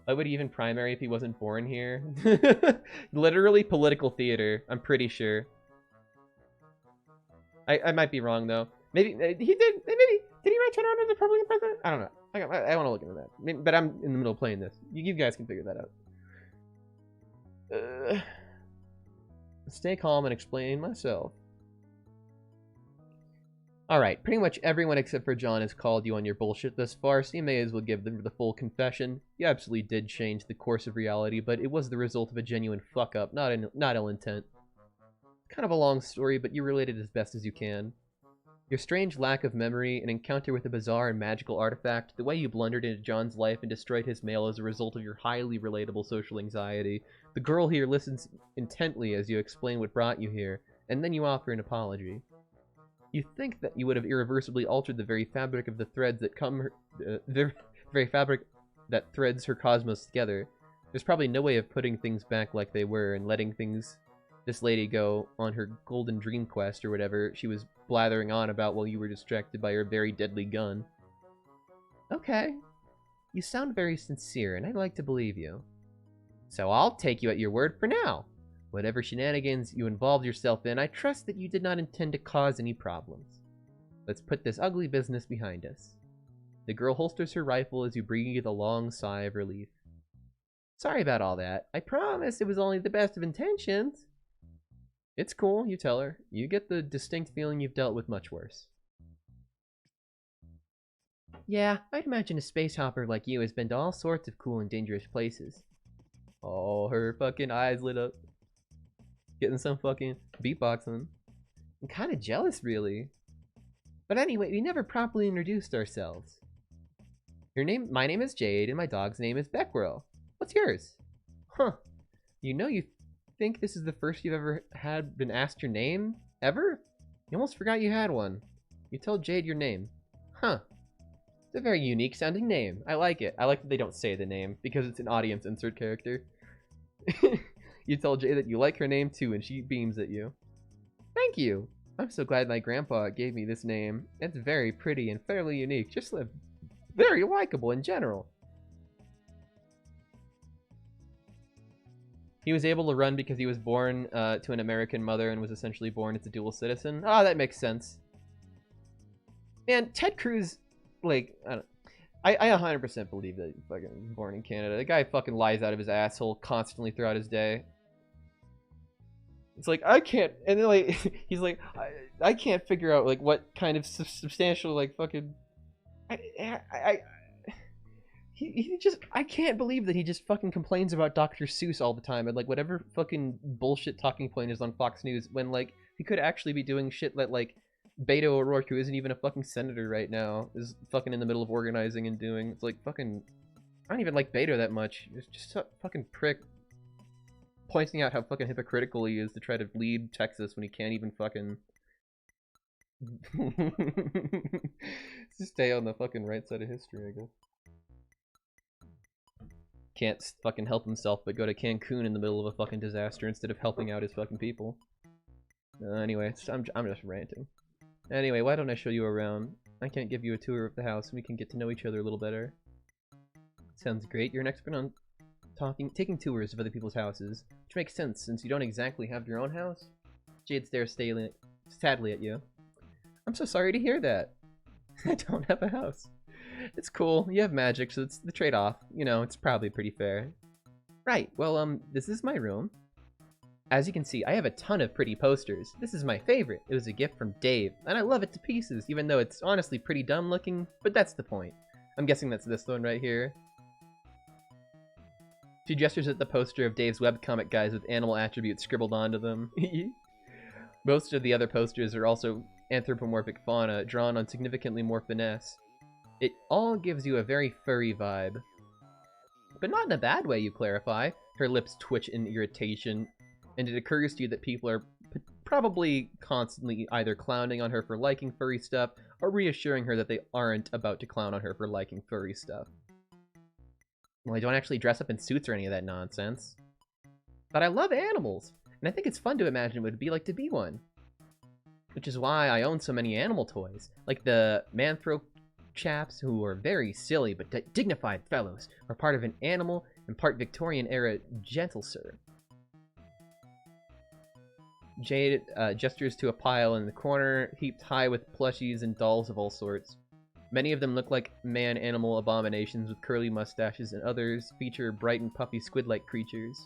Why would he even primary if he wasn't born here? Literally political theater, I'm pretty sure. I might be wrong, though. Maybe he did. Maybe did he try to run as a Republican president? I don't know. I want to look into that. Maybe, but I'm in the middle of playing this. You guys can figure that out. Stay calm and explain myself. Alright, pretty much everyone except for John has called you on your bullshit thus far, so you may as well give them the full confession. You absolutely did change the course of reality, but it was the result of a genuine fuck-up, not ill intent. Kind of a long story, but you relate it as best as you can. Your strange lack of memory, an encounter with a bizarre and magical artifact, the way you blundered into John's life and destroyed his mail as a result of your highly relatable social anxiety. The girl here listens intently as you explain what brought you here, and then you offer an apology. You think that you would have irreversibly altered the very fabric of the threads that come... the very fabric that threads her cosmos together. There's probably no way of putting things back like they were and letting this lady go on her golden dream quest or whatever she was blathering on about while you were distracted by her very deadly gun. Okay. You sound very sincere, and I'd like to believe you. So I'll take you at your word for now. Whatever shenanigans you involved yourself in, I trust that you did not intend to cause any problems. Let's put this ugly business behind us. The girl holsters her rifle as you breathe a long sigh of relief. Sorry about all that. I promise it was only the best of intentions. It's cool, you tell her. You get the distinct feeling you've dealt with much worse. Yeah, I'd imagine a space hopper like you has been to all sorts of cool and dangerous places. Oh, her fucking eyes lit up. Getting some fucking beatboxing. I'm kind of jealous, really. But anyway, we never properly introduced ourselves. My name is Jade, and my dog's name is Beckwirl. What's yours? Huh. You think this is the first you've ever been asked your name? Ever? You almost forgot you had one. You tell Jade your name. Huh. It's a very unique sounding name. I like it. I like that they don't say the name, because it's an audience insert character. You tell Jade that you like her name too, and she beams at you. Thank you. I'm so glad my grandpa gave me this name. It's very pretty and fairly unique. Just very likable in general. He was able to run because he was born to an American mother and was essentially born as a dual citizen. Ah, that makes sense. Man, Ted Cruz, like, I 100% believe that he's fucking born in Canada. The guy fucking lies out of his asshole constantly throughout his day. It's like, I can't, and then like, he's like, I can't figure out like what kind of substantial like fucking, he just, I can't believe that he just fucking complains about Dr. Seuss all the time and like whatever fucking bullshit talking point is on Fox News when like he could actually be doing shit that like Beto O'Rourke, who isn't even a fucking senator right now, is fucking in the middle of organizing and doing. It's like fucking, I don't even like Beto that much. It's just a fucking prick pointing out how fucking hypocritical he is to try to lead Texas when he can't even fucking just stay on the fucking right side of history, I guess. Can't fucking help himself but go to Cancun in the middle of a fucking disaster instead of helping out his fucking people. Anyway, I'm just ranting. Anyway, why don't I show you around? I can't give you a tour of the house and we can get to know each other a little better. Sounds great. You're an expert on taking tours of other people's houses, which makes sense since you don't exactly have your own house. Jade stares sadly at you. I'm so sorry to hear that. I don't have a house. It's cool. You have magic, so it's the trade-off. You know, it's probably pretty fair. Right. Well, this is my room. As you can see, I have a ton of pretty posters. This is my favorite. It was a gift from Dave, and I love it to pieces, even though it's honestly pretty dumb looking, but that's the point. I'm guessing that's this one right here. She gestures at the poster of Dave's webcomic guys with animal attributes scribbled onto them. Most of the other posters are also anthropomorphic fauna, drawn on significantly more finesse. It all gives you a very furry vibe. But not in a bad way, you clarify. Her lips twitch in irritation, and it occurs to you that people are probably constantly either clowning on her for liking furry stuff, or reassuring her that they aren't about to clown on her for liking furry stuff. Well, I don't actually dress up in suits or any of that nonsense. But I love animals, and I think it's fun to imagine what it would be like to be one. Which is why I own so many animal toys, like the Manthro chaps, who are very silly but dignified fellows, are part of an animal and part Victorian-era gentle sir. Jade gestures to a pile in the corner, heaped high with plushies and dolls of all sorts. Many of them look like man-animal abominations with curly mustaches, and others feature bright and puffy squid-like creatures.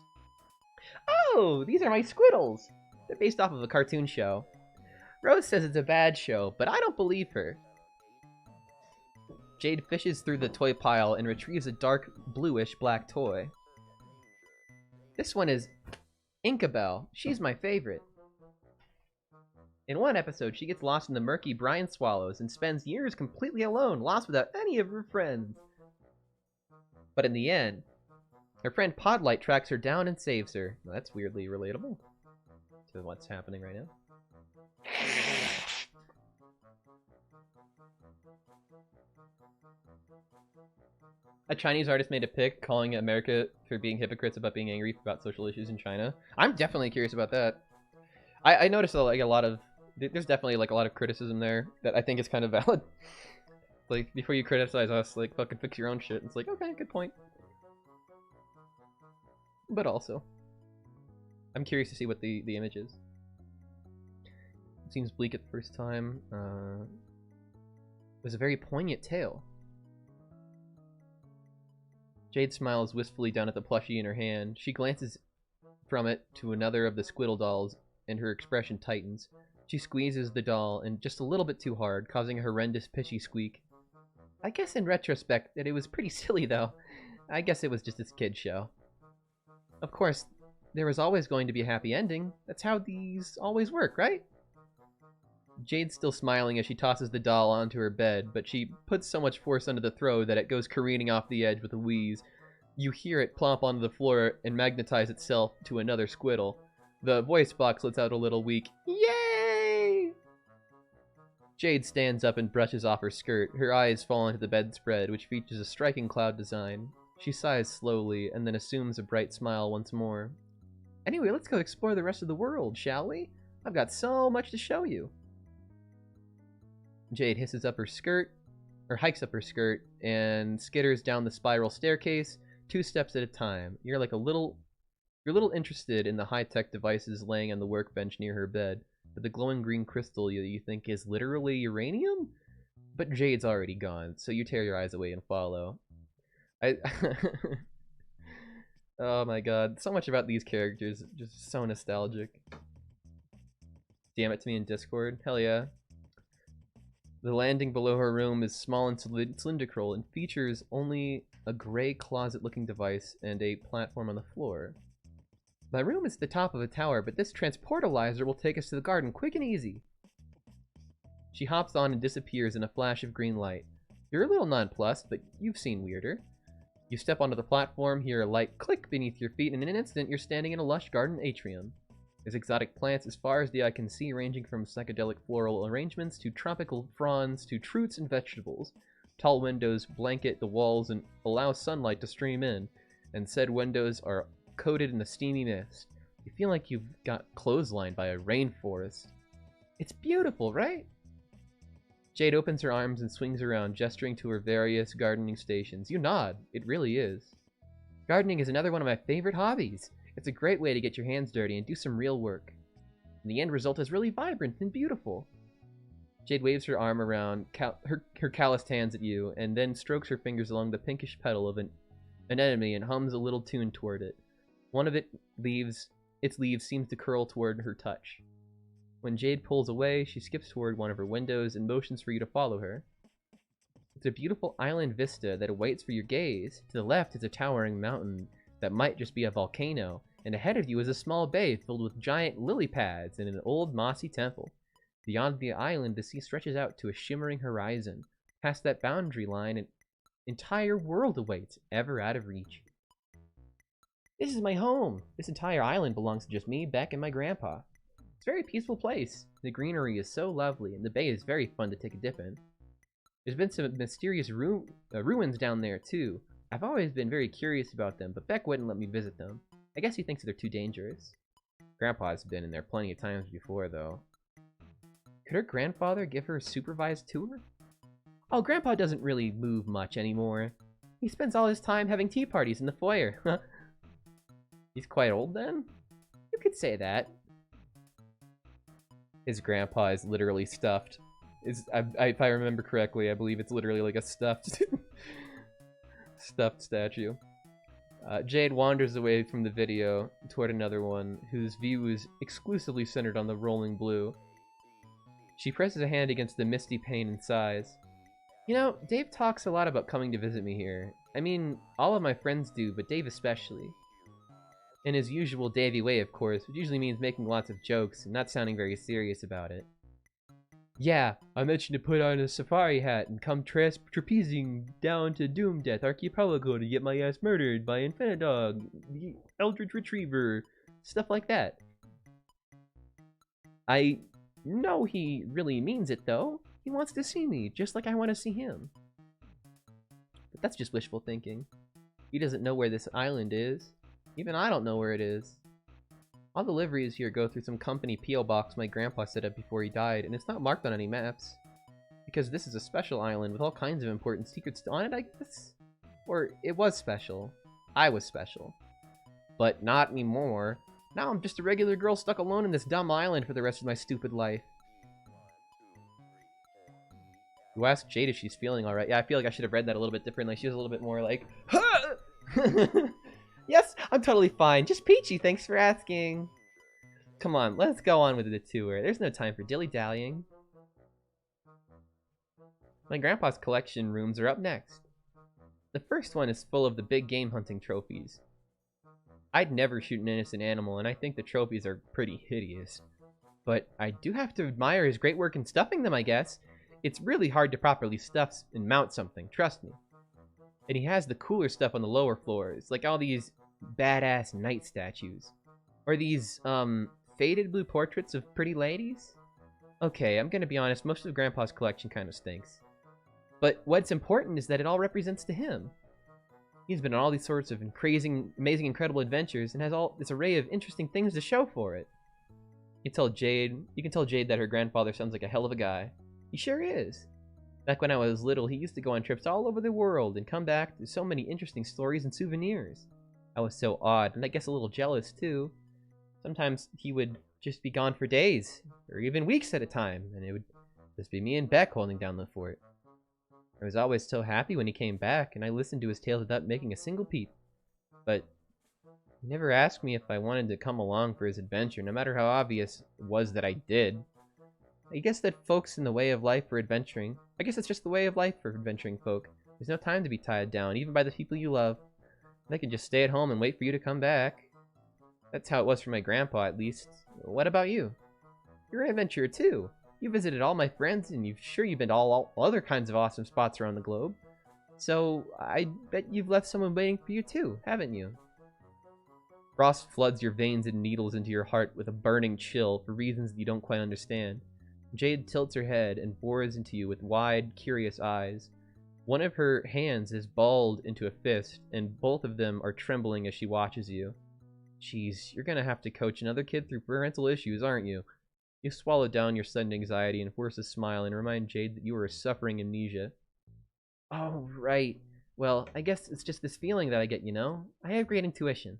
Oh, these are my squiddles! They're based off of a cartoon show. Rose says it's a bad show, but I don't believe her. Jade fishes through the toy pile and retrieves a dark, bluish-black toy. This one is Inkabelle. She's my favorite. In one episode, she gets lost in the murky brine swallows and spends years completely alone, lost without any of her friends. But in the end, her friend Podlight tracks her down and saves her. Well, that's weirdly relatable to what's happening right now. A Chinese artist made a pic calling America for being hypocrites about being angry about social issues in China. I'm definitely curious about that. I noticed like a lot of there's definitely like a lot of criticism there that I think is kind of valid. Like before you criticize us, like fucking fix your own shit. It's like okay, good point. But also, I'm curious to see what the image is. It seems bleak at the first time. It was a very poignant tale. Jade smiles wistfully down at the plushie in her hand. She glances from it to another of the Squiddle dolls, and her expression tightens. She squeezes the doll, and just a little bit too hard, causing a horrendous pishy squeak. I guess in retrospect that it was pretty silly, though. I guess it was just this kid's show. Of course, there was always going to be a happy ending. That's how these always work, right? Jade's still smiling as she tosses the doll onto her bed, but she puts so much force under the throw that it goes careening off the edge with a wheeze. You hear it plop onto the floor and magnetize itself to another Squiddle. The voice box lets out a little weak, "Yay!" Jade stands up and brushes off her skirt. Her eyes fall into the bedspread, which features a striking cloud design. She sighs slowly, and then assumes a bright smile once more. Anyway, let's go explore the rest of the world, shall we? I've got so much to show you. Jade hisses up her skirt, or hikes up her skirt, and skitters down the spiral staircase, 2 steps at a time. You're a little interested in the high-tech devices laying on the workbench near her bed, but the glowing green crystal you think is literally uranium? But Jade's already gone, so you tear your eyes away and follow. Oh my god, so much about these characters, just so nostalgic. DM it to me in Discord, hell yeah. The landing below her room is small and cylindrical and features only a gray closet-looking device and a platform on the floor. My room is at the top of a tower, but this transportalizer will take us to the garden quick and easy. She hops on and disappears in a flash of green light. You're a little nonplussed, but you've seen weirder. You step onto the platform, hear a light click beneath your feet, and in an instant you're standing in a lush garden atrium. There's exotic plants as far as the eye can see, ranging from psychedelic floral arrangements to tropical fronds to fruits and vegetables. Tall windows blanket the walls and allow sunlight to stream in, and said windows are coated in a steamy mist. You feel like you've got clotheslined by a rainforest. It's beautiful, right? Jade opens her arms and swings around, gesturing to her various gardening stations. You nod. It really is. Gardening is another one of my favorite hobbies. It's a great way to get your hands dirty and do some real work. And the end result is really vibrant and beautiful. Jade waves her arm around her calloused hands at you, and then strokes her fingers along the pinkish petal of an anemone and hums a little tune toward it. One of its leaves seems to curl toward her touch. When Jade pulls away, she skips toward one of her windows and motions for you to follow her. It's a beautiful island vista that awaits for your gaze. To the left is a towering mountain that might just be a volcano, and ahead of you is a small bay filled with giant lily pads and an old mossy temple. Beyond the island, the sea stretches out to a shimmering horizon. Past that boundary line, an entire world awaits, ever out of reach. This is my home. This entire island belongs to just me, Beck, and my grandpa. It's a very peaceful place. The greenery is so lovely, and the bay is very fun to take a dip in. There's been some mysterious ruins down there, too. I've always been very curious about them, but Beck wouldn't let me visit them. I guess he thinks they're too dangerous. Grandpa's been in there plenty of times before, though. Could her grandfather give her a supervised tour? Oh, Grandpa doesn't really move much anymore. He spends all his time having tea parties in the foyer. He's quite old, then? You could say that. His grandpa is literally stuffed. If I remember correctly, I believe it's literally like a stuffed statue. Jade wanders away from the video toward another one, whose view is exclusively centered on the rolling blue. She presses a hand against the misty pane and sighs. You know, Dave talks a lot about coming to visit me here. I mean, all of my friends do, but Dave especially. In his usual Davey way, of course, which usually means making lots of jokes and not sounding very serious about it. Yeah, I mentioned to put on a safari hat and come trapezing down to Doom Death Archipelago to get my ass murdered by Infinidog, the Eldritch Retriever, stuff like that. I know he really means it, though. He wants to see me, just like I want to see him. That's just wishful thinking. He doesn't know where this island is. Even I don't know where it is. All deliveries here go through some company P.O. box my grandpa set up before he died, and it's not marked on any maps. Because this is a special island with all kinds of important secrets on it, I guess? Or it was special. I was special. But not anymore. Now I'm just a regular girl stuck alone in this dumb island for the rest of my stupid life. You asked Jade if she's feeling alright. Yeah, I feel like I should have read that a little bit differently. She was a little bit more like, yes, I'm totally fine. Just peachy, thanks for asking. Come on, let's go on with the tour. There's no time for dilly-dallying. My grandpa's collection rooms are up next. The first one is full of the big game hunting trophies. I'd never shoot an innocent animal, and I think the trophies are pretty hideous. But I do have to admire his great work in stuffing them, I guess. It's really hard to properly stuff and mount something, trust me. And he has the cooler stuff on the lower floors, like all these badass knight statues. Or these, faded blue portraits of pretty ladies? Okay, I'm gonna be honest, most of Grandpa's collection kind of stinks. But what's important is that it all represents to him. He's been on all these sorts of amazing, incredible adventures and has all this array of interesting things to show for it. You can tell Jade that her grandfather sounds like a hell of a guy. He sure is. Back when I was little, he used to go on trips all over the world and come back with so many interesting stories and souvenirs. I was so awed, and I guess a little jealous too. Sometimes he would just be gone for days, or even weeks at a time, and it would just be me and Beck holding down the fort. I was always so happy when he came back, and I listened to his tales without making a single peep. But he never asked me if I wanted to come along for his adventure, no matter how obvious it was that I did. I guess that folks in the way of life for adventuring. I guess it's just the way of life for adventuring folk. There's no time to be tied down, even by the people you love. They can just stay at home and wait for you to come back. That's how it was for my grandpa, at least. What about you? You're an adventurer, too. You visited all my friends, and you've been to all other kinds of awesome spots around the globe. So, I bet you've left someone waiting for you, too, haven't you? Frost floods your veins and needles into your heart with a burning chill for reasons that you don't quite understand. Jade tilts her head and bores into you with wide, curious eyes. One of her hands is balled into a fist, and both of them are trembling as she watches you. Jeez, you're gonna have to coach another kid through parental issues, aren't you? You swallow down your sudden anxiety and force a smile and remind Jade that you are suffering amnesia. Oh, right. Well, I guess it's just this feeling that I get, you know? I have great intuition.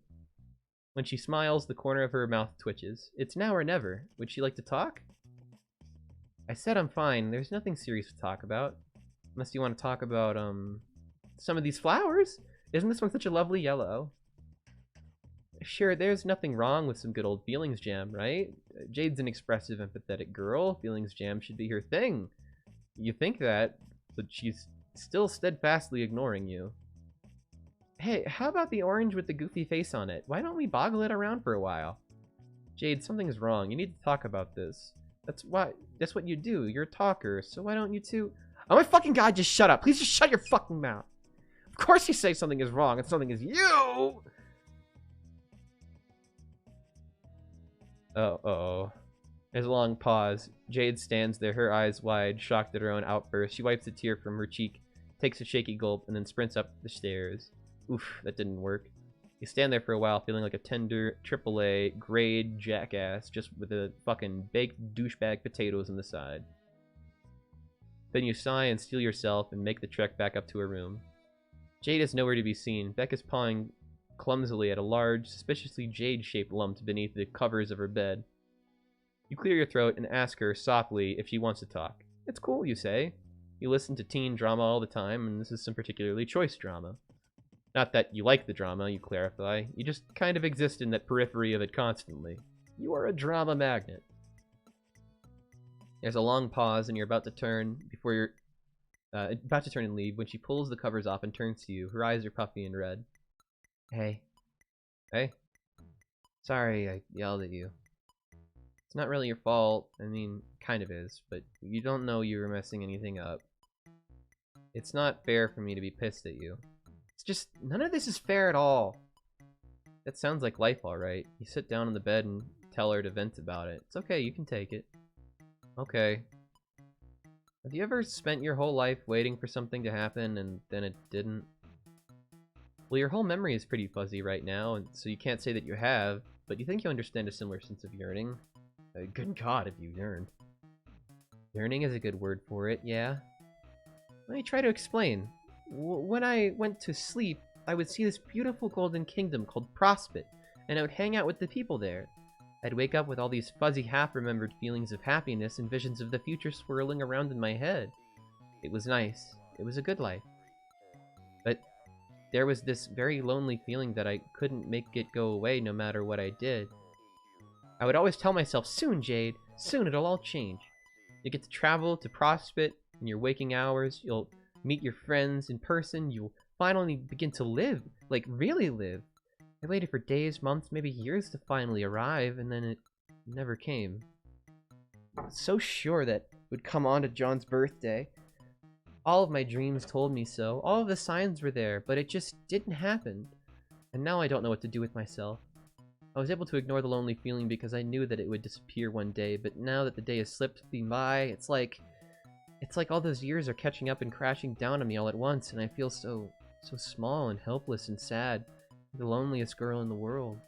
When she smiles, the corner of her mouth twitches. It's now or never. Would she like to talk? I said I'm fine. There's nothing serious to talk about. Unless you want to talk about, some of these flowers? Isn't this one such a lovely yellow? Sure, there's nothing wrong with some good old feelings jam, right? Jade's an expressive, empathetic girl. Feelings jam should be her thing. You think that, but she's still steadfastly ignoring you. Hey, how about the orange with the goofy face on it? Why don't we boggle it around for a while? Jade, something's wrong. You need to talk about this. That's what you do. You're a talker, so why don't you two... Oh my fucking god, just shut up. Please just shut your fucking mouth. Of course you say something is wrong and something is you! Uh-oh. There's a long pause. Jade stands there, her eyes wide, shocked at her own outburst. She wipes a tear from her cheek, takes a shaky gulp, and then sprints up the stairs. Oof, that didn't work. You stand there for a while, feeling like a tender, AAA, grade jackass, just with a fucking baked douchebag potatoes on the side. Then you sigh and steel yourself and make the trek back up to her room. Jade is nowhere to be seen. Beck is pawing clumsily at a large, suspiciously jade-shaped lump beneath the covers of her bed. You clear your throat and ask her softly if she wants to talk. It's cool, you say. You listen to teen drama all the time, and this is some particularly choice drama. Not that you like the drama, you clarify. You just kind of exist in that periphery of it constantly. You are a drama magnet. There's a long pause, and you're about to turn and leave when she pulls the covers off and turns to you. Her eyes are puffy and red. Hey. Hey. Sorry I yelled at you. It's not really your fault. I mean, kind of is, but you don't know you were messing anything up. It's not fair for me to be pissed at you. It's just, none of this is fair at all. That sounds like life, alright. You sit down on the bed and tell her to vent about it. It's okay, you can take it. Okay. Have you ever spent your whole life waiting for something to happen and then it didn't? Well, your whole memory is pretty fuzzy right now, and so you can't say that you have, but you think you understand a similar sense of yearning. Good God, if you yearned. Yearning is a good word for it, yeah. Let me try to explain. When I went to sleep, I would see this beautiful golden kingdom called Prospit, and I would hang out with the people there. I'd wake up with all these fuzzy, half-remembered feelings of happiness and visions of the future swirling around in my head. It was nice. It was a good life. But there was this very lonely feeling that I couldn't make it go away no matter what I did. I would always tell myself, soon, Jade, soon it'll all change. You get to travel to Prospit in your waking hours, you'll meet your friends in person, you'll finally begin to live, like really live. I waited for days, months, maybe years to finally arrive, and then it never came. I was so sure that it would come on to John's birthday. All of my dreams told me so, all of the signs were there, but it just didn't happen. And now I don't know what to do with myself. I was able to ignore the lonely feeling because I knew that it would disappear one day, but now that the day has slipped me by, it's like all those years are catching up and crashing down on me all at once, and I feel so small and helpless and sad. The loneliest girl in the world.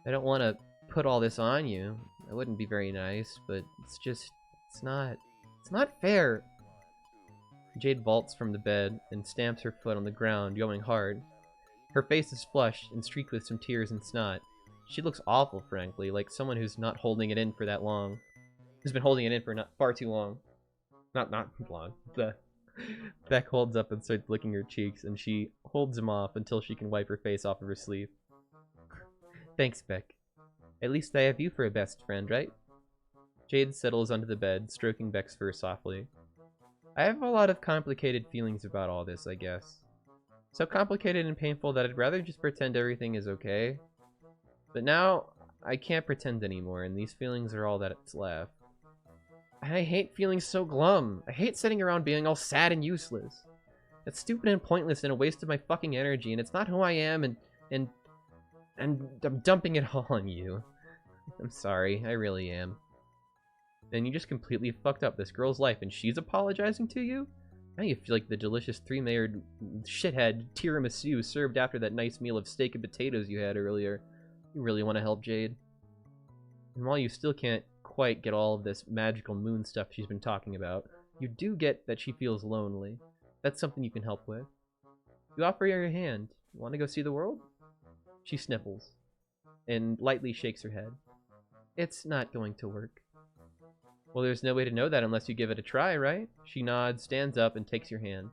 I don't want to put all this on you. It wouldn't be very nice, but it's not fair. Jade vaults from the bed and stamps her foot on the ground, yelling hard. Her face is flushed and streaked with some tears and snot. She looks awful, frankly, like someone who's not holding it in for that long. Who's been holding it in for not far too long. Not long. Beck holds up and starts licking her cheeks, and she holds him off until she can wipe her face off of her sleeve. Thanks, Beck. At least I have you for a best friend, right? Jade settles onto the bed, stroking Beck's fur softly. I have a lot of complicated feelings about all this, I guess. So complicated and painful that I'd rather just pretend everything is okay. But now, I can't pretend anymore, and these feelings are all that's left. I hate feeling so glum. I hate sitting around being all sad and useless. It's stupid and pointless and a waste of my fucking energy, and it's not who I am, and I'm dumping it all on you. I'm sorry, I really am. And you just completely fucked up this girl's life, and she's apologizing to you? Now you feel like the delicious three-layered shithead tiramisu served after that nice meal of steak and potatoes you had earlier. You really want to help Jade? And while you still can't quite get all of this magical moon stuff she's been talking about, you do get that she feels lonely. That's something you can help with. You offer her your hand. Want to go see the world? She sniffles and lightly shakes her head. It's not going to work. Well, there's no way to know that unless you give it a try, right? She nods, stands up, and takes your hand.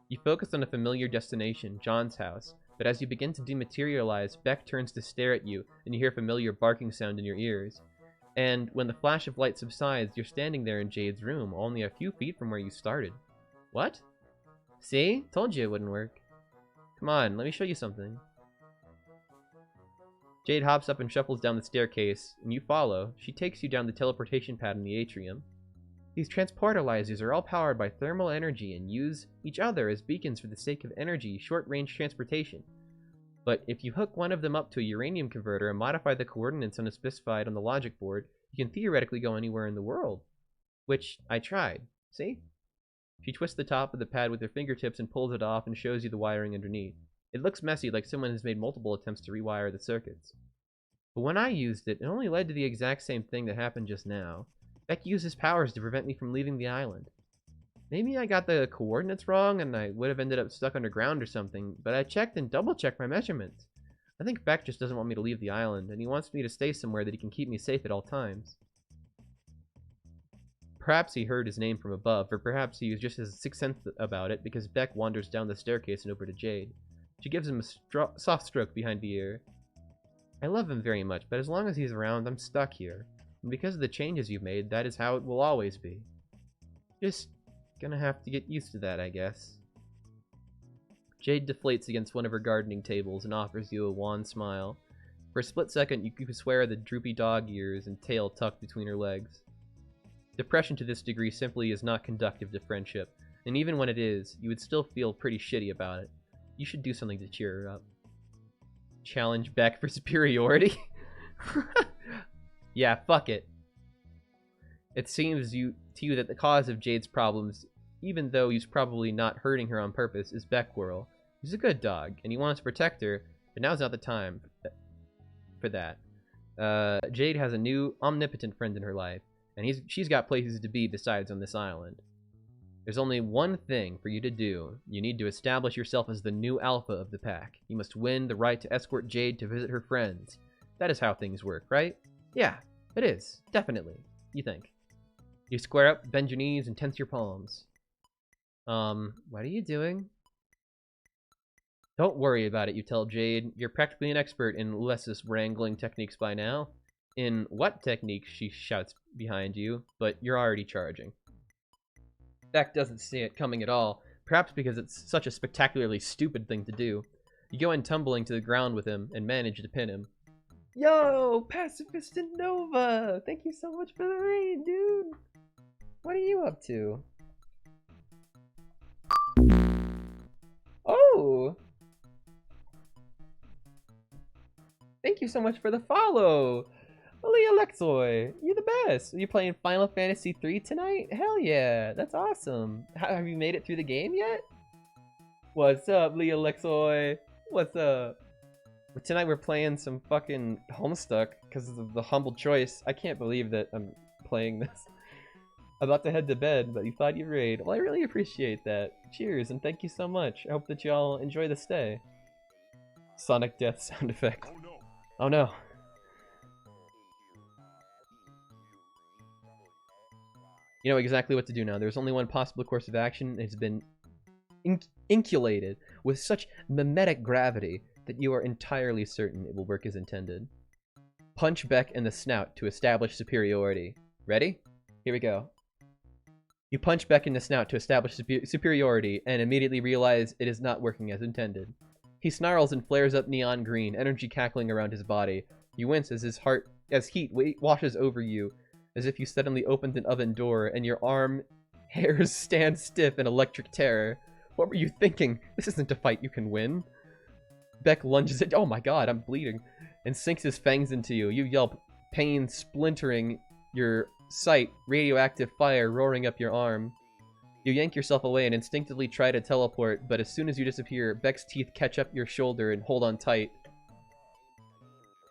You focus on a familiar destination, John's house, but as you begin to dematerialize, Beck turns to stare at you, and you hear a familiar barking sound in your ears. And when the flash of light subsides, you're standing there in Jade's room, only a few feet from where you started. What? See? Told you it wouldn't work. Come on, let me show you something. Jade hops up and shuffles down the staircase, and you follow. She takes you down the teleportation pad in the atrium. These transportalizers are all powered by thermal energy and use each other as beacons for the sake of energy short-range transportation. But if you hook one of them up to a uranium converter and modify the coordinates on a specified on the logic board, you can theoretically go anywhere in the world. Which I tried. See? She twists the top of the pad with her fingertips and pulls it off and shows you the wiring underneath. It looks messy, like someone has made multiple attempts to rewire the circuits. But when I used it, it only led to the exact same thing that happened just now. Beck used his powers to prevent me from leaving the island. Maybe I got the coordinates wrong and I would have ended up stuck underground or something, but I checked and double-checked my measurements. I think Beck just doesn't want me to leave the island, and he wants me to stay somewhere that he can keep me safe at all times. Perhaps he heard his name from above, or perhaps he was just as sixth sense about it because Beck wanders down the staircase and over to Jade. She gives him a soft stroke behind the ear. I love him very much, but as long as he's around, I'm stuck here. And because of the changes you've made, that is how it will always be. Just gonna have to get used to that, I guess. Jade deflates against one of her gardening tables and offers you a wan smile. For a split second, you could swear the droopy dog ears and tail tucked between her legs. Depression to this degree simply is not conductive to friendship, and even when it is, you would still feel pretty shitty about it. You should do something to cheer her up. Challenge Beck for superiority? Yeah, fuck it. It seems to you that the cause of Jade's problems, even though he's probably not hurting her on purpose, is Beckwhirl. He's a good dog, and he wants to protect her, but now's not the time for that. Jade has a new omnipotent friend in her life, and she's got places to be besides on this island. There's only one thing for you to do. You need to establish yourself as the new alpha of the pack. You must win the right to escort Jade to visit her friends. That is how things work, right? Yeah, it is. Definitely. You think. You square up, bend your knees, and tense your palms. What are you doing? Don't worry about it, you tell Jade. You're practically an expert in Lessus wrangling techniques by now. In what techniques, she shouts behind you, but you're already charging. Beck doesn't see it coming at all, perhaps because it's such a spectacularly stupid thing to do. You go in tumbling to the ground with him and manage to pin him. Yo, Pacifist and Nova! Thank you so much for the raid, dude! What are you up to? Oh! Thank you so much for the follow! Leah Alexoi, you're the best! Are you playing Final Fantasy III tonight? Hell yeah, that's awesome. Have you made it through the game yet? What's up, Leah Alexoi? What's up? But tonight we're playing some fucking Homestuck because of the humble choice. I can't believe that I'm playing this. I'm about to head to bed, but you thought you'd raid. Well, I really appreciate that. Cheers, and thank you so much. I hope that y'all enjoy the stay. Sonic death sound effect. Oh no. Oh no. You know exactly what to do now. There's only one possible course of action. It's been inculated with such mimetic gravity that you are entirely certain it will work as intended. Punch Beck in the snout to establish superiority. Ready? Here we go. You punch Beck in the snout to establish superiority and immediately realize it is not working as intended. He snarls and flares up neon green, energy cackling around his body. You wince as heat washes over you, as if you suddenly opened an oven door and your arm hairs stand stiff in electric terror. What were you thinking? This isn't a fight you can win. Beck lunges at— oh my god, I'm bleeding— and sinks his fangs into you. You yelp, pain splintering your sight, radioactive fire roaring up your arm. You yank yourself away and instinctively try to teleport, but as soon as you disappear, Beck's teeth catch up your shoulder and hold on tight.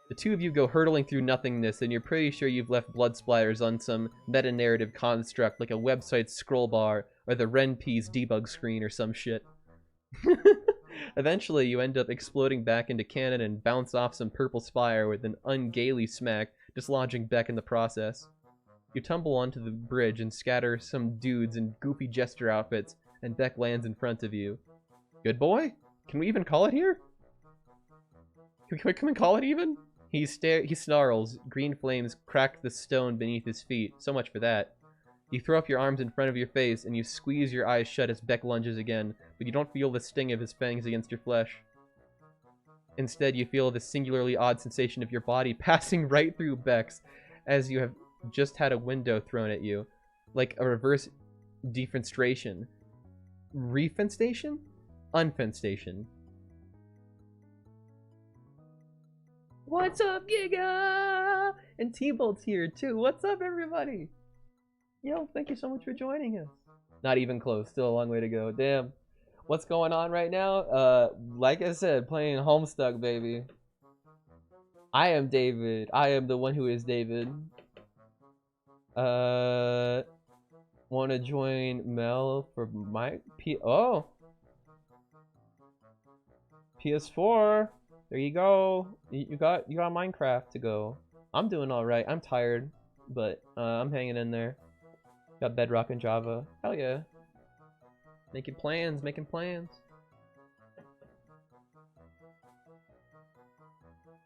The two of you go hurtling through nothingness, and you're pretty sure you've left blood splatters on some meta-narrative construct like a website's scroll bar or the RenP's debug screen or some shit. Eventually, you end up exploding back into canon and bounce off some purple spire with an ungainly smack, dislodging Beck in the process. You tumble onto the bridge and scatter some dudes in goofy jester outfits, and Beck lands in front of you. Good boy? Can we even call it here? Can we call it even? He snarls. Green flames crack the stone beneath his feet. So much for that. You throw up your arms in front of your face, and you squeeze your eyes shut as Beck lunges again, but you don't feel the sting of his fangs against your flesh. Instead, you feel the singularly odd sensation of your body passing right through Beck's, as you have just had a window thrown at you. Like a reverse defenstration. Refenstation? Unfenstation. What's up, Giga? And T-Bolt's here, too. What's up, everybody? Yo, thank you so much for joining us. Not even close. Still a long way to go. Damn. What's going on right now? Like I said, playing Homestuck, baby. I am David. I am the one who is David. Want to join Mel for my oh. PS4. There you go. You got Minecraft to go. I'm doing all right. I'm tired, but I'm hanging in there. Got Bedrock and Java. Hell yeah. Making plans.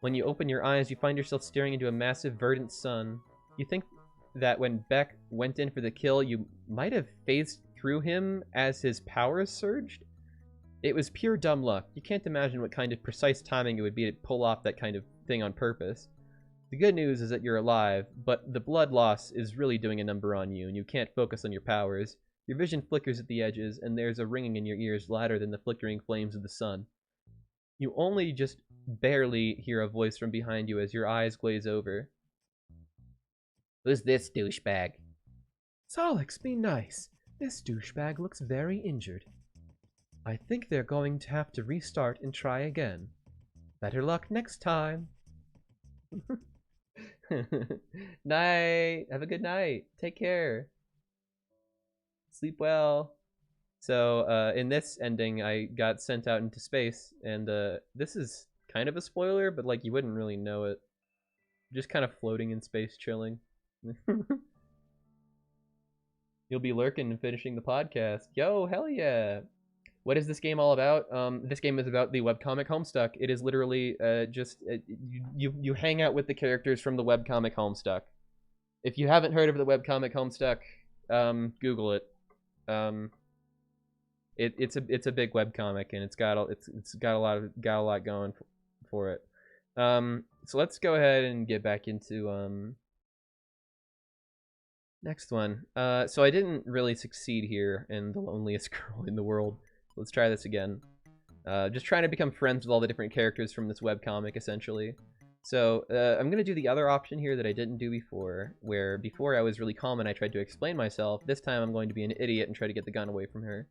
When you open your eyes, you find yourself staring into a massive verdant sun. You think that when Beck went in for the kill, you might have phased through him as his powers surged? It was pure dumb luck. You can't imagine what kind of precise timing it would be to pull off that kind of thing on purpose. The good news is that you're alive, but the blood loss is really doing a number on you, and you can't focus on your powers. Your vision flickers at the edges, and there's a ringing in your ears louder than the flickering flames of the sun. You only just barely hear a voice from behind you as your eyes glaze over. Who's this douchebag? Solix, be nice. This douchebag looks very injured. I think they're going to have to restart and try again. Better luck next time. Night. Have a good night. Take care. Sleep well. So, in this ending, I got sent out into space, and this is kind of a spoiler, but like you wouldn't really know it. Just kind of floating in space, chilling. You'll be lurking and finishing the podcast. Yo, hell yeah! What is this game all about? This game is about the webcomic Homestuck. It is literally you hang out with the characters from the webcomic Homestuck. If you haven't heard of the webcomic Homestuck, Google it. It's a big webcomic, and it's got a lot going for it. So let's go ahead and get back into next one. So I didn't really succeed here in the loneliest girl in the world. Let's try this again. Just trying to become friends with all the different characters from this webcomic, essentially. So I'm going to do the other option here that I didn't do before, where before I was really calm and I tried to explain myself. This time I'm going to be an idiot and try to get the gun away from her.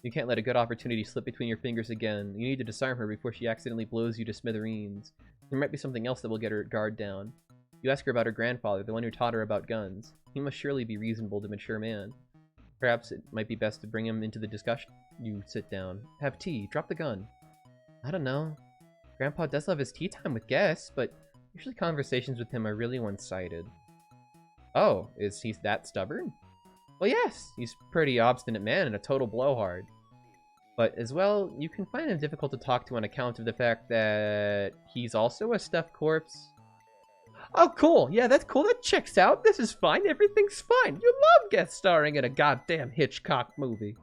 You can't let a good opportunity slip between your fingers again. You need to disarm her before she accidentally blows you to smithereens. There might be something else that will get her guard down. You ask her about her grandfather, the one who taught her about guns. He must surely be reasonable to a mature man. Perhaps it might be best to bring him into the discussion. You sit down. Have tea. Drop the gun. I don't know. Grandpa does love his tea time with guests, but usually conversations with him are really one-sided. Oh, is he that stubborn? Well, yes. He's a pretty obstinate man and a total blowhard. But as well, you can find him difficult to talk to on account of the fact that he's also a stuffed corpse. Oh, cool. Yeah, that's cool. That checks out. This is fine. Everything's fine. You love guest starring in a goddamn Hitchcock movie.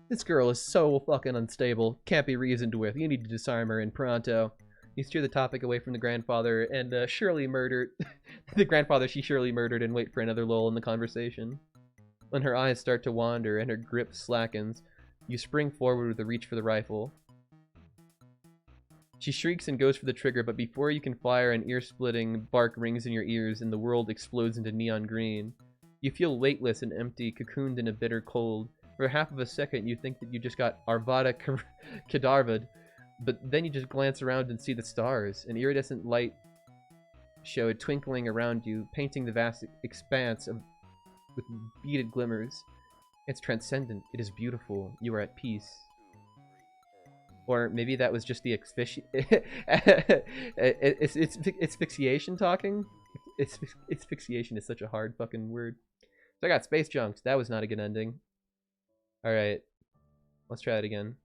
This girl is so fucking unstable. Can't be reasoned with. You need to disarm her in pronto. You steer the topic away from the grandfather and surely murdered the grandfather she surely murdered and wait for another lull in the conversation. When her eyes start to wander and her grip slackens, you spring forward with a reach for the rifle. She shrieks and goes for the trigger, but before you can fire, an ear-splitting bark rings in your ears and the world explodes into neon green. You feel weightless and empty, cocooned in a bitter cold. For half of a second, you think that you just got Arvada Kedarvad, but then you just glance around and see the stars. An iridescent light show twinkling around you, painting the vast expanse with beaded glimmers. It's transcendent. It is beautiful. You are at peace. Or maybe that was just the asphyxiation talking. Asphyxiation is such a hard fucking word. So I got space junked. That was not a good ending. Alright. Let's try it again.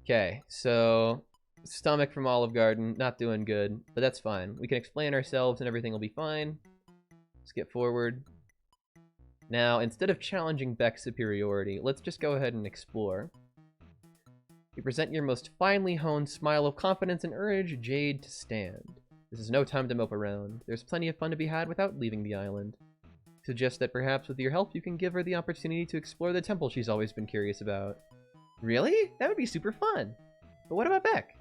Okay, so stomach from Olive Garden, not doing good, but that's fine. We can explain ourselves and everything will be fine. Skip forward. Now, instead of challenging Beck's superiority, let's just go ahead and explore. You present your most finely honed smile of confidence and urge Jade to stand. This is no time to mope around. There's plenty of fun to be had without leaving the island. Suggest that perhaps with your help you can give her the opportunity to explore the temple she's always been curious about. Really? That would be super fun. But what about Beck?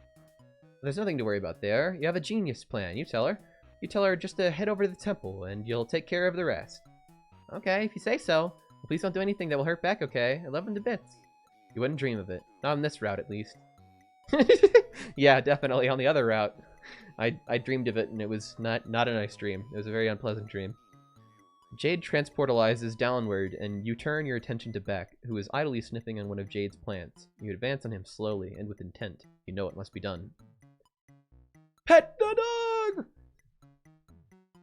There's nothing to worry about there. You have a genius plan. You tell her. You tell her just to head over to the temple and you'll take care of the rest. Okay, if you say so. But please don't do anything that will hurt Beck, okay? I love him to bits. You wouldn't dream of it. Not on this route, at least. Yeah, definitely on the other route. I dreamed of it, and it was not a nice dream. It was a very unpleasant dream. Jade transportalizes downward, and you turn your attention to Beck, who is idly sniffing on one of Jade's plants. You advance on him slowly and with intent. You know it must be done. Pet the dog!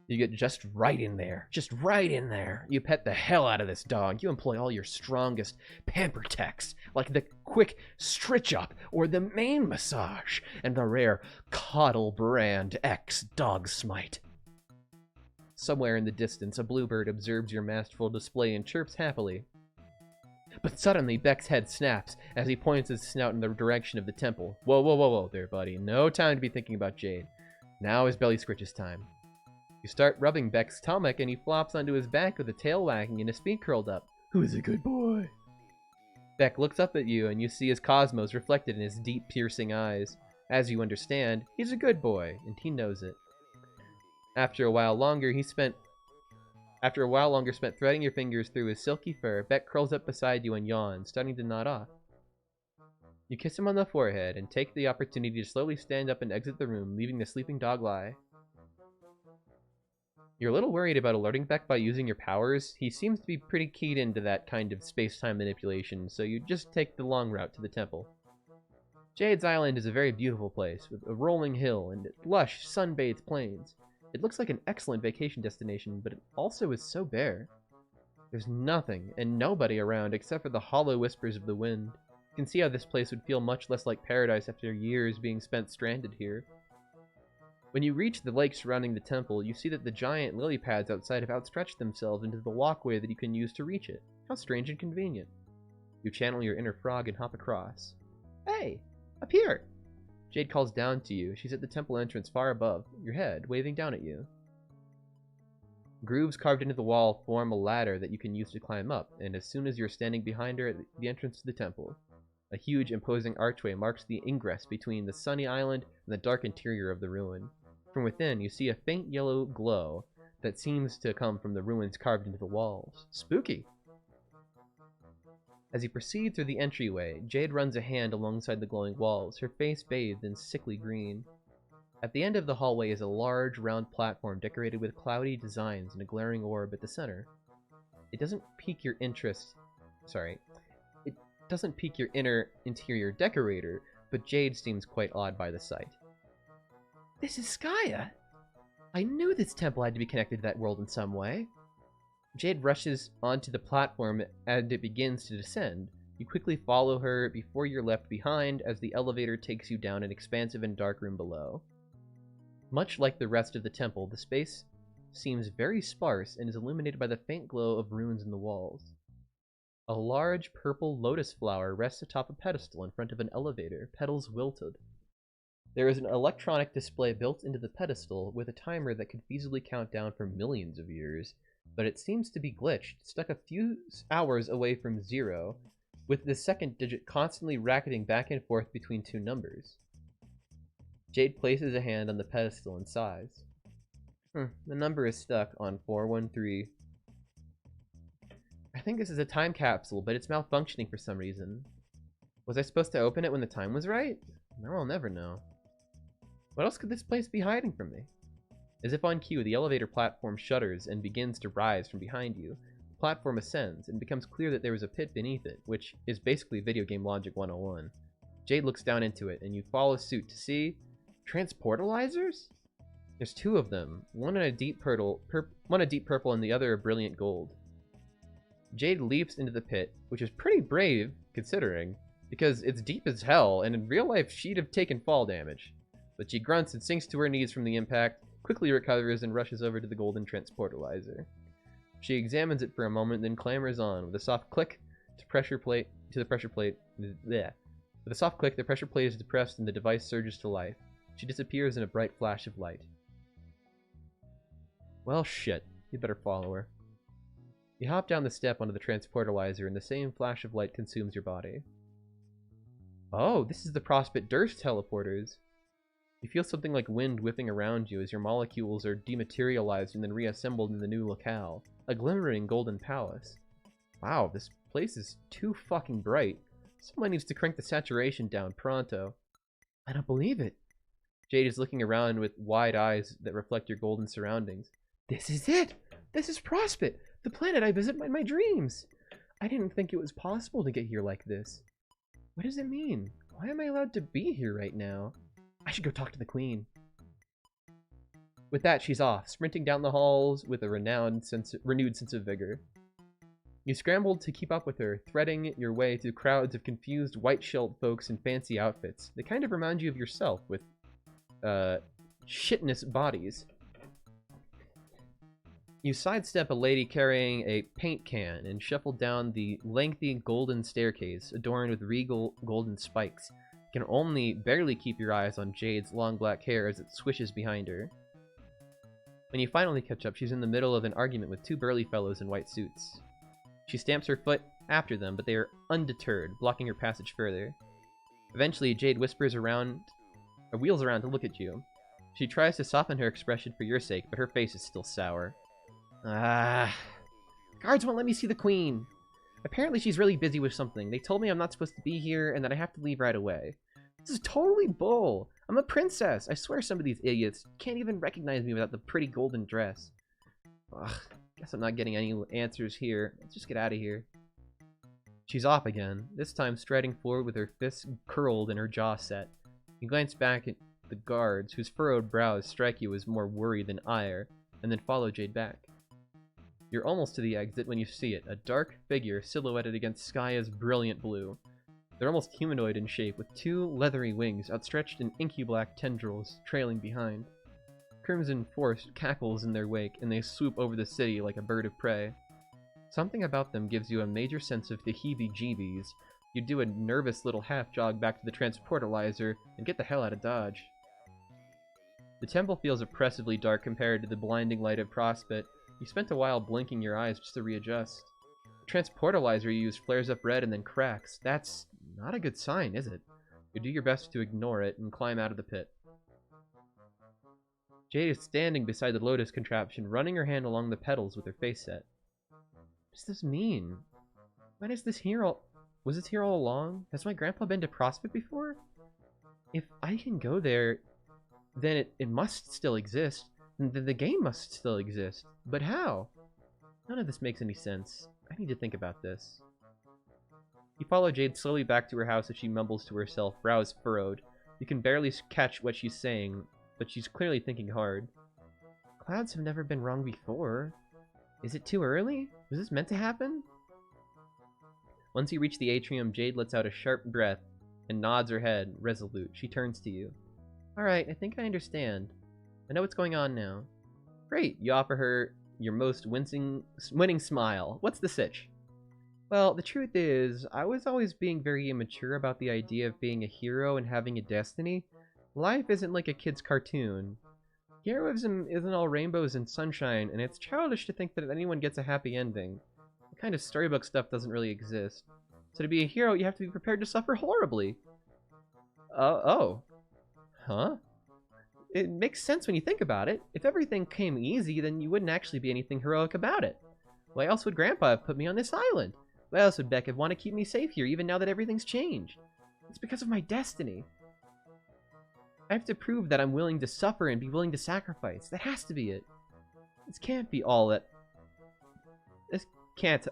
You get just right in there. Just right in there. You pet the hell out of this dog. You employ all your strongest pamper techs, like the quick stretch up or the mane massage, and the rare Coddle brand X dog smite. Somewhere in the distance, a bluebird observes your masterful display and chirps happily. But suddenly, Beck's head snaps as he points his snout in the direction of the temple. Whoa, whoa, whoa, whoa there, buddy. No time to be thinking about Jade. Now is Belly Scritch's time. You start rubbing Beck's stomach, and he flops onto his back with a tail wagging and his feet curled up. Who's a good boy? Beck looks up at you, and you see his cosmos reflected in his deep, piercing eyes. As you understand, he's a good boy, and he knows it. After a while longer spent threading your fingers through his silky fur, Beck curls up beside you and yawns, starting to nod off. You kiss him on the forehead and take the opportunity to slowly stand up and exit the room, leaving the sleeping dog lie. You're a little worried about alerting Beck by using your powers. He seems to be pretty keyed into that kind of space-time manipulation, so you just take the long route to the temple. Jade's Island is a very beautiful place, with a rolling hill and lush, sun-bathed plains. It looks like an excellent vacation destination, but it also is so bare. There's nothing and nobody around except for the hollow whispers of the wind. You can see how this place would feel much less like paradise after years being spent stranded here. When you reach the lake surrounding the temple, you see that the giant lily pads outside have outstretched themselves into the walkway that you can use to reach it. How strange and convenient. You channel your inner frog and hop across. Hey, up here! Jade calls down to you. She's at the temple entrance far above your head, waving down at you. Grooves carved into the wall form a ladder that you can use to climb up, and as soon as you're standing behind her at the entrance to the temple, a huge, imposing archway marks the ingress between the sunny island and the dark interior of the ruin. From within, you see a faint yellow glow that seems to come from the ruins carved into the walls. Spooky! As you proceed through the entryway, Jade runs a hand alongside the glowing walls, her face bathed in sickly green. At the end of the hallway is a large, round platform decorated with cloudy designs and a glaring orb at the center. It doesn't pique your interior decorator, but Jade seems quite awed by the sight. This is Skya! I knew this temple had to be connected to that world in some way. Jade rushes onto the platform and it begins to descend. You quickly follow her before you're left behind as the elevator takes you down an expansive and dark room below. Much like the rest of the temple, the space seems very sparse and is illuminated by the faint glow of runes in the walls. A large purple lotus flower rests atop a pedestal in front of an elevator, petals wilted. There is an electronic display built into the pedestal with a timer that could feasibly count down for millions of years, but it seems to be glitched, stuck a few hours away from 0, with the second digit constantly racketing back and forth between two numbers. Jade places a hand on the pedestal and sighs. The number is stuck on 413. I think this is a time capsule, but it's malfunctioning for some reason. Was I supposed to open it when the time was right? Now I'll never know. What else could this place be hiding from me? As if on cue, the elevator platform shudders and begins to rise from behind you. The platform ascends, and it becomes clear that there is a pit beneath it, which is basically video game logic 101. Jade looks down into it, and you follow suit to see transportalizers? There's two of them, one a deep purple and the other a brilliant gold. Jade leaps into the pit, which is pretty brave, considering, because it's deep as hell, and in real life she'd have taken fall damage. But she grunts and sinks to her knees from the impact, quickly recovers, and rushes over to the golden transportalizer. She examines it for a moment, then clambers on. With a soft click, the pressure plate is depressed and the device surges to life. She disappears in a bright flash of light. Well, shit. You better follow her. You hop down the step onto the transportalizer, and the same flash of light consumes your body. Oh, this is the Prospect Durst teleporters. You feel something like wind whipping around you as your molecules are dematerialized and then reassembled in the new locale, a glimmering golden palace. Wow, this place is too fucking bright. Someone needs to crank the saturation down pronto. I don't believe it. Jade is looking around with wide eyes that reflect your golden surroundings. This is it! This is Prospect, the planet I visit in my dreams! I didn't think it was possible to get here like this. What does it mean? Why am I allowed to be here right now? I should go talk to the queen. With that, she's off, sprinting down the halls with a renewed sense of vigor. You scrambled to keep up with her, threading your way through crowds of confused white-shelled folks in fancy outfits. They kind of remind you of yourself, with, shitness bodies. You sidestep a lady carrying a paint can and shuffle down the lengthy golden staircase adorned with regal golden spikes. You can only barely keep your eyes on Jade's long black hair as it swishes behind her. When you finally catch up, she's in the middle of an argument with two burly fellows in white suits. She stamps her foot after them, but they are undeterred, blocking her passage further. Eventually, Jade whispers around or wheels around to look at you. She tries to soften her expression for your sake, but her face is still sour. Ah. Guards won't let me see the queen. Apparently she's really busy with something. They told me I'm not supposed to be here and that I have to leave right away. This is totally bull. I'm a princess. I swear some of these idiots can't even recognize me without the pretty golden dress. Ugh, guess I'm not getting any answers here. Let's just get out of here. She's off again, this time striding forward with her fists curled and her jaw set. You glance back at the guards, whose furrowed brows strike you as more worry than ire, and then follow Jade back. You're almost to the exit when you see it, a dark figure silhouetted against sky as brilliant blue. They're almost humanoid in shape, with two leathery wings outstretched in inky black tendrils trailing behind. Crimson force cackles in their wake, and they swoop over the city like a bird of prey. Something about them gives you a major sense of the heebie-jeebies. You do a nervous little half-jog back to the transportalizer and get the hell out of Dodge. The temple feels oppressively dark compared to the blinding light of Prospect. You spent a while blinking your eyes just to readjust. The transportalizer you use flares up red and then cracks. That's not a good sign, is it? You do your best to ignore it and climb out of the pit. Jade is standing beside the Lotus contraption, running her hand along the pedals with her face set. What does this mean? When is this here all... Was this here all along? Has my grandpa been to Prospect before? If I can go there, then it must still exist. And the game must still exist. But how? None of this makes any sense. I need to think about this. You follow Jade slowly back to her house as she mumbles to herself, brows furrowed. You can barely catch what she's saying, but she's clearly thinking hard. Clouds have never been wrong before. Is it too early? Was this meant to happen? Once you reach the atrium, Jade lets out a sharp breath and nods her head, resolute. She turns to you. Alright, I think I understand. I know what's going on now. Great, you offer her your most winning smile. What's the sitch? Well, the truth is, I was always being very immature about the idea of being a hero and having a destiny. Life isn't like a kid's cartoon. Heroism isn't all rainbows and sunshine, and it's childish to think that anyone gets a happy ending. The kind of storybook stuff doesn't really exist. So to be a hero, you have to be prepared to suffer horribly. Oh. Huh? It makes sense when you think about it. If everything came easy, then you wouldn't actually be anything heroic about it. Why else would Grandpa have put me on this island? Why else would Beck have wanted to keep me safe here, even now that everything's changed? It's because of my destiny. I have to prove that I'm willing to suffer and be willing to sacrifice. That has to be it. This can't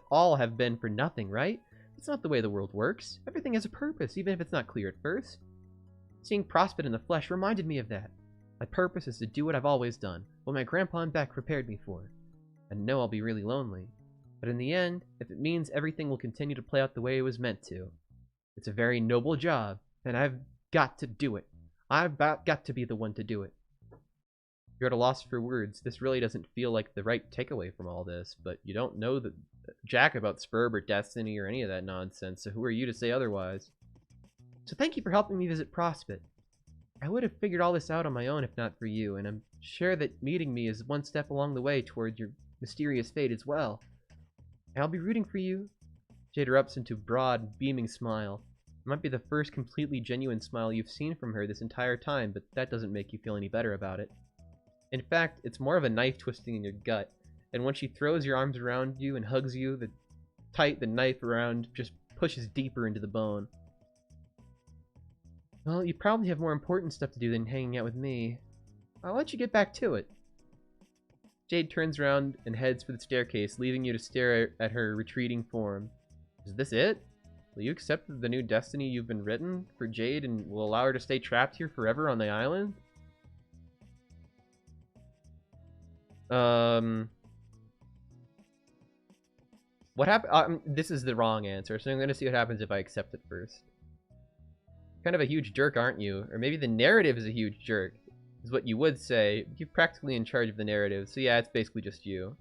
all have been for nothing, right? It's not the way the world works. Everything has a purpose, even if it's not clear at first. Seeing Prospect in the flesh reminded me of that. My purpose is to do what I've always done, what my grandpa and Beck prepared me for. I know I'll be really lonely, but in the end, if it means everything will continue to play out the way it was meant to, it's a very noble job, and I've got to do it. I've got to be the one to do it. You're at a loss for words. This really doesn't feel like the right takeaway from all this, but you don't know the jack about Spurb or Destiny or any of that nonsense, so who are you to say otherwise? So thank you for helping me visit Prospect. I would have figured all this out on my own if not for you, and I'm sure that meeting me is one step along the way toward your mysterious fate as well. I'll be rooting for you. Jade erupts into a broad, beaming smile. It might be the first completely genuine smile you've seen from her this entire time, but that doesn't make you feel any better about it. In fact, it's more of a knife twisting in your gut, and when she throws your arms around you and hugs you, the knife around just pushes deeper into the bone. Well, you probably have more important stuff to do than hanging out with me. I'll let you get back to it. Jade turns around and heads for the staircase, leaving you to stare at her retreating form. Is this it? Will you accept the new destiny you've been written for Jade and will allow her to stay trapped here forever on the island? What happened? This is the wrong answer, so I'm going to see what happens if I accept it first. Kind of a huge jerk, aren't you? Or maybe the narrative is a huge jerk, is what you would say. You're practically in charge of the narrative, so yeah, it's basically just you.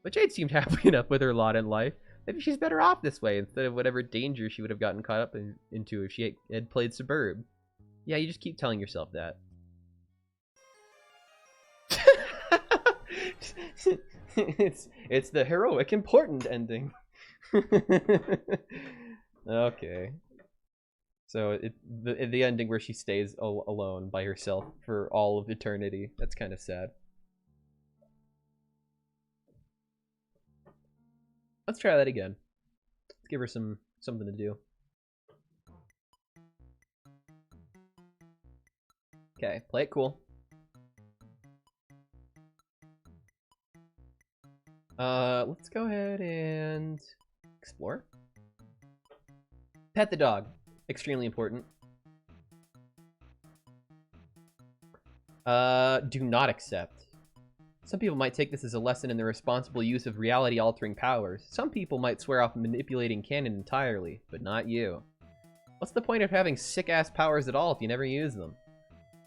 But Jade seemed happy enough with her lot in life. Maybe she's better off this way instead of whatever danger she would have gotten caught up into if she had played Suburb. Yeah, you just keep telling yourself that. it's the heroic, important ending. Okay. So the ending where she stays alone by herself for all of eternity. That's kind of sad. Let's try that again. Let's give her something to do. Okay, play it cool. Let's go ahead and explore. Pet the dog. Extremely important. Do not accept. Some people might take this as a lesson in the responsible use of reality-altering powers. Some people might swear off manipulating canon entirely, but not you. What's the point of having sick-ass powers at all if you never use them?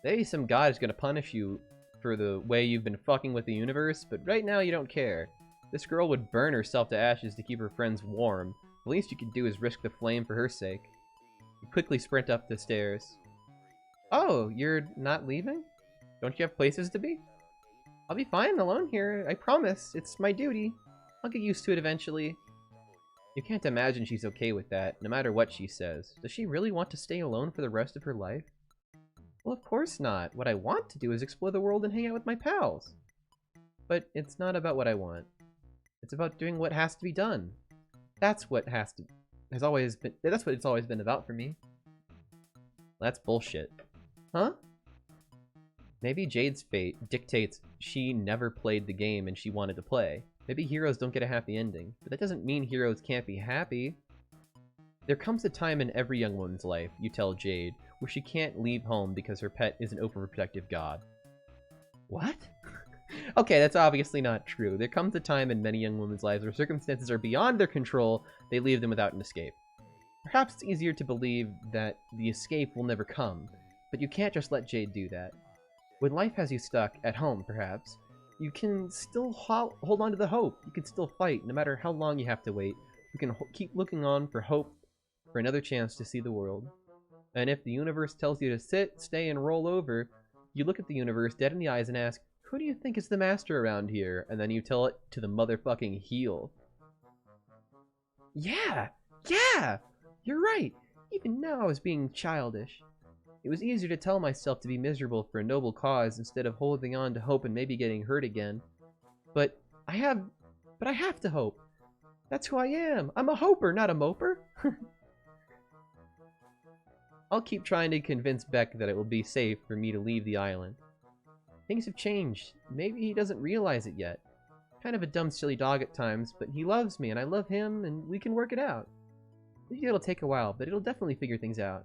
Maybe some god is gonna punish you for the way you've been fucking with the universe, but right now you don't care. This girl would burn herself to ashes to keep her friends warm. The least you could do is risk the flame for her sake. You quickly sprint up the stairs. Oh, you're not leaving? Don't you have places to be? I'll be fine alone here, I promise. It's my duty. I'll get used to it eventually. You can't imagine she's okay with that, no matter what she says. Does she really want to stay alone for the rest of her life? Well, of course not. What I want to do is explore the world and hang out with my pals. But it's not about what I want. It's about doing what has to be done. That's what that's what it's always been about for me. That's bullshit. Huh? Maybe Jade's fate dictates she never played the game and she wanted to play. Maybe heroes don't get a happy ending, but that doesn't mean heroes can't be happy. There comes a time in every young woman's life, you tell Jade, where she can't leave home because her pet is an overprotective god. What? Okay, that's obviously not true. There comes a time in many young women's lives where circumstances are beyond their control, they leave them without an escape. Perhaps it's easier to believe that the escape will never come, but you can't just let Jade do that. When life has you stuck, at home perhaps, you can still hold on to the hope. You can still fight, no matter how long you have to wait. You can keep looking on for hope, for another chance to see the world. And if the universe tells you to sit, stay, and roll over, you look at the universe dead in the eyes and ask, who do you think is the master around here? And then you tell it to the motherfucking heel. Yeah! You're right! Even now I was being childish. It was easier to tell myself to be miserable for a noble cause instead of holding on to hope and maybe getting hurt again. But I have to hope. That's who I am. I'm a hoper, not a moper. I'll keep trying to convince Beck that it will be safe for me to leave the island. Things have changed. Maybe he doesn't realize it yet. Kind of a dumb, silly dog at times, but he loves me and I love him and we can work it out. Maybe it'll take a while, but it'll definitely figure things out.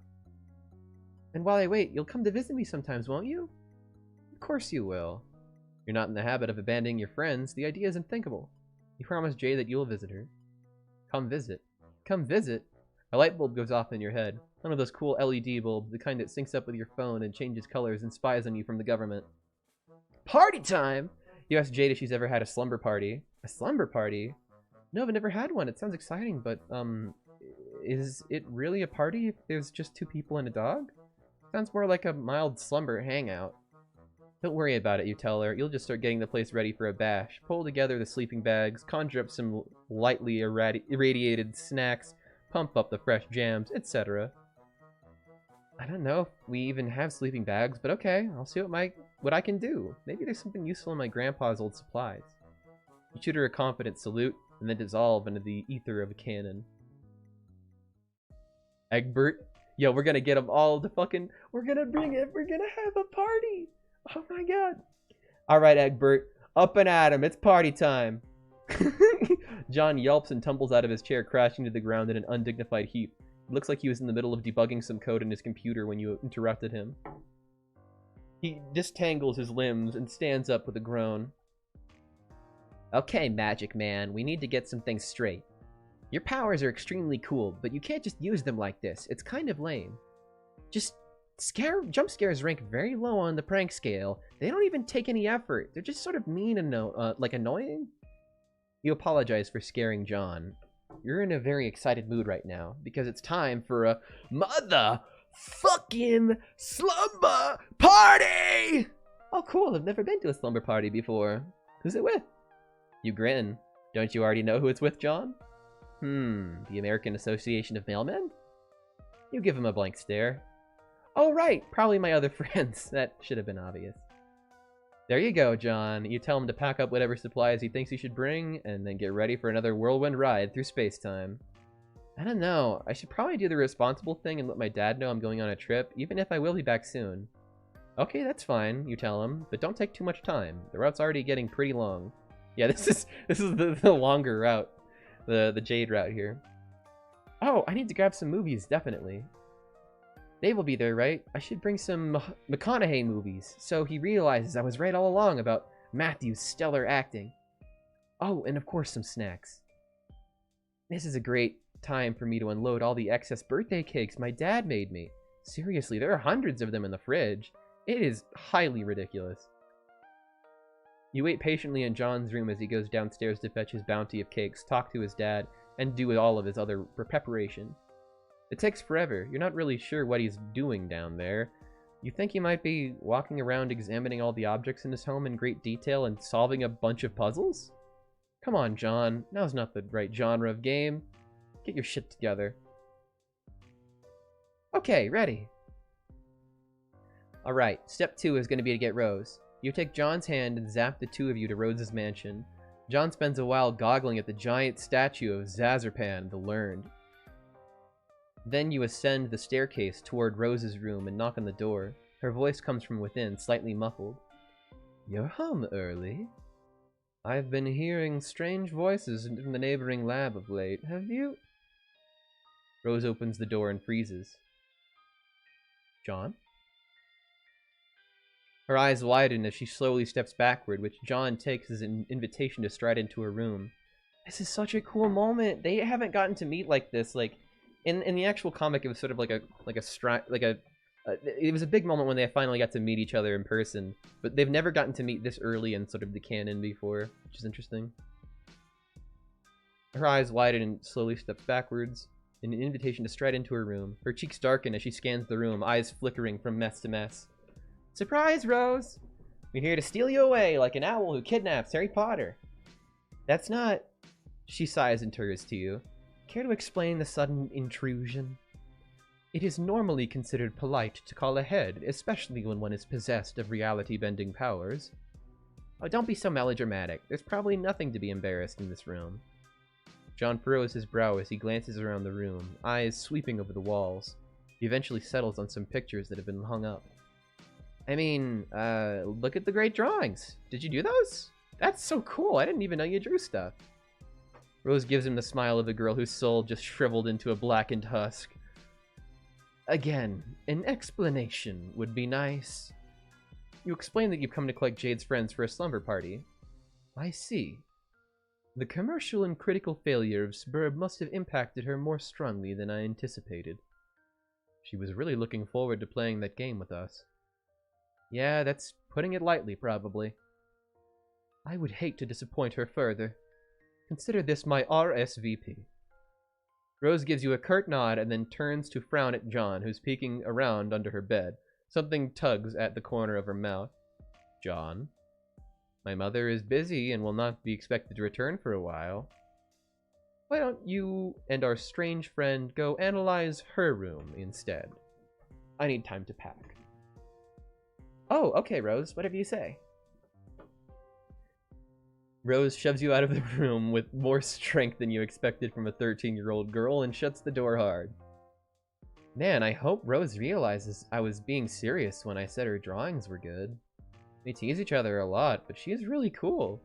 And while I wait, you'll come to visit me sometimes, won't you? Of course you will. You're not in the habit of abandoning your friends. The idea is unthinkable. You promised Jay that you'll visit her. Come visit. Come visit? A light bulb goes off in your head. One of those cool LED bulbs, the kind that syncs up with your phone and changes colors and spies on you from the government. Party time! You ask Jade if she's ever had a slumber party. A slumber party? No, I've never had one. It sounds exciting, but, is it really a party if there's just two people and a dog? Sounds more like a mild slumber hangout. Don't worry about it, you tell her. You'll just start getting the place ready for a bash. Pull together the sleeping bags, conjure up some lightly irradiated snacks, pump up the fresh jams, etc. I don't know if we even have sleeping bags, but okay, I'll see what I can do. Maybe there's something useful in my grandpa's old supplies. You shoot her a confident salute, and then dissolve into the ether of a cannon. Egbert? Yo, we're gonna get them all to fucking... We're gonna have a party! Oh my god. Alright, Egbert. Up and at 'em. It's party time. John yelps and tumbles out of his chair, crashing to the ground in an undignified heap. It looks like he was in the middle of debugging some code in his computer when you interrupted him. He distangles his limbs and stands up with a groan. Okay, Magic Man, we need to get some things straight. Your powers are extremely cool, but you can't just use them like this. It's kind of lame. Jump scares rank very low on the prank scale. They don't even take any effort. They're just sort of mean and like annoying. You apologize for scaring John. You're in a very excited mood right now because it's time for a motherfucking slumber party! Oh cool, I've never been to a slumber party before. Who's it with? You grin. Don't you already know who it's with, John? The American Association of Mailmen? You give him a blank stare. Oh, right, probably my other friends. That should have been obvious. There you go, John. You tell him to pack up whatever supplies he thinks he should bring, and then get ready for another whirlwind ride through space-time. I don't know. I should probably do the responsible thing and let my dad know I'm going on a trip, even if I will be back soon. Okay, that's fine, you tell him, but don't take too much time. The route's already getting pretty long. Yeah, this is the longer route. The Jade route here. Oh, I need to grab some movies, definitely. Dave will be there, right? I should bring some McConaughey movies, so he realizes I was right all along about Matthew's stellar acting. Oh, and of course some snacks. This is a great time for me to unload all the excess birthday cakes my dad made me. Seriously, there are hundreds of them in the fridge. It is highly ridiculous. You wait patiently in John's room as he goes downstairs to fetch his bounty of cakes, talk to his dad, and do all of his other preparation. It takes forever. You're not really sure what he's doing down there. You think he might be walking around examining all the objects in his home in great detail and solving a bunch of puzzles? Come on, John. Now's not the right genre of game. Get your shit together. Okay, ready. Alright, step 2 is going to be to get Rose. You take John's hand and zap the two of you to Rose's mansion. John spends a while goggling at the giant statue of Zazarpan the Learned. Then you ascend the staircase toward Rose's room and knock on the door. Her voice comes from within, slightly muffled. You're home early. I've been hearing strange voices from the neighboring lab of late. Have you? Rose opens the door and freezes. John? Her eyes widen as she slowly steps backward, which John takes as an invitation to stride into her room. This is such a cool moment. They haven't gotten to meet like this. Like, in the actual comic, it was sort of it was a big moment when they finally got to meet each other in person. But they've never gotten to meet this early in sort of the canon before, which is interesting. Her eyes widen and slowly steps backwards, in an invitation to stride into her room. Her cheeks darken as she scans the room, eyes flickering from mess to mess. Surprise, Rose! We're here to steal you away like an owl who kidnaps Harry Potter. That's not... She sighs and turns to you. Care to explain the sudden intrusion? It is normally considered polite to call ahead, especially when one is possessed of reality-bending powers. Oh, don't be so melodramatic. There's probably nothing to be embarrassed in this room. John furrows his brow as he glances around the room, eyes sweeping over the walls. He eventually settles on some pictures that have been hung up. I mean, look at the great drawings. Did you do those? That's so cool. I didn't even know you drew stuff. Rose gives him the smile of a girl whose soul just shriveled into a blackened husk. Again, an explanation would be nice. You explain that you've come to collect Jade's friends for a slumber party. I see. The commercial and critical failure of Sburb must have impacted her more strongly than I anticipated. She was really looking forward to playing that game with us. Yeah, that's putting it lightly, probably. I would hate to disappoint her further. Consider this my RSVP. Rose gives you a curt nod and then turns to frown at John, who's peeking around under her bed. Something tugs at the corner of her mouth. John? My mother is busy and will not be expected to return for a while. Why don't you and our strange friend go analyze her room instead? I need time to pack. Oh, okay, Rose. Whatever you say. Rose shoves you out of the room with more strength than you expected from a 13-year-old girl and shuts the door hard. Man, I hope Rose realizes I was being serious when I said her drawings were good. We tease each other a lot, but she is really cool.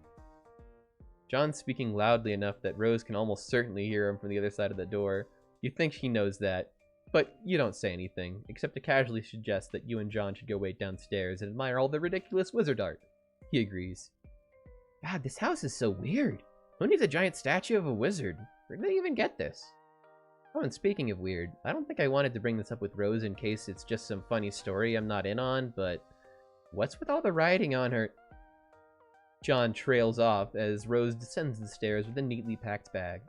John's speaking loudly enough that Rose can almost certainly hear him from the other side of the door. You think she knows that, but you don't say anything, except to casually suggest that you and John should go wait downstairs and admire all the ridiculous wizard art. He agrees. God, this house is so weird. Who needs a giant statue of a wizard? Where did they even get this? Oh, and speaking of weird, I don't think I wanted to bring this up with Rose in case it's just some funny story I'm not in on, but what's with all the writing on her? John trails off as Rose descends the stairs with a neatly packed bag.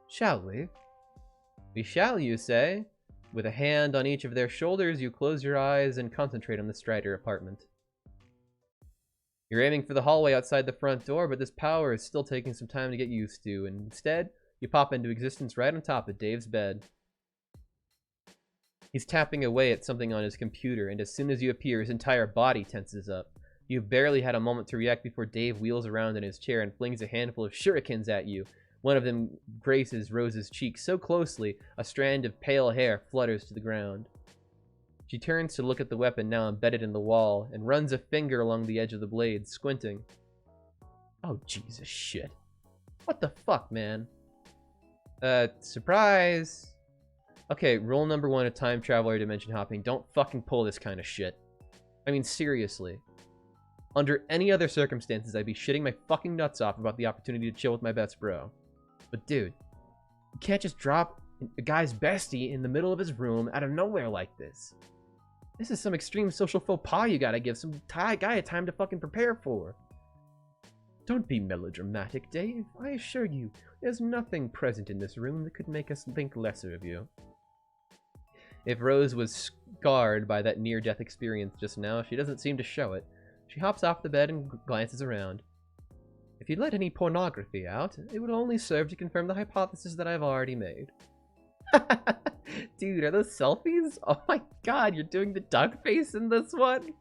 Shall we? We shall, you say? With a hand on each of their shoulders, you close your eyes and concentrate on the Strider apartment. You're aiming for the hallway outside the front door, but this power is still taking some time to get used to, and instead, you pop into existence right on top of Dave's bed. He's tapping away at something on his computer, and as soon as you appear, his entire body tenses up. You've barely had a moment to react before Dave wheels around in his chair and flings a handful of shurikens at you. One of them grazes Rose's cheek so closely, a strand of pale hair flutters to the ground. She turns to look at the weapon now embedded in the wall, and runs a finger along the edge of the blade, squinting. Oh, Jesus shit. What the fuck, man? Surprise! Okay, rule number 1 of time travel or dimension hopping, don't fucking pull this kind of shit. I mean, seriously. Under any other circumstances, I'd be shitting my fucking nuts off about the opportunity to chill with my best bro. But dude, you can't just drop a guy's bestie in the middle of his room out of nowhere like this. This is some extreme social faux pas you gotta give some guy a time to fucking prepare for. Don't be melodramatic, Dave. I assure you, there's nothing present in this room that could make us think lesser of you. If Rose was scarred by that near-death experience just now, she doesn't seem to show it. She hops off the bed and glances around. If you'd let any pornography out, it would only serve to confirm the hypothesis that I've already made. Dude, are those selfies? Oh my god, you're doing the duck face in this one?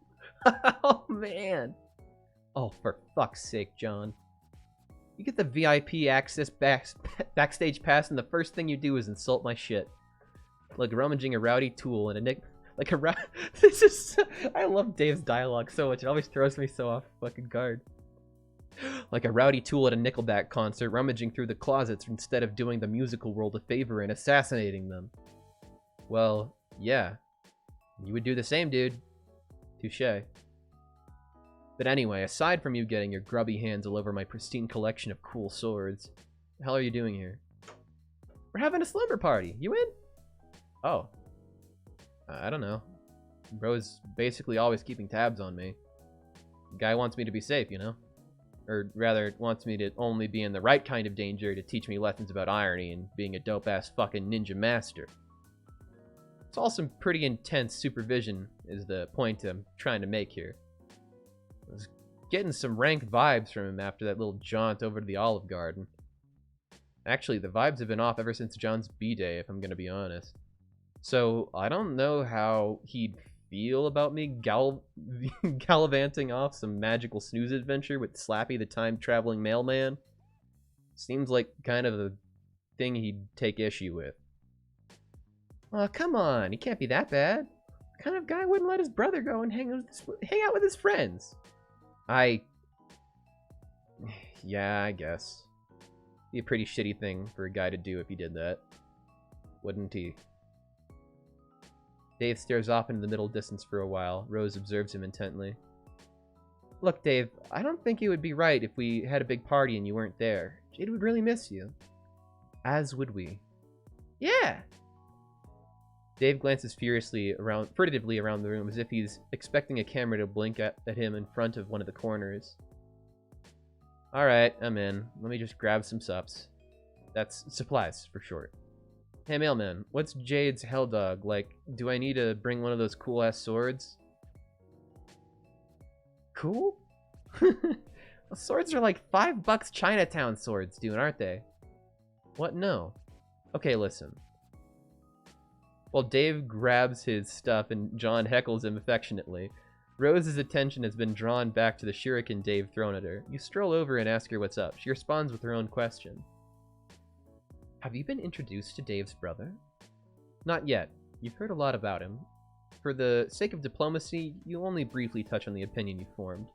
Oh man. Oh, for fuck's sake, John. You get the VIP access backstage pass and the first thing you do is insult my shit. Like rummaging a rowdy tool in a nick... Like a This is... I love Dave's dialogue so much. It always throws me so off fucking guard. Like a rowdy tool at a Nickelback concert, rummaging through the closets instead of doing the musical world a favor and assassinating them. Well, yeah. You would do the same, dude. Touché. But anyway, aside from you getting your grubby hands all over my pristine collection of cool swords, what the hell are you doing here? We're having a slumber party. You in? Oh. I don't know. Bro's basically always keeping tabs on me. The guy wants me to be safe, you know? Or rather, wants me to only be in the right kind of danger to teach me lessons about irony and being a dope-ass fucking ninja master. It's all some pretty intense supervision, is the point I'm trying to make here. I was getting some rank vibes from him after that little jaunt over to the Olive Garden. Actually, the vibes have been off ever since John's B-Day, if I'm gonna be honest. So, I don't know how he'd feel about me gallivanting off some magical snooze adventure with Slappy the time-traveling mailman. Seems like kind of a thing he'd take issue with. Oh, come on, he can't be that bad. What kind of guy wouldn't let his brother go and hang out with his friends? Yeah, I guess. Be a pretty shitty thing for a guy to do if he did that. Wouldn't he? Dave stares off into the middle distance for a while. Rose observes him intently. Look, Dave, I don't think it would be right if we had a big party and you weren't there. Jade would really miss you. As would we. Yeah! Dave glances furtively around the room as if he's expecting a camera to blink at him in front of one of the corners. Alright, I'm in. Let me just grab some sups. That's supplies, for short. Hey, mailman, what's Jade's hell dog? Like, do I need to bring one of those cool-ass swords? Cool? Swords are like $5 Chinatown swords, dude, aren't they? What? No. Okay, listen. While Dave grabs his stuff and John heckles him affectionately, Rose's attention has been drawn back to the shuriken Dave thrown at her. You stroll over and ask her what's up. She responds with her own question. Have you been introduced to Dave's brother? Not yet. You've heard a lot about him. For the sake of diplomacy, you'll only briefly touch on the opinion you formed.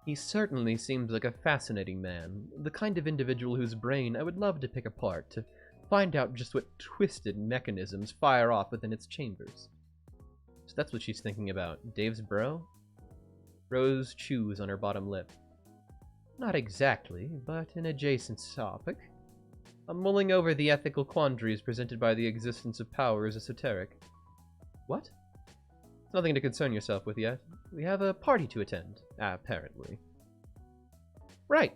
He certainly seems like a fascinating man, the kind of individual whose brain I would love to pick apart to find out just what twisted mechanisms fire off within its chambers. So that's what she's thinking about. Dave's bro? Rose chews on her bottom lip. Not exactly, but an adjacent topic. I'm mulling over the ethical quandaries presented by the existence of power as esoteric. What? It's nothing to concern yourself with yet. We have a party to attend, apparently. Right.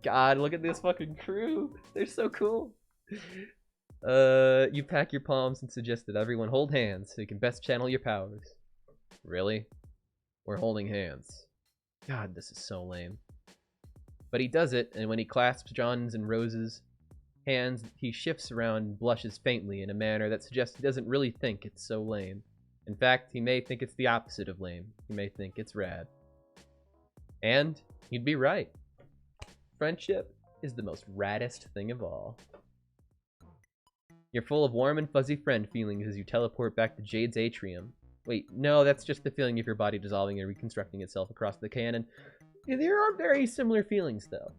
God, look at this fucking crew. They're so cool. You pack your palms and suggest that everyone hold hands so you can best channel your powers. Really? We're holding hands. God, this is so lame. But he does it, and when he clasps John's and Rose's, Hands, he shifts around and blushes faintly in a manner that suggests he doesn't really think it's so lame. In fact, he may think it's the opposite of lame. He may think it's rad. And he'd be right. Friendship is the most raddest thing of all. You're full of warm and fuzzy friend feelings as you teleport back to Jade's atrium. Wait, no, that's just the feeling of your body dissolving and reconstructing itself across the cannon. There are very similar feelings, though.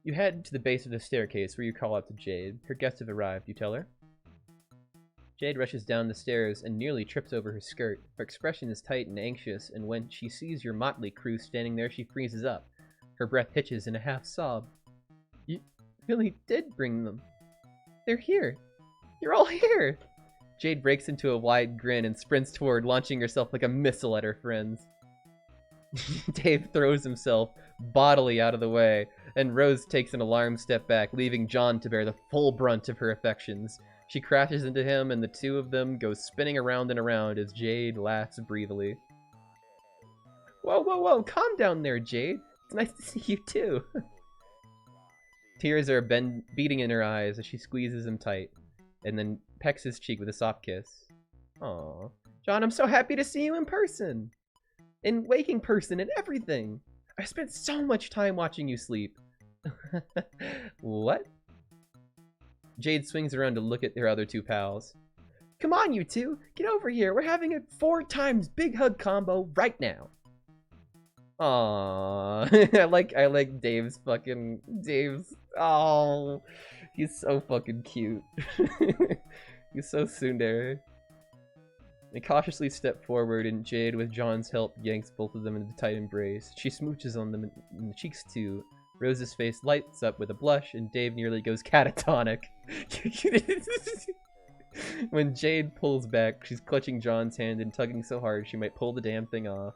You head to the base of the staircase where you call out to Jade. Her guests have arrived, you tell her. Jade rushes down the stairs and nearly trips over her skirt. Her expression is tight and anxious, and when she sees your motley crew standing there, she freezes up. Her breath hitches in a half-sob. You really did bring them. They're here. You're all here. Jade breaks into a wide grin and sprints toward, launching herself like a missile at her friends. Dave throws himself bodily out of the way, and Rose takes an alarmed step back, leaving John to bear the full brunt of her affections. She crashes into him, and the two of them go spinning around and around as Jade laughs breathily. Whoa, whoa, whoa, calm down there, Jade. It's nice to see you, too. Tears are beating in her eyes as she squeezes him tight, and then pecks his cheek with a soft kiss. Aw. John, I'm so happy to see you in person. In waking person and everything. I spent so much time watching you sleep. What? Jade swings around to look at her other two pals. Come on, you two. Get over here. We're having a 4 times big hug combo right now. Aww. I like Dave's. Oh, he's so fucking cute. He's so tsundere. They cautiously step forward, and Jade, with John's help, yanks both of them into a tight embrace. She smooches on them in the cheeks too. Rose's face lights up with a blush, and Dave nearly goes catatonic. When Jade pulls back, she's clutching John's hand and tugging so hard she might pull the damn thing off.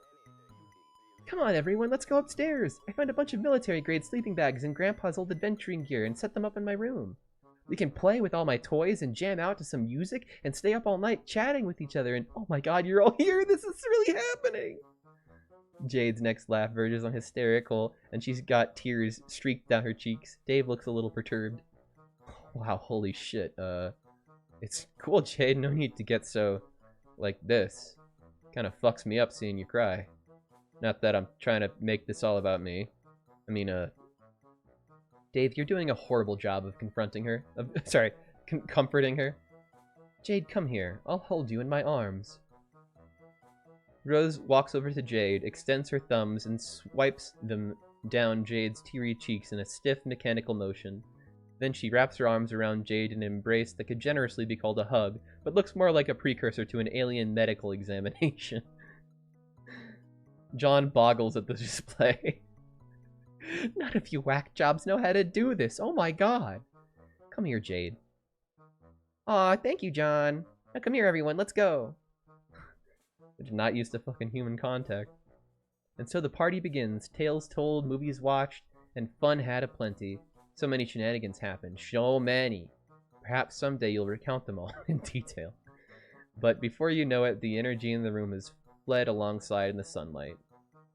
Come on, everyone, let's go upstairs. I found a bunch of military-grade sleeping bags and Grandpa's old adventuring gear and set them up in my room. We can play with all my toys and jam out to some music and stay up all night chatting with each other and oh my god, you're all here! This is really happening! Jade's next laugh verges on hysterical, and she's got tears streaked down her cheeks. Dave looks a little perturbed. Wow, holy shit, it's cool, Jade, no need to get so, like this. Kinda fucks me up seeing you cry. Not that I'm trying to make this all about me. I mean, Dave, you're doing a horrible job of confronting her. Comforting her. Jade, come here. I'll hold you in my arms. Rose walks over to Jade, extends her thumbs, and swipes them down Jade's teary cheeks in a stiff, mechanical motion. Then she wraps her arms around Jade in an embrace that could generously be called a hug, but looks more like a precursor to an alien medical examination. John boggles at the display. None of you whack jobs know how to do this. Oh my god. Come here, Jade. Aw, thank you, John. Now come here, everyone. Let's go. Which is not used to fucking human contact. And so the party begins. Tales told, movies watched, and fun had aplenty. So many shenanigans happened. So many. Perhaps someday you'll recount them all in detail. But before you know it, the energy in the room has fled alongside in the sunlight.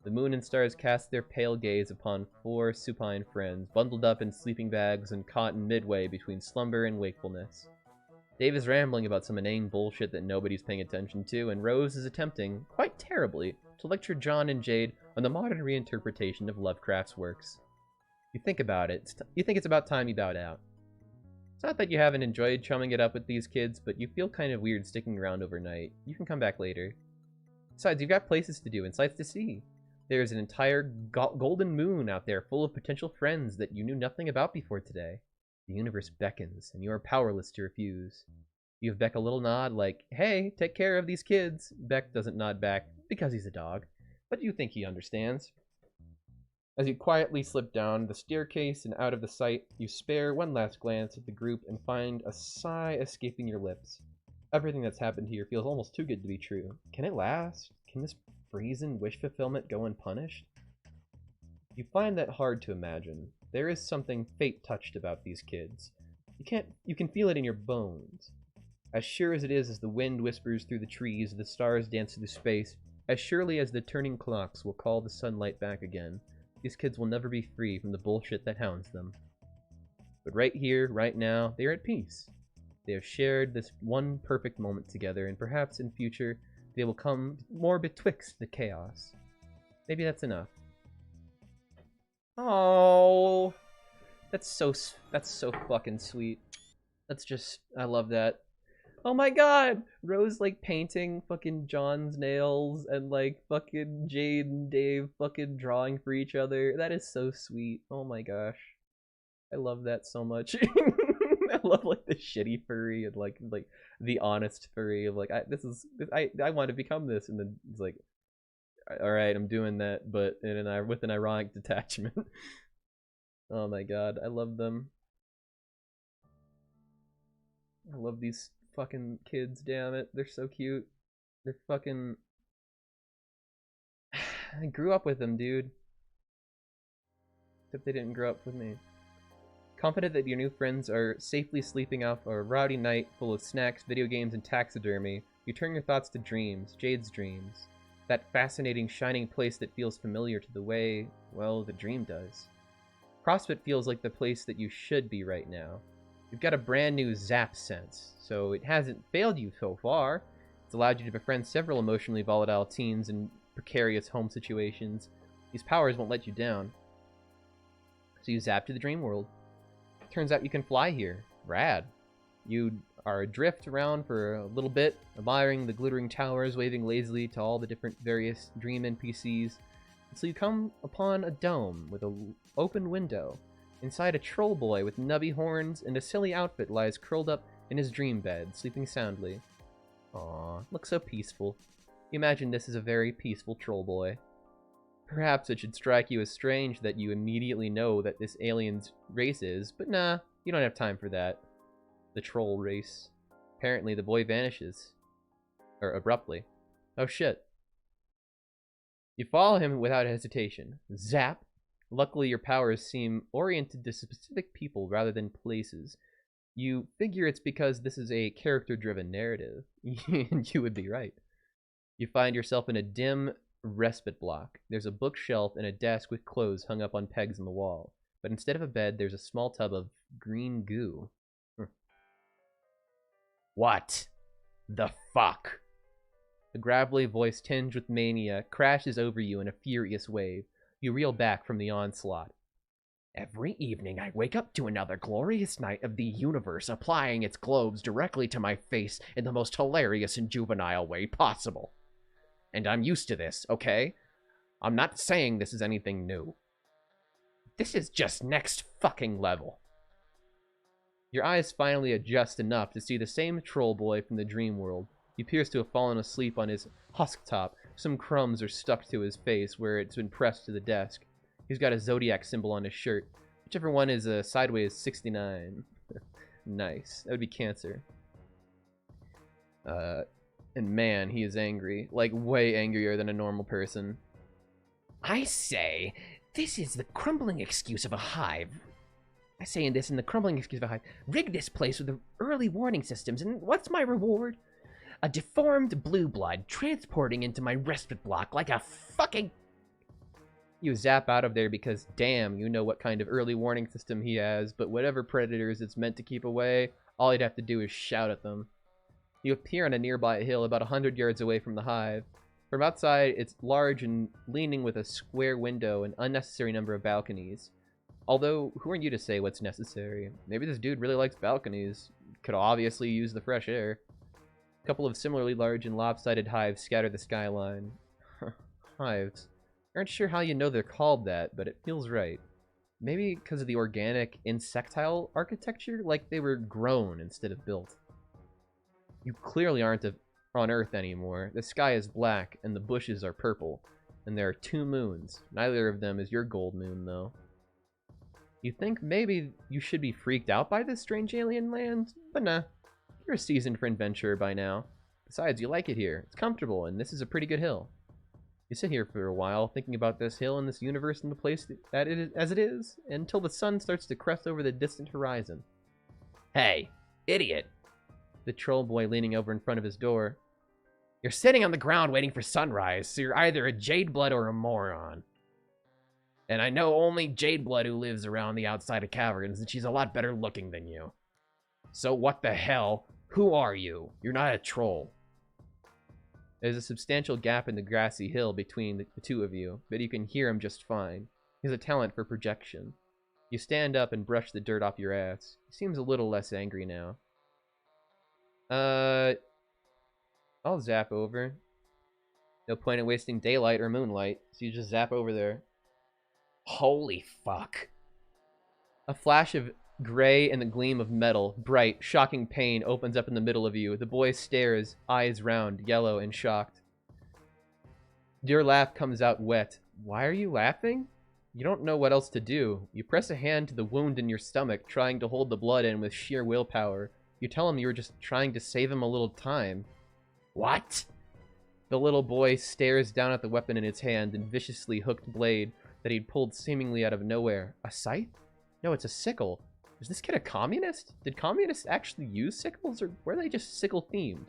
The moon and stars cast their pale gaze upon 4 supine friends, bundled up in sleeping bags and caught midway between slumber and wakefulness. Dave is rambling about some inane bullshit that nobody's paying attention to, and Rose is attempting, quite terribly, to lecture John and Jade on the modern reinterpretation of Lovecraft's works. You think about it, you think it's about time you bowed out. It's not that you haven't enjoyed chumming it up with these kids, but you feel kind of weird sticking around overnight. You can come back later. Besides, you've got places to do and sights to see. There's an entire golden moon out there full of potential friends that you knew nothing about before today. The universe beckons, and you are powerless to refuse. You give Beck a little nod like, hey, take care of these kids. Beck doesn't nod back, because he's a dog, but you think he understands. As you quietly slip down the staircase and out of the sight, you spare one last glance at the group and find a sigh escaping your lips. Everything that's happened here feels almost too good to be true. Can it last? Can this brazen wish fulfillment go unpunished? You find that hard to imagine. There is something fate-touched about these kids. You can feel it in your bones. As sure as it is as the wind whispers through the trees, the stars dance through space, as surely as the turning clocks will call the sunlight back again, these kids will never be free from the bullshit that hounds them. But right here, right now, they are at peace. They have shared this one perfect moment together, and perhaps in future they will come more betwixt the chaos. Maybe that's enough. Oh, that's so fucking sweet. That's just, I love that. Oh my god! Rose, like, painting fucking John's nails, and, like, fucking Jade and Dave fucking drawing for each other. That is so sweet. Oh my gosh. I love that so much. I love, like, the shitty furry and, like the honest furry of, like, I want to become this, and then it's like, alright, I'm doing that, but with an ironic detachment. Oh my god, I love them. I love these fucking kids, damn it. They're so cute. They're fucking... I grew up with them, dude. Except they didn't grow up with me. Confident that your new friends are safely sleeping off a rowdy night full of snacks, video games, and taxidermy, you turn your thoughts to dreams, Jade's dreams. That fascinating, shining place that feels familiar to the way, well, the dream does. CrossFit feels like the place that you should be right now. You've got a brand new Zap sense, so it hasn't failed you so far. It's allowed you to befriend several emotionally volatile teens in precarious home situations. These powers won't let you down. So you zap to the dream world. Turns out you can fly here. Rad. You are adrift around for a little bit, admiring the glittering towers, waving lazily to all the different various dream NPCs. So you come upon a dome with an open window. Inside, a troll boy with nubby horns and a silly outfit lies curled up in his dream bed, sleeping soundly. Aww, looks so peaceful. You imagine this is a very peaceful troll boy. Perhaps it should strike you as strange that you immediately know that this alien's race is, but nah, you don't have time for that. The troll race. Apparently the boy vanishes. Or abruptly. Oh shit. You follow him without hesitation. Zap! Luckily your powers seem oriented to specific people rather than places. You figure it's because this is a character-driven narrative. And you would be right. You find yourself in a dim respite block. There's a bookshelf and a desk with clothes hung up on pegs on the wall. But instead of a bed, there's a small tub of green goo. What the fuck? A gravelly voice tinged with mania crashes over you in a furious wave. You reel back from the onslaught. Every evening I wake up to another glorious night of the universe applying its globes directly to my face in the most hilarious and juvenile way possible. And I'm used to this, okay? I'm not saying this is anything new. This is just next fucking level. Your eyes finally adjust enough to see the same troll boy from the dream world. He appears to have fallen asleep on his husk top. Some crumbs are stuck to his face where it's been pressed to the desk. He's got a zodiac symbol on his shirt. Whichever one is sideways 69. Nice. That would be Cancer. And man, he is angry. Like, way angrier than a normal person. I say, this is the crumbling excuse of a hive. Rig this place with early warning systems, and what's my reward? A deformed blue blood transporting into my respite block like a fucking... You zap out of there because, damn, you know what kind of early warning system he has, but whatever predators it's meant to keep away, all you'd have to do is shout at them. You appear on a nearby hill about 100 yards away from the hive. From outside, it's large and leaning with a square window and unnecessary number of balconies. Although, who are you to say what's necessary? Maybe this dude really likes balconies. Could obviously use the fresh air. A couple of similarly large and lopsided hives scatter the skyline. Hives. Aren't sure how you know they're called that, but it feels right. Maybe because of the organic, insectile architecture? Like they were grown instead of built. You clearly aren't on Earth anymore. The sky is black, and the bushes are purple. And there are 2 moons. Neither of them is your gold moon, though. You think maybe you should be freaked out by this strange alien land? But nah. You're a seasoned adventurer by now. Besides, you like it here. It's comfortable, and this is a pretty good hill. You sit here for a while, thinking about this hill and this universe and the place that it is, as it is, until the sun starts to crest over the distant horizon. Hey, idiot! The troll boy leaning over in front of his door. You're sitting on the ground waiting for sunrise, so you're either a jade blood or a moron. And I know only Jadeblood who lives around the outside of caverns, and she's a lot better looking than you. So what the hell? Who are you? You're not a troll. There's a substantial gap in the grassy hill between the two of you, but you can hear him just fine. He has a talent for projection. You stand up and brush the dirt off your ass. He seems a little less angry now. I'll zap over. No point in wasting daylight or moonlight, so you just zap over there. Holy fuck. A flash of gray and the gleam of metal, bright, shocking pain opens up in the middle of you. The boy stares, eyes round, yellow, and shocked. Your laugh comes out wet. Why are you laughing? You don't know what else to do. You press a hand to the wound in your stomach, trying to hold the blood in with sheer willpower. You tell him you were just trying to save him a little time. What? The little boy stares down at the weapon in his hand and viciously hooked blade that he'd pulled seemingly out of nowhere. A scythe? No, it's a sickle. Is this kid a communist? Did communists actually use sickles, or were they just sickle-themed?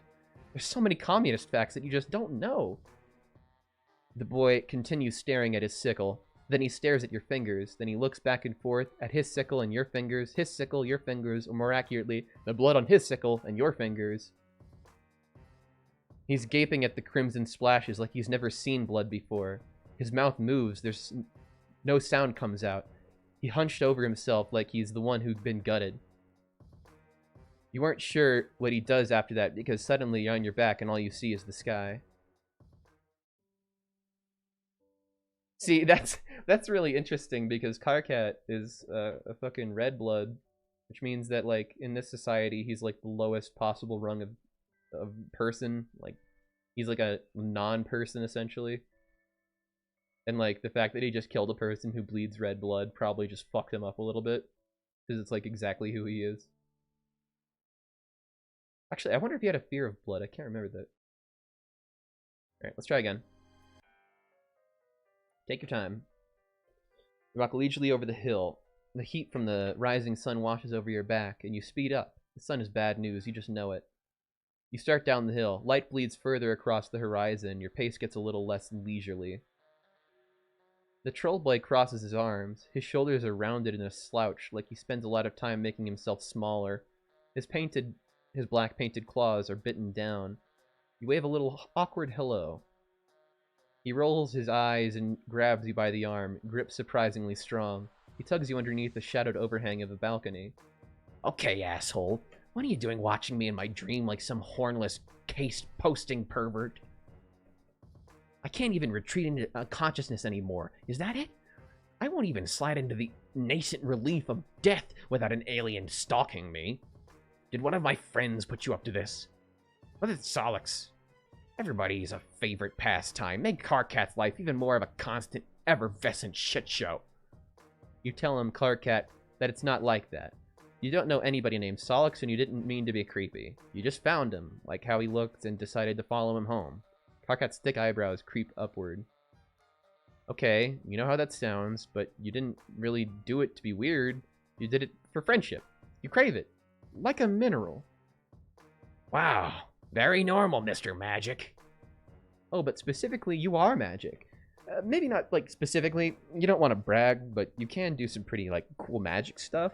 There's so many communist facts that you just don't know. The boy continues staring at his sickle. Then he stares at your fingers. Then he looks back and forth at his sickle and your fingers, his sickle, your fingers, or more accurately, the blood on his sickle and your fingers. He's gaping at the crimson splashes like he's never seen blood before. His mouth moves. There's no sound comes out. He hunched over himself like he's the one who'd been gutted. You aren't sure what he does after that because suddenly you're on your back and all you see is the sky. See, that's really interesting because Karkat is a fucking red blood, which means that, like, in this society, he's like the lowest possible rung of person. Like, he's like a non-person essentially. And, like, the fact that he just killed a person who bleeds red blood probably just fucked him up a little bit. Because it's, like, exactly who he is. Actually, I wonder if he had a fear of blood. I can't remember that. Alright, let's try again. Take your time. You walk leisurely over the hill. The heat from the rising sun washes over your back, and you speed up. The sun is bad news, you just know it. You start down the hill. Light bleeds further across the horizon. Your pace gets a little less leisurely. The troll boy crosses his arms. His shoulders are rounded in a slouch, like he spends a lot of time making himself smaller. His black painted claws are bitten down. You wave a little awkward hello. He rolls his eyes and grabs you by the arm, grip surprisingly strong. He tugs you underneath the shadowed overhang of a balcony. Okay, asshole. What are you doing watching me in my dream like some hornless, case-posting pervert? I can't even retreat into consciousness anymore. Is that it? I won't even slide into the nascent relief of death without an alien stalking me. Did one of my friends put you up to this? What is Solix? Everybody's a favorite pastime. Make Karkat's life even more of a constant, effervescent shit show. You tell him, Karkat, that it's not like that. You don't know anybody named Solix, and you didn't mean to be creepy. You just found him, like how he looked, and decided to follow him home. Karkat's thick eyebrows creep upward. Okay, you know how that sounds, but you didn't really do it to be weird. You did it for friendship. You crave it. Like a mineral. Wow. Very normal, Mr. Magic. Oh, but specifically, you are magic. Maybe not, like, specifically. You don't want to brag, but you can do some pretty, like, cool magic stuff.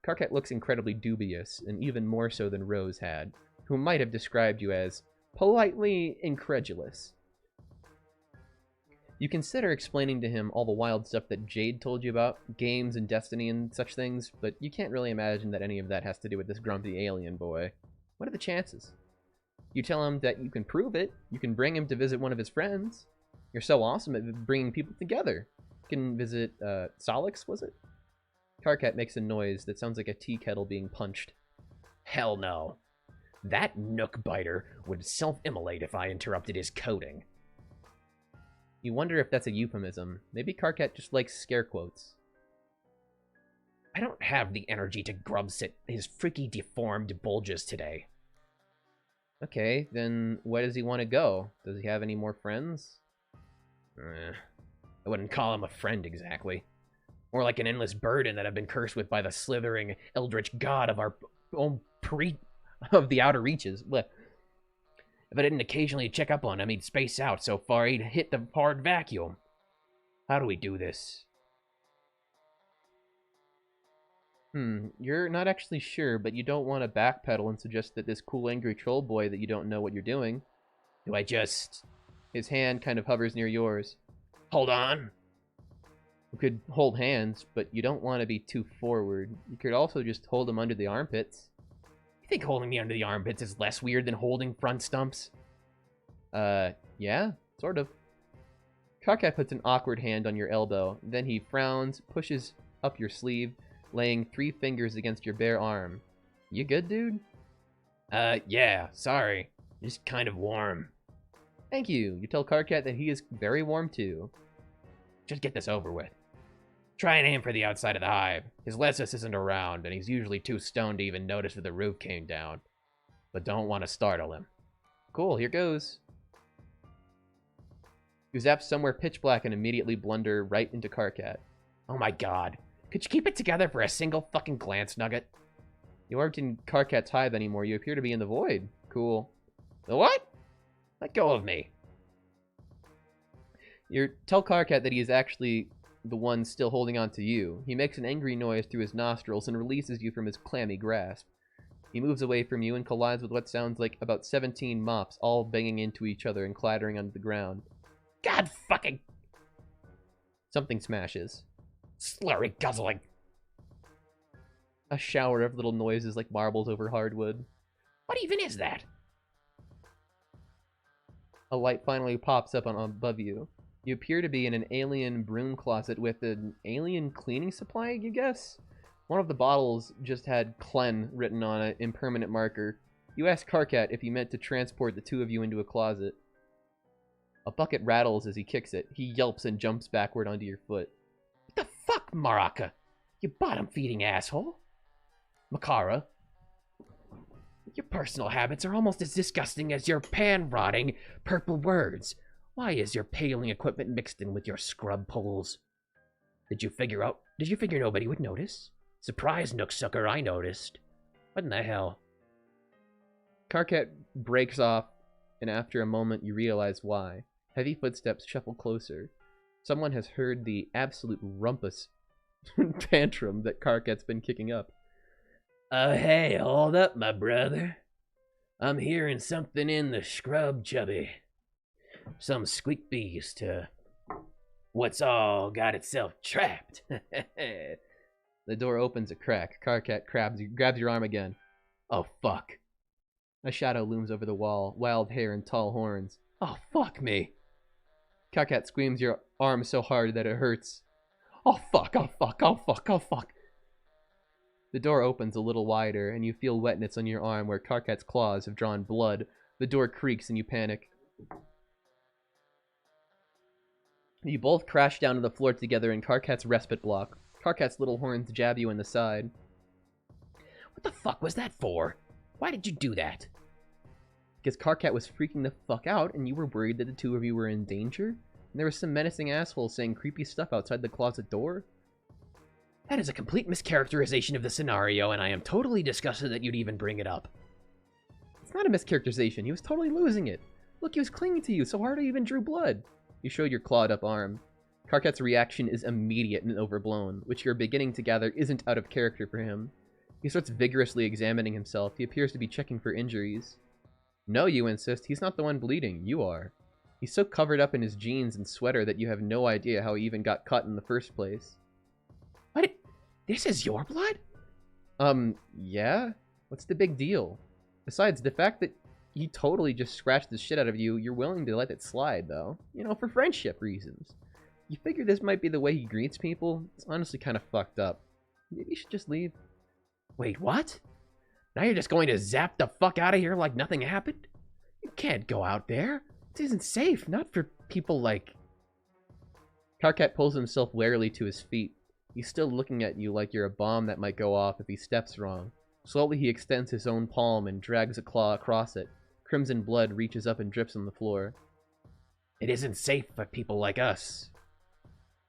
Karkat looks incredibly dubious, and even more so than Rose had, who might have described you as politely incredulous. You consider explaining to him all the wild stuff that Jade told you about, games and destiny and such things, but you can't really imagine that any of that has to do with this grumpy alien boy. What are the chances? You tell him that you can prove it. You can bring him to visit one of his friends. You're so awesome at bringing people together. You can visit, Solix, was it? Karkat makes a noise that sounds like a tea kettle being punched. Hell no. That nook biter would self-immolate if I interrupted his coding. You wonder if that's a euphemism. Maybe Karkat just likes scare quotes. I don't have the energy to grub-sit his freaky deformed bulges today. Okay, then where does he want to go? Does he have any more friends? I wouldn't call him a friend exactly. More like an endless burden that I've been cursed with by the slithering eldritch god of our own of the outer reaches. Blech. If I didn't occasionally check up on him, he'd space out so far he'd hit the hard vacuum. How do we do this? You're not actually sure, but you don't want to backpedal and suggest that this cool angry troll boy that you don't know what you're doing. Do I just... His hand kind of hovers near yours. hold on? You could hold hands, but you don't want to be too forward. You could also just hold him under the armpits. You think holding me under the armpits is less weird than holding front stumps? Yeah, sort of. Karkat puts an awkward hand on your elbow, then he frowns, pushes up your sleeve, laying 3 fingers against your bare arm. You good, dude? Yeah, sorry. Just kind of warm. Thank you. You tell Karkat that he is very warm too. Just get this over with. Try and aim for the outside of the hive. His Lessus isn't around, and he's usually too stoned to even notice that the roof came down. But don't want to startle him. Cool, here goes. You zap somewhere pitch black and immediately blunder right into Karkat. Oh my god. Could you keep it together for a single fucking glance, Nugget? You aren't in Karkat's hive anymore. You appear to be in the void. Cool. The what? Let go of me. You tell Karkat that he is actually the one still holding on to you. He makes an angry noise through his nostrils and releases you from his clammy grasp. He moves away from you and collides with what sounds like about 17 mops, all banging into each other and clattering onto the ground. God fucking... Something smashes. Slurry guzzling. A shower of little noises like marbles over hardwood. What even is that? A light finally pops up above you. You appear to be in an alien broom closet with an alien cleaning supply, you guess? One of the bottles just had Clen written on it in permanent marker. You ask Karkat if he meant to transport the 2 of you into a closet. A bucket rattles as he kicks it. He yelps and jumps backward onto your foot. What the fuck, Maraka? You bottom-feeding asshole. Makara. Your personal habits are almost as disgusting as your pan-rotting purple words. Why is your paling equipment mixed in with your scrub poles? Did you figure nobody would notice? Surprise, Nooksucker, I noticed. What in the hell? Karkat breaks off, and after a moment you realize why. Heavy footsteps shuffle closer. Someone has heard the absolute rumpus tantrum that Karkat's been kicking up. Hey, hold up, my brother. I'm hearing something in the scrub, chubby. Some squeak beast, what's all got itself trapped? The door opens a crack. Karkat grabs your arm again. Oh, fuck. A shadow looms over the wall, wild hair and tall horns. Oh, fuck me. Karkat squeams your arm so hard that it hurts. Oh, fuck, oh, fuck, oh, fuck, oh, fuck. The door opens a little wider, and you feel wetness on your arm where Karkat's claws have drawn blood. The door creaks and you panic. You both crash down to the floor together in Karkat's respite block. Karkat's little horns jab you in the side. What the fuck was that for? Why did you do that? Because Karkat was freaking the fuck out, and you were worried that the 2 of you were in danger? And there was some menacing asshole saying creepy stuff outside the closet door? That is a complete mischaracterization of the scenario, and I am totally disgusted that you'd even bring it up. It's not a mischaracterization. He was totally losing it. Look, he was clinging to you so hard he even drew blood. You showed your clawed-up arm. Karkat's reaction is immediate and overblown, which you're beginning to gather isn't out of character for him. He starts vigorously examining himself. He appears to be checking for injuries. No, you insist. He's not the one bleeding. You are. He's so covered up in his jeans and sweater that you have no idea how he even got cut in the first place. What? This is your blood? Yeah? What's the big deal? Besides, the fact that he totally just scratched the shit out of you, you're willing to let it slide, though. You know, for friendship reasons. You figure this might be the way he greets people? It's honestly kind of fucked up. Maybe you should just leave. Wait, what? Now you're just going to zap the fuck out of here like nothing happened? You can't go out there. This isn't safe, not for people like... Karkat pulls himself warily to his feet. He's still looking at you like you're a bomb that might go off if he steps wrong. Slowly he extends his own palm and drags a claw across it. Crimson blood reaches up and drips on the floor. It isn't safe for people like us.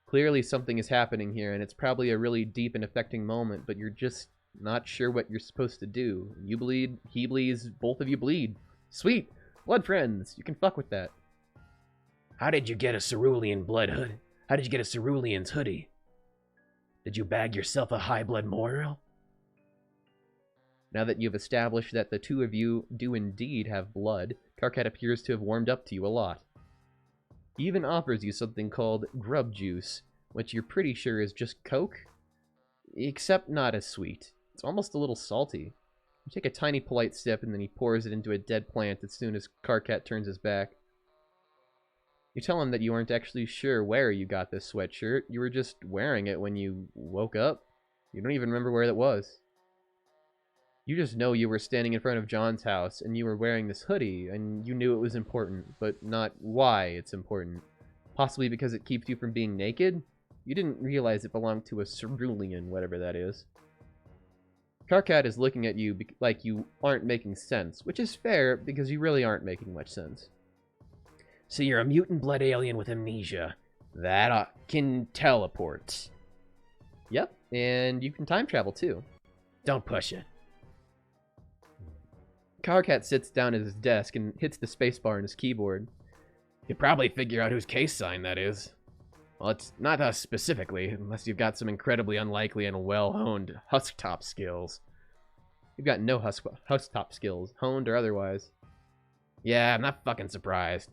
Clearly something is happening here, and it's probably a really deep and affecting moment, but you're just not sure what you're supposed to do. You bleed, he bleeds, both of you bleed. Sweet! Blood friends! You can fuck with that. How did you get a cerulean blood hood? How did you get a cerulean's hoodie? Did you bag yourself a high blood mortal? Now that you've established that the two of you do indeed have blood, Karkat appears to have warmed up to you a lot. He even offers you something called grub juice, which you're pretty sure is just Coke, except not as sweet. It's almost a little salty. You take a tiny polite sip, and then he pours it into a dead plant as soon as Karkat turns his back. You tell him that you aren't actually sure where you got this sweatshirt. You were just wearing it when you woke up. You don't even remember where it was. You just know you were standing in front of John's house, and you were wearing this hoodie, and you knew it was important, but not why it's important. Possibly because it keeps you from being naked? You didn't realize it belonged to a cerulean, whatever that is. Karkat is looking at you like you aren't making sense, which is fair, because you really aren't making much sense. So you're a mutant blood alien with amnesia. That can teleport. Yep, and you can time travel too. Don't push it. Karkat sits down at his desk and hits the spacebar on his keyboard. You probably figure out whose case sign that is. Well, it's not us specifically, unless you've got some incredibly unlikely and well-honed husktop skills. You've got no husktop skills, honed or otherwise. Yeah, I'm not fucking surprised.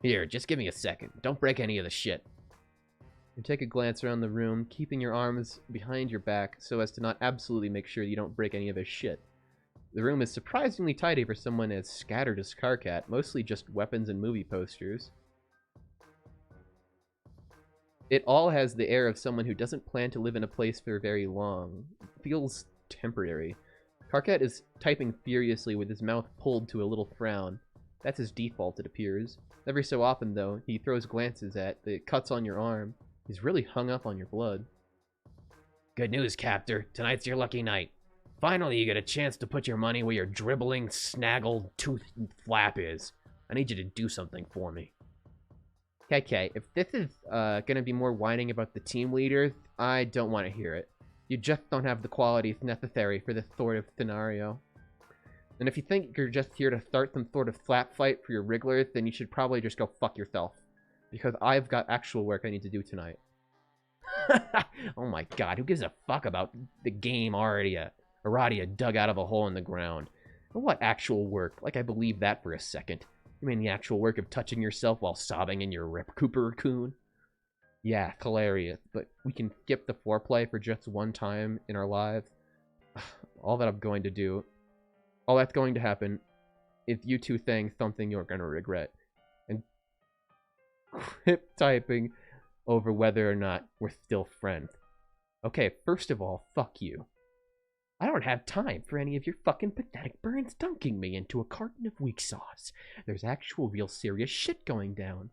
Here, just give me a second. Don't break any of the shit. You take a glance around the room, keeping your arms behind your back so as to not absolutely make sure you don't break any of his shit. The room is surprisingly tidy for someone as scattered as Karkat, mostly just weapons and movie posters. It all has the air of someone who doesn't plan to live in a place for very long. It feels temporary. Karkat is typing furiously with his mouth pulled to a little frown. That's his default, it appears. Every so often, though, he throws glances at the cuts on your arm. He's really hung up on your blood. Good news, Captor. Tonight's your lucky night. Finally, you get a chance to put your money where your dribbling, snaggled, toothed flap is. I need you to do something for me. Okay, if this is gonna be more whining about the team leaders, I don't want to hear it. You just don't have the qualities necessary for this sort of scenario. And if you think you're just here to start some sort of slap fight for your wrigglers, then you should probably just go fuck yourself. Because I've got actual work I need to do tonight. Oh my god, who gives a fuck about the game Aradia dug out of a hole in the ground? And what actual work? Like I believe that for a second. You mean the actual work of touching yourself while sobbing in your Rip Cooper cocoon? Yeah, hilarious, but we can skip the foreplay for just one time in our lives. All that's going to happen is you two saying something you're going to regret. And quit typing over whether or not we're still friends. Okay, first of all, fuck you. I don't have time for any of your fucking pathetic burns dunking me into a carton of weak sauce. There's actual real serious shit going down.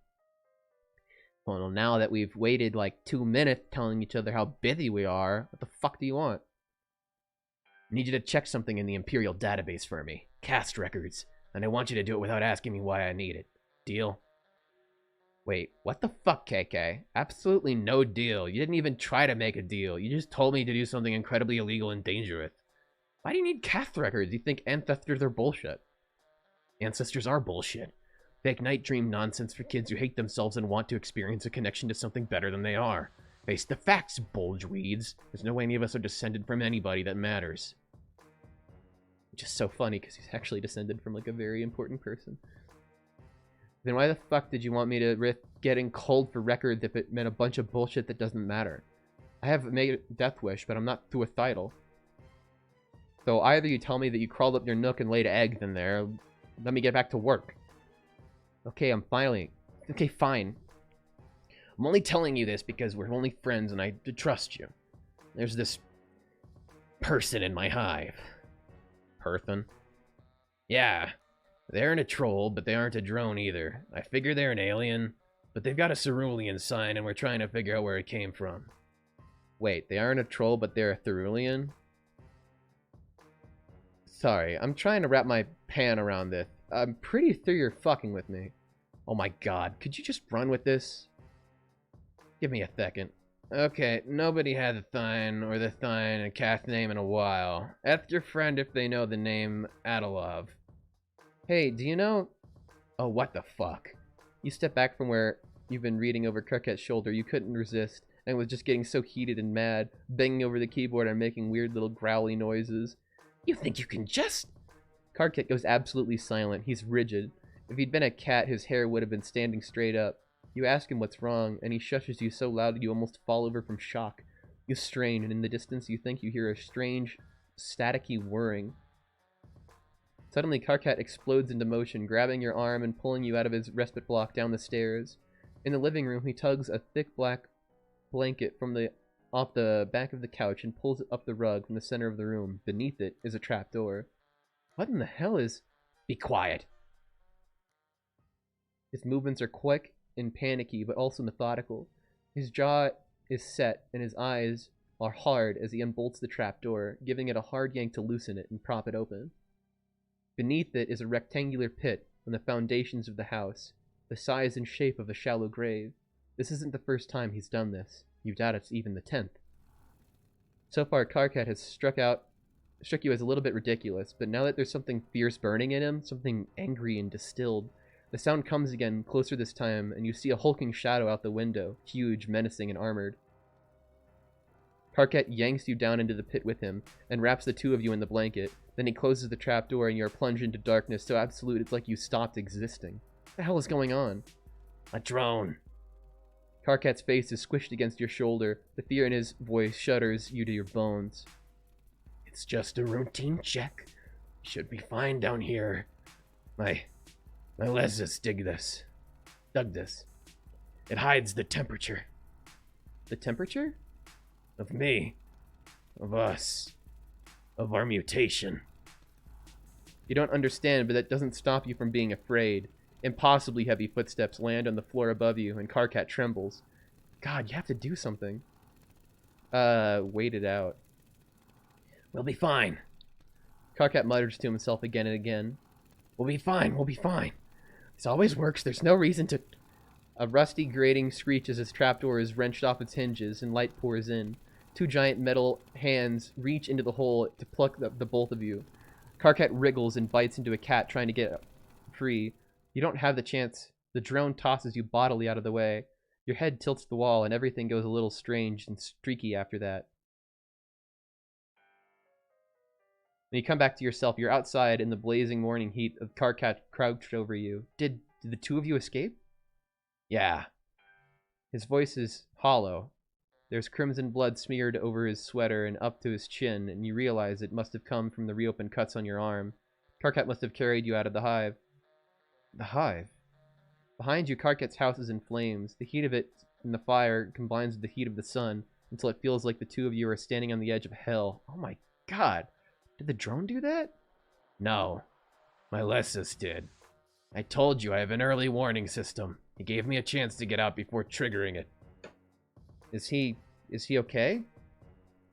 Well, now that we've waited like 2 minutes telling each other how busy we are, what the fuck do you want? I need you to check something in the Imperial database for me. Cast records. And I want you to do it without asking me why I need it. Deal? Wait, what the fuck, KK? Absolutely no deal. You didn't even try to make a deal. You just told me to do something incredibly illegal and dangerous. Why do you need cast records? You think ancestors are bullshit. Ancestors are bullshit. Fake night dream nonsense for kids who hate themselves and want to experience a connection to something better than they are. Face the facts, bulgeweeds. There's no way any of us are descended from anybody that matters. Which is so funny, because he's actually descended from, like, a very important person. Then why the fuck did you want me to risk getting cold for records if it meant a bunch of bullshit that doesn't matter? I have made a death wish, but I'm not suicidal. So either you tell me that you crawled up your nook and laid eggs in there, let me get back to work. Okay, Okay, fine. I'm only telling you this because we're only friends and I trust you. There's this person in my hive. Person? Yeah. They aren't a troll, but they aren't a drone either. I figure they're an alien, but they've got a cerulean sign and we're trying to figure out where it came from. Wait, they aren't a troll, but they're a cerulean? Sorry, I'm trying to wrap my pan around this. I'm pretty sure you're fucking with me. Oh my god, could you just run with this? Give me a second. Okay, nobody had the sign or the sign and cast name in a while. Ask your friend if they know the name Adalov. Hey, do you know... Oh, what the fuck? You step back from where you've been reading over Karkat's shoulder. You couldn't resist, and was just getting so heated and mad, banging over the keyboard and making weird little growly noises. You think you can just... Karkat goes absolutely silent. He's rigid. If he'd been a cat, his hair would have been standing straight up. You ask him what's wrong, and he shushes you so loud that you almost fall over from shock. You strain, and in the distance you think you hear a strange, staticky whirring. Suddenly, Karkat explodes into motion, grabbing your arm and pulling you out of his respite block down the stairs. In the living room, he tugs a thick black blanket off the back of the couch and pulls it up the rug from the center of the room. Beneath it is a trapdoor. What in the hell is... Be quiet. His movements are quick and panicky, but also methodical. His jaw is set, and his eyes are hard as he unbolts the trapdoor, giving it a hard yank to loosen it and prop it open. Beneath it is a rectangular pit on the foundations of the house, the size and shape of a shallow grave. This isn't the first time he's done this. You doubt it's even the 10th. So far, Karkat has struck you as a little bit ridiculous, but now that there's something fierce burning in him, something angry and distilled, the sound comes again, closer this time, and you see a hulking shadow out the window, huge, menacing, and armored. Karkat yanks you down into the pit with him, and wraps the two of you in the blanket. Then he closes the trapdoor, and you are plunged into darkness so absolute it's like you stopped existing. What the hell is going on? A drone. Karkat's face is squished against your shoulder. The fear in his voice shudders you to your bones. It's just a routine check. Should be fine down here. My Les's dug this. It hides the temperature. The temperature? Of me. Of us. Of our mutation. You don't understand, but that doesn't stop you from being afraid. Impossibly heavy footsteps land on the floor above you, and Karkat trembles. God, you have to do something. Wait it out. We'll be fine. Karkat mutters to himself again and again. We'll be fine. This always works. There's no reason to... A rusty grating screeches as trapdoor is wrenched off its hinges and light pours in. Two giant metal hands reach into the hole to pluck the both of you. Karkat wriggles and bites into a cat trying to get free. You don't have the chance. The drone tosses you bodily out of the way. Your head tilts to the wall and everything goes a little strange and streaky after that. When you come back to yourself, you're outside in the blazing morning heat of Karkat crouched over you. Did the two of you escape? Yeah. His voice is hollow. There's crimson blood smeared over his sweater and up to his chin, and you realize it must have come from the reopened cuts on your arm. Karkat must have carried you out of the hive. The hive? Behind you, Karkat's house is in flames. The heat of it in the fire combines with the heat of the sun until it feels like the two of you are standing on the edge of hell. Oh my god. Did the drone do that? No. My Lessus did. I told you I have an early warning system. He gave me a chance to get out before triggering it. Is he okay?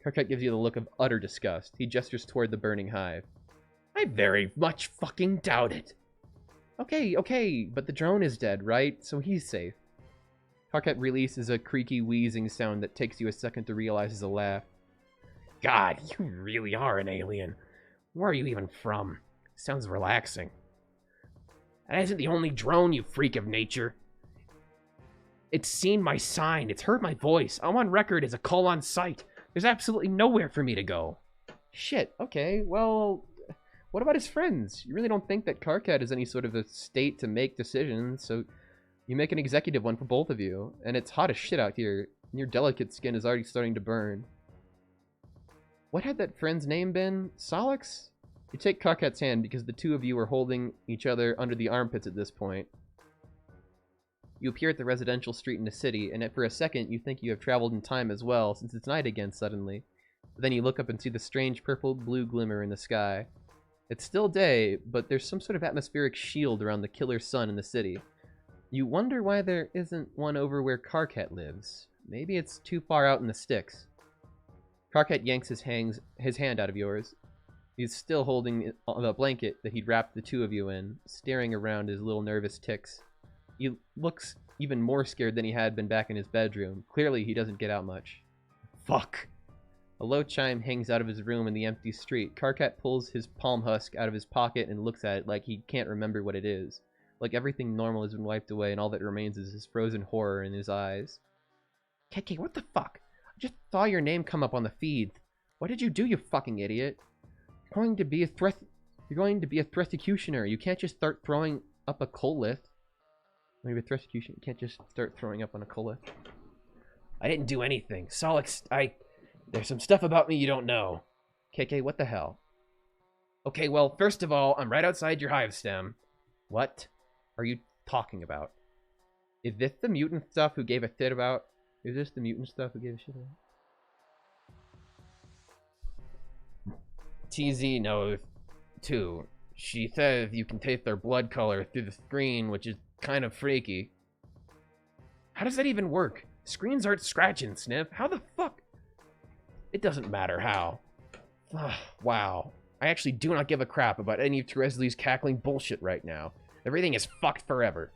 Karkat gives you the look of utter disgust. He gestures toward the burning hive. I very much fucking doubt it. Okay, but the drone is dead, right? So he's safe. Karkat releases a creaky, wheezing sound that takes you a second to realize is a laugh. God, you really are an alien. Where are you even from? Sounds relaxing. That isn't the only drone, you freak of nature. It's seen my sign. It's heard my voice. I'm on record as a call on site. There's absolutely nowhere for me to go. Shit, okay, well, what about his friends? You really don't think that Karkat is any sort of a state to make decisions, so you make an executive one for both of you. And it's hot as shit out here, and your delicate skin is already starting to burn. What had that friend's name been? Solix? You take Karkat's hand because the two of you are holding each other under the armpits at this point. You appear at the residential street in the city, and for a second you think you have traveled in time as well, since it's night again suddenly. But then you look up and see the strange purple-blue glimmer in the sky. It's still day, but there's some sort of atmospheric shield around the killer sun in the city. You wonder why there isn't one over where Karkat lives. Maybe it's too far out in the sticks. Karkat yanks his hand out of yours. He's still holding the blanket that he'd wrapped the two of you in, staring around his little nervous ticks. He looks even more scared than he had been back in his bedroom. Clearly, he doesn't get out much. Fuck. A low chime hangs out of his room in the empty street. Karkat pulls his palm husk out of his pocket and looks at it like he can't remember what it is. Like everything normal has been wiped away and all that remains is his frozen horror in his eyes. KK, what the fuck? I just saw your name come up on the feed. What did you do, you fucking idiot? Going to be a threat. You're going to be a executioner. You can't just start throwing up a colith. Maybe a execution. You can't just start throwing up on a colith. I didn't do anything. Solix, there's some stuff about me you don't know. KK, what the hell? Okay, well, first of all, I'm right outside your hive stem. What are you talking about? Is this the mutant stuff who gave a shit about? Is this the mutant stuff who gave a shit about? TZ knows, too. She says you can taste their blood color through the screen, which is kind of freaky. How does that even work? Screens aren't scratching, Sniff. How the fuck? It doesn't matter how. Wow. I actually do not give a crap about any of Teresley's cackling bullshit right now. Everything is fucked forever.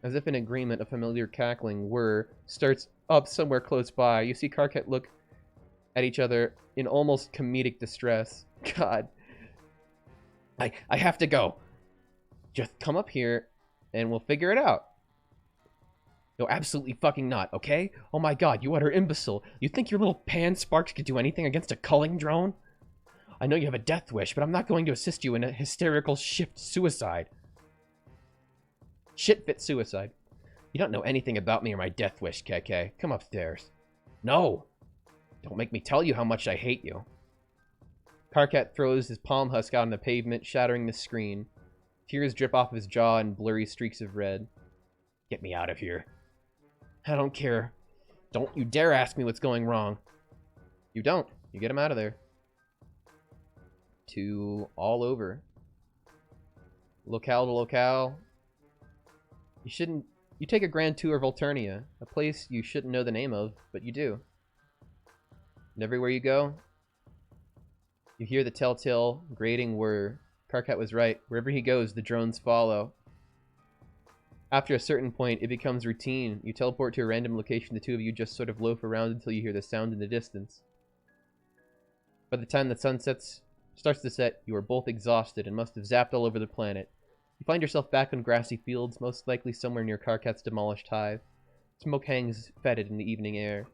As if in agreement, a familiar cackling whir starts up somewhere close by. You see Karkat look at each other in almost comedic distress. God. I have to go. Just come up here and we'll figure it out. No, absolutely fucking not, okay? Oh my god, you utter imbecile. You think your little pan sparks could do anything against a culling drone? I know you have a death wish, but I'm not going to assist you in a hysterical shit suicide. Shit-fit suicide. You don't know anything about me or my death wish, KK. Come upstairs. No! Don't make me tell you how much I hate you. Karkat throws his palm husk out on the pavement, shattering the screen. Tears drip off his jaw in blurry streaks of red. Get me out of here. I don't care. Don't you dare ask me what's going wrong. You don't. You get him out of there. To all over. Locale to locale. You take a grand tour of Alternia, a place you shouldn't know the name of, but you do. And everywhere you go, you hear the telltale, grating whir. Karkat was right. Wherever he goes, the drones follow. After a certain point, it becomes routine. You teleport to a random location, the two of you just sort of loaf around until you hear the sound in the distance. By the time the sun starts to set, you are both exhausted and must have zapped all over the planet. You find yourself back on grassy fields, most likely somewhere near Karkat's demolished hive. Smoke hangs fetid in the evening air.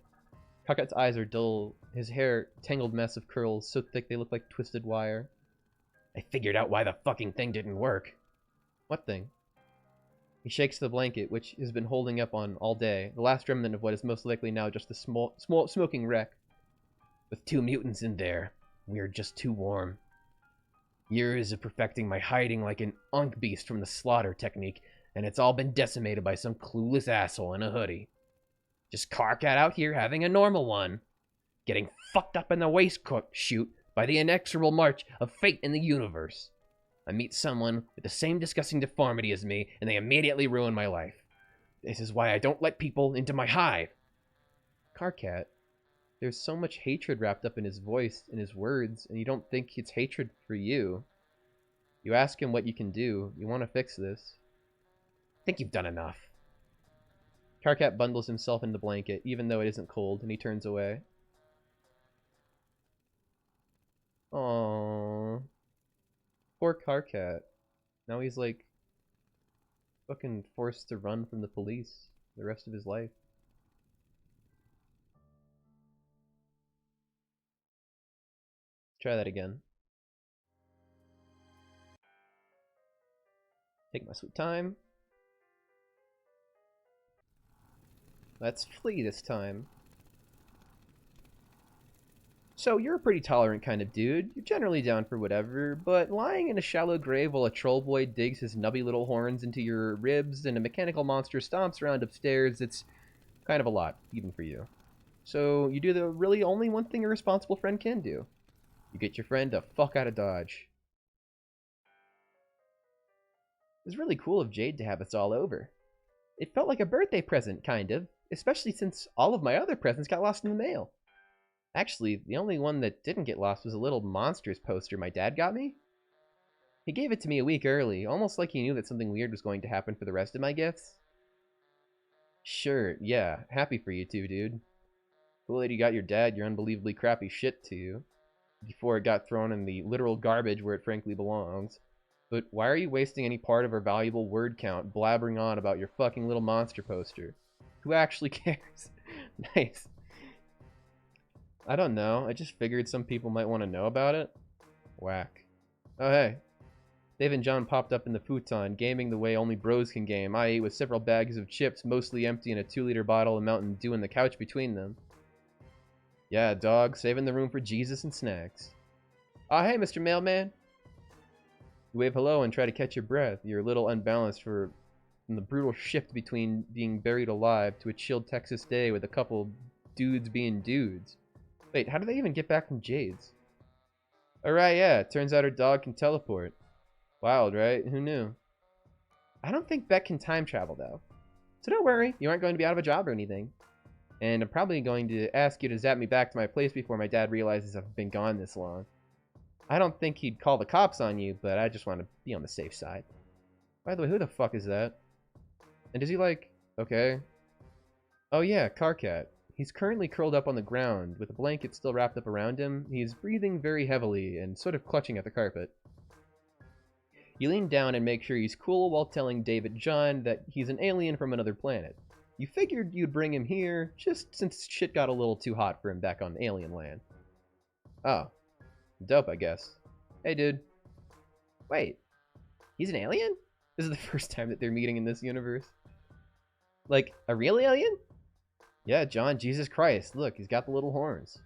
Karkat's eyes are dull, his hair tangled mess of curls, so thick they look like twisted wire. I figured out why the fucking thing didn't work. What thing? He shakes the blanket, which has been holding up on all day, the last remnant of what is most likely now just a small smoking wreck. With 2 mutants in there, we are just too warm. Years of perfecting my hiding like an unk beast from the slaughter technique, and it's all been decimated by some clueless asshole in a hoodie. Just Karkat out here having a normal one. Getting fucked up in the waistcoat chute by the inexorable march of fate in the universe. I meet someone with the same disgusting deformity as me, and they immediately ruin my life. This is why I don't let people into my hive. Karkat, there's so much hatred wrapped up in his voice and his words, and you don't think it's hatred for you. You ask him what you can do. You want to fix this. I think you've done enough. Karkat bundles himself in the blanket, even though it isn't cold, and he turns away. Aww. Poor Karkat. Now he's like fucking forced to run from the police the rest of his life. Try that again. Take my sweet time. Let's flee this time. So, you're a pretty tolerant kind of dude. You're generally down for whatever, but lying in a shallow grave while a troll boy digs his nubby little horns into your ribs and a mechanical monster stomps around upstairs, it's kind of a lot, even for you. So, you do the really only one thing a responsible friend can do. You get your friend to fuck out of Dodge. It was really cool of Jade to have us all over. It felt like a birthday present, kind of, especially since all of my other presents got lost in the mail. Actually, the only one that didn't get lost was a little Monsters poster my dad got me. He gave it to me a week early, almost like he knew that something weird was going to happen for the rest of my gifts. Sure, yeah, happy for you too, dude. Cool that you got your dad your unbelievably crappy shit to you, before it got thrown in the literal garbage where it frankly belongs. But why are you wasting any part of our valuable word count blabbering on about your fucking little monster poster? Who actually cares? Nice. I don't know, I just figured some people might want to know about it. Whack. Oh, hey. Dave and John popped up in the futon, gaming the way only bros can game, i.e. with several bags of chips mostly empty and a 2-liter bottle of Mountain Dew in the couch between them. Yeah, dog, saving the room for Jesus and snacks. Aw, hey, Mr. Mailman. You wave hello and try to catch your breath. You're a little unbalanced from the brutal shift between being buried alive to a chilled Texas day with a couple dudes being dudes. Wait, how did they even get back from Jade's? Alright, yeah, turns out her dog can teleport. Wild, right? Who knew? I don't think Beck can time travel, though. So don't worry, you aren't going to be out of a job or anything. And I'm probably going to ask you to zap me back to my place before my dad realizes I've been gone this long. I don't think he'd call the cops on you, but I just want to be on the safe side. By the way, who the fuck is that? And does he like... Okay. Oh yeah, Carcat. He's currently curled up on the ground, with a blanket still wrapped up around him. He's breathing very heavily and sort of clutching at the carpet. You lean down and make sure he's cool while telling David John that he's an alien from another planet. You figured you'd bring him here, just since shit got a little too hot for him back on alien land. Oh. Dope, I guess. Hey, dude. Wait. He's an alien? This is the first time that they're meeting in this universe. Like, a real alien? Yeah, John, Jesus Christ. Look, he's got the little horns.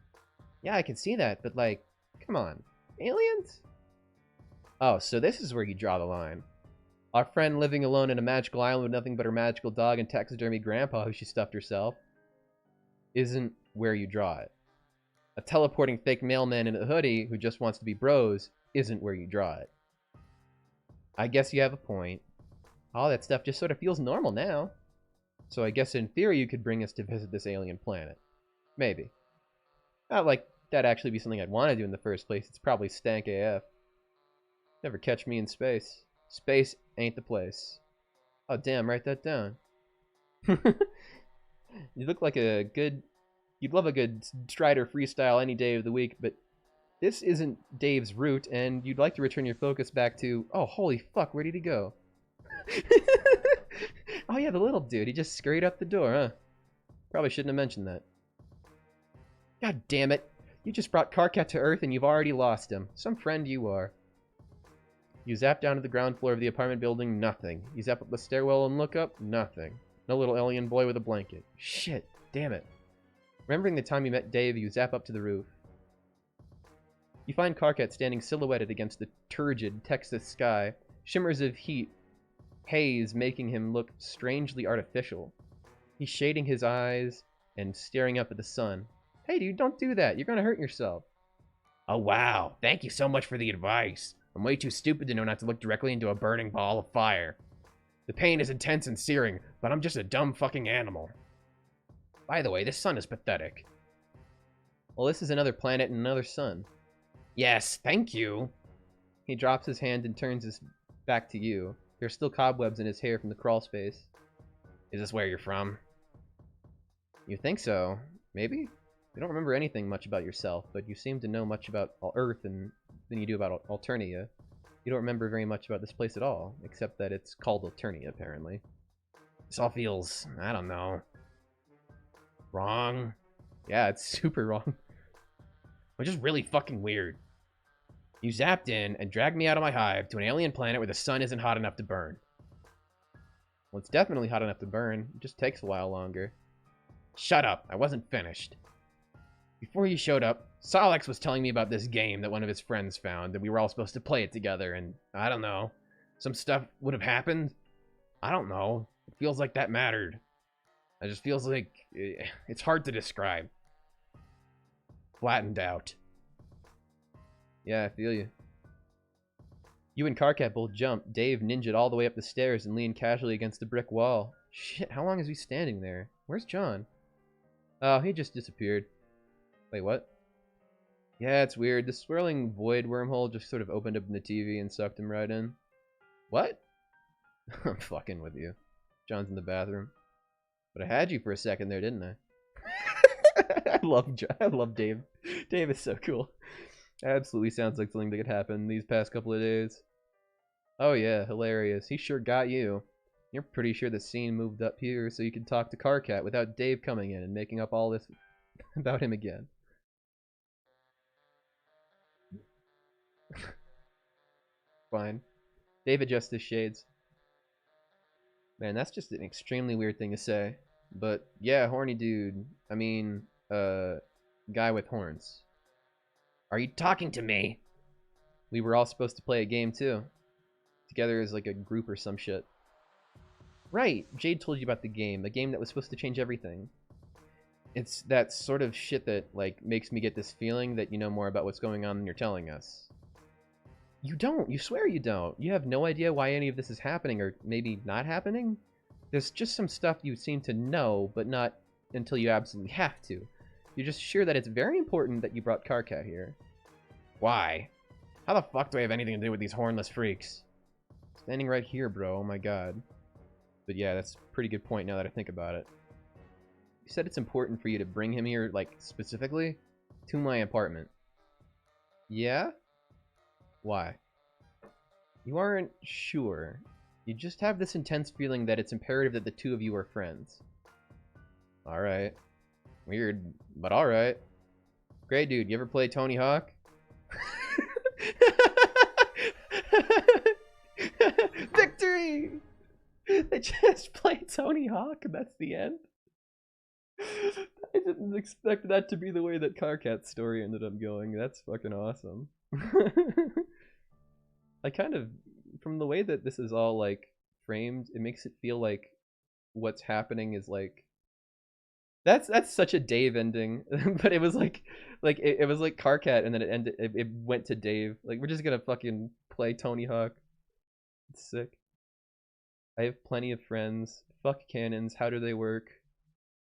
Yeah, I can see that, but like, come on. Aliens? Oh, so this is where you draw the line. Our friend living alone in a magical island with nothing but her magical dog and taxidermy grandpa who she stuffed herself isn't where you draw it. A teleporting fake mailman in a hoodie who just wants to be bros isn't where you draw it. I guess you have a point. All that stuff just sort of feels normal now. So I guess in theory you could bring us to visit this alien planet. Maybe. Not like that'd actually be something I'd want to do in the first place. It's probably stank AF. Never catch me in space. Space ain't the place. Oh damn, write that down. You look like a good... You'd love a good Strider freestyle any day of the week, but this isn't Dave's route, and you'd like to return your focus back to... Oh, holy fuck, where did he go? Oh yeah, the little dude. He just scurried up the door, huh? Probably shouldn't have mentioned that. God damn it. You just brought Carcat to Earth and you've already lost him. Some friend you are. You zap down to the ground floor of the apartment building, nothing. You zap up the stairwell and look up, nothing. No little alien boy with a blanket. Shit, damn it. Remembering the time you met Dave, you zap up to the roof. You find Carcat standing silhouetted against the turgid Texas sky, shimmers of heat, haze making him look strangely artificial. He's shading his eyes and staring up at the sun. Hey dude, don't do that. You're gonna hurt yourself. Oh wow, thank you so much for the advice. I'm way too stupid to know not to look directly into a burning ball of fire. The pain is intense and searing, but I'm just a dumb fucking animal. By the way, this sun is pathetic. Well, this is another planet and another sun. Yes, thank you. He drops his hand and turns his back to you. There are still cobwebs in his hair from the crawl space. Is this where you're from? You think so? Maybe? You don't remember anything much about yourself, but you seem to know much about Earth than you do about Alternia. You don't remember very much about this place at all, except that it's called Alternia, apparently. This all feels, I don't know, wrong. Yeah, it's super wrong. Which is really fucking weird. You zapped in and dragged me out of my hive to an alien planet where the sun isn't hot enough to burn. Well, it's definitely hot enough to burn. It just takes a while longer. Shut up. I wasn't finished. Before you showed up, Solex was telling me about this game that one of his friends found, and we were all supposed to play it together, and I don't know. Some stuff would have happened. I don't know. It feels like that mattered. It just feels like... it's hard to describe. Flattened out. Yeah, I feel you. You and Carcat both jumped. Dave ninja'd all the way up the stairs and leaned casually against the brick wall. Shit, how long is he standing there? Where's John? Oh, he just disappeared. Wait, what? Yeah, it's weird. The swirling void wormhole just sort of opened up in the TV and sucked him right in. What? I'm fucking with you. John's in the bathroom. But I had you for a second there, didn't I? I love Dave. Dave is so cool. Absolutely sounds like something that could happen these past couple of days. Oh yeah, hilarious. He sure got you. You're pretty sure the scene moved up here so you could talk to Carcat without Dave coming in and making up all this about him again. Fine. Dave adjusts his shades. Man, that's just an extremely weird thing to say. But yeah, horny dude. I mean, guy with horns. Are you talking to me? We were all supposed to play a game too. Together as like a group or some shit. Right, Jade told you about the game that was supposed to change everything. It's that sort of shit that like makes me get this feeling that you know more about what's going on than you're telling us. You don't. You swear you don't. You have no idea why any of this is happening or maybe not happening? There's just some stuff you seem to know, but not until you absolutely have to. You're just sure that it's very important that you brought Karkat here. Why? How the fuck do I have anything to do with these hornless freaks? Standing right here, bro. Oh my god. But yeah, that's a pretty good point now that I think about it. You said it's important for you to bring him here, like, specifically? To my apartment. Yeah? Why? You aren't sure. You just have this intense feeling that it's imperative that the two of you are friends. Alright. Weird, but alright. Great, dude. You ever play Tony Hawk? Victory! They just played Tony Hawk and that's the end? I didn't expect that to be the way that Karkat's story ended up going. That's fucking awesome. I kind of, from the way that this is all like framed, it makes it feel like what's happening is like that's such a Dave ending, but it was like it was like Karkat and then it ended. It went to Dave. Like we're just gonna fucking play Tony Hawk. It's sick. I have plenty of friends. Fuck cannons. How do they work?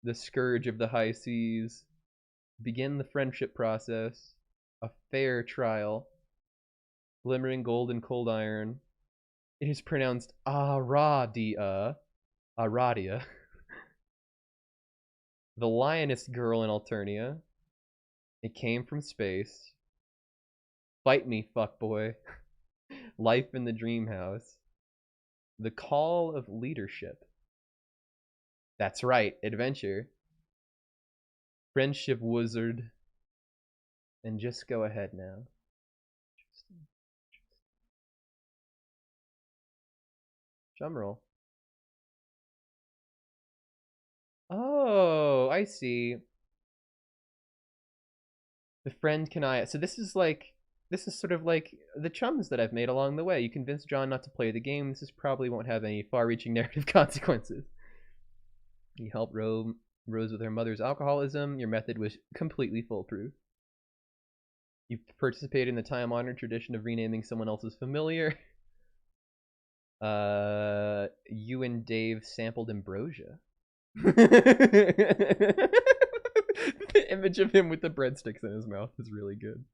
The scourge of the high seas. Begin the friendship process. A fair trial. Glimmering gold and cold iron. It is pronounced Aradia. Aradia. The lioness girl in Alternia. It came from space. Fight me, fuckboy. Life in the dream house. The call of leadership. That's right, adventure. Friendship wizard. And just go ahead now. Drumroll. Oh, I see. The friend Kanaya. So this is sort of like the chums that I've made along the way. You convinced John not to play the game. This is probably won't have any far-reaching narrative consequences. You helped Rose with her mother's alcoholism. Your method was completely foolproof. You participated in the time-honored tradition of renaming someone else's familiar. You and Dave sampled ambrosia. The image of him with the breadsticks in his mouth is really good.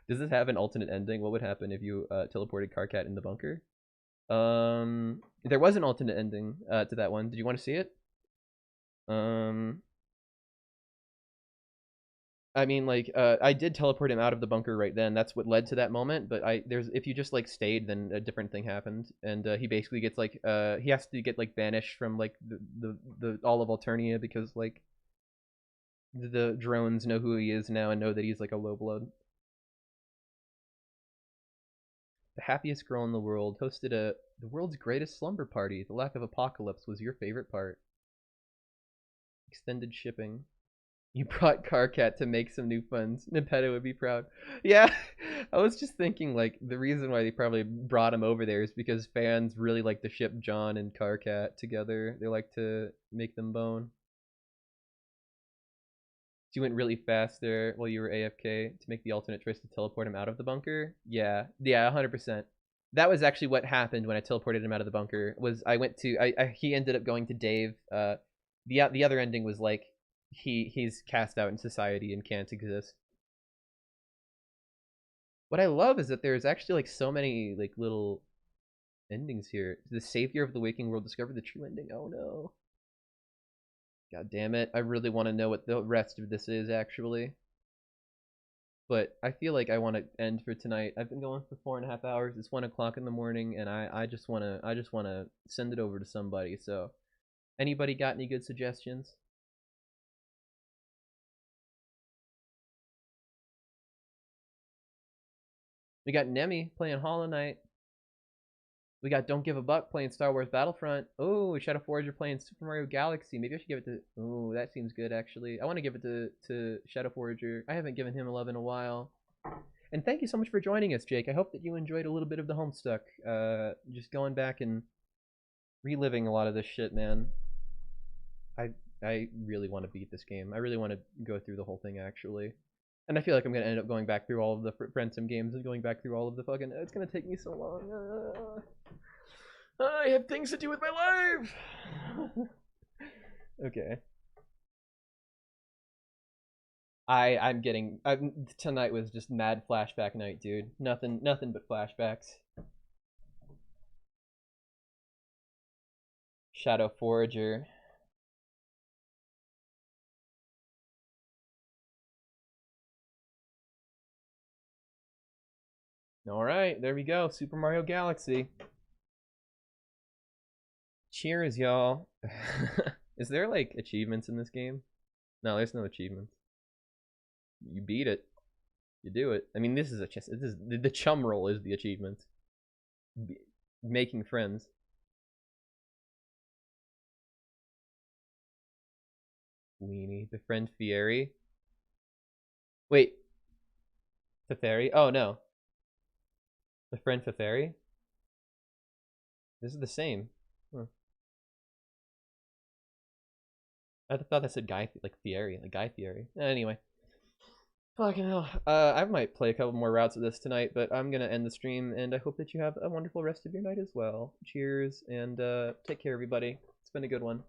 Does this have an alternate ending? What would happen if you teleported Karkat in the bunker? There was an alternate ending to that one. Did you want to see it? I mean, like, I did teleport him out of the bunker right then. That's what led to that moment. But if you just like stayed, then a different thing happened, and he basically gets like, he has to get like banished from like the all of Alternia because like the drones know who he is now and know that he's like a low blood. The happiest girl in the world hosted the world's greatest slumber party. The lack of apocalypse was your favorite part. Extended shipping. You brought Karkat to make some new funds. Nepeta would be proud. Yeah, I was just thinking, like, the reason why they probably brought him over there is because fans really like to ship John and Karkat together. They like to make them bone. So you went really fast there while you were AFK to make the alternate choice to teleport him out of the bunker? Yeah, 100%. That was actually what happened when I teleported him out of the bunker. Was I went to he ended up going to Dave. The other ending was like he's cast out in society and can't exist. What I love is that there's actually like so many like little endings here. The savior of the waking world discovered the true ending. Oh no. God damn it. I really want to know what the rest of this is actually. But I feel like I want to end for tonight. I've been going for 4.5 hours. It's 1 o'clock in the morning, and I just wanna send it over to somebody. So, anybody got any good suggestions? We got Nemi playing Hollow Knight. We got Don't Give a Buck playing Star Wars Battlefront. Oh, Shadow Forger playing Super Mario Galaxy. Maybe I should give it to... Oh, that seems good, actually. I want to give it to Shadow Forger. I haven't given him a love in a while. And thank you so much for joining us, Jake. I hope that you enjoyed a little bit of the Homestuck. Just going back and reliving a lot of this shit, man. I really want to beat this game. I really want to go through the whole thing, actually. And I feel like I'm going to end up going back through all of the Friendsim games and going back through all of the fucking... It's going to take me so long. I have things to do with my life! Okay. I'm getting... tonight was just mad flashback night, dude. Nothing but flashbacks. Shadow Forager. Alright, there we go. Super Mario Galaxy. Cheers, y'all. Is there, like, achievements in this game? No, there's no achievements. You beat it. You do it. I mean, this is the chum roll is the achievement. Making friends. Weenie. Befriend Fieri. Wait. Feferi? Oh, no. Befriend Feferi? This is the same. Huh. I thought that said Guy, like Fieri, like Guy Fieri. Anyway. Fucking hell. I might play a couple more routes of this tonight, but I'm gonna end the stream, and I hope that you have a wonderful rest of your night as well. Cheers, and take care, everybody. It's been a good one.